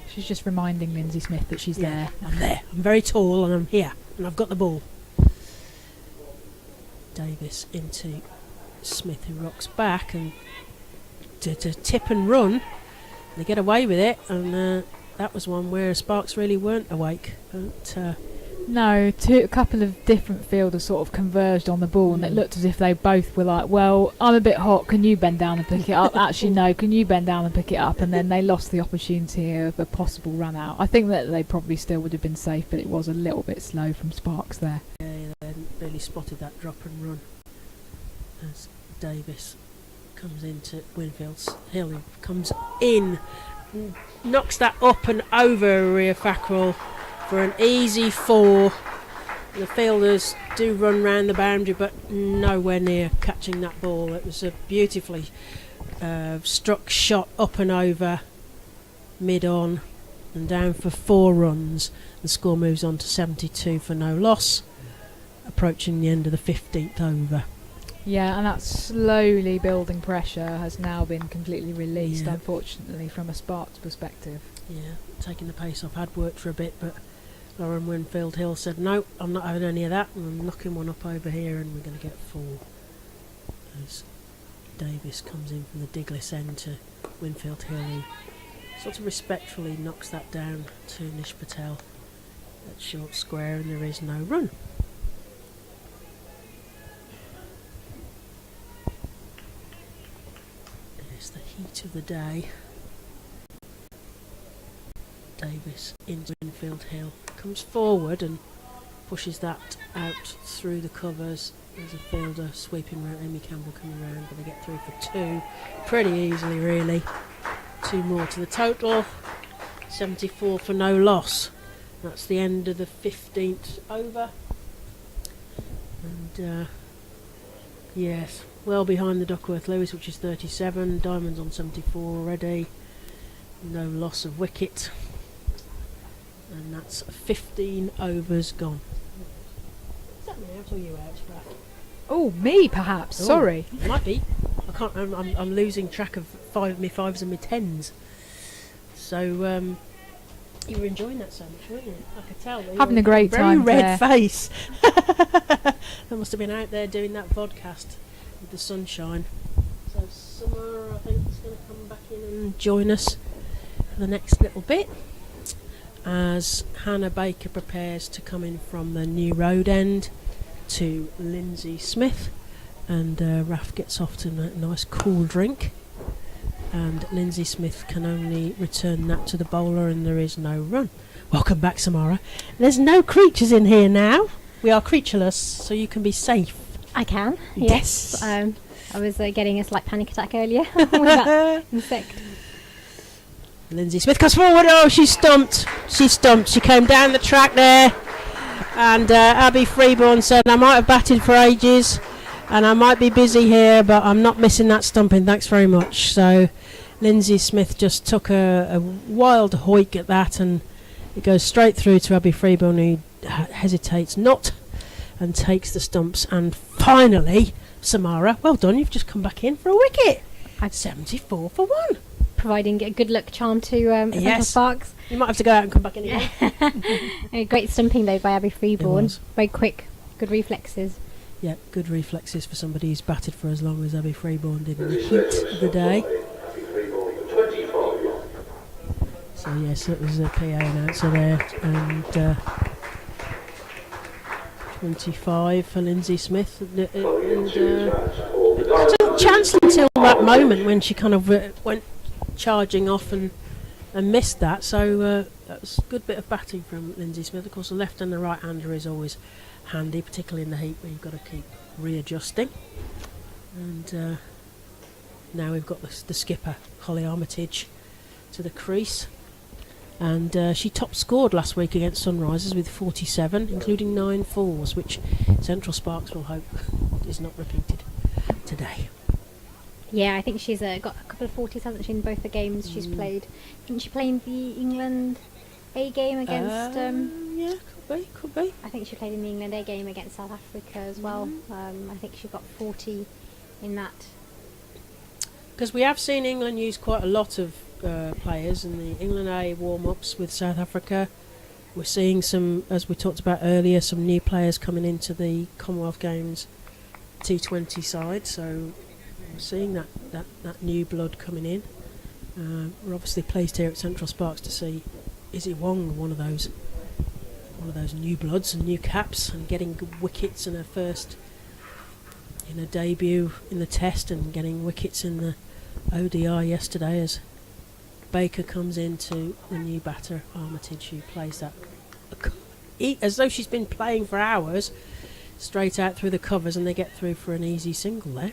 She's just reminding Lindsay Smith that she's there. I'm there. I'm very tall and I'm here and I've got the ball. Davis into Smith, who rocks back and to tip and run. They get away with it, and that was one where Sparks really weren't awake. But no, a couple of different fielders sort of converged on the ball, and it looked as if they both were like, well, I'm a bit hot, can you bend down and pick it up? Actually, no, can you bend down and pick it up? And then they lost the opportunity of a possible run out. I think that they probably still would have been safe, but it was a little bit slow from Sparks there. Yeah, they hadn't really spotted that drop and run. As Davis comes into Winfield's Hill, who comes in, knocks that up and over Rhea Fackrell for an easy 4. The fielders do run round the boundary, but nowhere near catching that ball. It was a beautifully struck shot up and over, mid-on, and down for 4 runs. The score moves on to 72 for no loss, approaching the end of the 15th over. Yeah, and that slowly building pressure has now been completely released, Yeah. unfortunately, from a Sparks perspective. Yeah, taking the pace off had worked for a bit, but Lauren Winfield Hill said, no, I'm not having any of that, and I'm knocking one up over here, and we're going to get 4. As Davis comes in from the Diglis end to Winfield Hill, who sort of respectfully knocks that down to Nish Patel at short square, and there is no run. It's the heat of the day. Davis into Winfield Hill, comes forward and pushes that out through the covers. There's a fielder sweeping round, Amy Campbell coming round, but they get through for 2 pretty easily, really. 2 more to the total, 74 for no loss. That's the end of the 15th over. And yes, well behind the Duckworth Lewis, which is 37. Diamonds on 74 already. No loss of wicket. And that's 15 overs gone. Is that me out or you out, Raf? Oh, me perhaps. Oh, Sorry. Might be. I can't. I'm losing track of my 5s and my 10s. So you were enjoying that so much, weren't you? I could tell. Having a great very time, red Claire. face. I must have been out there doing that vodcast with the sunshine. So Summer, I think, is going to come back in and join us for the next little bit, as Hannah Baker prepares to come in from the New Road end to Lindsay Smith, and Raf gets off to a nice cool drink, and Lindsay Smith can only return that to the bowler, and there is no run. Welcome back, Samara. There's no creatures in here now. We are creatureless, so you can be safe. I can. Yes. Yes. I was getting a slight panic attack earlier with that insect. Lindsay Smith comes forward. Oh, she's stumped. She's stumped. She came down the track there. And Abby Freeborn said, I might have batted for ages and I might be busy here, but I'm not missing that stumping. Thanks very much. So Lindsay Smith just took a wild hoik at that, and it goes straight through to Abby Freeborn, who hesitates not and takes the stumps. And finally, Samara, well done. You've just come back in for a wicket. I've 74 for 1. providing a good luck charm to Central Yes. Sparks. You might have to go out and come back in again. A great stumping though by Abby It Freeborn. was. Very quick, good reflexes. Yeah, good reflexes for somebody who's batted for as long as Abby Freeborn did in the Lindsay heat Smith of the day. Happy Freeborn for 25. So yes, it was a PA announcer there, and 25 for Lindsay Smith. I took a chance until that moment when she kind of went charging off and missed that. So that was a good bit of batting from Lindsay Smith. Of course, the left and the right hander is always handy, particularly in the heat where you've got to keep readjusting. And now we've got the skipper, Holly Armitage, to the crease. And she top scored last week against Sunrisers with 47, including 9 fours, which Central Sparks will hope is not repeated today. Yeah, I think she's got a couple of 40s, hasn't she, in both the games she's played. Didn't she play in the England A game against... Yeah, could be. I think she played in the England A game against South Africa as well. I think she got 40 in that. Because we have seen England use quite a lot of players in the England A warm-ups with South Africa. We're seeing some, as we talked about earlier, some new players coming into the Commonwealth Games T20 side, so we're seeing that new blood coming in. We're obviously pleased here at Central Sparks to see Izzy Wong, one of those new bloods and new caps, and getting good wickets in her first in her debut in the Test, and getting wickets in the ODI yesterday as Baker comes into the new batter Armitage, who plays that as though she's been playing for hours, straight out through the covers, and they get through for an easy single there.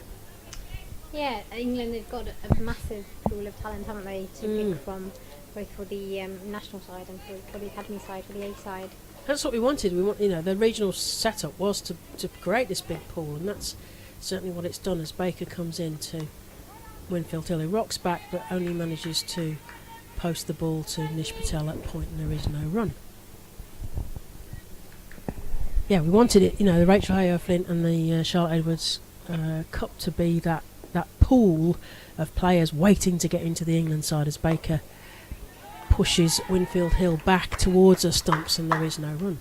Yeah, England have got a massive pool of talent, haven't they, to pick from, both for the national side and for the academy side, for the A side. That's what we wanted. We want, the regional setup was to create this big pool, and that's certainly what it's done as Baker comes in to Winfield Hill, who rocks back but only manages to post the ball to Nish Patel at point, and there is no run. Yeah, we wanted it, the Rachel Hayo Flint and the Charlotte Edwards Cup to be that pool of players waiting to get into the England side as Baker pushes Winfield Hill back towards her stumps, and there is no run.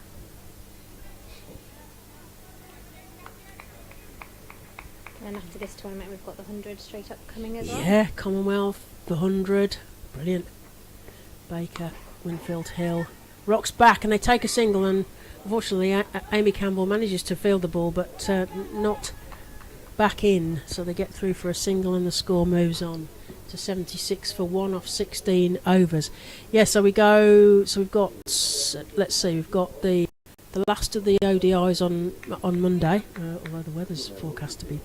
And after this tournament, we've got the 100 straight up coming as well. Yeah, Commonwealth, the 100, brilliant. Baker, Winfield Hill, rocks back, and they take a single, and unfortunately Amy Campbell manages to field the ball, but not back in, so they get through for a single, and the score moves on to 76 for 1 off 16 overs. Yeah, so we've got, let's see, we've got the last of the ODIs on Monday, although the weather's forecast to be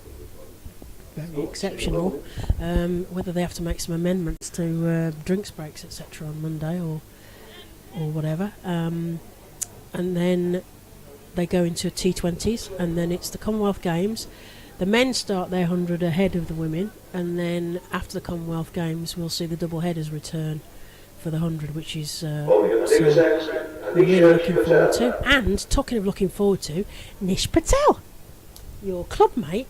very exceptional. Whether they have to make some amendments to drinks breaks, etc. on Monday or whatever. And then they go into T20s, and then it's the Commonwealth Games. The men start their 100 ahead of the women, and then after the Commonwealth Games we'll see the double headers return for the 100, which is so we're really looking forward to. And talking of looking forward to, Nish Patel, your club mate,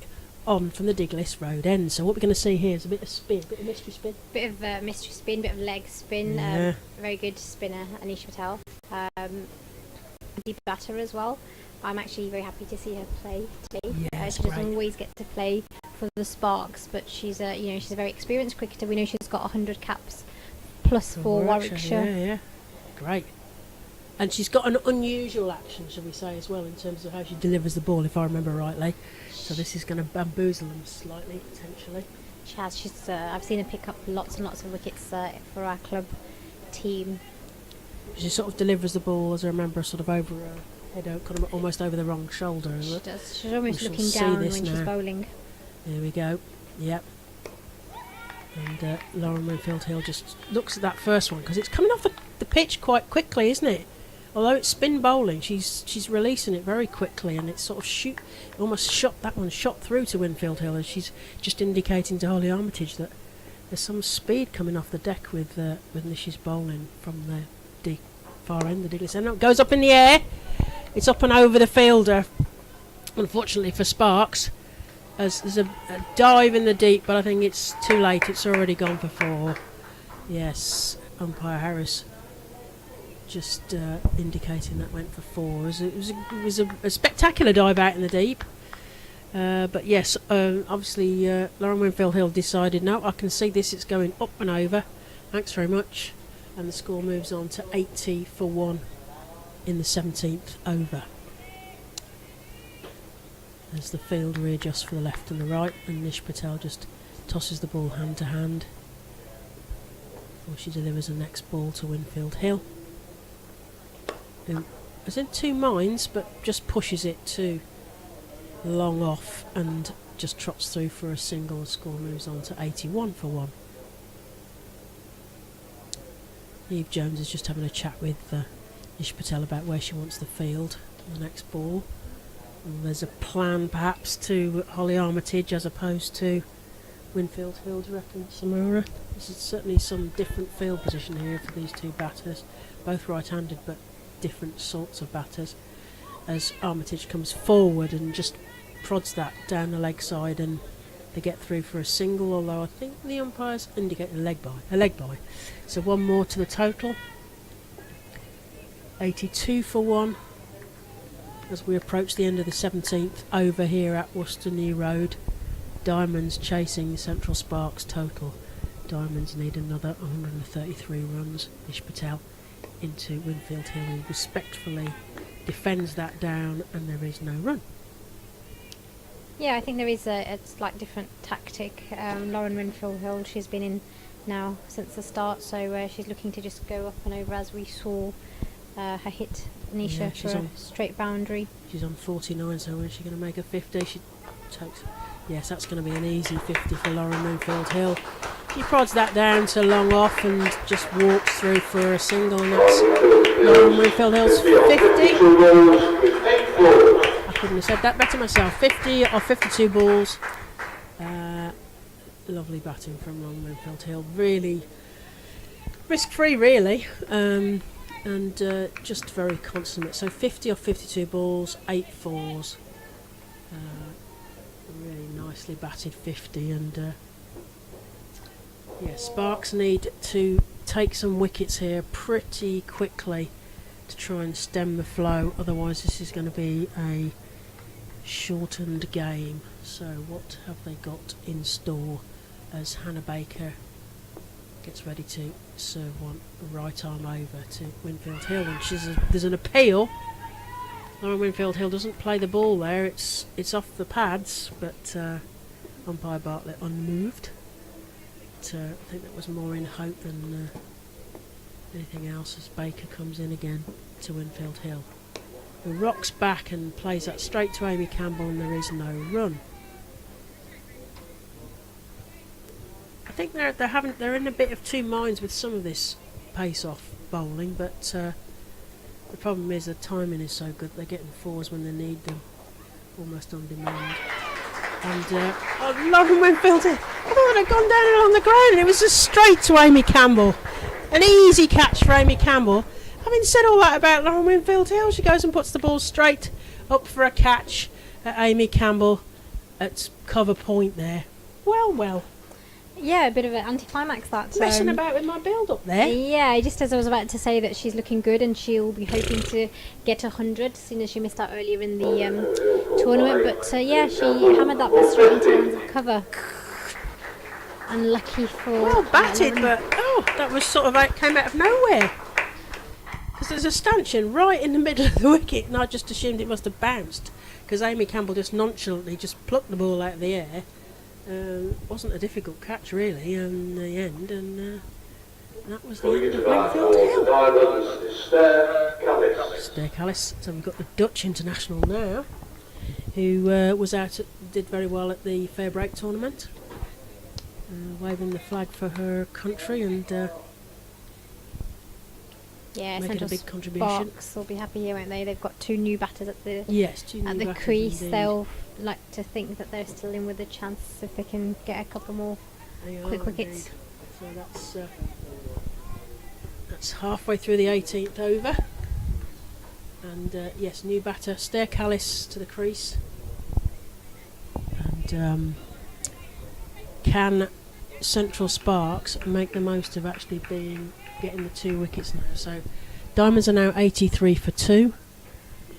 on from the Diglis Road End. So what we're going to see here is a bit of spin, bit of mystery spin. Bit of mystery spin, bit of leg spin. Yeah. Very good spinner, Anish Patel. Deep batter as well. I'm actually very happy to see her play today. Yeah, she doesn't always get to play for the Sparks, but she's she's a very experienced cricketer. We know she's got 100 caps plus for Warwickshire. Yeah, great. And she's got an unusual action, shall we say, as well, in terms of how she delivers the ball, if I remember rightly. So this is going to bamboozle them slightly, potentially. She has. I've seen her pick up lots and lots of wickets for our club team. She sort of delivers the ball, as I remember, sort of over her head, kind of almost over the wrong shoulder. She does. She's almost We shall looking see down this when she's now. bowling. There we go. Yep. And Lauren Winfield Hill just looks at that first one, because it's coming off the pitch quite quickly, isn't it? Although it's spin bowling, she's releasing it very quickly, and it's sort of almost shot through to Winfield Hill, and she's just indicating to Holly Armitage that there's some speed coming off the deck with Nish's bowling from the far end, the Diglis end. It goes up in the air. It's up and over the fielder. Unfortunately for Sparks, as there's a dive in the deep, but I think it's too late. It's already gone for 4. Yes, umpire Harris just indicating that went for 4. It was a spectacular dive out in the deep. But yes, obviously Lauren Winfield Hill decided, no, I can see this, it's going up and over. Thanks very much. And the score moves on to 80 for 1 in the 17th over. As the field readjusts for the left and the right, and Nish Patel just tosses the ball hand to hand before she delivers the next ball to Winfield Hill, who is in two minds but just pushes it too long off and just trots through for a single. The score moves on to 81 for 1. Eve Jones is just having a chat with Nish Patel about where she wants the field on the next ball. And there's a plan perhaps to Holly Armitage as opposed to Winfield Hill, do you reckon, Samara? This is certainly some different field position here for these two batters, both right-handed but different sorts of batters, as Armitage comes forward and just prods that down the leg side, and they get through for a single, although I think the umpires indicate a leg by. So one more to the total. 82 for 1 as we approach the end of the 17th over here at Worcester New Road. Diamonds chasing Central Sparks total. Diamonds need another 133 runs. Nish Patel into Winfield Hill, who respectfully defends that down, and there is no run. Yeah, I think there is a slight different tactic. Lauren Winfield Hill, she's been in now since the start, so she's looking to just go up and over, as we saw her hit Anisha for a straight boundary. She's on 49, so when is she going to make a 50? She takes... Yes, that's going to be an easy 50 for Lauren Winfield Hill. She prods that down to long off and just walks through for a single, and that's Lauren Winfield Hill's 50. I couldn't have said that better myself. 50 or 52 balls. Lovely batting from Lauren Winfield Hill. Really risk-free really, and just very consummate. So 50 off 52 balls, 8 fours. Really nicely batted 50, and Sparks need to take some wickets here pretty quickly to try and stem the flow, otherwise this is going to be a shortened game. So what have they got in store as Hannah Baker gets ready to serve one right arm over to Winfield Hill, and there's an appeal. Lauren Winfield Hill doesn't play the ball there, it's off the pads, but umpire Bartlett unmoved. But, I think that was more in hope than anything else, as Baker comes in again to Winfield Hill, who rocks back and plays that straight to Amy Campbell, and there is no run. I think they're in a bit of two minds with some of this pace-off bowling, but the problem is the timing is so good. They're getting fours when they need them, almost on demand. And Lauren Winfield, I thought it had gone down along the ground. It was just straight to Amy Campbell. An easy catch for Amy Campbell. Having said all that about Lauren Winfield Hill, she goes and puts the ball straight up for a catch at Amy Campbell at cover point there. Well. Yeah, a bit of an anticlimax that. Messing about with my build-up there. Yeah, just as I was about to say that she's looking good and she'll be hoping to get 100, seeing as she missed out earlier in the tournament. But she hammered that ball straight into the hands of cover. Unlucky for... Well batted, but that was sort of came out of nowhere. Because there's a stanchion right in the middle of the wicket, and I just assumed it must have bounced, because Amy Campbell just nonchalantly just plucked the ball out of the air. Wasn't a difficult catch really in the end, and that was the end of Winfield Hill. Stair Callis. So we've got the Dutch international now, who did very well at the Fair Break tournament, waving the flag for her country, and making a big contribution. Sparks will be happy here, won't they? They've got 2 new batters at the crease. Indeed. They'll like to think that they're still in with a chance if they can get a couple more quick wickets. Indeed. So that's halfway through the 18th over, and new batter Stair Callis to the crease, and can Central Sparks make the most of actually getting the 2 wickets now? So Diamonds are now 83 for 2,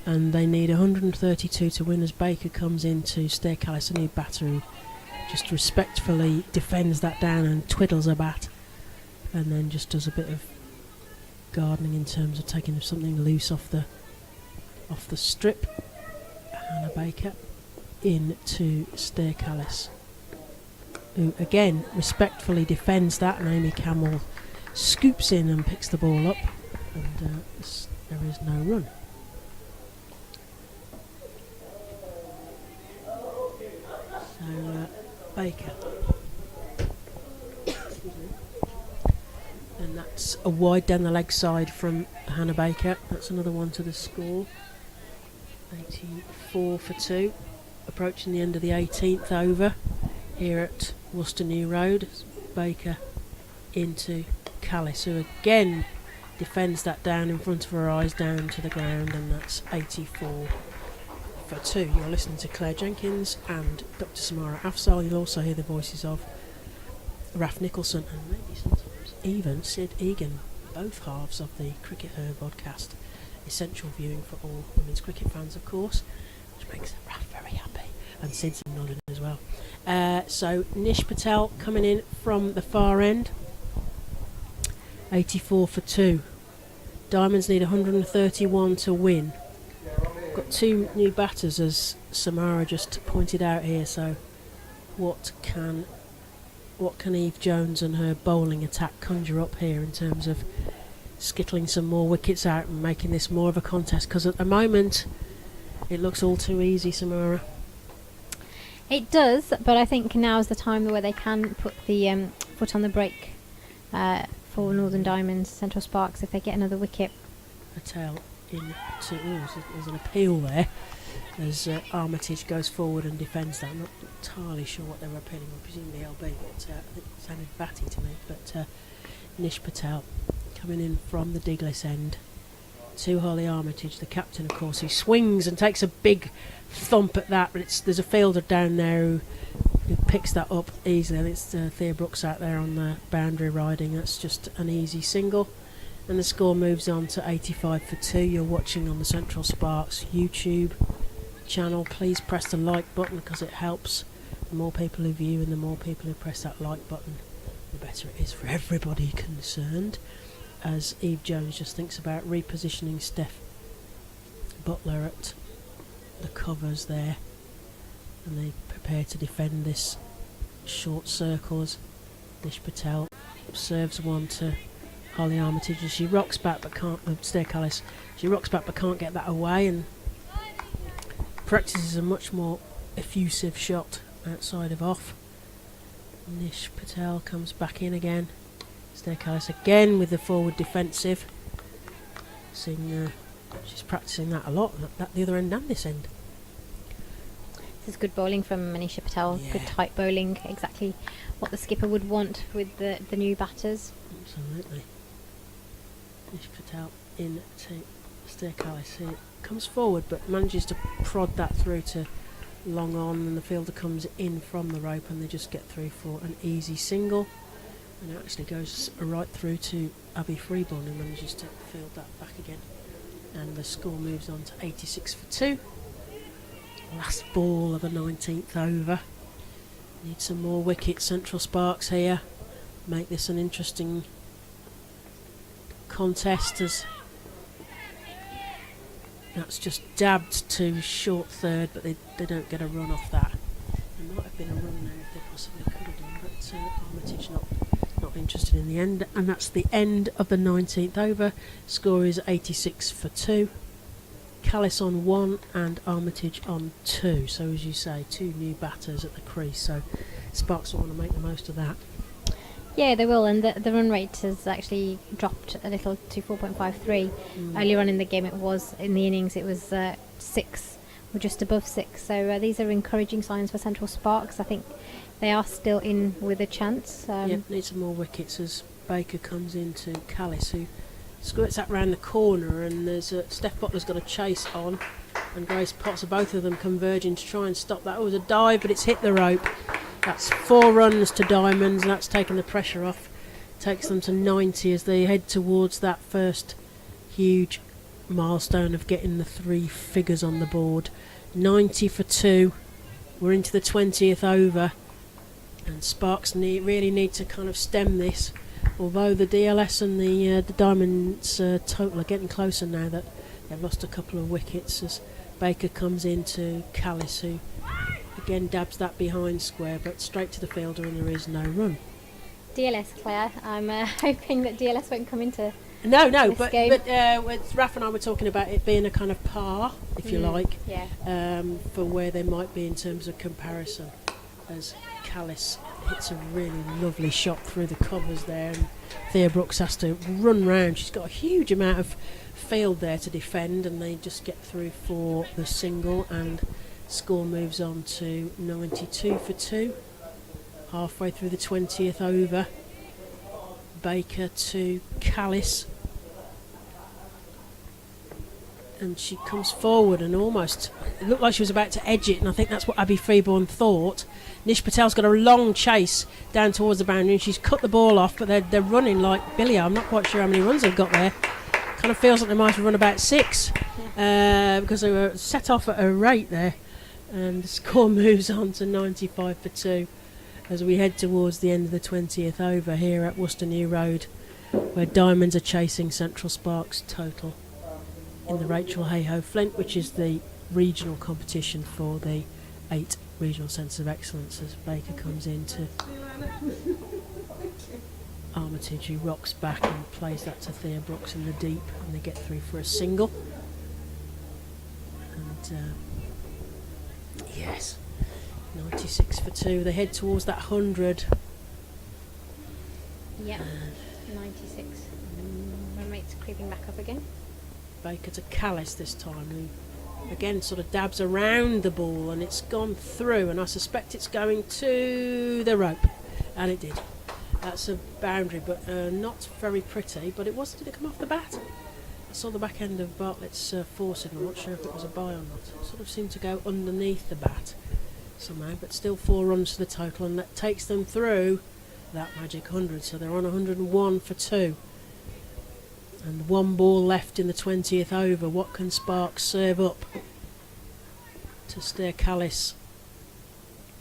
and they need 132 to win, as Baker comes into Stair Callis, a new batter who just respectfully defends that down and twiddles a bat, and then just does a bit of gardening in terms of taking something loose off the strip. Hannah Baker into Stair Callis, who again respectfully defends that, and Amy Campbell scoops in and picks the ball up, and there is no run. So Baker, and that's a wide down the leg side from Hannah Baker. That's another one to the score. 84 for 2, approaching the end of the 18th over here at Worcester New Road. Baker into Callis, who again defends that down in front of her eyes down to the ground, and that's 84 for 2. You're listening to Claire Jenkins and Dr. Samara Afzal. You'll also hear the voices of Raf Nicholson and maybe sometimes even Sid Egan, both halves of the Cricket Her podcast. Essential viewing for all women's cricket fans, of course, which makes Raf very happy, and Sid's nodding as well. So Nish Patel coming in from the far end, 84 for 2. Diamonds need 131 to win. Got 2 new batters, as Samara just pointed out here, so what can Eve Jones and her bowling attack conjure up here in terms of skittling some more wickets out and making this more of a contest? Because at the moment it looks all too easy, Samara. It does, but I think now is the time where they can put the foot on the brake for Northern Diamonds, Central Sparks, if they get another wicket. Patel into... there's an appeal there as Armitage goes forward and defends that. I'm not entirely sure what they were appealing on, presumably LB, but I think it sounded batty to me. But Nish Patel coming in from the Diglis end to Holly Armitage, the captain, of course, who swings and takes a big thump at that, but there's a fielder down there who picks that up easily. I think it's Thea Brooks out there on the boundary riding. That's just an easy single. And the score moves on to 85 for 2. You're watching on the Central Sparks YouTube channel. Please press the like button because it helps. The more people who view and the more people who press that like button, the better it is for everybody concerned. As Eve Jones just thinks about repositioning Steph Butler at the covers there, and they prepare to defend this short circle as Nish Patel serves one to Holly Armitage as she rocks back but can't Stair Callis. She rocks back but can't get that away, and practices a much more effusive shot outside of off. Nish Patel comes back in again. Stair Callis again with the forward defensive. Seeing she's practicing that a lot at the other end and this end. This is good bowling from Manisha Patel. Yeah. Good tight bowling, exactly what the skipper would want with the new batters. Absolutely. Nish Patel in to Stair Callis, who comes forward but manages to prod that through to long on, and the fielder comes in from the rope and they just get through for an easy single. And it actually goes right through to Abby Freeborn, who manages to field that back again. And the score moves on to 86 for 2. Last ball of the 19th over. Need some more wickets, Central Sparks here. Make this an interesting contest, as that's just dabbed to short third, but they don't get a run off that. There might have been a run there if they possibly could have done, but Armitage not interested in the end, and that's the end of the 19th over. Score is 86 for 2. Callis on 1 and Armitage on 2. So as you say, 2 new batters at the crease, so Sparks will want to make the most of that. Yeah, they will, and the run rate has actually dropped a little to 4.53. Earlier on in the game, in the innings, it was 6, or just above 6. So these are encouraging signs for Central Sparks. I think they are still in with a chance. Need some more wickets as Baker comes into Callis, who squirts that round the corner, and there's Steph Butler's got a chase on, and Grace Potts, both of them converging to try and stop that. It was a dive, but it's hit the rope. That's 4 runs to Diamonds, and that's taken the pressure off. Takes them to 90 as they head towards that first huge milestone of getting the 3 figures on the board. 90 for 2. We're into the 20th over, and Sparks really need to kind of stem this. Although the DLS and the Diamonds total are getting closer now that they've lost a couple of wickets, as Baker comes into Callis, who again dabs that behind square, but straight to the fielder, and there is no run. DLS, Claire. I'm hoping that DLS won't come into No, this but game. Raf and I were talking about it being a kind of par, if you like, Yeah. for where they might be in terms of comparison, as Callis hits a really lovely shot through the covers there, and Thea Brooks has to run round. She's got a huge amount of field there to defend, and they just get through for the single, and score moves on to 92 for 2. Halfway through the 20th over. Baker to Callis, and she comes forward and almost, it looked like she was about to edge it, and I think that's what Abby Freeborn thought. Nish Patel's got a long chase down towards the boundary, and she's cut the ball off, but they're running like Billy. I'm not quite sure how many runs they've got there. Kind of feels like they might have run about 6 because they were set off at a rate there, and the score moves on to 95 for 2 as we head towards the end of the 20th over here at Worcester New Road, where Diamonds are chasing Central Sparks total in the Rachel Hayhoe Flint, which is the regional competition for the 8 regional centres of excellence, as Baker comes into Armitage, who rocks back and plays that to Thea Brooks in the deep, and they get through for a single. And yes, 96 for 2. They head towards that 100. Yep. 96. Run rate's creeping back up again. Baker to Callis this time, who again sort of dabs around the ball, and it's gone through, and I suspect it's going to the rope, and it did. That's a boundary, but not very pretty. But it was. Did it come off the bat? I saw the back end of Bartlett's four signal. I'm not sure if it was a bye or not. It sort of seemed to go underneath the bat somehow, but still 4 runs to the total, and that takes them through that magic 100. So they're on 101 for 2. And 1 ball left in the 20th over. What can Sparks serve up to steer Callis,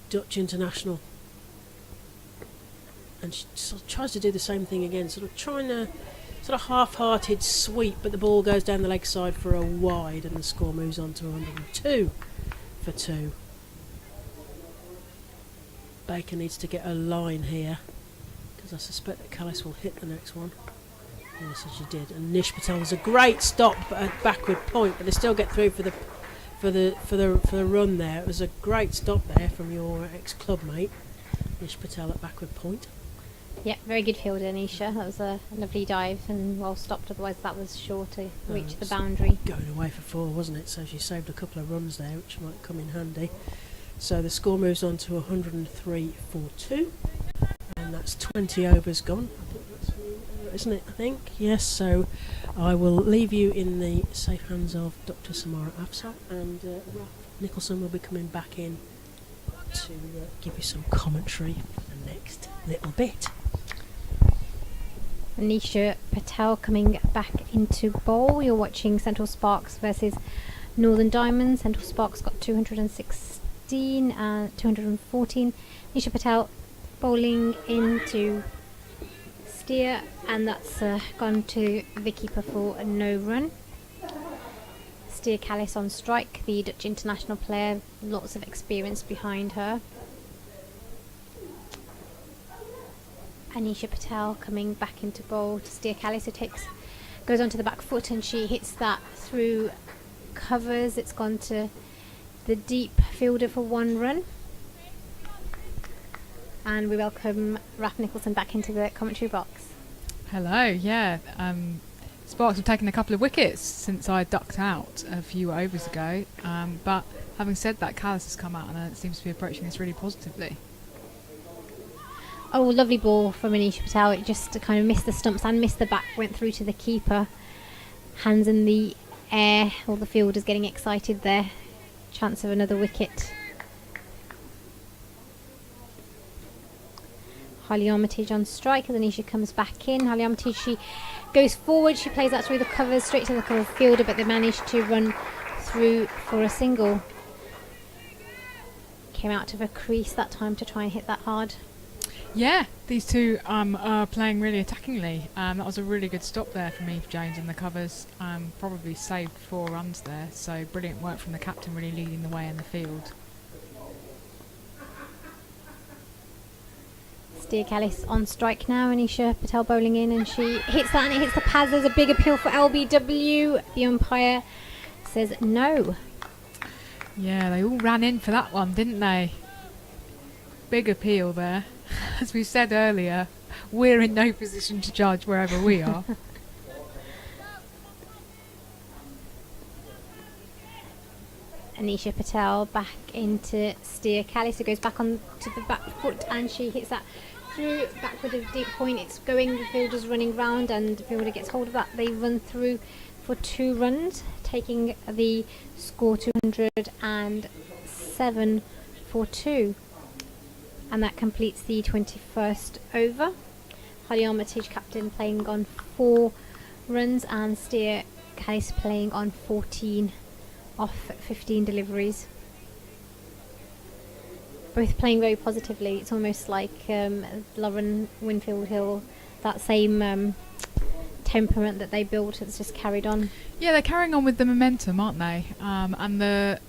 Dutch international? And she sort of tries to do the same thing again, sort of trying to sort of half-hearted sweep, but the ball goes down the leg side for a wide, and the score moves on to 102 for 2. Baker needs to get a line here, because I suspect that Callis will hit the next one. Yes, as she did. And Nish Patel was a great stop at backward point, but they still get through for the run there. It was a great stop there from your ex-club mate, Nish Patel at backward point. Yeah, very good fielder, Anisha. That was a lovely dive and well stopped. Otherwise, that was sure to reach the boundary. Going away for 4, wasn't it? So she saved a couple of runs there, which might come in handy. So the score moves on to 103 for 2, and that's 20 overs gone. I think that's isn't it? I think yes. So I will leave you in the safe hands of Dr. Samara Afsal, and Ralph Nicholson will be coming back in to give you some commentary for the next little bit. Anisha Patel coming back into bowl. You're watching Central Sparks versus Northern Diamonds. Central Sparks got 216 and 214. Anisha Patel bowling into steer, and that's gone to the keeper for a no run. Steer Callis on strike, the Dutch international player, lots of experience behind her. Anisha Patel coming back into bowl to steer Callis, who goes onto the back foot, and she hits that through covers. It's gone to the deep fielder for 1 run. And we welcome Ralph Nicholson back into the commentary box. Hello, yeah. Sparks have taken a couple of wickets since I ducked out a few overs ago. But having said that, Callis has come out and it seems to be approaching this really positively. Oh, lovely ball from Anisha Patel. It just kind of missed the stumps and missed the back, went through to the keeper. Hands in the air, all the fielders getting excited there. Chance of another wicket. Harley Armitage on strike as Anisha comes back in. Harley Armitage, she goes forward, she plays that through the covers, straight to the cover fielder, but they managed to run through for a single. Came out of a crease that time to try and hit that hard. Yeah, these two are playing really attackingly. That was a really good stop there from Eve Jones in the covers. Probably saved 4 runs there, so brilliant work from the captain, really leading the way in the field. Steer Callis on strike now. Anisha Patel bowling in, and she hits that, and it hits the pads. There's a big appeal for LBW. The umpire says no. Yeah, they all ran in for that one, didn't they? Big appeal there. As we said earlier, we're in no position to judge wherever we are. Anisha Patel back into steer Callis, who goes back on to the back foot, and she hits that through backward of deep point. It's going, the fielder's running round, and the fielder gets hold of that. They run through for 2 runs, taking the score to 107 for 2. And that completes the 21st over. Harley Armitage, captain, playing on 4 runs, and Steer Callis playing on 14 off 15 deliveries. Both playing very positively. It's almost like Lauren Winfield Hill, that same temperament that they built has just carried on. Yeah, they're carrying on with the momentum, aren't they? And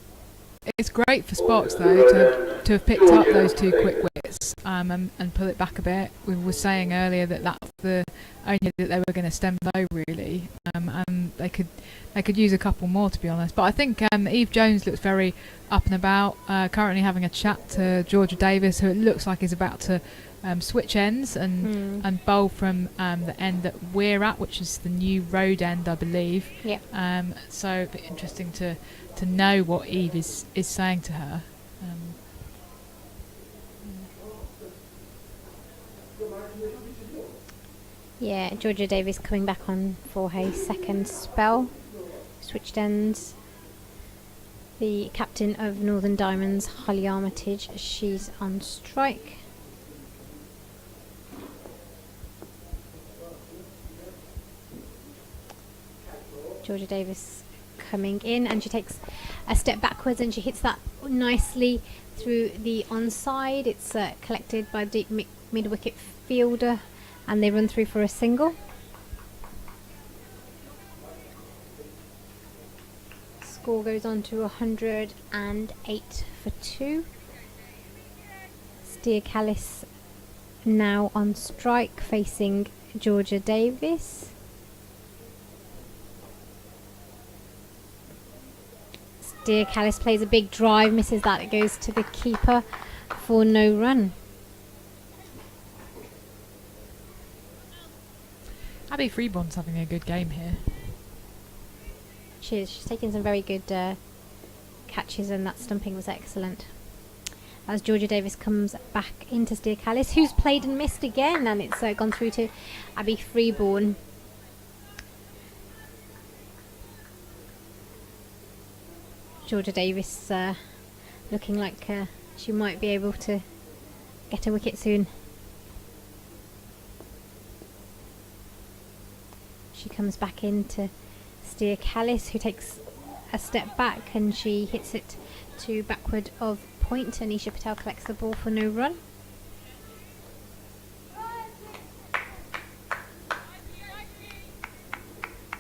it's great for Sparks though to have picked up those 2 quick wickets and pull it back a bit. We were saying earlier that that's the only that they were going to stem low really, and they could use a couple more, to be honest. But I think Eve Jones looks very up and about. Currently having a chat to Georgia Davis, who it looks like is about to switch ends and bowl from the end that we're at, which is the new road end, I believe. Yeah. So it'd be interesting to know what Eve is saying to her. Yeah, Georgia Davis coming back on for her second spell. Switched ends. The captain of Northern Diamonds, Holly Armitage, she's on strike. Georgia Davis coming in, and she takes a step backwards and she hits that nicely through the onside. It's collected by the deep mid-wicket fielder, and they run through for a single. Score goes on to 108 for 2. Steer Callis now on strike facing Georgia Davis. Steer Callis plays a big drive, misses that, it goes to the keeper for no run. Abby Freeborn's having a good game here. She's taken some very good catches, and that stumping was excellent. As Georgia Davis comes back into Steer Callis, who's played and missed again, and it's gone through to Abby Freeborn. Georgia Davis looking like she might be able to get a wicket soon. She comes back into Steer Callis, who takes a step back and she hits it to backward of point. Anisha Patel collects the ball for no run.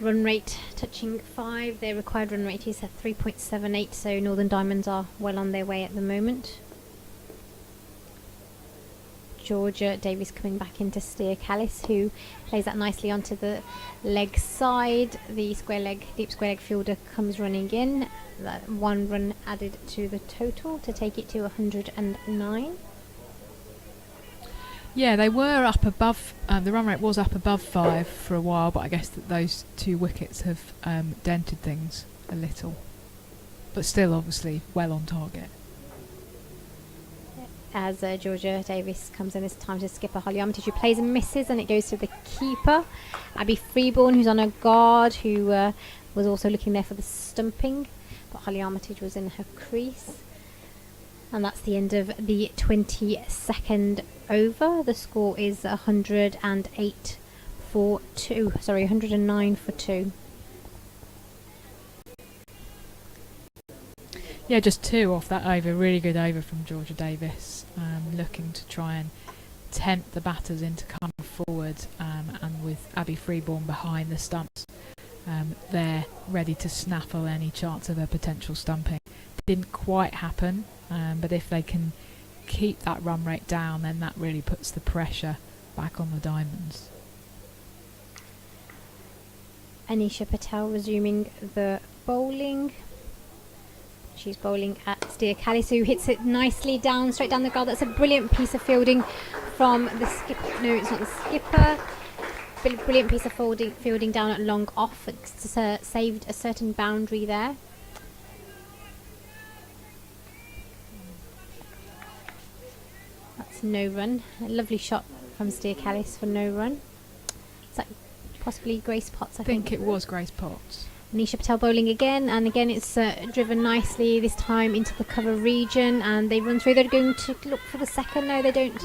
Run rate touching 5. Their required run rate is at 3.78, so Northern Diamonds are well on their way at the moment. Georgia Davis coming back into Steer Callis, who plays that nicely onto the leg side. The deep square leg fielder comes running in. That 1 run added to the total to take it to 109. Yeah, they were up above, the run rate was up above 5 for a while, but I guess that those 2 wickets have dented things a little. But still, obviously, well on target. As Georgia Davis comes in this time to skipper Holly Armitage, who plays and misses, and it goes to the keeper, Abby Freeborn, who's on a guard, who was also looking there for the stumping, but Holly Armitage was in her crease. And that's the end of the 22nd over. The score is 108 for 2. Sorry, 109 for 2. Yeah, just 2 off that over. Really good over from Georgia Davis. Looking to try and tempt the batters into coming forward, and with Abby Freeborn behind the stumps, they're ready to snaffle any chance of a potential stumping. Didn't quite happen, but if they can keep that run rate down, then that really puts the pressure back on the Diamonds. Anisha Patel resuming the bowling. She's bowling at Steer Callis, who hits it nicely down, straight down the guard. That's a brilliant piece of fielding from the skipper. No, it's not the skipper. Brilliant piece of fielding down at long off. It's saved a certain boundary there. That's no run. A lovely shot from Steer Callis for no run. Is that possibly Grace Potts? I think it was Grace Potts. Anisha Patel bowling again, and again it's driven nicely, this time into the cover region, and they run through. They're going to look for the second. No, they don't.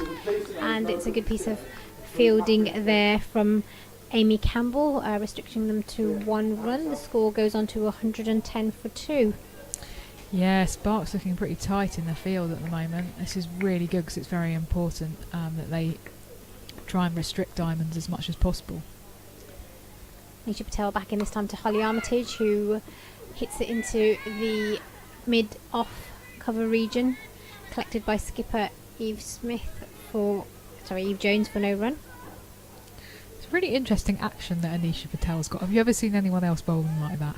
And it's a good piece of fielding there from Amy Campbell, restricting them to 1 run. The score goes on to 110 for 2. Yeah, Sparks looking pretty tight in the field at the moment. This is really good because it's very important that they try and restrict Diamonds as much as possible. Anisha Patel back in this time to Holly Armitage, who hits it into the mid-off cover region, collected by skipper Eve Jones for no run. It's a really interesting action that Anisha Patel's got. Have you ever seen anyone else bowling like that?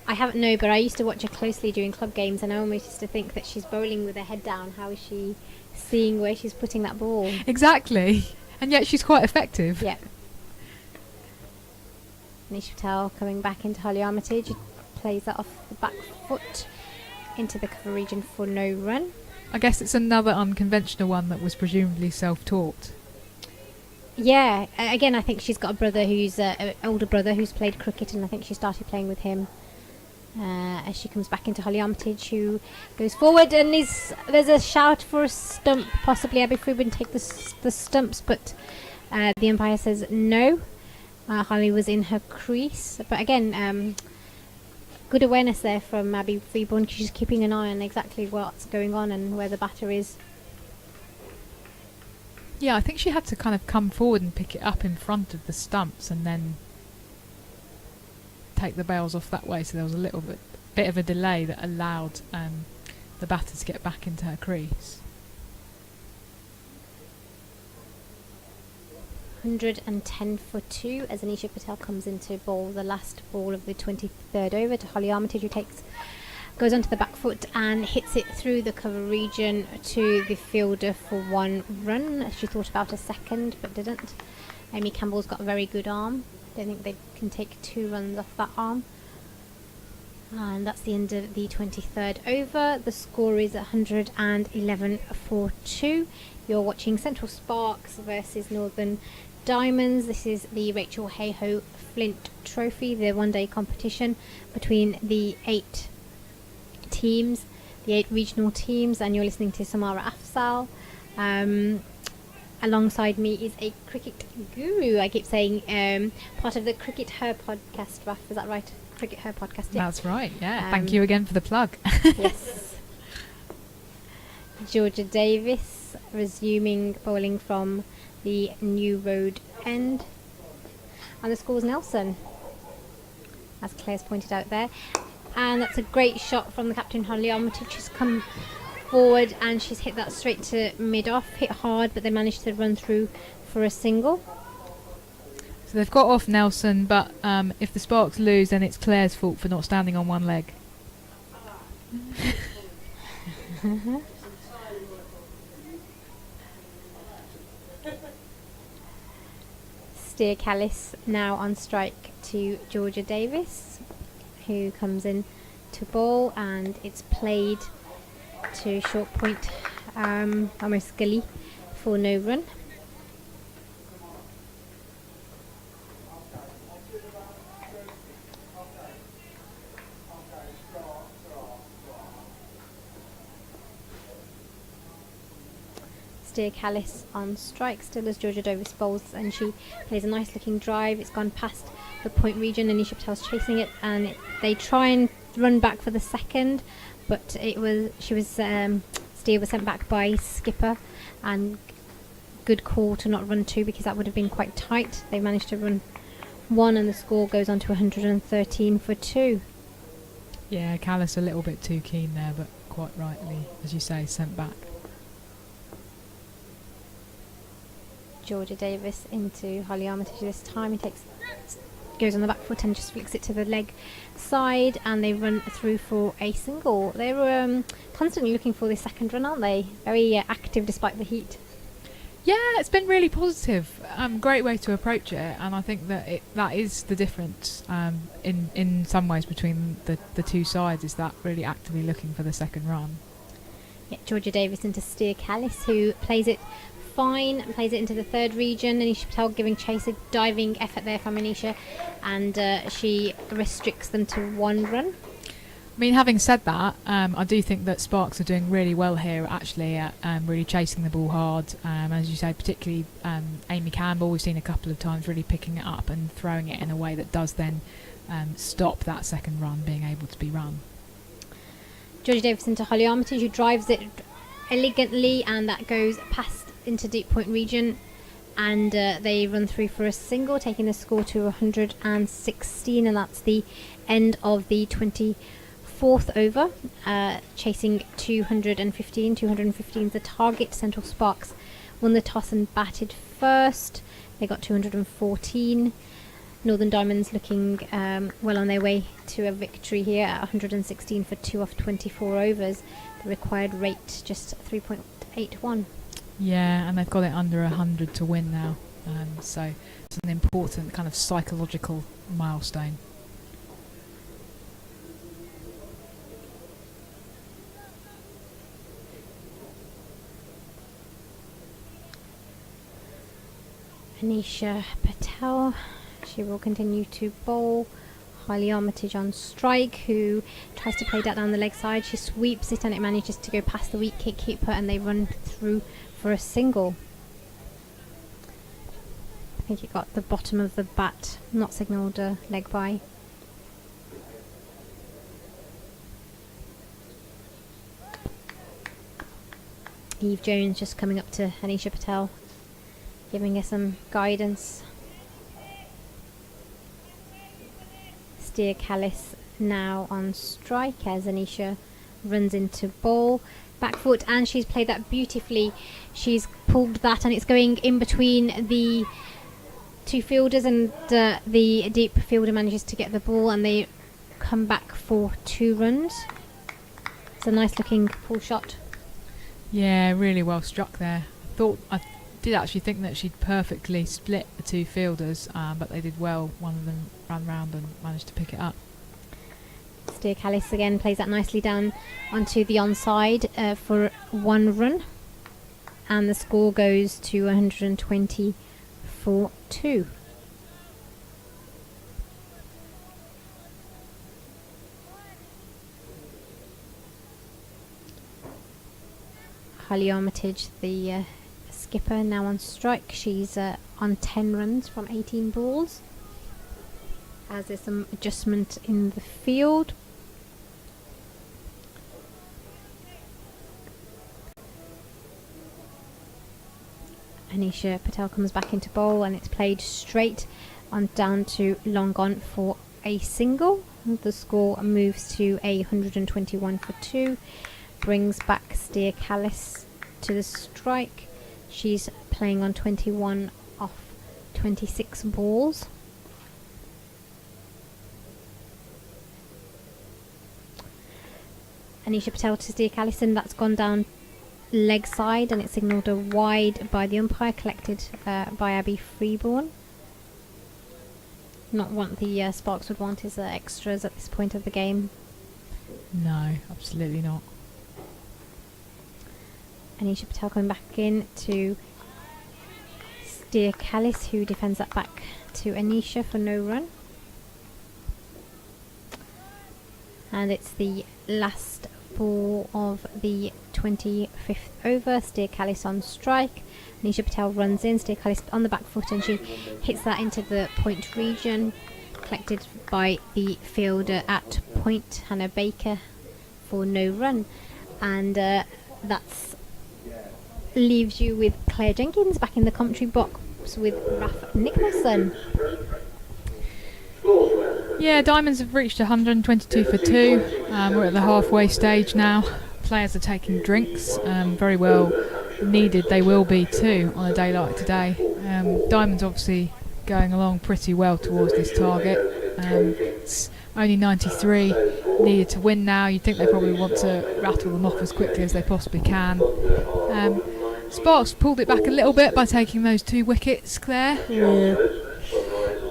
I haven't, no, but I used to watch her closely during club games, and I almost used to think that she's bowling with her head down. How is she seeing where she's putting that ball? Exactly, and yet she's quite effective. Yeah. Anisha Patel coming back into Holly Armitage, plays that off the back foot into the cover region for no run. I guess it's another unconventional one that was presumably self-taught. Yeah, again, I think she's got a brother who's an older brother who's played cricket, and I think she started playing with him as she comes back into Holly Armitage, who goes forward, and there's a shout for a stump, possibly Abby Freeman take the stumps, but the umpire says no. Holly was in her crease, but again, good awareness there from Abby Freeborn. She's keeping an eye on exactly what's going on and where the batter is. Yeah, I think she had to kind of come forward and pick it up in front of the stumps and then take the bails off that way, so there was a little bit of a delay that allowed the batter to get back into her crease. 110 for 2 as Anisha Patel comes into bowl the last ball of the 23rd over to Holly Armitage, who goes onto the back foot and hits it through the cover region to the fielder for 1 run. She thought about a second but didn't. Amy Campbell's got a very good arm. Don't think they can take 2 runs off that arm. And that's the end of the 23rd over. The score is 111 for 2. You're watching Central Sparks versus Northern Diamonds. This is the Rachel Hayhoe Flint Trophy, the one-day competition between the 8 teams, the 8 regional teams, and you're listening to Samara Afzal. Alongside me is a cricket guru. I keep saying part of the Cricket Her podcast, Raf, is that right? Cricket Her podcast, yeah. That's right, yeah. Thank you again for the plug. Yes. Georgia Davis resuming bowling from the New Road end. And the score's Nelson, as Claire's pointed out there. And that's a great shot from the captain, Holly Armitage. She's come forward and she's hit that straight to mid-off. Hit hard, but they managed to run through for a single. So they've got off Nelson, but if the Sparks lose, then it's Claire's fault for not standing on one leg. Steer Callis now on strike to Georgia Davis, who comes in to bowl, and it's played to short point, almost gully, for no run. Steer Callis on strike still as Georgia Davis bowls, and she plays a nice looking drive. It's gone past the point region, and Anisha Patel's chasing it, and they try and run back for the second, but Steer was sent back by skipper, and good call to not run 2 because that would have been quite tight. They managed to run 1, and the score goes on to 113 for 2. Yeah, Callis a little bit too keen there, but quite rightly, as you say, sent back. Georgia Davis into Holly Armitage this time. He goes on the back foot and just flicks it to the leg side, and they run through for a single. They were constantly looking for the second run, aren't they? Very active despite the heat. Yeah, it's been really positive. Great way to approach it, and I think that that is the difference in some ways between the two sides, is that really actively looking for the second run. Yeah, Georgia Davis into Steer Callis, who plays it fine and plays it into the third region. Anisha Patel giving chase, a diving effort there from Anisha, and she restricts them to 1 run. I mean, having said that, I do think that Sparks are doing really well here, actually, at really chasing the ball hard. As you say, particularly Amy Campbell, we've seen a couple of times really picking it up and throwing it in a way that does then stop that second run being able to be run. Georgia Davis into Holly Armitage, who drives it elegantly, and that goes past into deep point region, and they run through for a single, taking the score to 116, and that's the end of the 24th over. Chasing 215. 215 is the target. Central Sparks won the toss and batted first. They got 214. Northern Diamonds looking well on their way to a victory here at 116 for 2 off 24 overs. The required rate just 3.81. Yeah, and they've got it under 100 to win now, so it's an important kind of psychological milestone. Anisha Patel, she will continue to bowl. Highly Armitage on strike, who tries to play that down the leg side. She sweeps it and it manages to go past the wicket keeper, and they run through for a single. I think it got the bottom of the bat, not signalled a leg by. Eve Jones just coming up to Anisha Patel, giving her some guidance. Steer Callis now on strike as Anisha runs into ball. Back foot, and she's played that beautifully. She's pulled that and it's going in between the two fielders, and the deep fielder manages to get the ball and they come back for 2 runs. It's a nice looking pull shot. Yeah, really well struck there. I did actually think that she'd perfectly split the two fielders, but they did well. One of them ran round and managed to pick it up. Steer Callis again plays that nicely down onto the onside for 1 run, and the score goes to 120 for 2. Holly Armitage, the skipper, now on strike. She's on 10 runs from 18 balls, as there's some adjustment in the field. Anisha Patel comes back into bowl and it's played straight on down to long on for a single. The score moves to 121 for 2. Brings back Steer Callis to the strike. She's playing on 21 off 26 balls. Anisha Patel to Steer Callis, and that's gone down leg side and it's signalled a wide by the umpire, collected by Abby Freeborn. Not what the Sparks would want is extras at this point of the game. No, absolutely not. Anisha Patel coming back in to Steer Callis, who defends that back to Anisha for no run. And it's the last ball of the 25th over. Steer Callis on strike. Anisha Patel runs in, Steer Callis on the back foot, and she hits that into the point region, collected by the fielder at point, Hannah Baker, for no run. And that's leaves you with Claire Jenkins back in the commentary box with Raf Nicholson. Yeah, Diamonds have reached 122 for 2. We're at the halfway stage now. Players are taking drinks, very well needed they will be too on a day like today. Diamonds obviously going along pretty well towards this target. It's only 93 needed to win now. You'd think they probably want to rattle them off as quickly as they possibly can. Sparks pulled it back a little bit by taking those 2 wickets, Claire. Yeah.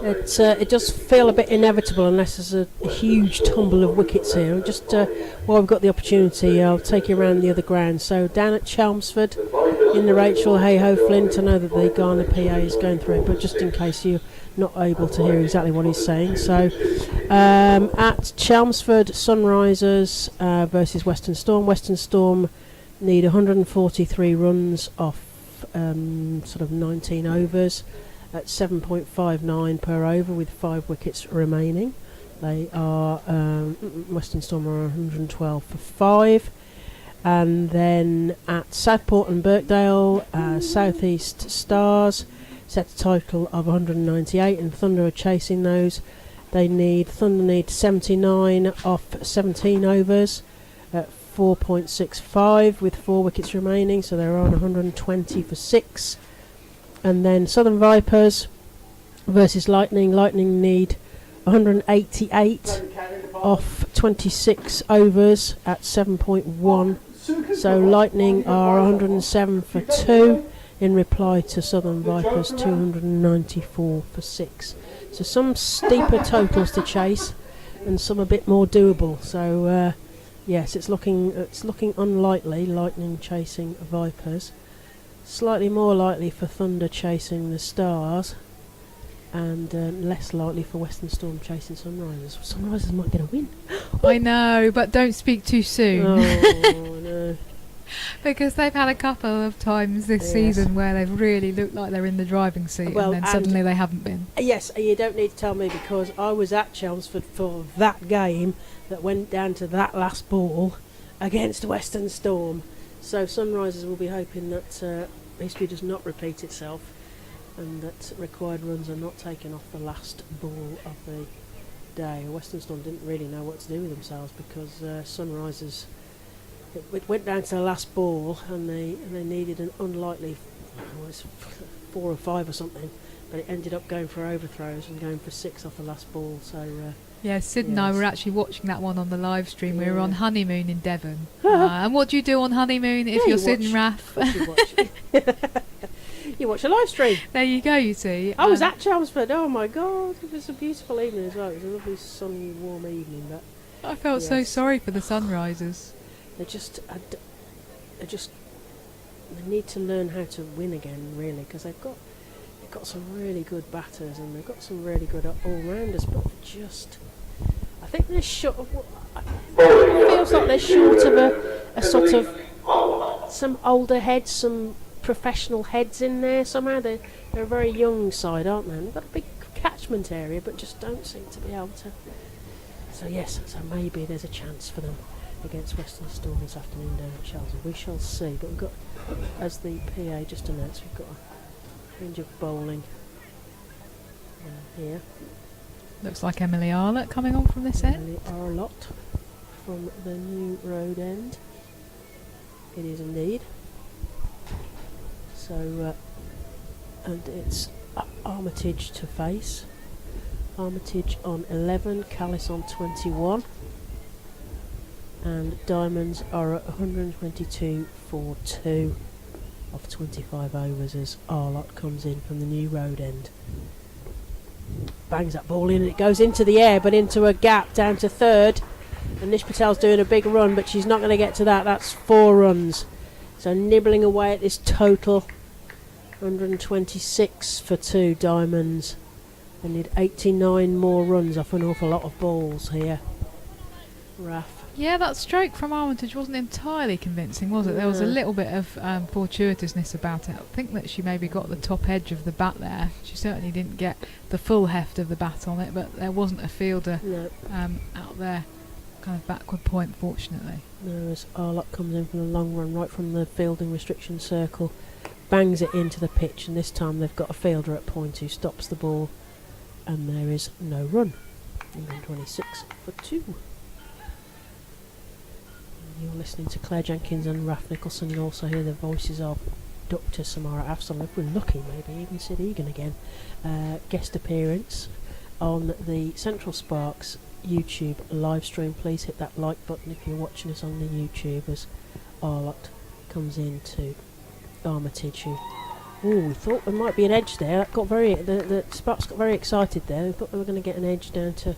It does feel a bit inevitable unless there's a huge tumble of wickets here. Just while we've got the opportunity, I'll take you around the other ground. So down at Chelmsford in the Rachel Hayhoe Flint, I know that the Ghana PA is going through it, but just in case you're not able to hear exactly what he's saying. So at Chelmsford, Sunrisers versus Western Storm. Western Storm need 143 runs off sort of 19 overs at 7.59 per over with 5 wickets remaining. They are Western Storm are 112 for 5. And then at Southport and Birkdale, South East Stars set a total of 198, and Thunder are chasing those. Thunder need 79 off 17 overs at 4.65 with 4 wickets remaining, so they're on 120 for 6. And then Southern Vipers versus Lightning. Lightning need 188 off 26 overs at 7.1. So Lightning are 107 for 2 in reply to Southern Vipers 294 for 6. So some steeper totals to chase and some a bit more doable. So yes, it's looking unlikely, Lightning chasing Vipers. Slightly more likely for Thunder chasing the Stars, and less likely for Western Storm chasing Sunrisers. Sunrisers might get a win. I know, but don't speak too soon. Oh no! Because they've had a couple of times this Yes. season where they've really looked like they're in the driving seat, Well, and then and- suddenly they haven't been. Yes, you don't need to tell me because I was at Chelmsford for that game that went down to that last ball against Western Storm. So Sunrisers will be hoping that history does not repeat itself and that required runs are not taken off the last ball of the day. Western Storm didn't really know what to do with themselves because Sunrisers, it went down to the last ball and they needed an unlikely, it was 4 or 5 or something, but it ended up going for overthrows and going for 6 off the last ball. So Yeah, Sid and I Yes. were actually watching that one on the live stream. We were Yeah. on honeymoon in Devon. And what do you do on honeymoon if Yeah, you're you Sid and watch- Raf? you watch, you watch a live stream. There you go, you see. I was at Chelmsford. Oh my god, it was a beautiful evening as well. It was a lovely sunny, warm evening. But I felt so Yes. sorry for the Sunrisers. they need to learn how to win again, really, because they've got some really good batters and they've got some really good all-rounders, but I think they're short. It feels like they're short of a sort of some older heads, some professional heads in there somehow. They're a very young side, aren't they? And they've got a big catchment area, but just don't seem to be able to. So yes, so maybe there's a chance for them against Western Storm this afternoon down at Chelsea. We shall see. But we've got, as the PA just announced, we've got a range of bowling here. Looks like Emily Arlett coming on from this end. Really are a lot from the new road end. It is indeed. So, and it's Armitage to face. Armitage on 11, Callis on 21. And Diamonds are at 122 for 2 of 25 overs as Arlott comes in from the new road end. Bangs that ball in and it goes into the air but into a gap down to third. And Nish Patel's doing a big run but she's not going to get to that. That's 4 runs. So nibbling away at this total. 126 for 2 Diamonds. They need 89 more runs off an awful lot of balls here. Raf. Yeah, that stroke from Armitage wasn't entirely convincing, was it? There was a No. little bit of fortuitousness about it. I think that she maybe got the top edge of the bat there. She certainly didn't get the full heft of the bat on it, but there wasn't a fielder No. out there, kind of backward point, fortunately. No, as Arlott comes in from the long run, right from the fielding restriction circle, bangs it into the pitch, and this time they've got a fielder at point who stops the ball, and there is no run. 126 for 2. You're listening to Claire Jenkins and Raf Nicholson. You also hear the voices of Dr. Samara Afzal. If we're lucky, maybe even Sid Egan again. Guest appearance on the Central Sparks YouTube live stream. Please hit that like button if you're watching us on the YouTube as Arlott comes into Armitage. We thought there might be an edge there. That got very the Sparks got very excited there. We thought they were going to get an edge down to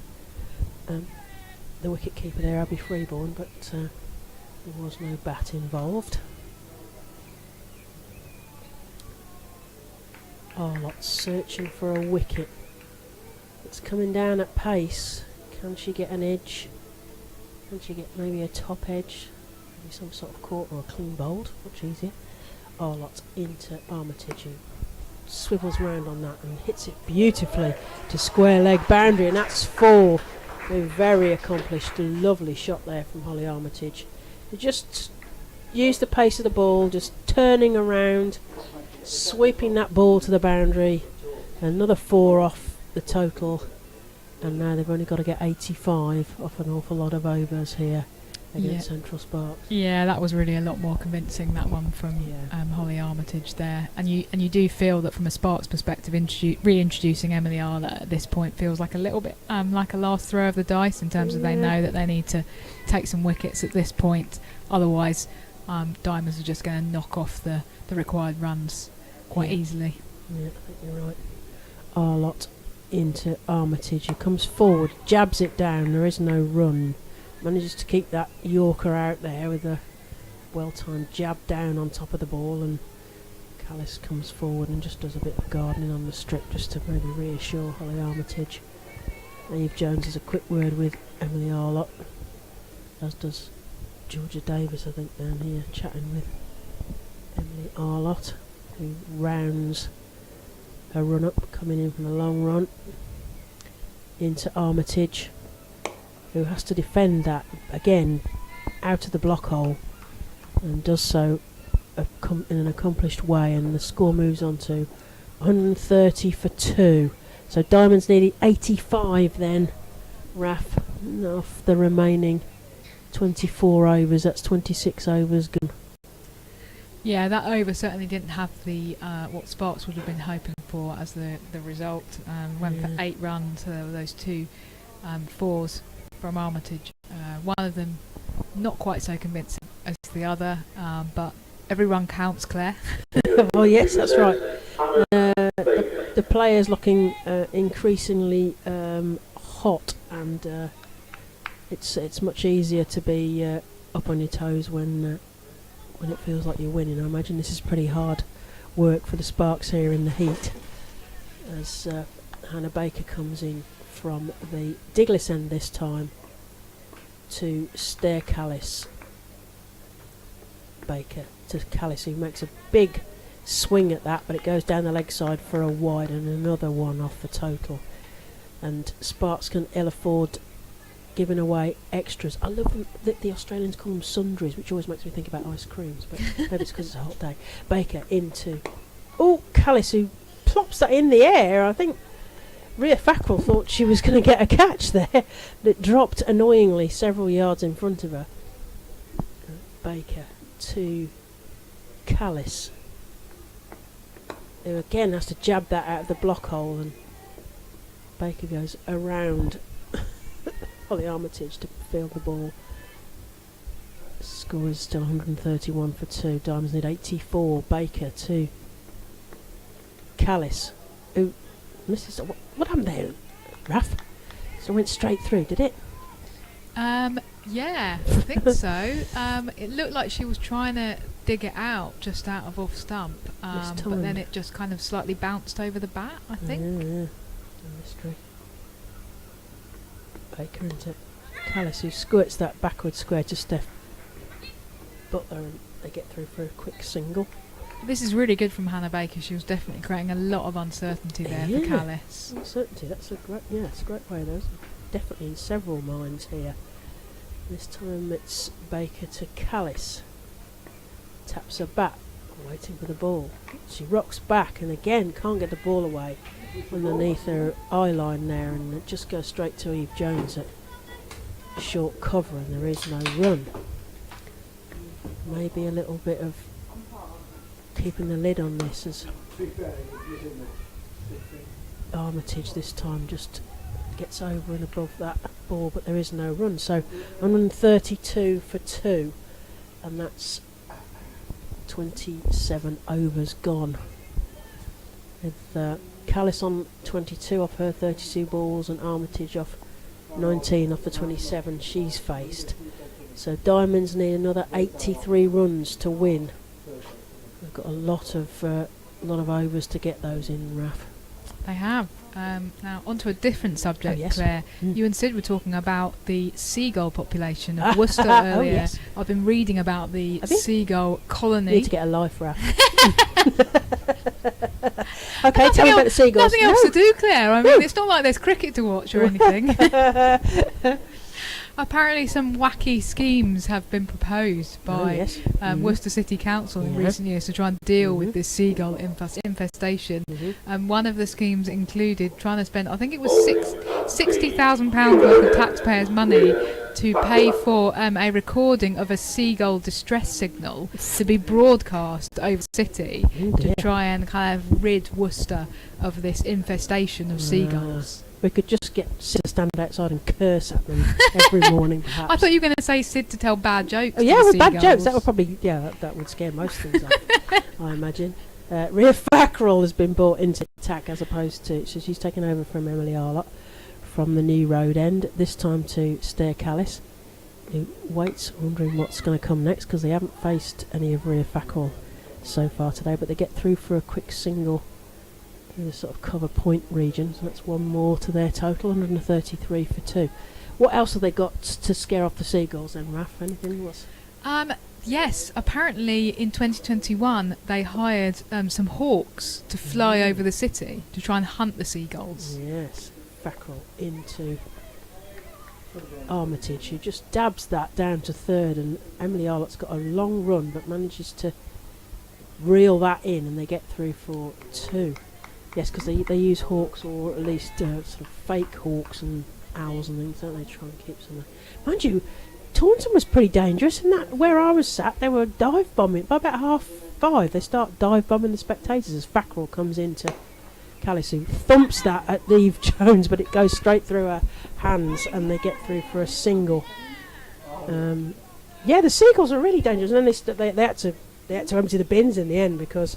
the wicket keeper there, Abby Freeborn, but there was no bat involved. Arlott searching for a wicket. It's coming down at pace. Can she get an edge? Can she get maybe a top edge? Maybe some sort of caught or a clean bowled? Much easier. Arlott into Armitage, who swivels round on that and hits it beautifully to square leg boundary, and that's 4. A very accomplished, lovely shot there from Holly Armitage. They just used the pace of the ball, just turning around, sweeping that ball to the boundary. Another 4 off the total, and now they've only got to get 85 off an awful lot of overs here against Central Sparks. Yeah, that was really a lot more convincing, that one from Holly Armitage there. And you do feel that from a Sparks perspective, reintroducing Emily Arlett at this point feels like a little bit like a last throw of the dice in terms of they know that they need to take some wickets at this point. Otherwise, Diamonds are just going to knock off the required runs quite easily. Yeah, I think you're right. Arlott into Armitage, who comes forward, jabs it down, there is no run. Manages to keep that Yorker out there with a well-timed jab down on top of the ball and Callis comes forward and just does a bit of gardening on the strip just to maybe reassure Holly Armitage. Eve Jones has a quick word with Emily Arlott, as does Georgia Davis, I think, down here, chatting with Emily Arlott, who rounds her run-up, coming in from the long run into Armitage, who has to defend that again out of the block hole, and does so in an accomplished way, and the score moves on to 130 for 2. So Diamond's nearly 85 then, Raf, off the remaining 24 overs. That's 26 overs gone. Yeah, that over certainly didn't have the what Sparks would have been hoping for as the result. Went for 8 runs, those 2 fours from Armitage. One of them not quite so convincing as the other, but every run counts, Claire. Oh yes, that's right. The players looking increasingly hot, and it's much easier to be up on your toes when it feels like you're winning. I imagine this is pretty hard work for the Sparks here in the heat, as Hannah Baker comes in from the Diglis end this time to stare Callis. Baker to Callis, who makes a big swing at that, but it goes down the leg side for a wide, and another one off the total. And Sparks can ill afford giving away extras. I love that the Australians call them sundries, which always makes me think about ice creams, but maybe it's because it's a hot day. Baker into Callis, who plops that in the air. I think Rhea Fackrell thought she was going to get a catch there, but it dropped annoyingly several yards in front of her. Baker to Callis, who again has to jab that out of the block hole, and Baker goes around Holly Armitage to field the ball. Score is still 131 for 2. Diamonds need 84. Baker to Callis, who misses. What happened there, Raf? So it went straight through, did it? Yeah, I think so. It looked like she was trying to dig it out just out of off stump, but then it just kind of slightly bounced over the bat, I think. Yeah. Mystery. Baker into Callis, who squirts that backward square to Steph Butler, and they get through for a quick single. This is really good from Hannah Baker. She was definitely creating a lot of uncertainty there for Callis. Uncertainty, that's it's a great way. There's definitely in several minds here. This time it's Baker to Callis. Taps her bat, waiting for the ball. She rocks back and again can't get the ball away underneath her eye line there, and it just goes straight to Eve Jones at short cover, and there is no run. Maybe a little bit of keeping the lid on this as Armitage this time just gets over and above that ball, but there is no run. So 132 for 2, and that's 27 overs gone, with Callis on 22 off her 32 balls and Armitage off 19 off the 27 she's faced. So Diamonds need another 83 runs to win. They've got a lot of overs to get those in, Raf. They have. Now, onto a different subject, yes. Claire. You and Sid were talking about the seagull population of Worcester earlier. Yes. I've been reading about the seagull colony. You need to get a life, Raf. Okay, tell me about the seagulls. Nothing else to do, Claire. I mean, it's not like there's cricket to watch or anything. Apparently some wacky schemes have been proposed by Worcester City Council in recent years to try and deal with this seagull infestation. One of the schemes included trying to spend, I think it was £60,000 worth of taxpayers' money to pay for a recording of a seagull distress signal to be broadcast over the city to try and kind of rid Worcester of this infestation of seagulls. We could just get Sid to stand outside and curse at them every morning, perhaps. I thought you were going to say Sid to tell bad jokes. Oh, yeah, with bad jokes. That would probably, that would scare most things off, I imagine. Rhea Fackrell has been brought into attack as opposed to, so she's taken over from Emily Arlott from the New Road end, this time to Stare Callis, who waits, wondering what's going to come next, because they haven't faced any of Rhea Fackrell so far today, but they get through for a quick single in the sort of cover point region, so that's one more to their total, 133 for 2. What else have they got to scare off the Seagulls then, Raf? Anything? Yes, apparently in 2021 they hired some hawks to fly over the city to try and hunt the seagulls. Yes, Fackrell into Armitage, who just dabs that down to third, and Emily Arlott's got a long run but manages to reel that in, and they get through for 2. Yes, because they use hawks, or at least sort of fake hawks and owls and things, don't they, try and keep some. Mind you, Taunton was pretty dangerous, and that where I was sat, they were dive bombing. By about 5:30, they start dive bombing the spectators as Fackrell comes into Callis, who thumps that at Eve Jones, but it goes straight through her hands, and they get through for a single. Yeah, the Seagulls are really dangerous, and then they had to empty the bins in the end, because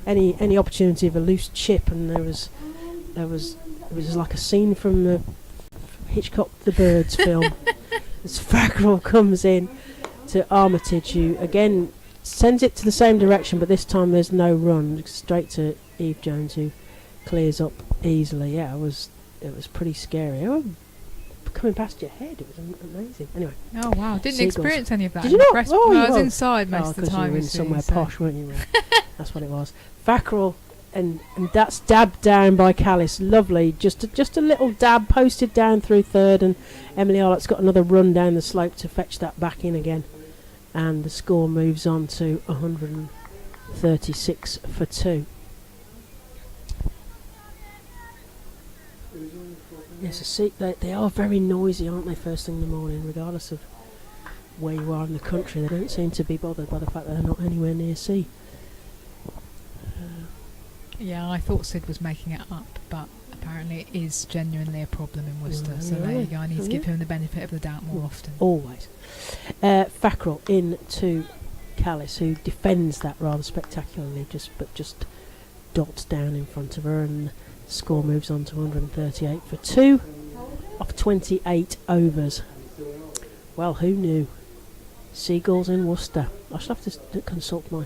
any opportunity of a loose chip, and it was like a scene from the Hitchcock The Birds film. As Fackrell comes in to Armitage, who again sends it to the same direction, but this time there's no run, straight to Eve Jones, who clears up easily. Yeah, it was pretty scary. Oh, coming past your head, it was amazing. Anyway. Oh wow! Didn't Seagulls. Experience any of that. Did you not? Oh, I was you inside most of the 'cause time. you were in you see, somewhere so. posh, weren't you? That's what it was. Fackrell, and that's dabbed down by Callis. Lovely, just a little dab posted down through third, and Emily Arlott's got another run down the slope to fetch that back in again, and the score moves on to 136 for 2. Yes, they are very noisy, aren't they, first thing in the morning, regardless of where you are in the country. They don't seem to be bothered by the fact that they're not anywhere near sea. Yeah, I thought Sid was making it up, but apparently it is genuinely a problem in Worcester. So there you go. I need to give him the benefit of the doubt more often. Always. Fackrell into Callis, who defends that rather spectacularly, just dots down in front of her, and the score moves on to 138 for 2 off 28 overs. Well, who knew? Seagulls in Worcester. I should have to consult my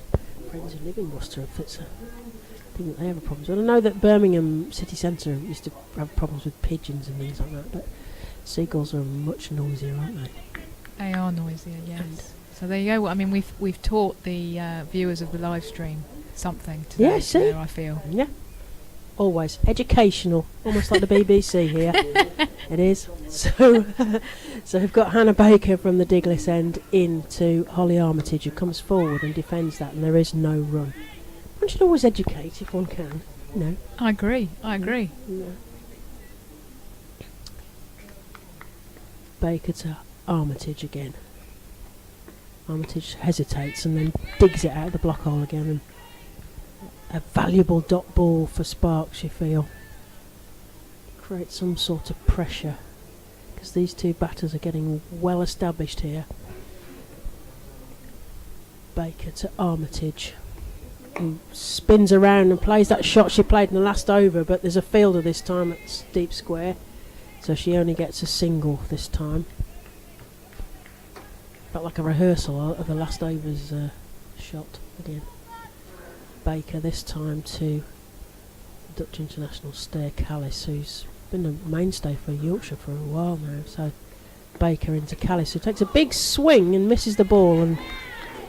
friends who live in Worcester if it's a thing that they have problems with. I know that Birmingham city centre used to have problems with pigeons and things like that, but seagulls are much noisier, aren't they? They are noisier, yes. So there you go. I mean, we've taught the viewers of the live stream something today. Yeah, see? There, I feel. Yeah. Always educational, almost like the BBC here. It is. So we've got Hannah Baker from the Diglis end into Holly Armitage, who comes forward and defends that, and there is no run. One should always educate if one can, you know. I agree. Yeah. Baker to Armitage again. Armitage hesitates and then digs it out of the block hole again, and a valuable dot ball for Sparks, you feel. Create some sort of pressure, because these two batters are getting well established here. Baker to Armitage, who spins around and plays that shot she played in the last over, but there's a fielder this time at deep square, so she only gets a single this time. Felt like a rehearsal of the last over's shot again. Baker this time to Dutch international Stair Callis, who's been a mainstay for Yorkshire for a while now. So Baker into Callis, who takes a big swing and misses the ball, and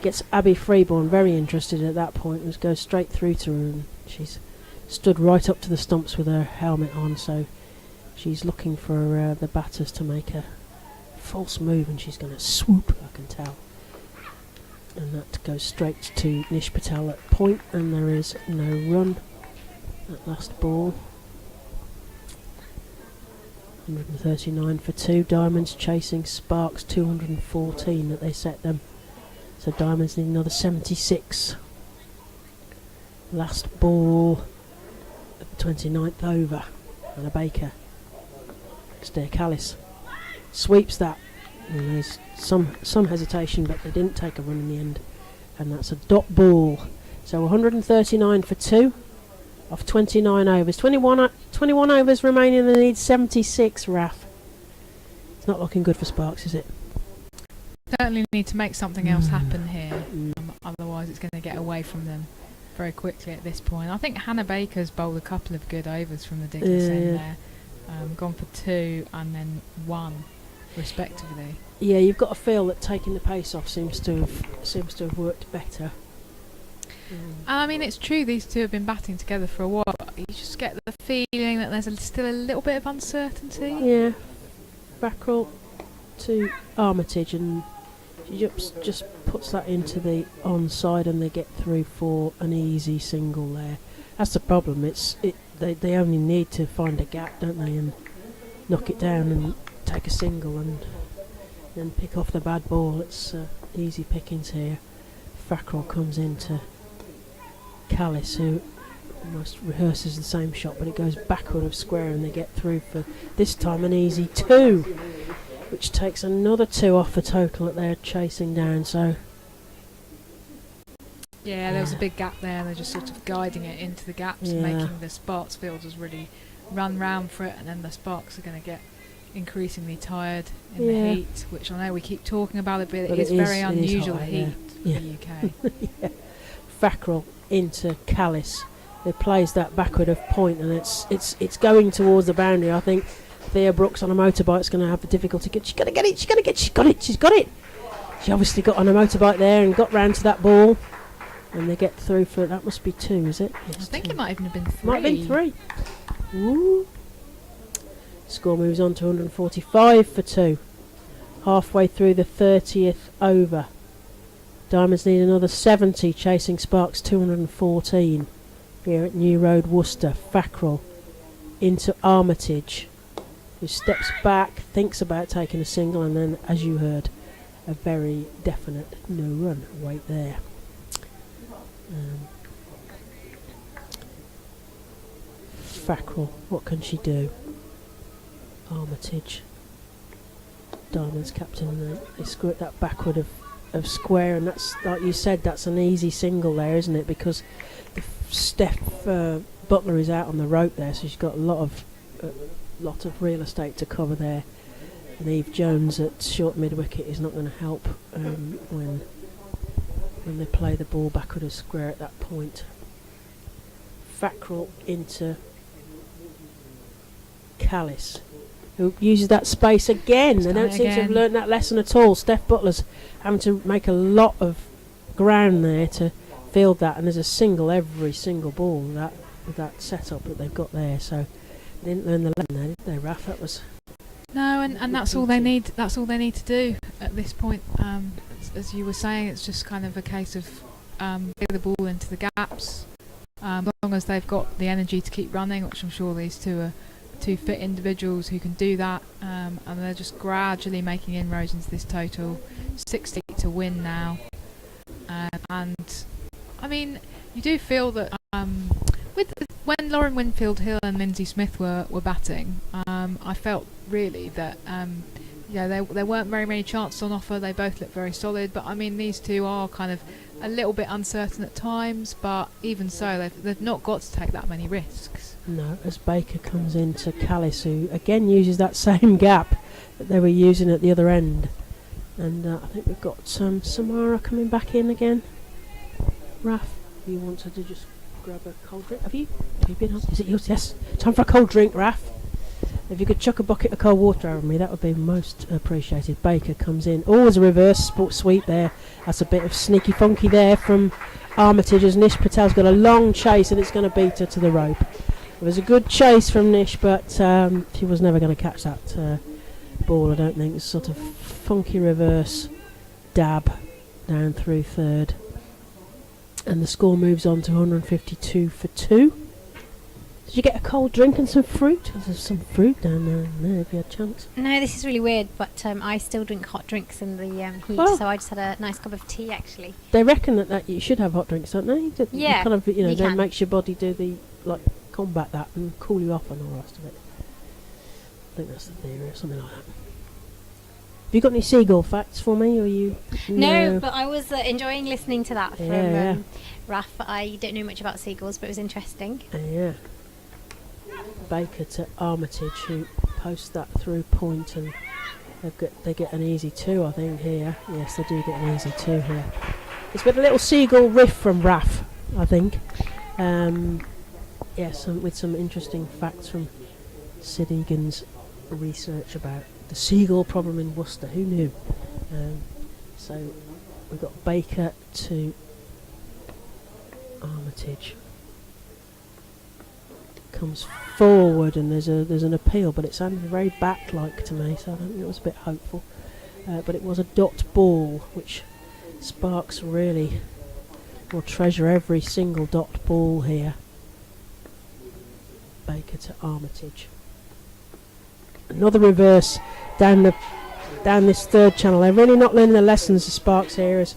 gets Abby Freeborn very interested at that point, and goes straight through to her, and she's stood right up to the stumps with her helmet on, so she's looking for the batters to make a false move, and she's going to swoop, I can tell. And that goes straight to Nish Patel at point, and there is no run. That last ball. 139 for 2. Diamonds chasing Sparks 214 that they set them. So Diamonds need another 76. Last ball at the 29th over. Anna Baker. Stair Callis sweeps that. And there's some hesitation, but they didn't take a run in the end, and that's a dot ball. So 139 for 2 off 29 overs. 21 overs remaining. They need 76. Raf, it's not looking good for Sparks, is it? Certainly need to make something else happen here. Otherwise it's going to get away from them very quickly at this point. I think Hannah Baker's bowled a couple of good overs from the Diggers end there. Gone for 2 and then 1 respectively. Yeah, you've got to feel that taking the pace off seems to have worked better. I mean, it's true these two have been batting together for a while, but you just get the feeling that there's still a little bit of uncertainty. Yeah. Fackrell to Armitage, and she just puts that into the onside, and they get through for an easy single there. That's the problem. They only need to find a gap, don't they, and knock it down and take a single and then pick off the bad ball. It's easy pickings here. Fackrell comes into Callis, who almost rehearses the same shot, but it goes backward of square, and they get through for this time an easy 2, which takes another 2 off the total that they're chasing down. So yeah, there was a big gap there, and they're just sort of guiding it into the gaps, and making the Sparks fielders really run round for it, and then the Sparks are going to get increasingly tired in the heat, which I know we keep talking about it, but it is very unusual heat for the UK. Fackrell into Callis, who plays that backward of point, and it's going towards the boundary. I think Thea Brooks on a motorbike's going to have a difficulty. She's got it. She obviously got on a motorbike there and got round to that ball, and they get through for that. Must be 2, is it? Yes, I think 2. it might even have been 3. Might have been 3. Ooh. Score moves on to 145 for 2. Halfway through the 30th over. Diamonds need another 70, chasing Sparks 214 here at New Road, Worcester. Fackrell into Armitage, who steps back, thinks about taking a single, and then, as you heard, a very definite no run. Wait there. Fackrell, what can she do? Armitage, Diamonds captain, they squirt that backward of square, and that's, like you said, that's an easy single there, isn't it? Because Steph Butler is out on the rope there, so she's got a lot of real estate to cover there. And Eve Jones at short mid wicket is not going to help when they play the ball backward of square at that point. Fackrell into Callis, who uses that space again. They don't seem to have learnt that lesson at all. Steph Butler's having to make a lot of ground there to field that, and there's a single every single ball with that setup that they've got there. So they didn't learn the lesson there, did they, Raf? That was and that's all they need. That's all they need to do at this point. As you were saying, it's just kind of a case of get the ball into the gaps. As long as they've got the energy to keep running, which I'm sure these two are two fit individuals who can do that, and they're just gradually making inroads into this total. 60 to win now, and I mean, you do feel that when Lauren Winfield Hill and Lindsay Smith were batting, I felt really that there weren't very many chances on offer. They both looked very solid, but I mean, these two are kind of a little bit uncertain at times, but even so, they've not got to take that many risks. No, as Baker comes into Callis, who again uses that same gap that they were using at the other end. And I think we've got Samara coming back in again. Raf, you wanted to just grab a cold drink? Have you been on? Is it yours? Yes. Time for a cold drink, Raf. If you could chuck a bucket of cold water over me, that would be most appreciated. Baker comes in. Always a reverse sweep there. That's a bit of sneaky funky there from Armitage, as Nish Patel's got a long chase and it's going to beat her to the rope. It was a good chase from Nish, but she was never going to catch that ball, I don't think. It's sort of funky reverse dab down through third. And the score moves on to 152 for 2. Did you get a cold drink and some fruit? There's some fruit down there if you had a chance. No, this is really weird, but I still drink hot drinks in the heat, so I just had a nice cup of tea, actually. They reckon that you should have hot drinks, don't they? Yeah, kind of, you then can. makes your body do the, combat that and cool you off and all the rest of it. I think that's the theory or something like that. Have you got any seagull facts for me, or you? No, but I was enjoying listening to that Yeah, from Raf. I don't know much about seagulls, but it was interesting. Yeah. Baker to Armitage, who posts that through point, and they get an easy 2, I think, here. Yes, they do get an easy 2 here. It's been a little seagull riff from Raf, I think. With some interesting facts from Sid Egan's research about the seagull problem in Worcester. Who knew? So we've got Baker to Armitage. Comes forward and there's an appeal, but it sounded very bat-like to me, so I don't think it was a bit hopeful. But it was a dot ball, which Sparks really will treasure every single dot ball here. Baker to Armitage. Another reverse down this third channel. They're really not learning the lessons of Sparks here. As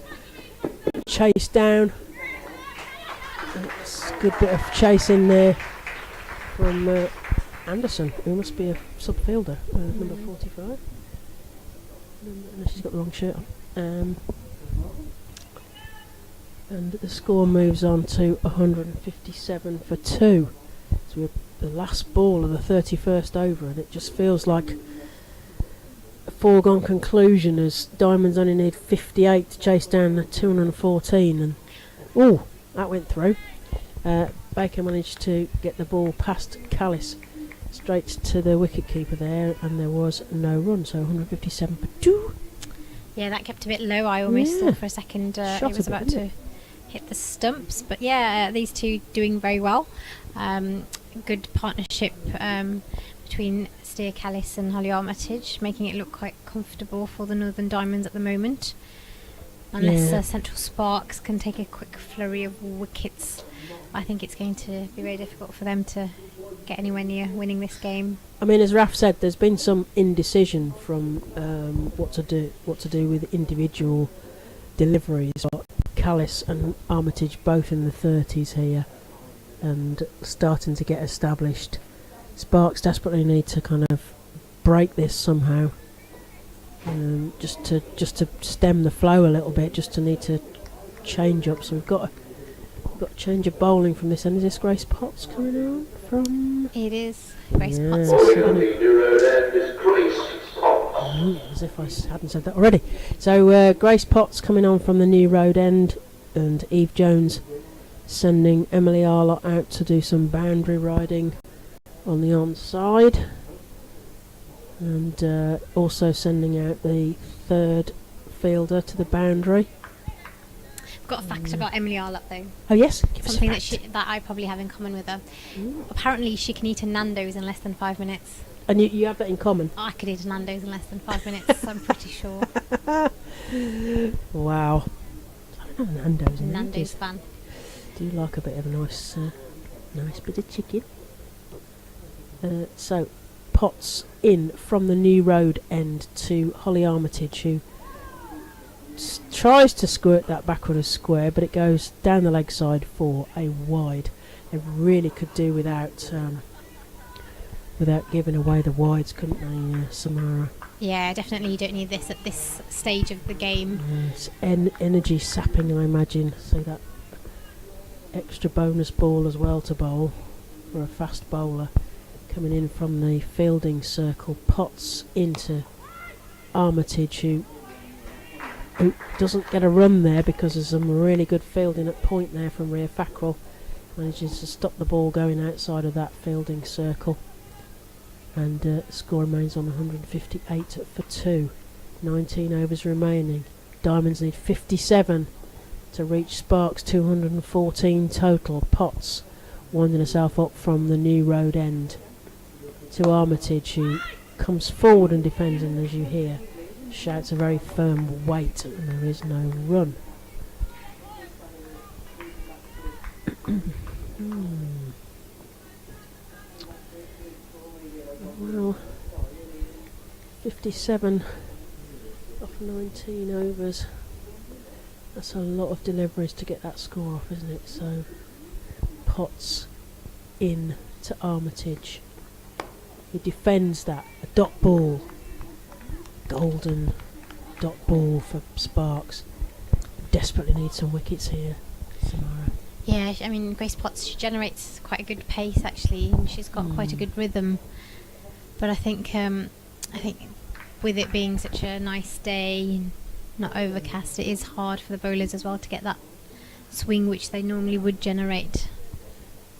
chase down. It's a good bit of chasing there from Anderson, who must be a sub-fielder, number 45. Unless she's got the wrong shirt on. And the score moves on to 157 for 2. So we're the last ball of the 31st over, and it just feels like a foregone conclusion as Diamonds only need 58 to chase down the 214. And that went through. Baker managed to get the ball past Callis straight to the wicket-keeper there, and there was no run, so 157 for 2. Yeah, that kept a bit low. I almost thought for a second it was about to hit the stumps. But these two doing very well. Good partnership between Steer Callis and Holly Armitage, making it look quite comfortable for the Northern Diamonds at the moment. Unless Central Sparks can take a quick flurry of wickets, I think it's going to be very difficult for them to get anywhere near winning this game. I mean, as Raf said, there's been some indecision from what to do with individual deliveries. Callis and Armitage both in the 30s here and starting to get established. Sparks desperately need to kind of break this somehow, just to stem the flow a little bit, just to need to change up. So we've got a change of bowling from this end. Is this Grace Potts coming on from? It is Grace Potts. Bowling on the New Road end is Grace Potts. As if I hadn't said that already. So Grace Potts coming on from the New Road end, and Eve Jones sending Emily Arlott out to do some boundary riding on the onside, and also sending out the third fielder to the boundary. I've got a fact about Emily Arlott though. Oh yes, give something us a fact. that I probably have in common with her. Apparently she can eat a Nando's in less than 5 minutes. And you have that in common? I could eat a Nando's in less than 5 minutes, I'm pretty sure. Wow. I don't know Nando's. Nando's fan. Do like a bit of a nice bit of chicken. So Potts in from the New Road end to Holly Armitage, who tries to squirt that backward as square, but it goes down the leg side for a wide. They really could do without giving away the wides, couldn't they, Samara? Yeah, definitely you don't need this at this stage of the game. It's energy sapping, I imagine, so that extra bonus ball as well to bowl for a fast bowler coming in from the fielding circle. Potts into Armitage, who doesn't get a run there because there's some really good fielding at point there from Rhea Fackrell. Manages to stop the ball going outside of that fielding circle, and score remains on 158 for 2. 19 overs remaining. Diamonds need 57 to reach Sparks 214 total. Potts winding herself up from the New Road end to Armitage, who comes forward and defends, and as you hear, shouts a very firm wait, and there is no run. Well, 57 off 19 overs. That's a lot of deliveries to get that score off, isn't it? So Potts in to Armitage. He defends that. A dot ball. Golden dot ball for Sparks. Desperately need some wickets here, Samara. Yeah, I mean Grace Potts, she generates quite a good pace actually, and she's got quite a good rhythm. But I think with it being such a nice day, not overcast. It is hard for the bowlers as well to get that swing which they normally would generate.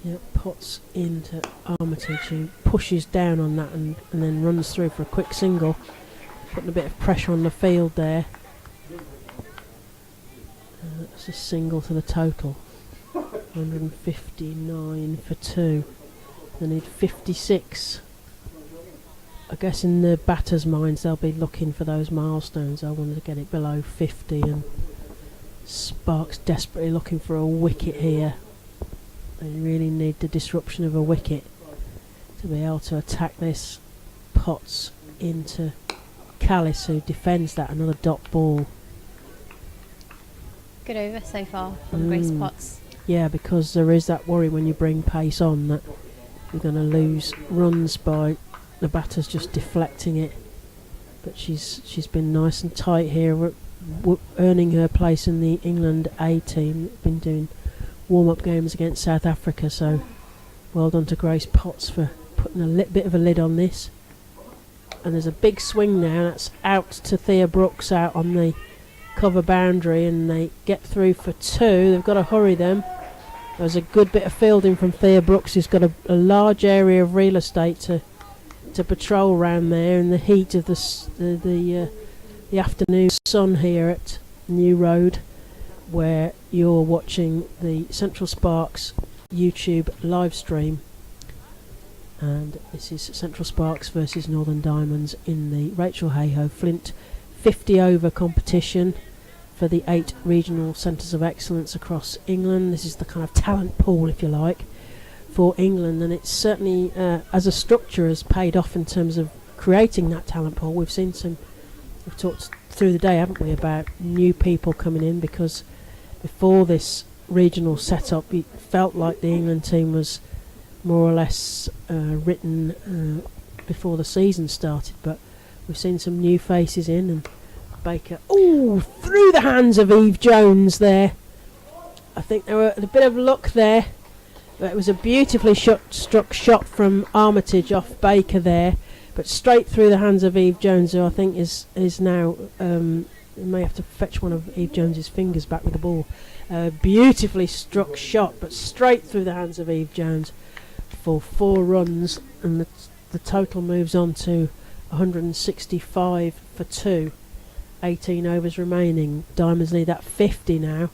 Yeah, pots into Armitage, who pushes down on that and then runs through for a quick single, putting a bit of pressure on the field there. That's a single to the total. 159 for 2. They need 56. I guess in the batters' minds they'll be looking for those milestones. I want to get it below 50, and Sparks desperately looking for a wicket here. They really need the disruption of a wicket to be able to attack this. Potts into Callis, who defends that, another dot ball. Good over so far from Grace Potts. Yeah, because there is that worry when you bring pace on that you're going to lose runs by the batters just deflecting it. But she's been nice and tight here, earning her place in the England A team. Been doing warm-up games against South Africa, so well done to Grace Potts for putting a little bit of a lid on this. And there's a big swing now, that's out to Thea Brooks out on the cover boundary, and they get through for 2. They've got to hurry them. There's a good bit of fielding from Thea Brooks, who's got a large area of real estate to patrol around there in the heat of the afternoon sun here at New Road, where you're watching the Central Sparks YouTube live stream. And this is Central Sparks versus Northern Diamonds in the Rachel Hayhoe Flint 50 over competition for the 8 regional centres of excellence across England. This is the kind of talent pool, if you like, for England, and it's certainly as a structure has paid off in terms of creating that talent pool. We've talked through the day, haven't we, about new people coming in, because before this regional setup it felt like the England team was more or less written before the season started, but we've seen some new faces in. And Baker, through the hands of Eve Jones there. I think there were a bit of luck there, but it was a beautifully struck shot from Armitage off Baker there, but straight through the hands of Eve Jones, who I think is now may have to fetch one of Eve Jones's fingers back with the ball. Beautifully struck shot, but straight through the hands of Eve Jones for 4 runs, and the total moves on to 165 for 2. 18 overs remaining. Diamonds need that 50 now.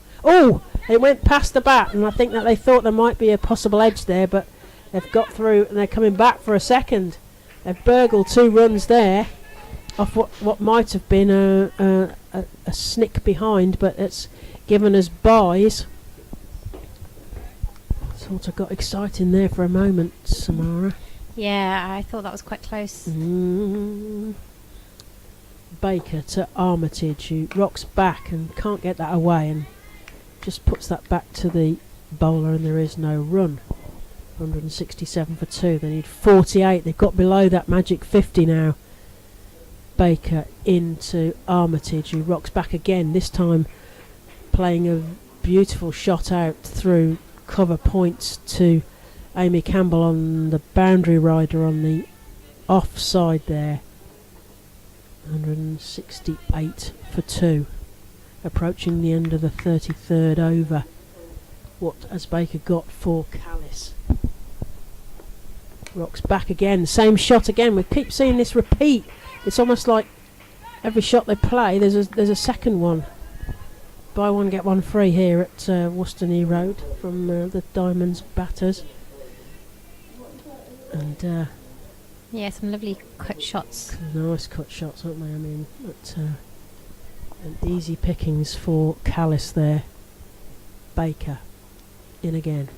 It went past the bat, and I think that they thought there might be a possible edge there, but they've got through and they're coming back for a second. They've burgled 2 runs there off what might have been a snick behind, but it's given us buys. Sort of got exciting there for a moment, Samara. Yeah, I thought that was quite close. Baker to Armitage, who rocks back and can't get that away, and just puts that back to the bowler, and there is no run. 167 for 2. They need 48. They've got below that magic 50 now. Baker into Armitage, who rocks back again, this time playing a beautiful shot out through cover points to Amy Campbell on the boundary rider on the offside there. 168 for 2. Approaching the end of the 33rd over. What has Baker got for Callis? Rocks back again. Same shot again. We keep seeing this repeat. It's almost like every shot they play, there's a second one. Buy one, get one free here at Worcester New Road from the Diamonds batters. And yeah, some lovely cut shots. Nice cut shots, aren't they? I mean, and easy pickings for Callis there. Baker in again.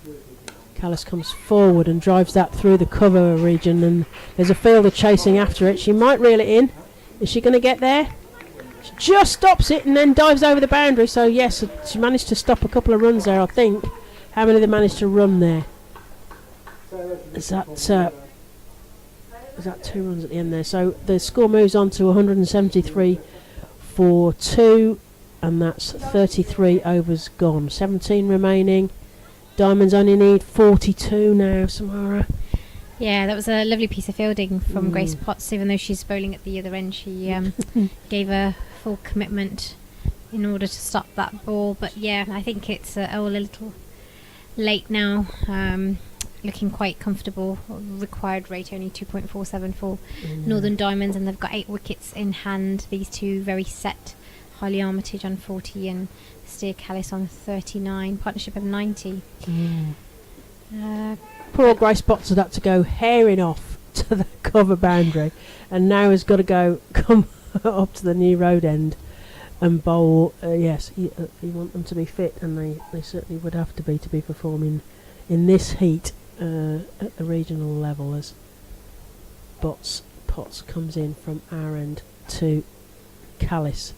Callis comes forward and drives that through the cover region, and there's a fielder chasing after it. She might reel it in. Is she going to get there? She just stops it and then dives over the boundary. So yes, she managed to stop a couple of runs there, I think. How many they managed to run there? Is that 2 runs at the end there? So the score moves on to 173 for 2, and that's 33 overs gone. 17 remaining. Diamonds only need 42 now, Samara. Yeah, that was a lovely piece of fielding from Grace Potts. Even though she's bowling at the other end, she gave her full commitment in order to stop that ball. But yeah, I think it's a little late now. Looking quite comfortable. Required rate only 2.47 for Northern Diamonds, and they've got 8 wickets in hand. These two very set. Harley Armitage on 40 and Steer Callis on 39. Partnership of 90. Poor old Grace Potts had to go herring off to the cover boundary, and now has got to come up to the New Road end and bowl. Yes, you want them to be fit, and they certainly would have to be performing in this heat at the regional level, as Potts comes in from our end to Callis,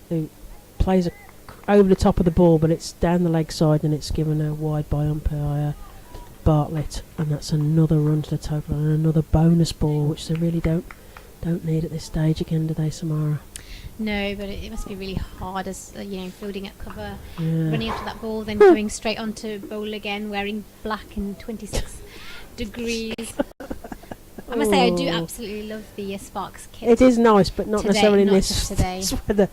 who plays over the top of the ball, but it's down the leg side and it's given a wide by umpire Bartlett, and that's another run to the total and another bonus ball, which they really don't need at this stage again, do they, Samara? No, but it must be really hard as fielding at cover, running after that ball, then going straight onto bowl again, wearing black in 26 degrees. I must say I do absolutely love the Sparks kit. It is nice, but not today, necessarily in not this just today. weather.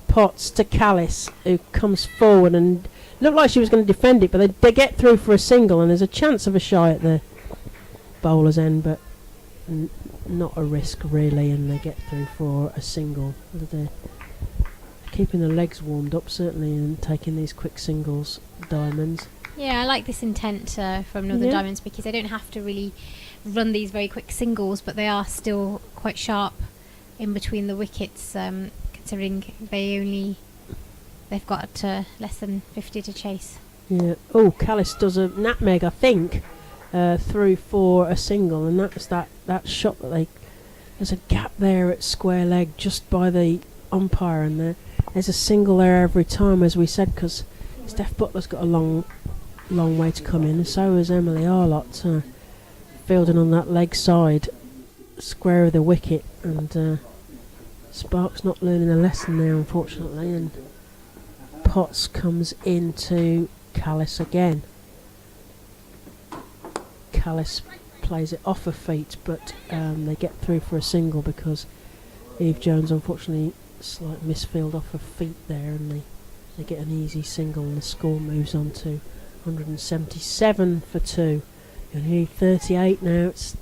Potts to Callis, who comes forward and looked like she was going to defend it, but they get through for a single, and there's a chance of a shy at the bowler's end, but not a risk really, and they get through for a single. They're keeping their legs warmed up certainly, and taking these quick singles, Diamonds. Yeah, I like this intent from Northern Diamonds, because they don't have to really run these very quick singles, but they are still quite sharp in between the wickets, considering they've got less than 50 to chase. Yeah. Oh, Callis does a nutmeg, I think, through for a single, and that's that shot that there's a gap there at square leg just by the umpire, and there's a single there every time, as we said, because Steph Butler's got a long way to come in, and so has Emily Arlott, fielding on that leg side, square of the wicket, and Sparks not learning a lesson there, unfortunately, and Potts comes into Callis again. Callis plays it off her feet, but they get through for a single because Eve Jones, unfortunately, slight misfield off her feet there, and they get an easy single, and the score moves on to 177 for 2. You need 38 now. It's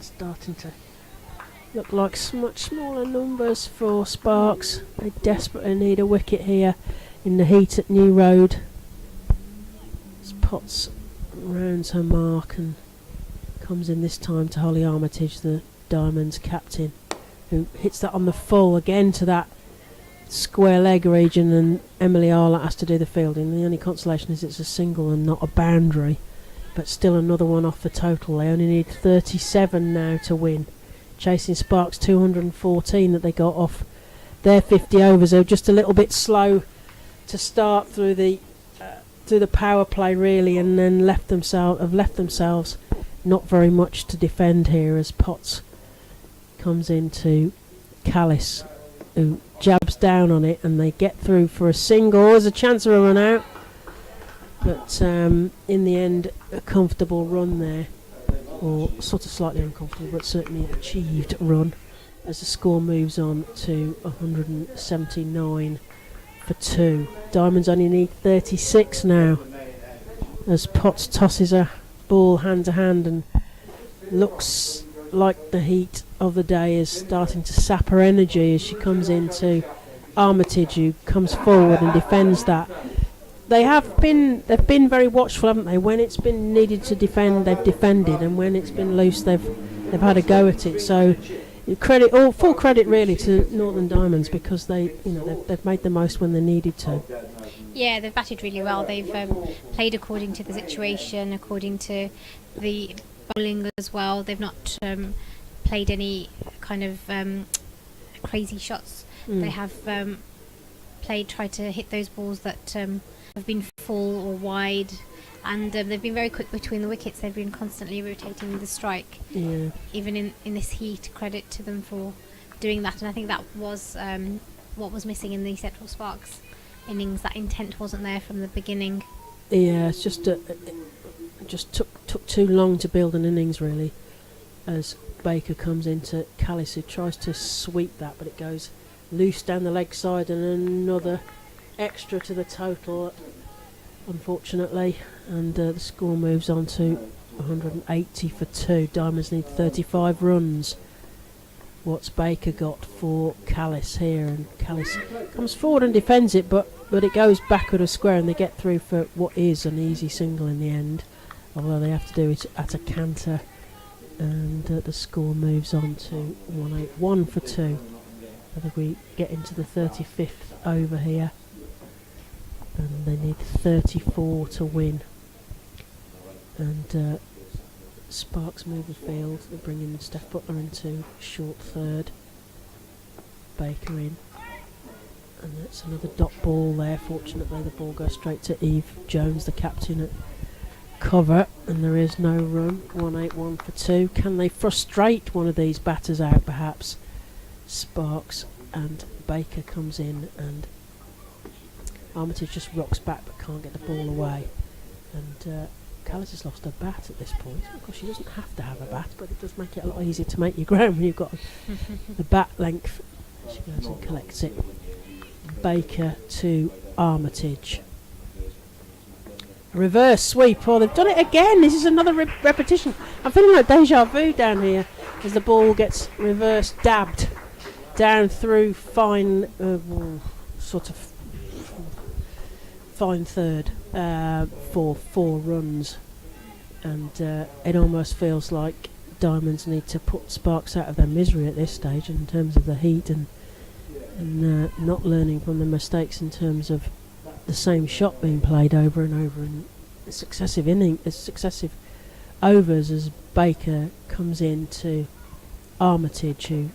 starting to look like much smaller numbers for Sparks. They desperately need a wicket here in the heat at New Road. As Potts rounds her mark and comes in this time to Holly Armitage, the Diamonds captain, who hits that on the full again to that square leg region, and Emily Arlott has to do the fielding. The only consolation is it's a single and not a boundary, but still another one off the total. They only need 37 now to win, chasing Sparks 214 that they got off their 50 overs. They were just a little bit slow to start through the power play really, and then left themselves not very much to defend here, as Potts comes into Callis, who jabs down on it, and they get through for a single. There's a chance of a run out, but in the end a comfortable run there, or sort of slightly uncomfortable, but certainly achieved run, as the score moves on to 179 for 2. Diamonds only need 36 now, as Potts tosses a ball hand to hand, and looks like the heat of the day is starting to sap her energy as she comes into Armitage, who comes forward and defends that. They've been very watchful, haven't they? When it's been needed to defend, they've defended, and when it's been loose, they've had a go at it. So full credit really to Northern Diamonds, because they've made the most when they needed to. Yeah, they've batted really well. They've played according to the situation, according to the bowling as well. They've not played any kind of crazy shots. They have tried to hit those balls that have been full or wide, and they've been very quick between the wickets. They've been constantly rotating the strike, even in this heat. Credit to them for doing that, and I think that was what was missing in the Central Sparks innings. That intent wasn't there from the beginning. Yeah, it's just it just took too long to build an innings really, as Baker comes into Callis, who tries to sweep that, but it goes loose down the leg side, and another extra to the total, unfortunately, and the score moves on to 180 for 2. Diamonds need 35 runs. What's Baker got for Callis here? And Callis comes forward and defends it, but it goes backward of square, and they get through for what is an easy single in the end, although they have to do it at a canter, and the score moves on to 181 for 2. I think we get into the 35th over here, and they need 34 to win. And Sparks move the field. They bring in Steph Butler into short third. Baker in. And that's another dot ball there. Fortunately, the ball goes straight to Eve Jones, the captain, at cover. And there is no run. 181 for 2. Can they frustrate one of these batters out, perhaps? Sparks and Baker comes in, and Armitage just rocks back but can't get the ball away. And Callis has lost her bat at this point. Of course, she doesn't have to have a bat, but it does make it a lot easier to make your ground when you've got the bat length. She goes and collects it. Baker to Armitage. Reverse sweep. Oh, they've done it again. This is another repetition. I'm feeling like deja vu down here as the ball gets reverse dabbed down through fine, sort of fine third for 4 runs, and it almost feels like Diamonds need to put Sparks out of their misery at this stage in terms of the heat, and not learning from the mistakes in terms of the same shot being played over and over in successive overs, as Baker comes in to Armitage, who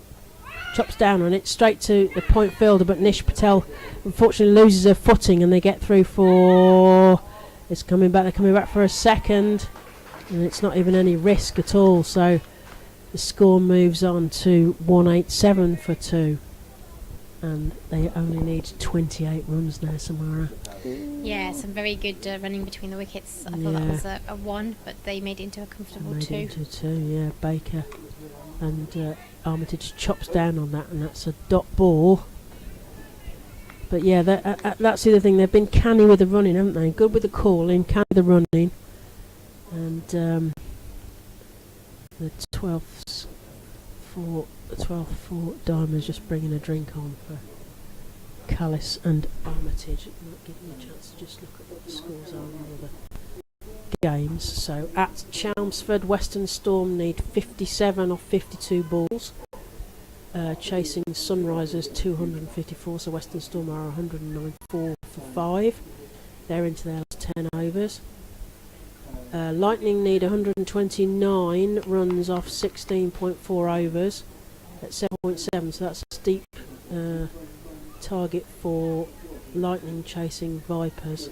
chops down on it straight to the point fielder, but Nish Patel unfortunately loses her footing, and they get through for... It's coming back. They're coming back for a second, and it's not even any risk at all. So the score moves on to 187 for 2, and they only need 28 runs there, Samara. Yeah, some very good running between the wickets. I thought that was a 1, but they made it into a comfortable 2. Made it into 2, yeah. Baker and Armitage chops down on that, and that's a dot ball. But yeah, that's the other thing. They've been canny with the running, haven't they? Good with the calling, canny with the running. And the 12th for Diamonds, just bringing a drink on for Callis and Armitage. It might give you a chance to just look at what the scores are in the other games. So at Chelmsford, Western Storm need 57 off 52 balls. Chasing Sunrisers 254, so Western Storm are 194 for 5. They're into their last 10 overs. Lightning need 129 runs off 16.4 overs at 7.7, so that's a steep target for Lightning chasing Vipers.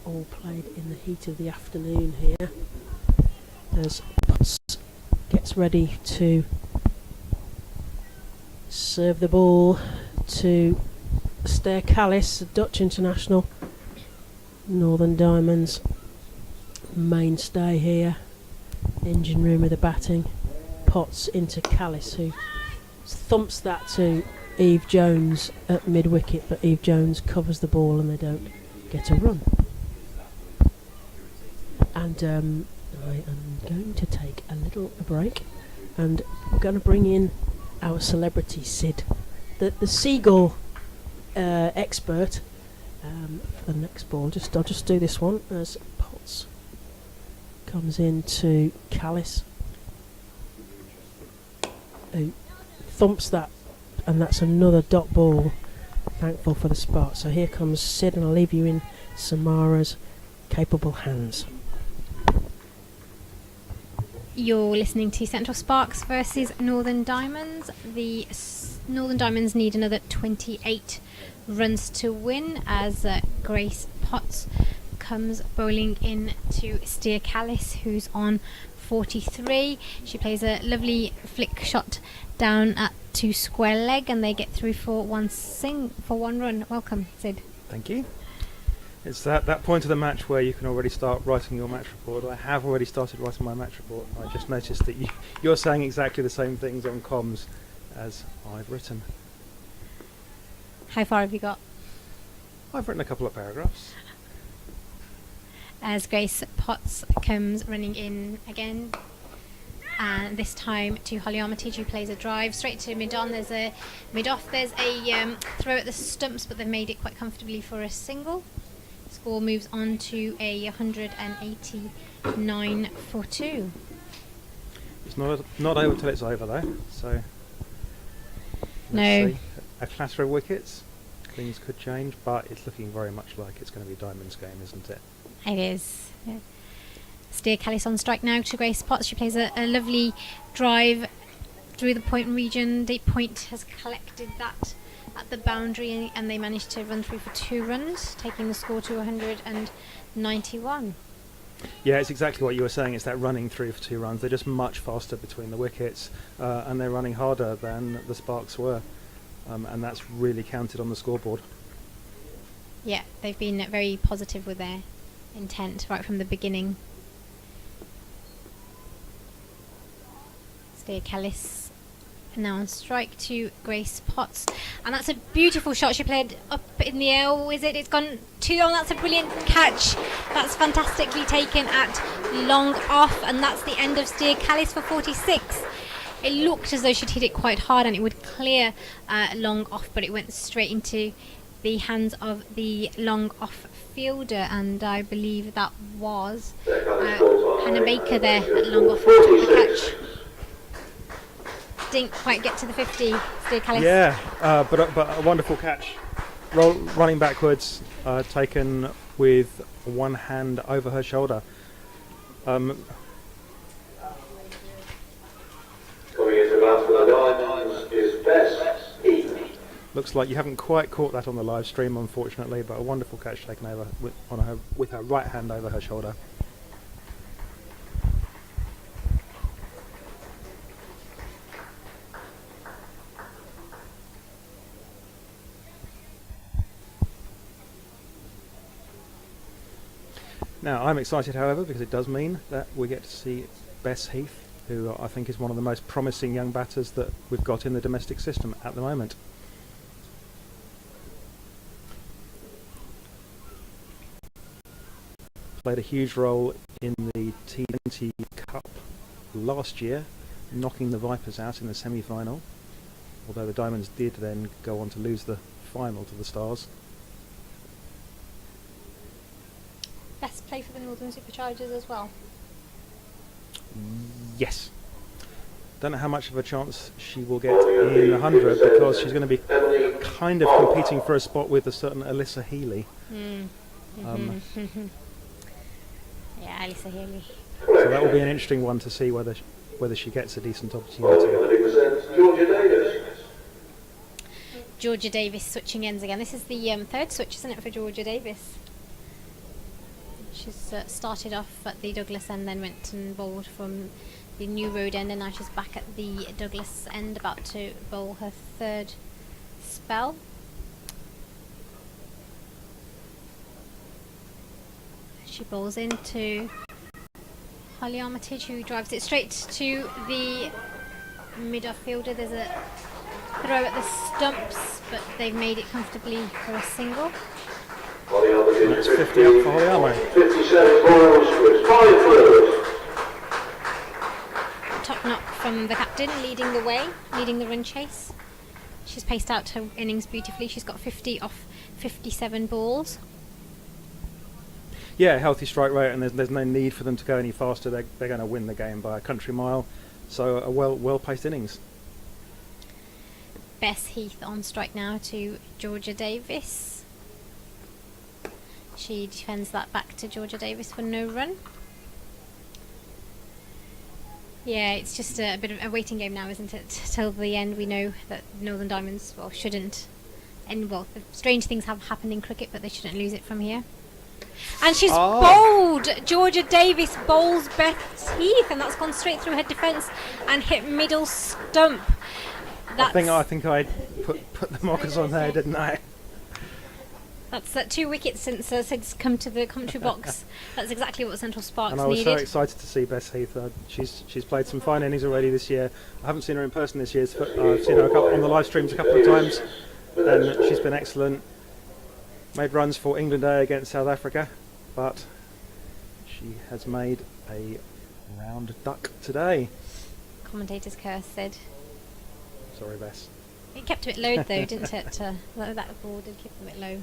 All played in the heat of the afternoon here, as Potts gets ready to serve the ball to Stair Callis, a Dutch international. Northern Diamonds mainstay here. Engine room of the batting. Potts into Callis, who thumps that to Eve Jones at mid-wicket, but Eve Jones covers the ball and they don't get a run. And I am going to take a little break, and we're going to bring in our celebrity Sid, the seagull expert, for the next ball. I'll just do this one as Potts comes into Callis, who thumps that, and that's another dot ball. Thankful for the spot. So here comes Sid, and I'll leave you in Samara's capable hands. You're listening to Central Sparks versus Northern Diamonds. The Northern Diamonds need another 28 runs to win, as Grace Potts comes bowling in to Steer Callis, who's on 43. She plays a lovely flick shot down at 2 square leg, and they get through for one run. Welcome, Sid. Thank you. It's that point of the match where you can already start writing your match report. I have already started writing my match report. I just noticed that you're saying exactly the same things on comms as I've written. How far have you got? I've written a couple of paragraphs. As Grace Potts comes running in again, and this time to Holly Armitage, who plays a drive straight to mid-on. There's a mid-off. There's a throw at the stumps, but they've made it quite comfortably for a single. Score moves on to a 189 for 2. It's not over till it's over though. So No. see. A clatter of wickets. Things could change, but it's looking very much like it's going to be Diamond's game, isn't it? It is. Yeah. Steer Callis on strike now to Grace Potts. She plays a lovely drive through the point region. Deep Point has collected that at the boundary, and they managed to run through for 2 runs, taking the score to 191. Yeah, it's exactly what you were saying. It's that running through for 2 runs. They're just much faster between the wickets, and they're running harder than the Sparks were, and that's really counted on the scoreboard. Yeah, they've been very positive with their intent right from the beginning. Steer Callis now on strike to Grace Potts, and that's a beautiful shot. She played up in the air. Oh, is it? It's gone too long. That's a brilliant catch. That's fantastically taken at long off, and that's the end of Steer Callis for 46. It looked as though she'd hit it quite hard and it would clear long off, but it went straight into the hands of the long off fielder, and I believe that was Hannah Baker there at long off who took the catch. Didn't quite get to the 50, Steer Callis. Yeah, but a wonderful catch. Running backwards, taken with one hand over her shoulder. Coming into bat for the Diamonds is Bess Heath. Looks like you haven't quite caught that on the live stream, unfortunately, but a wonderful catch taken over with her right hand over her shoulder. Now, I'm excited, however, because it does mean that we get to see Bess Heath, who I think is one of the most promising young batters that we've got in the domestic system at the moment. Played a huge role in the T20 Cup last year, knocking the Vipers out in the semi-final, although the Diamonds did then go on to lose the final to the Stars. Best play for the Northern Superchargers as well. Yes. Don't know how much of a chance she will get in 100, because she's going to be kind of competing for a spot with a certain Alyssa Healy. Yeah, Alyssa Healy. So that will be an interesting one to see whether she gets a decent opportunity. Georgia Davis. Georgia Davis switching ends again. This is the third switch, isn't it, for Georgia Davis? She's started off at the Douglas end, then went and bowled from the New Road end, and now she's back at the Douglas end, about to bowl her third spell. She bowls into Holly Armitage, who drives it straight to the mid-off fielder. There's a throw at the stumps, but they've made it comfortably for a single. And that's 50 up for Holly Armitage. 57 balls with 5 throws. Top knock from the captain, leading the way, leading the run chase. She's paced out her innings beautifully. She's got 50 off 57 balls. Yeah, healthy strike rate, and there's no need for them to go any faster. They're going to win the game by a country mile. So a well-paced innings. Bess Heath on strike now to Georgia Davis. She defends that back to Georgia Davis for no run. Yeah, it's just a bit of a waiting game now, isn't it? Till the end. We know that Northern Diamonds, shouldn't. And strange things have happened in cricket, but they shouldn't lose it from here. And she's bowled. Georgia Davis bowls Bess Heath, and that's gone straight through her defence and hit middle stump. I think I put the markers on there, didn't I? That's 2 wickets since Sid's come to the commentary box. That's exactly what Central Sparks and I was needed. so excited to see Bess Heath. She's played some fine innings already this year. I haven't seen her in person this year. I've seen her on the live streams a couple of times. and she's been excellent. Made runs for England A against South Africa, but she has made a round duck today. Commentator's curse said. Sorry, Bess. It kept a bit low though, didn't it? That ball did keep a bit low.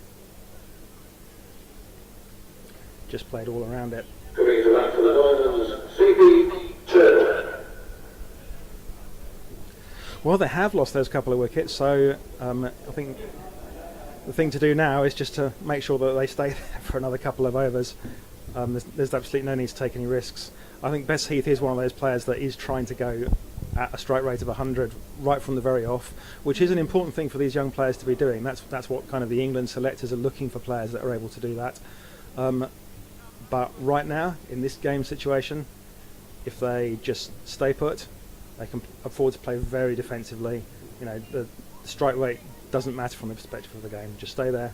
Just played all around it. Coming to bat for the Diamonds, Phoebe Turner. Well, they have lost those couple of wickets, so I think the thing to do now is just to make sure that they stay there for another couple of overs. There's absolutely no need to take any risks. I think Bess Heath is one of those players that is trying to go at a strike rate of 100 right from the very off, which is an important thing for these young players to be doing. That's what kind of the England selectors are looking for, players that are able to do that. But right now, in this game situation, if they just stay put, they can afford to play very defensively. You know, the strike rate doesn't matter from the perspective of the game. Just stay there,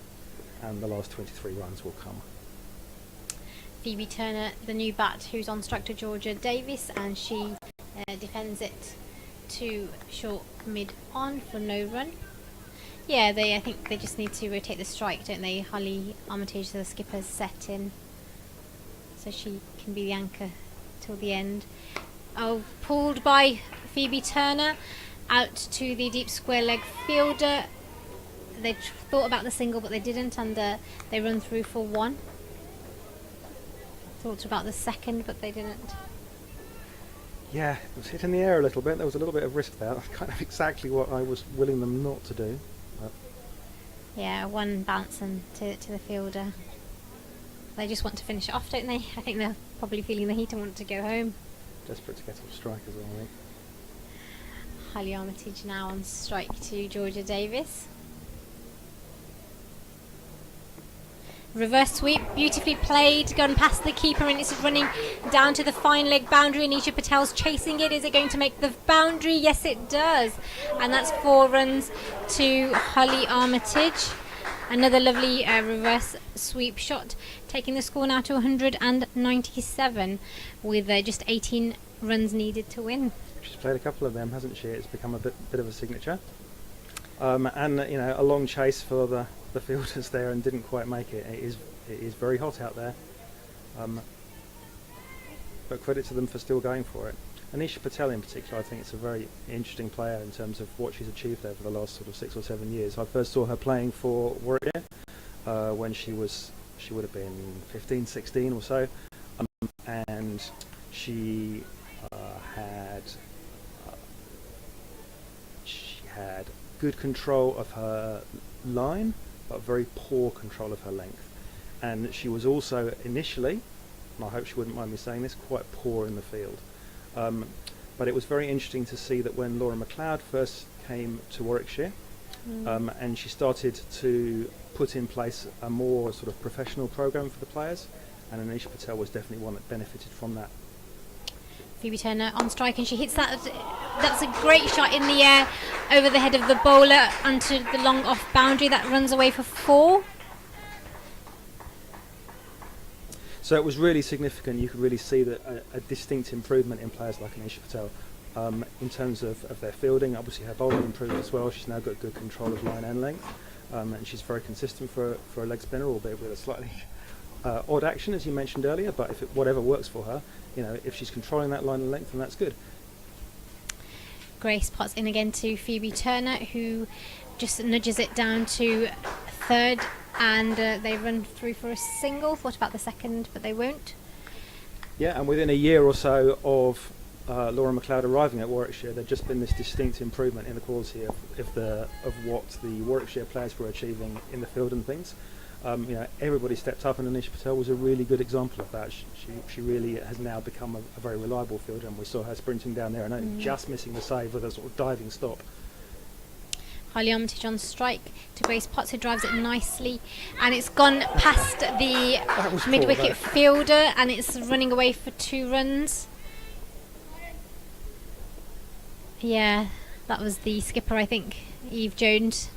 and the last 23 runs will come. Phoebe Turner, the new bat, who's on strike to Georgia Davis, and she defends it to short mid on for no run. Yeah, I think they just need to rotate the strike, don't they? Holly Armitage, the skipper's set in, so she can be the anchor till the end. Oh, pulled by Phoebe Turner out to the deep square leg fielder. They thought about the single, but they didn't, and they run through for one. Thought about the second, but they didn't. Yeah, it was hit in the air a little bit. There was a little bit of risk there. That's kind of exactly what I was willing them not to do. But yeah, one bouncing to the fielder. They just want to finish it off, don't they? I think they're probably feeling the heat and want to go home. desperate to get off strike as well, I think. Holly Armitage now on strike to Georgia Davis. Reverse sweep, beautifully played, gone past the keeper, and it's running down to the fine leg boundary. Anisha Patel's chasing it. Is it going to make the boundary? Yes, it does. And that's 4 runs to Holly Armitage. Another lovely reverse sweep shot, taking the score now to 197 with just 18 runs needed to win. She's played a couple of them, hasn't she? It's become a bit of a signature. And you know, a long chase for the fielders there and didn't quite make it. It is very hot out there. But credit to them for still going for it. Anisha Patel in particular, I think it's a very interesting player in terms of what she's achieved over the last sort of 6 or 7 years. I first saw her playing for Worcester when she would have been 15, 16 or so, and she had good control of her line, but very poor control of her length. And she was also initially, and I hope she wouldn't mind me saying this, quite poor in the field. But it was very interesting to see that when Laura McLeod first came to Warwickshire, and she started to put in place a more sort of professional program for the players, and Anisha Patel was definitely one that benefited from that. Phoebe Turner on strike, and she hits that. That's a great shot in the air over the head of the bowler onto the long off boundary. That runs away for 4. So it was really significant. You could really see that a distinct improvement in players like Anisha Patel in terms of their fielding. Obviously her bowling improved as well. She's now got good control of line and length, and she's very consistent for a leg spinner, albeit with a slightly odd action, as you mentioned earlier. But if whatever works for her, you know, if she's controlling that line and length, then that's good. Grace pots in again to Phoebe Turner, who just nudges it down to 3rd. And they run through for a single. Thought about the second, but they won't. Yeah, and within a year or so of Laura McLeod arriving at Warwickshire, there'd just been this distinct improvement in the quality of what the Warwickshire players were achieving in the field and things. You know, everybody stepped up, and Anisha Patel was a really good example of that. She really has now become a very reliable fielder, and we saw her sprinting down there and only just missing the save with a sort of diving stop. Holly Armitage on strike to Grace Potts, who drives it nicely, and it's gone past the mid-wicket fielder, and it's running away for 2 runs. Yeah, that was the skipper, I think, Eve Jones.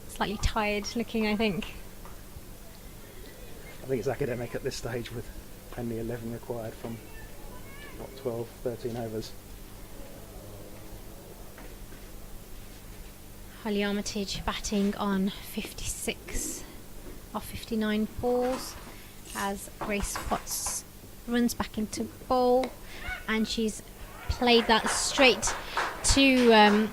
Slightly tired looking, I think. I think it's academic at this stage with only 11 required from 12, 13 overs. Holly Armitage batting on 56 of 59 balls as Grace Potts runs back into bowl, and she's played that straight to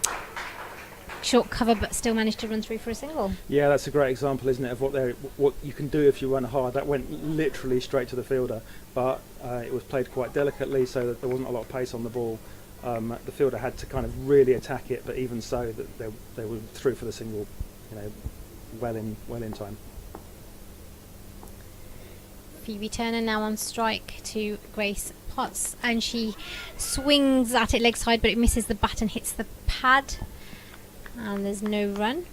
short cover, but still managed to run through for a single. Yeah, that's a great example, isn't it, of what you can do if you run hard. That went literally straight to the fielder, but it was played quite delicately, so that there wasn't a lot of pace on the ball. The fielder had to kind of really attack it, but even so, that they were through for the single, well in time. Phoebe Turner now on strike to Grace Potts, and she swings at it leg side, but it misses the bat and hits the pad, and there's no run.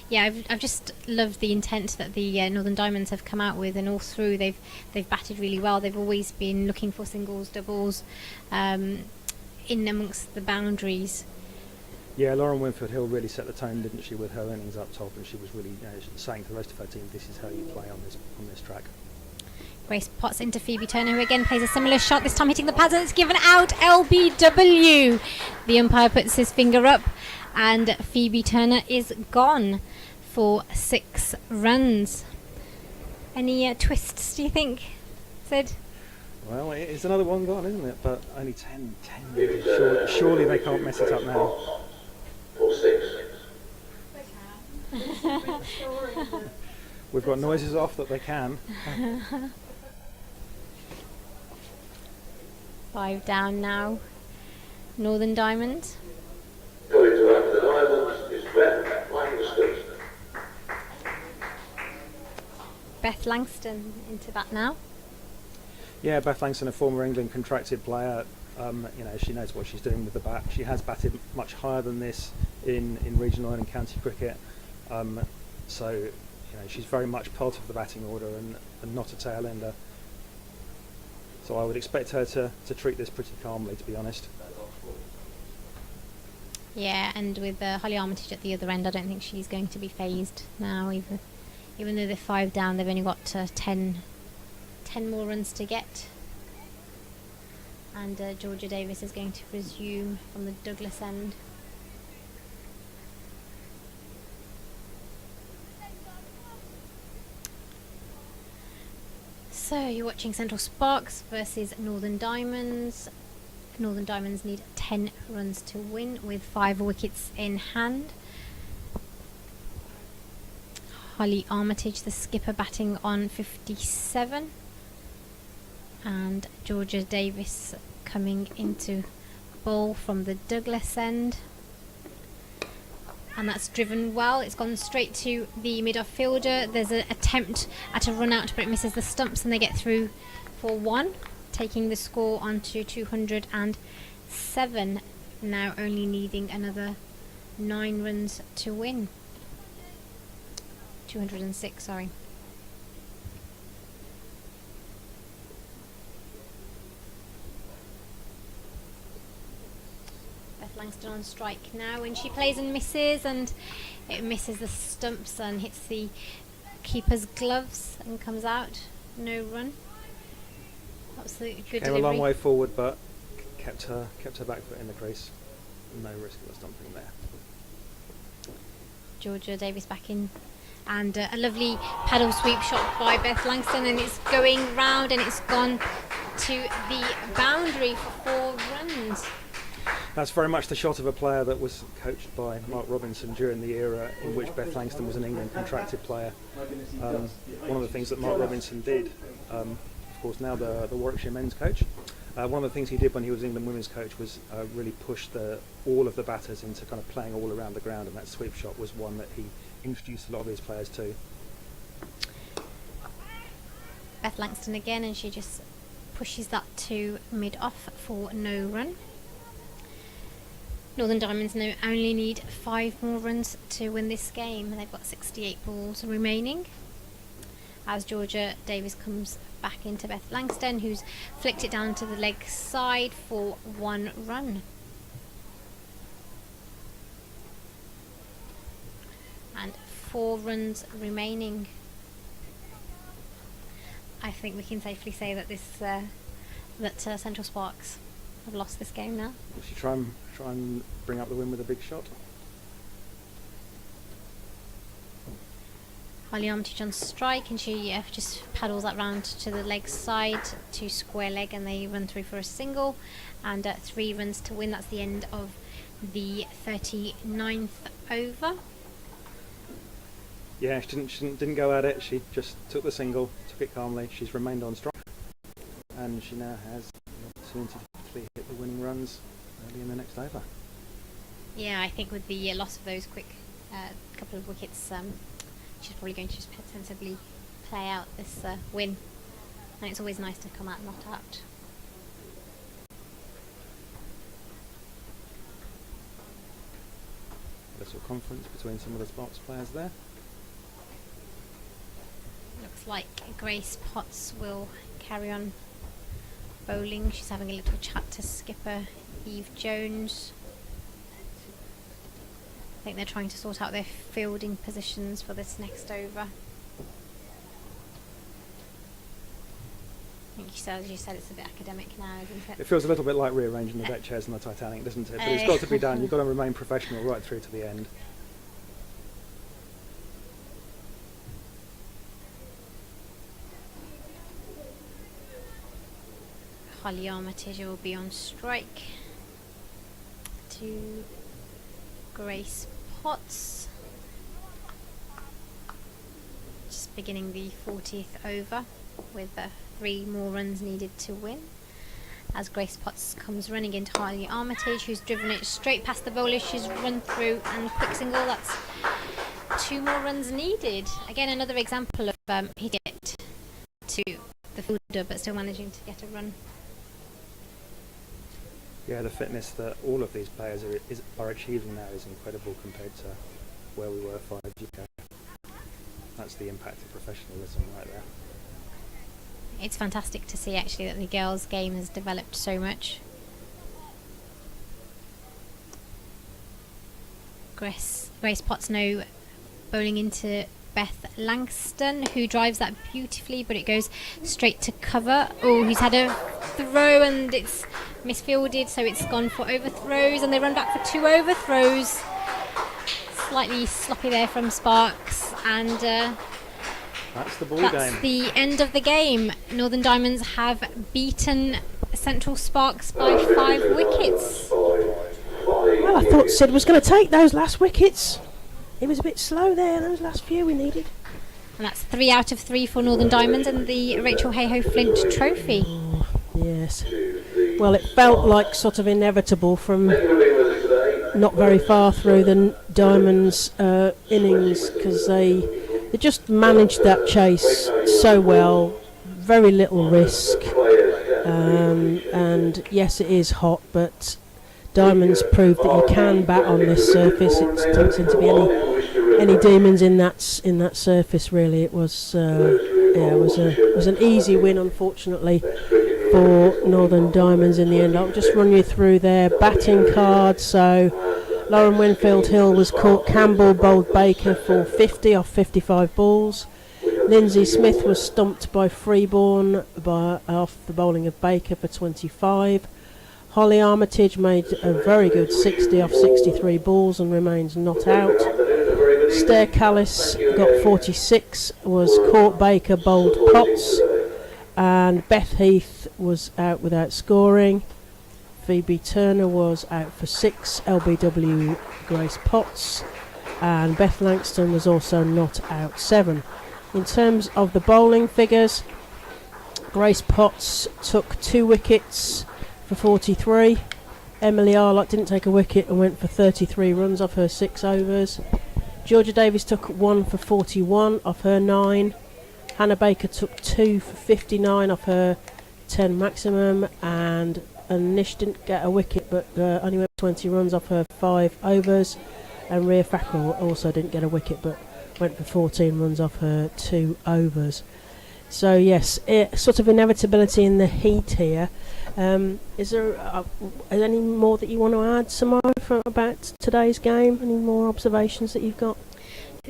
Yeah, I've just loved the intent that the Northern Diamonds have come out with, and all through they've batted really well. They've always been looking for singles, doubles, in amongst the boundaries. Yeah, Lauren Winfield Hill really set the tone, didn't she, with her innings up top, and she was really saying to the rest of her team, this is how you play on this track. Grace Potts into Phoebe Turner, who again plays a similar shot, this time hitting the pads, and it's given out. LBW. The umpire puts his finger up, and Phoebe Turner is gone for 6 runs. Any twists, do you think, Sid? Well, it's another one gone, isn't it? But only 10 surely they can't mess it up now. For 6. We've got noises off that they can. 5 down now. Northern Diamonds. Going to have the Diamonds is Beth Langston. Beth Langston into that now. Yeah, Beth Langston, a former England contracted player, she knows what she's doing with the bat. She has batted much higher than this in regional and in county cricket, so she's very much part of the batting order and not a tail ender. So I would expect her to treat this pretty calmly, to be honest. Yeah, and with Holly Armitage at the other end, I don't think she's going to be phased now either. Even though they're 5 down, they've only got 10 more runs to get. And Georgia Davis is going to resume from the Douglas end. So you're watching Central Sparks versus Northern Diamonds. Northern Diamonds need 10 runs to win with 5 wickets in hand. Holly Armitage, the skipper, batting on 57. And Georgia Davis coming into bowl from the Douglas end. And that's driven well. It's gone straight to the mid-off fielder. There's an attempt at a run out, but it misses the stumps, and they get through for 1, taking the score on to 207. Now only needing another 9 runs to win. 206, sorry. Langston on strike now, and she plays and misses, and it misses the stumps and hits the keeper's gloves and comes out. No run. That was the good delivery. Came a long way forward, but kept her back foot in the crease. No risk of a stumping there. Georgia Davis back in, and a lovely paddle sweep shot by Beth Langston, and it's going round, and it's gone to the boundary for 4 runs. That's very much the shot of a player that was coached by Mark Robinson during the era in which Beth Langston was an England contracted player. One of the things that Mark Robinson did, of course now the Warwickshire men's coach, one of the things he did when he was England women's coach was really push all of the batters into kind of playing all around the ground, and that sweep shot was one that he introduced a lot of his players to. Beth Langston again, and she just pushes that to mid-off for no run. Northern Diamonds now only need 5 more runs to win this game, and they've got 68 balls remaining. As Georgia Davis comes back into Beth Langston, who's flicked it down to the leg side for 1 run. And 4 runs remaining. I think we can safely say that Central Sparks have lost this game now. Will she try and bring up the win with a big shot? Holly Armitage on strike, and she just paddles that round to the leg side to square leg, and they run through for a single, and 3 runs to win. That's the end of the 39th over. Yeah, she didn't go at it. She just took the single, took it calmly. She's remained on strike, and she now has the opportunity to hopefully hit the winning runs early in the next over. Yeah, I think with the loss of those quick couple of wickets, she's probably going to just sensibly play out this win, and it's always nice to come out not out. A little conference between some of the Sparks players there. Looks like Grace Potts will carry on bowling. She's having a little chat to skipper Eve Jones. I think they're trying to sort out their fielding positions for this next over. I think as you said, it's a bit academic now, isn't it? It feels a little bit like rearranging the deck chairs in the Titanic, doesn't it? But it's got to be done. You've got to remain professional right through to the end. Holly Armitage will be on strike to Grace Potts. Just beginning the 40th over with 3 more runs needed to win. As Grace Potts comes running into Holly Armitage, who's driven it straight past the bowler. She's run through and quick single. That's 2 more runs needed. Again, another example of hitting it to the fielder but still managing to get a run. Yeah, the fitness that all of these players are achieving now is incredible compared to where we were 5 years ago. That's the impact of professionalism right there. It's fantastic to see actually that the girls' game has developed so much. Grace Potts now bowling into Beth Langston, who drives that beautifully, but it goes straight to cover. Oh, he's had a throw and it's misfielded, so it's gone for overthrows, and they run back for 2 overthrows. Slightly sloppy there from Sparks, and that's the ball that's game. the end of the game. Northern Diamonds have beaten Central Sparks by 5 wickets. Well, I thought Sid was going to take those last wickets. He was a bit slow there, those last few we needed. And that's 3 out of 3 for Northern Diamonds and the Rachel Hayhoe Flint Trophy. Oh, yes. Well, it felt like sort of inevitable from not very far through the Diamonds innings, because they just managed that chase so well, very little risk. And yes, it is hot, but Diamonds proved that you can bat on this surface. It doesn't seem to be any demons in that surface. Really, it was it was an easy win, unfortunately, for Northern Diamonds in the end. I'll just run you through their batting cards. So Lauren Winfield Hill was caught. Campbell bowled Baker for 50 off 55 balls. Lindsay Smith was stumped by Freeborn off the bowling of Baker for 25. Holly Armitage made a very good 60 off 63 balls and remains not out. Stair Callis got 46, was caught. Baker bowled Potts, and Beth Heath was out without scoring. Phoebe Turner was out for 6, LBW Grace Potts, and Beth Langston was also not out, 7. In terms of the bowling figures, Grace Potts took 2 wickets for 43. Emily Arlott didn't take a wicket and went for 33 runs off her 6 overs. Georgia Davies took 1 for 41 off her 9. Hannah Baker took 2 for 59 off her 10 maximum, and Nish didn't get a wicket but only went 20 runs off her 5 overs. And Rhea Fackrell also didn't get a wicket but went for 14 runs off her 2 overs. So yes, sort of inevitability in the heat here. Is there any more that you want to add, Samara, about today's game? Any more observations that you've got?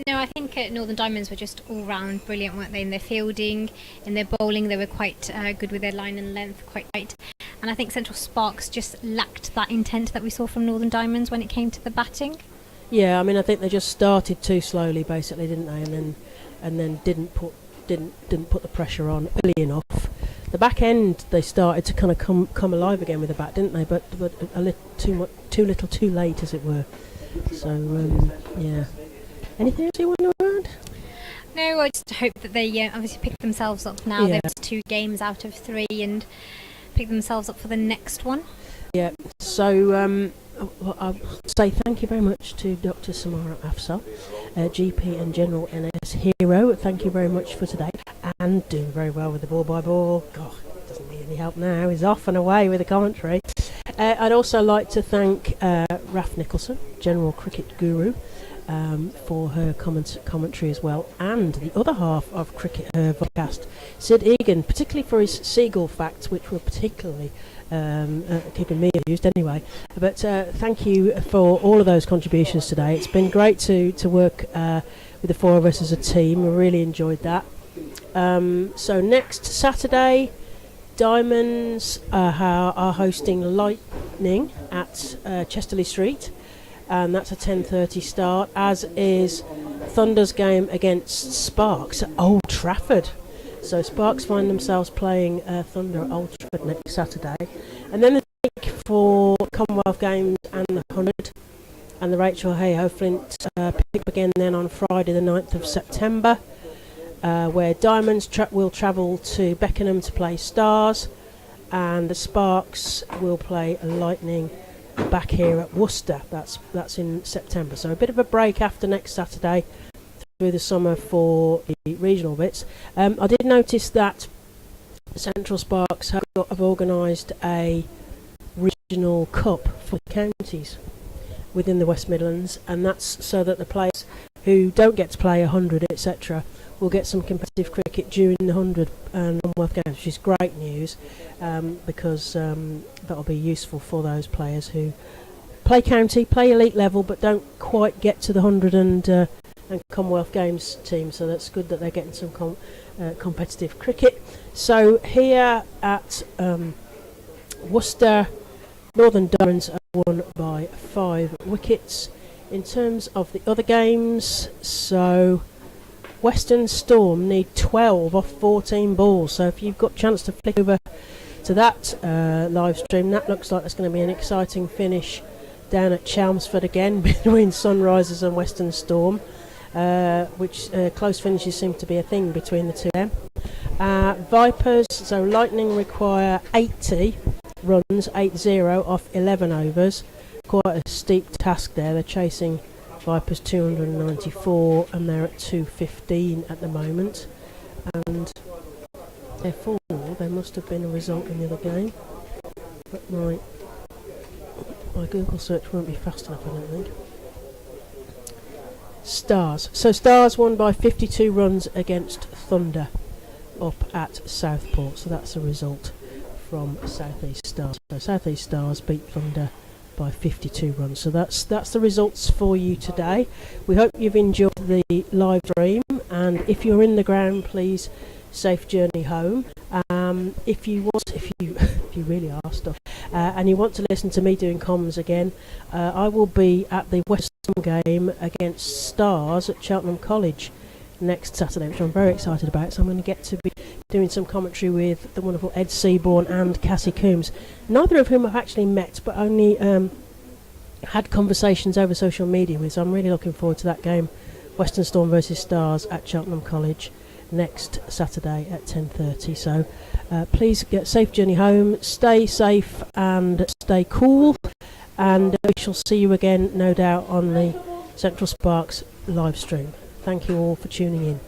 No, I think Northern Diamonds were just all round brilliant, weren't they? In their fielding, in their bowling, they were quite good with their line and length, quite tight. And I think Central Sparks just lacked that intent that we saw from Northern Diamonds when it came to the batting. Yeah, I mean, I think they just started too slowly, basically, didn't they? And then and then didn't put the pressure on early enough. The back end they started to kind of come alive again with the bat, didn't they? But a little too late, as it were. So yeah. Anything else you want to add? No, I just hope that they obviously pick themselves up now. Yeah. There's 2 games out of 3 and pick themselves up for the next one. Yeah. So I'll say thank you very much to Dr. Samara Afsar, GP and General NS Hero. Thank you very much for today, and doing very well with the ball by ball. God, doesn't need any help now. He's off and away with the commentary. I'd also like to thank Raf Nicholson, General Cricket Guru, for her commentary as well, and the other half of Cricket Her podcast, Sid Egan, particularly for his seagull facts, which were particularly keeping me amused anyway. But thank you for all of those contributions today. It's been great to work with the 4 of us as a team. We really enjoyed that. So next Saturday, Diamonds are hosting Lightning at Chesterley Street, and that's a 10:30 start, as is Thunder's game against Sparks at Old Trafford. So Sparks find themselves playing Thunder at Old Trafford next Saturday. And then the week for Commonwealth Games and the 100 and the Rachel Hayhoe Flint pick up again then on Friday the 9th of September, where Diamonds will travel to Beckenham to play Stars, and the Sparks will play Lightning back here at Worcester. That's in September. So a bit of a break after next Saturday through the summer for the regional bits. I did notice that Central Sparks have organised a regional cup for the counties within the West Midlands, and that's so that the players who don't get to play 100, etc., will get some competitive cricket during the 100 and Commonwealth Games, which is great news, because that'll be useful for those players who play county, play elite level, but don't quite get to the 100 and Commonwealth Games team. So that's good that they're getting some competitive cricket. So here at Worcester, Northern Diamonds are won by 5 wickets. In terms of the other games, so Western Storm need 12 off 14 balls. So if you've got a chance to flick over to that live stream, that looks like it's going to be an exciting finish down at Chelmsford again between Sunrisers and Western Storm, which close finishes seem to be a thing between the two of them. Vipers, so Lightning require 80 runs, 80 off 11 overs. Quite a steep task there. They're chasing Vipers 294 and they're at 215 at the moment, and therefore there must have been a result in the other game, but my Google search won't be fast enough, I don't think. Stars. So Stars won by 52 runs against Thunder up at Southport, so that's a result from South East Stars. So South East Stars beat Thunder by 52 runs. So that's the results for you today. We hope you've enjoyed the live stream, and if you're in the ground, please safe journey home. If you really are stuck and you want to listen to me doing comms again, I will be at the Western game against Stars at Cheltenham College next Saturday, which I'm very excited about. So I'm going to get to be doing some commentary with the wonderful Ed Seaborn and Cassie Coombs, neither of whom I've actually met, but only had conversations over social media with. So I'm really looking forward to that game, Western Storm versus Stars at Cheltenham College next Saturday at 10:30. So please get safe journey home, stay safe and stay cool, and we shall see you again, no doubt, on the Central Sparks live stream. Thank you all for tuning in.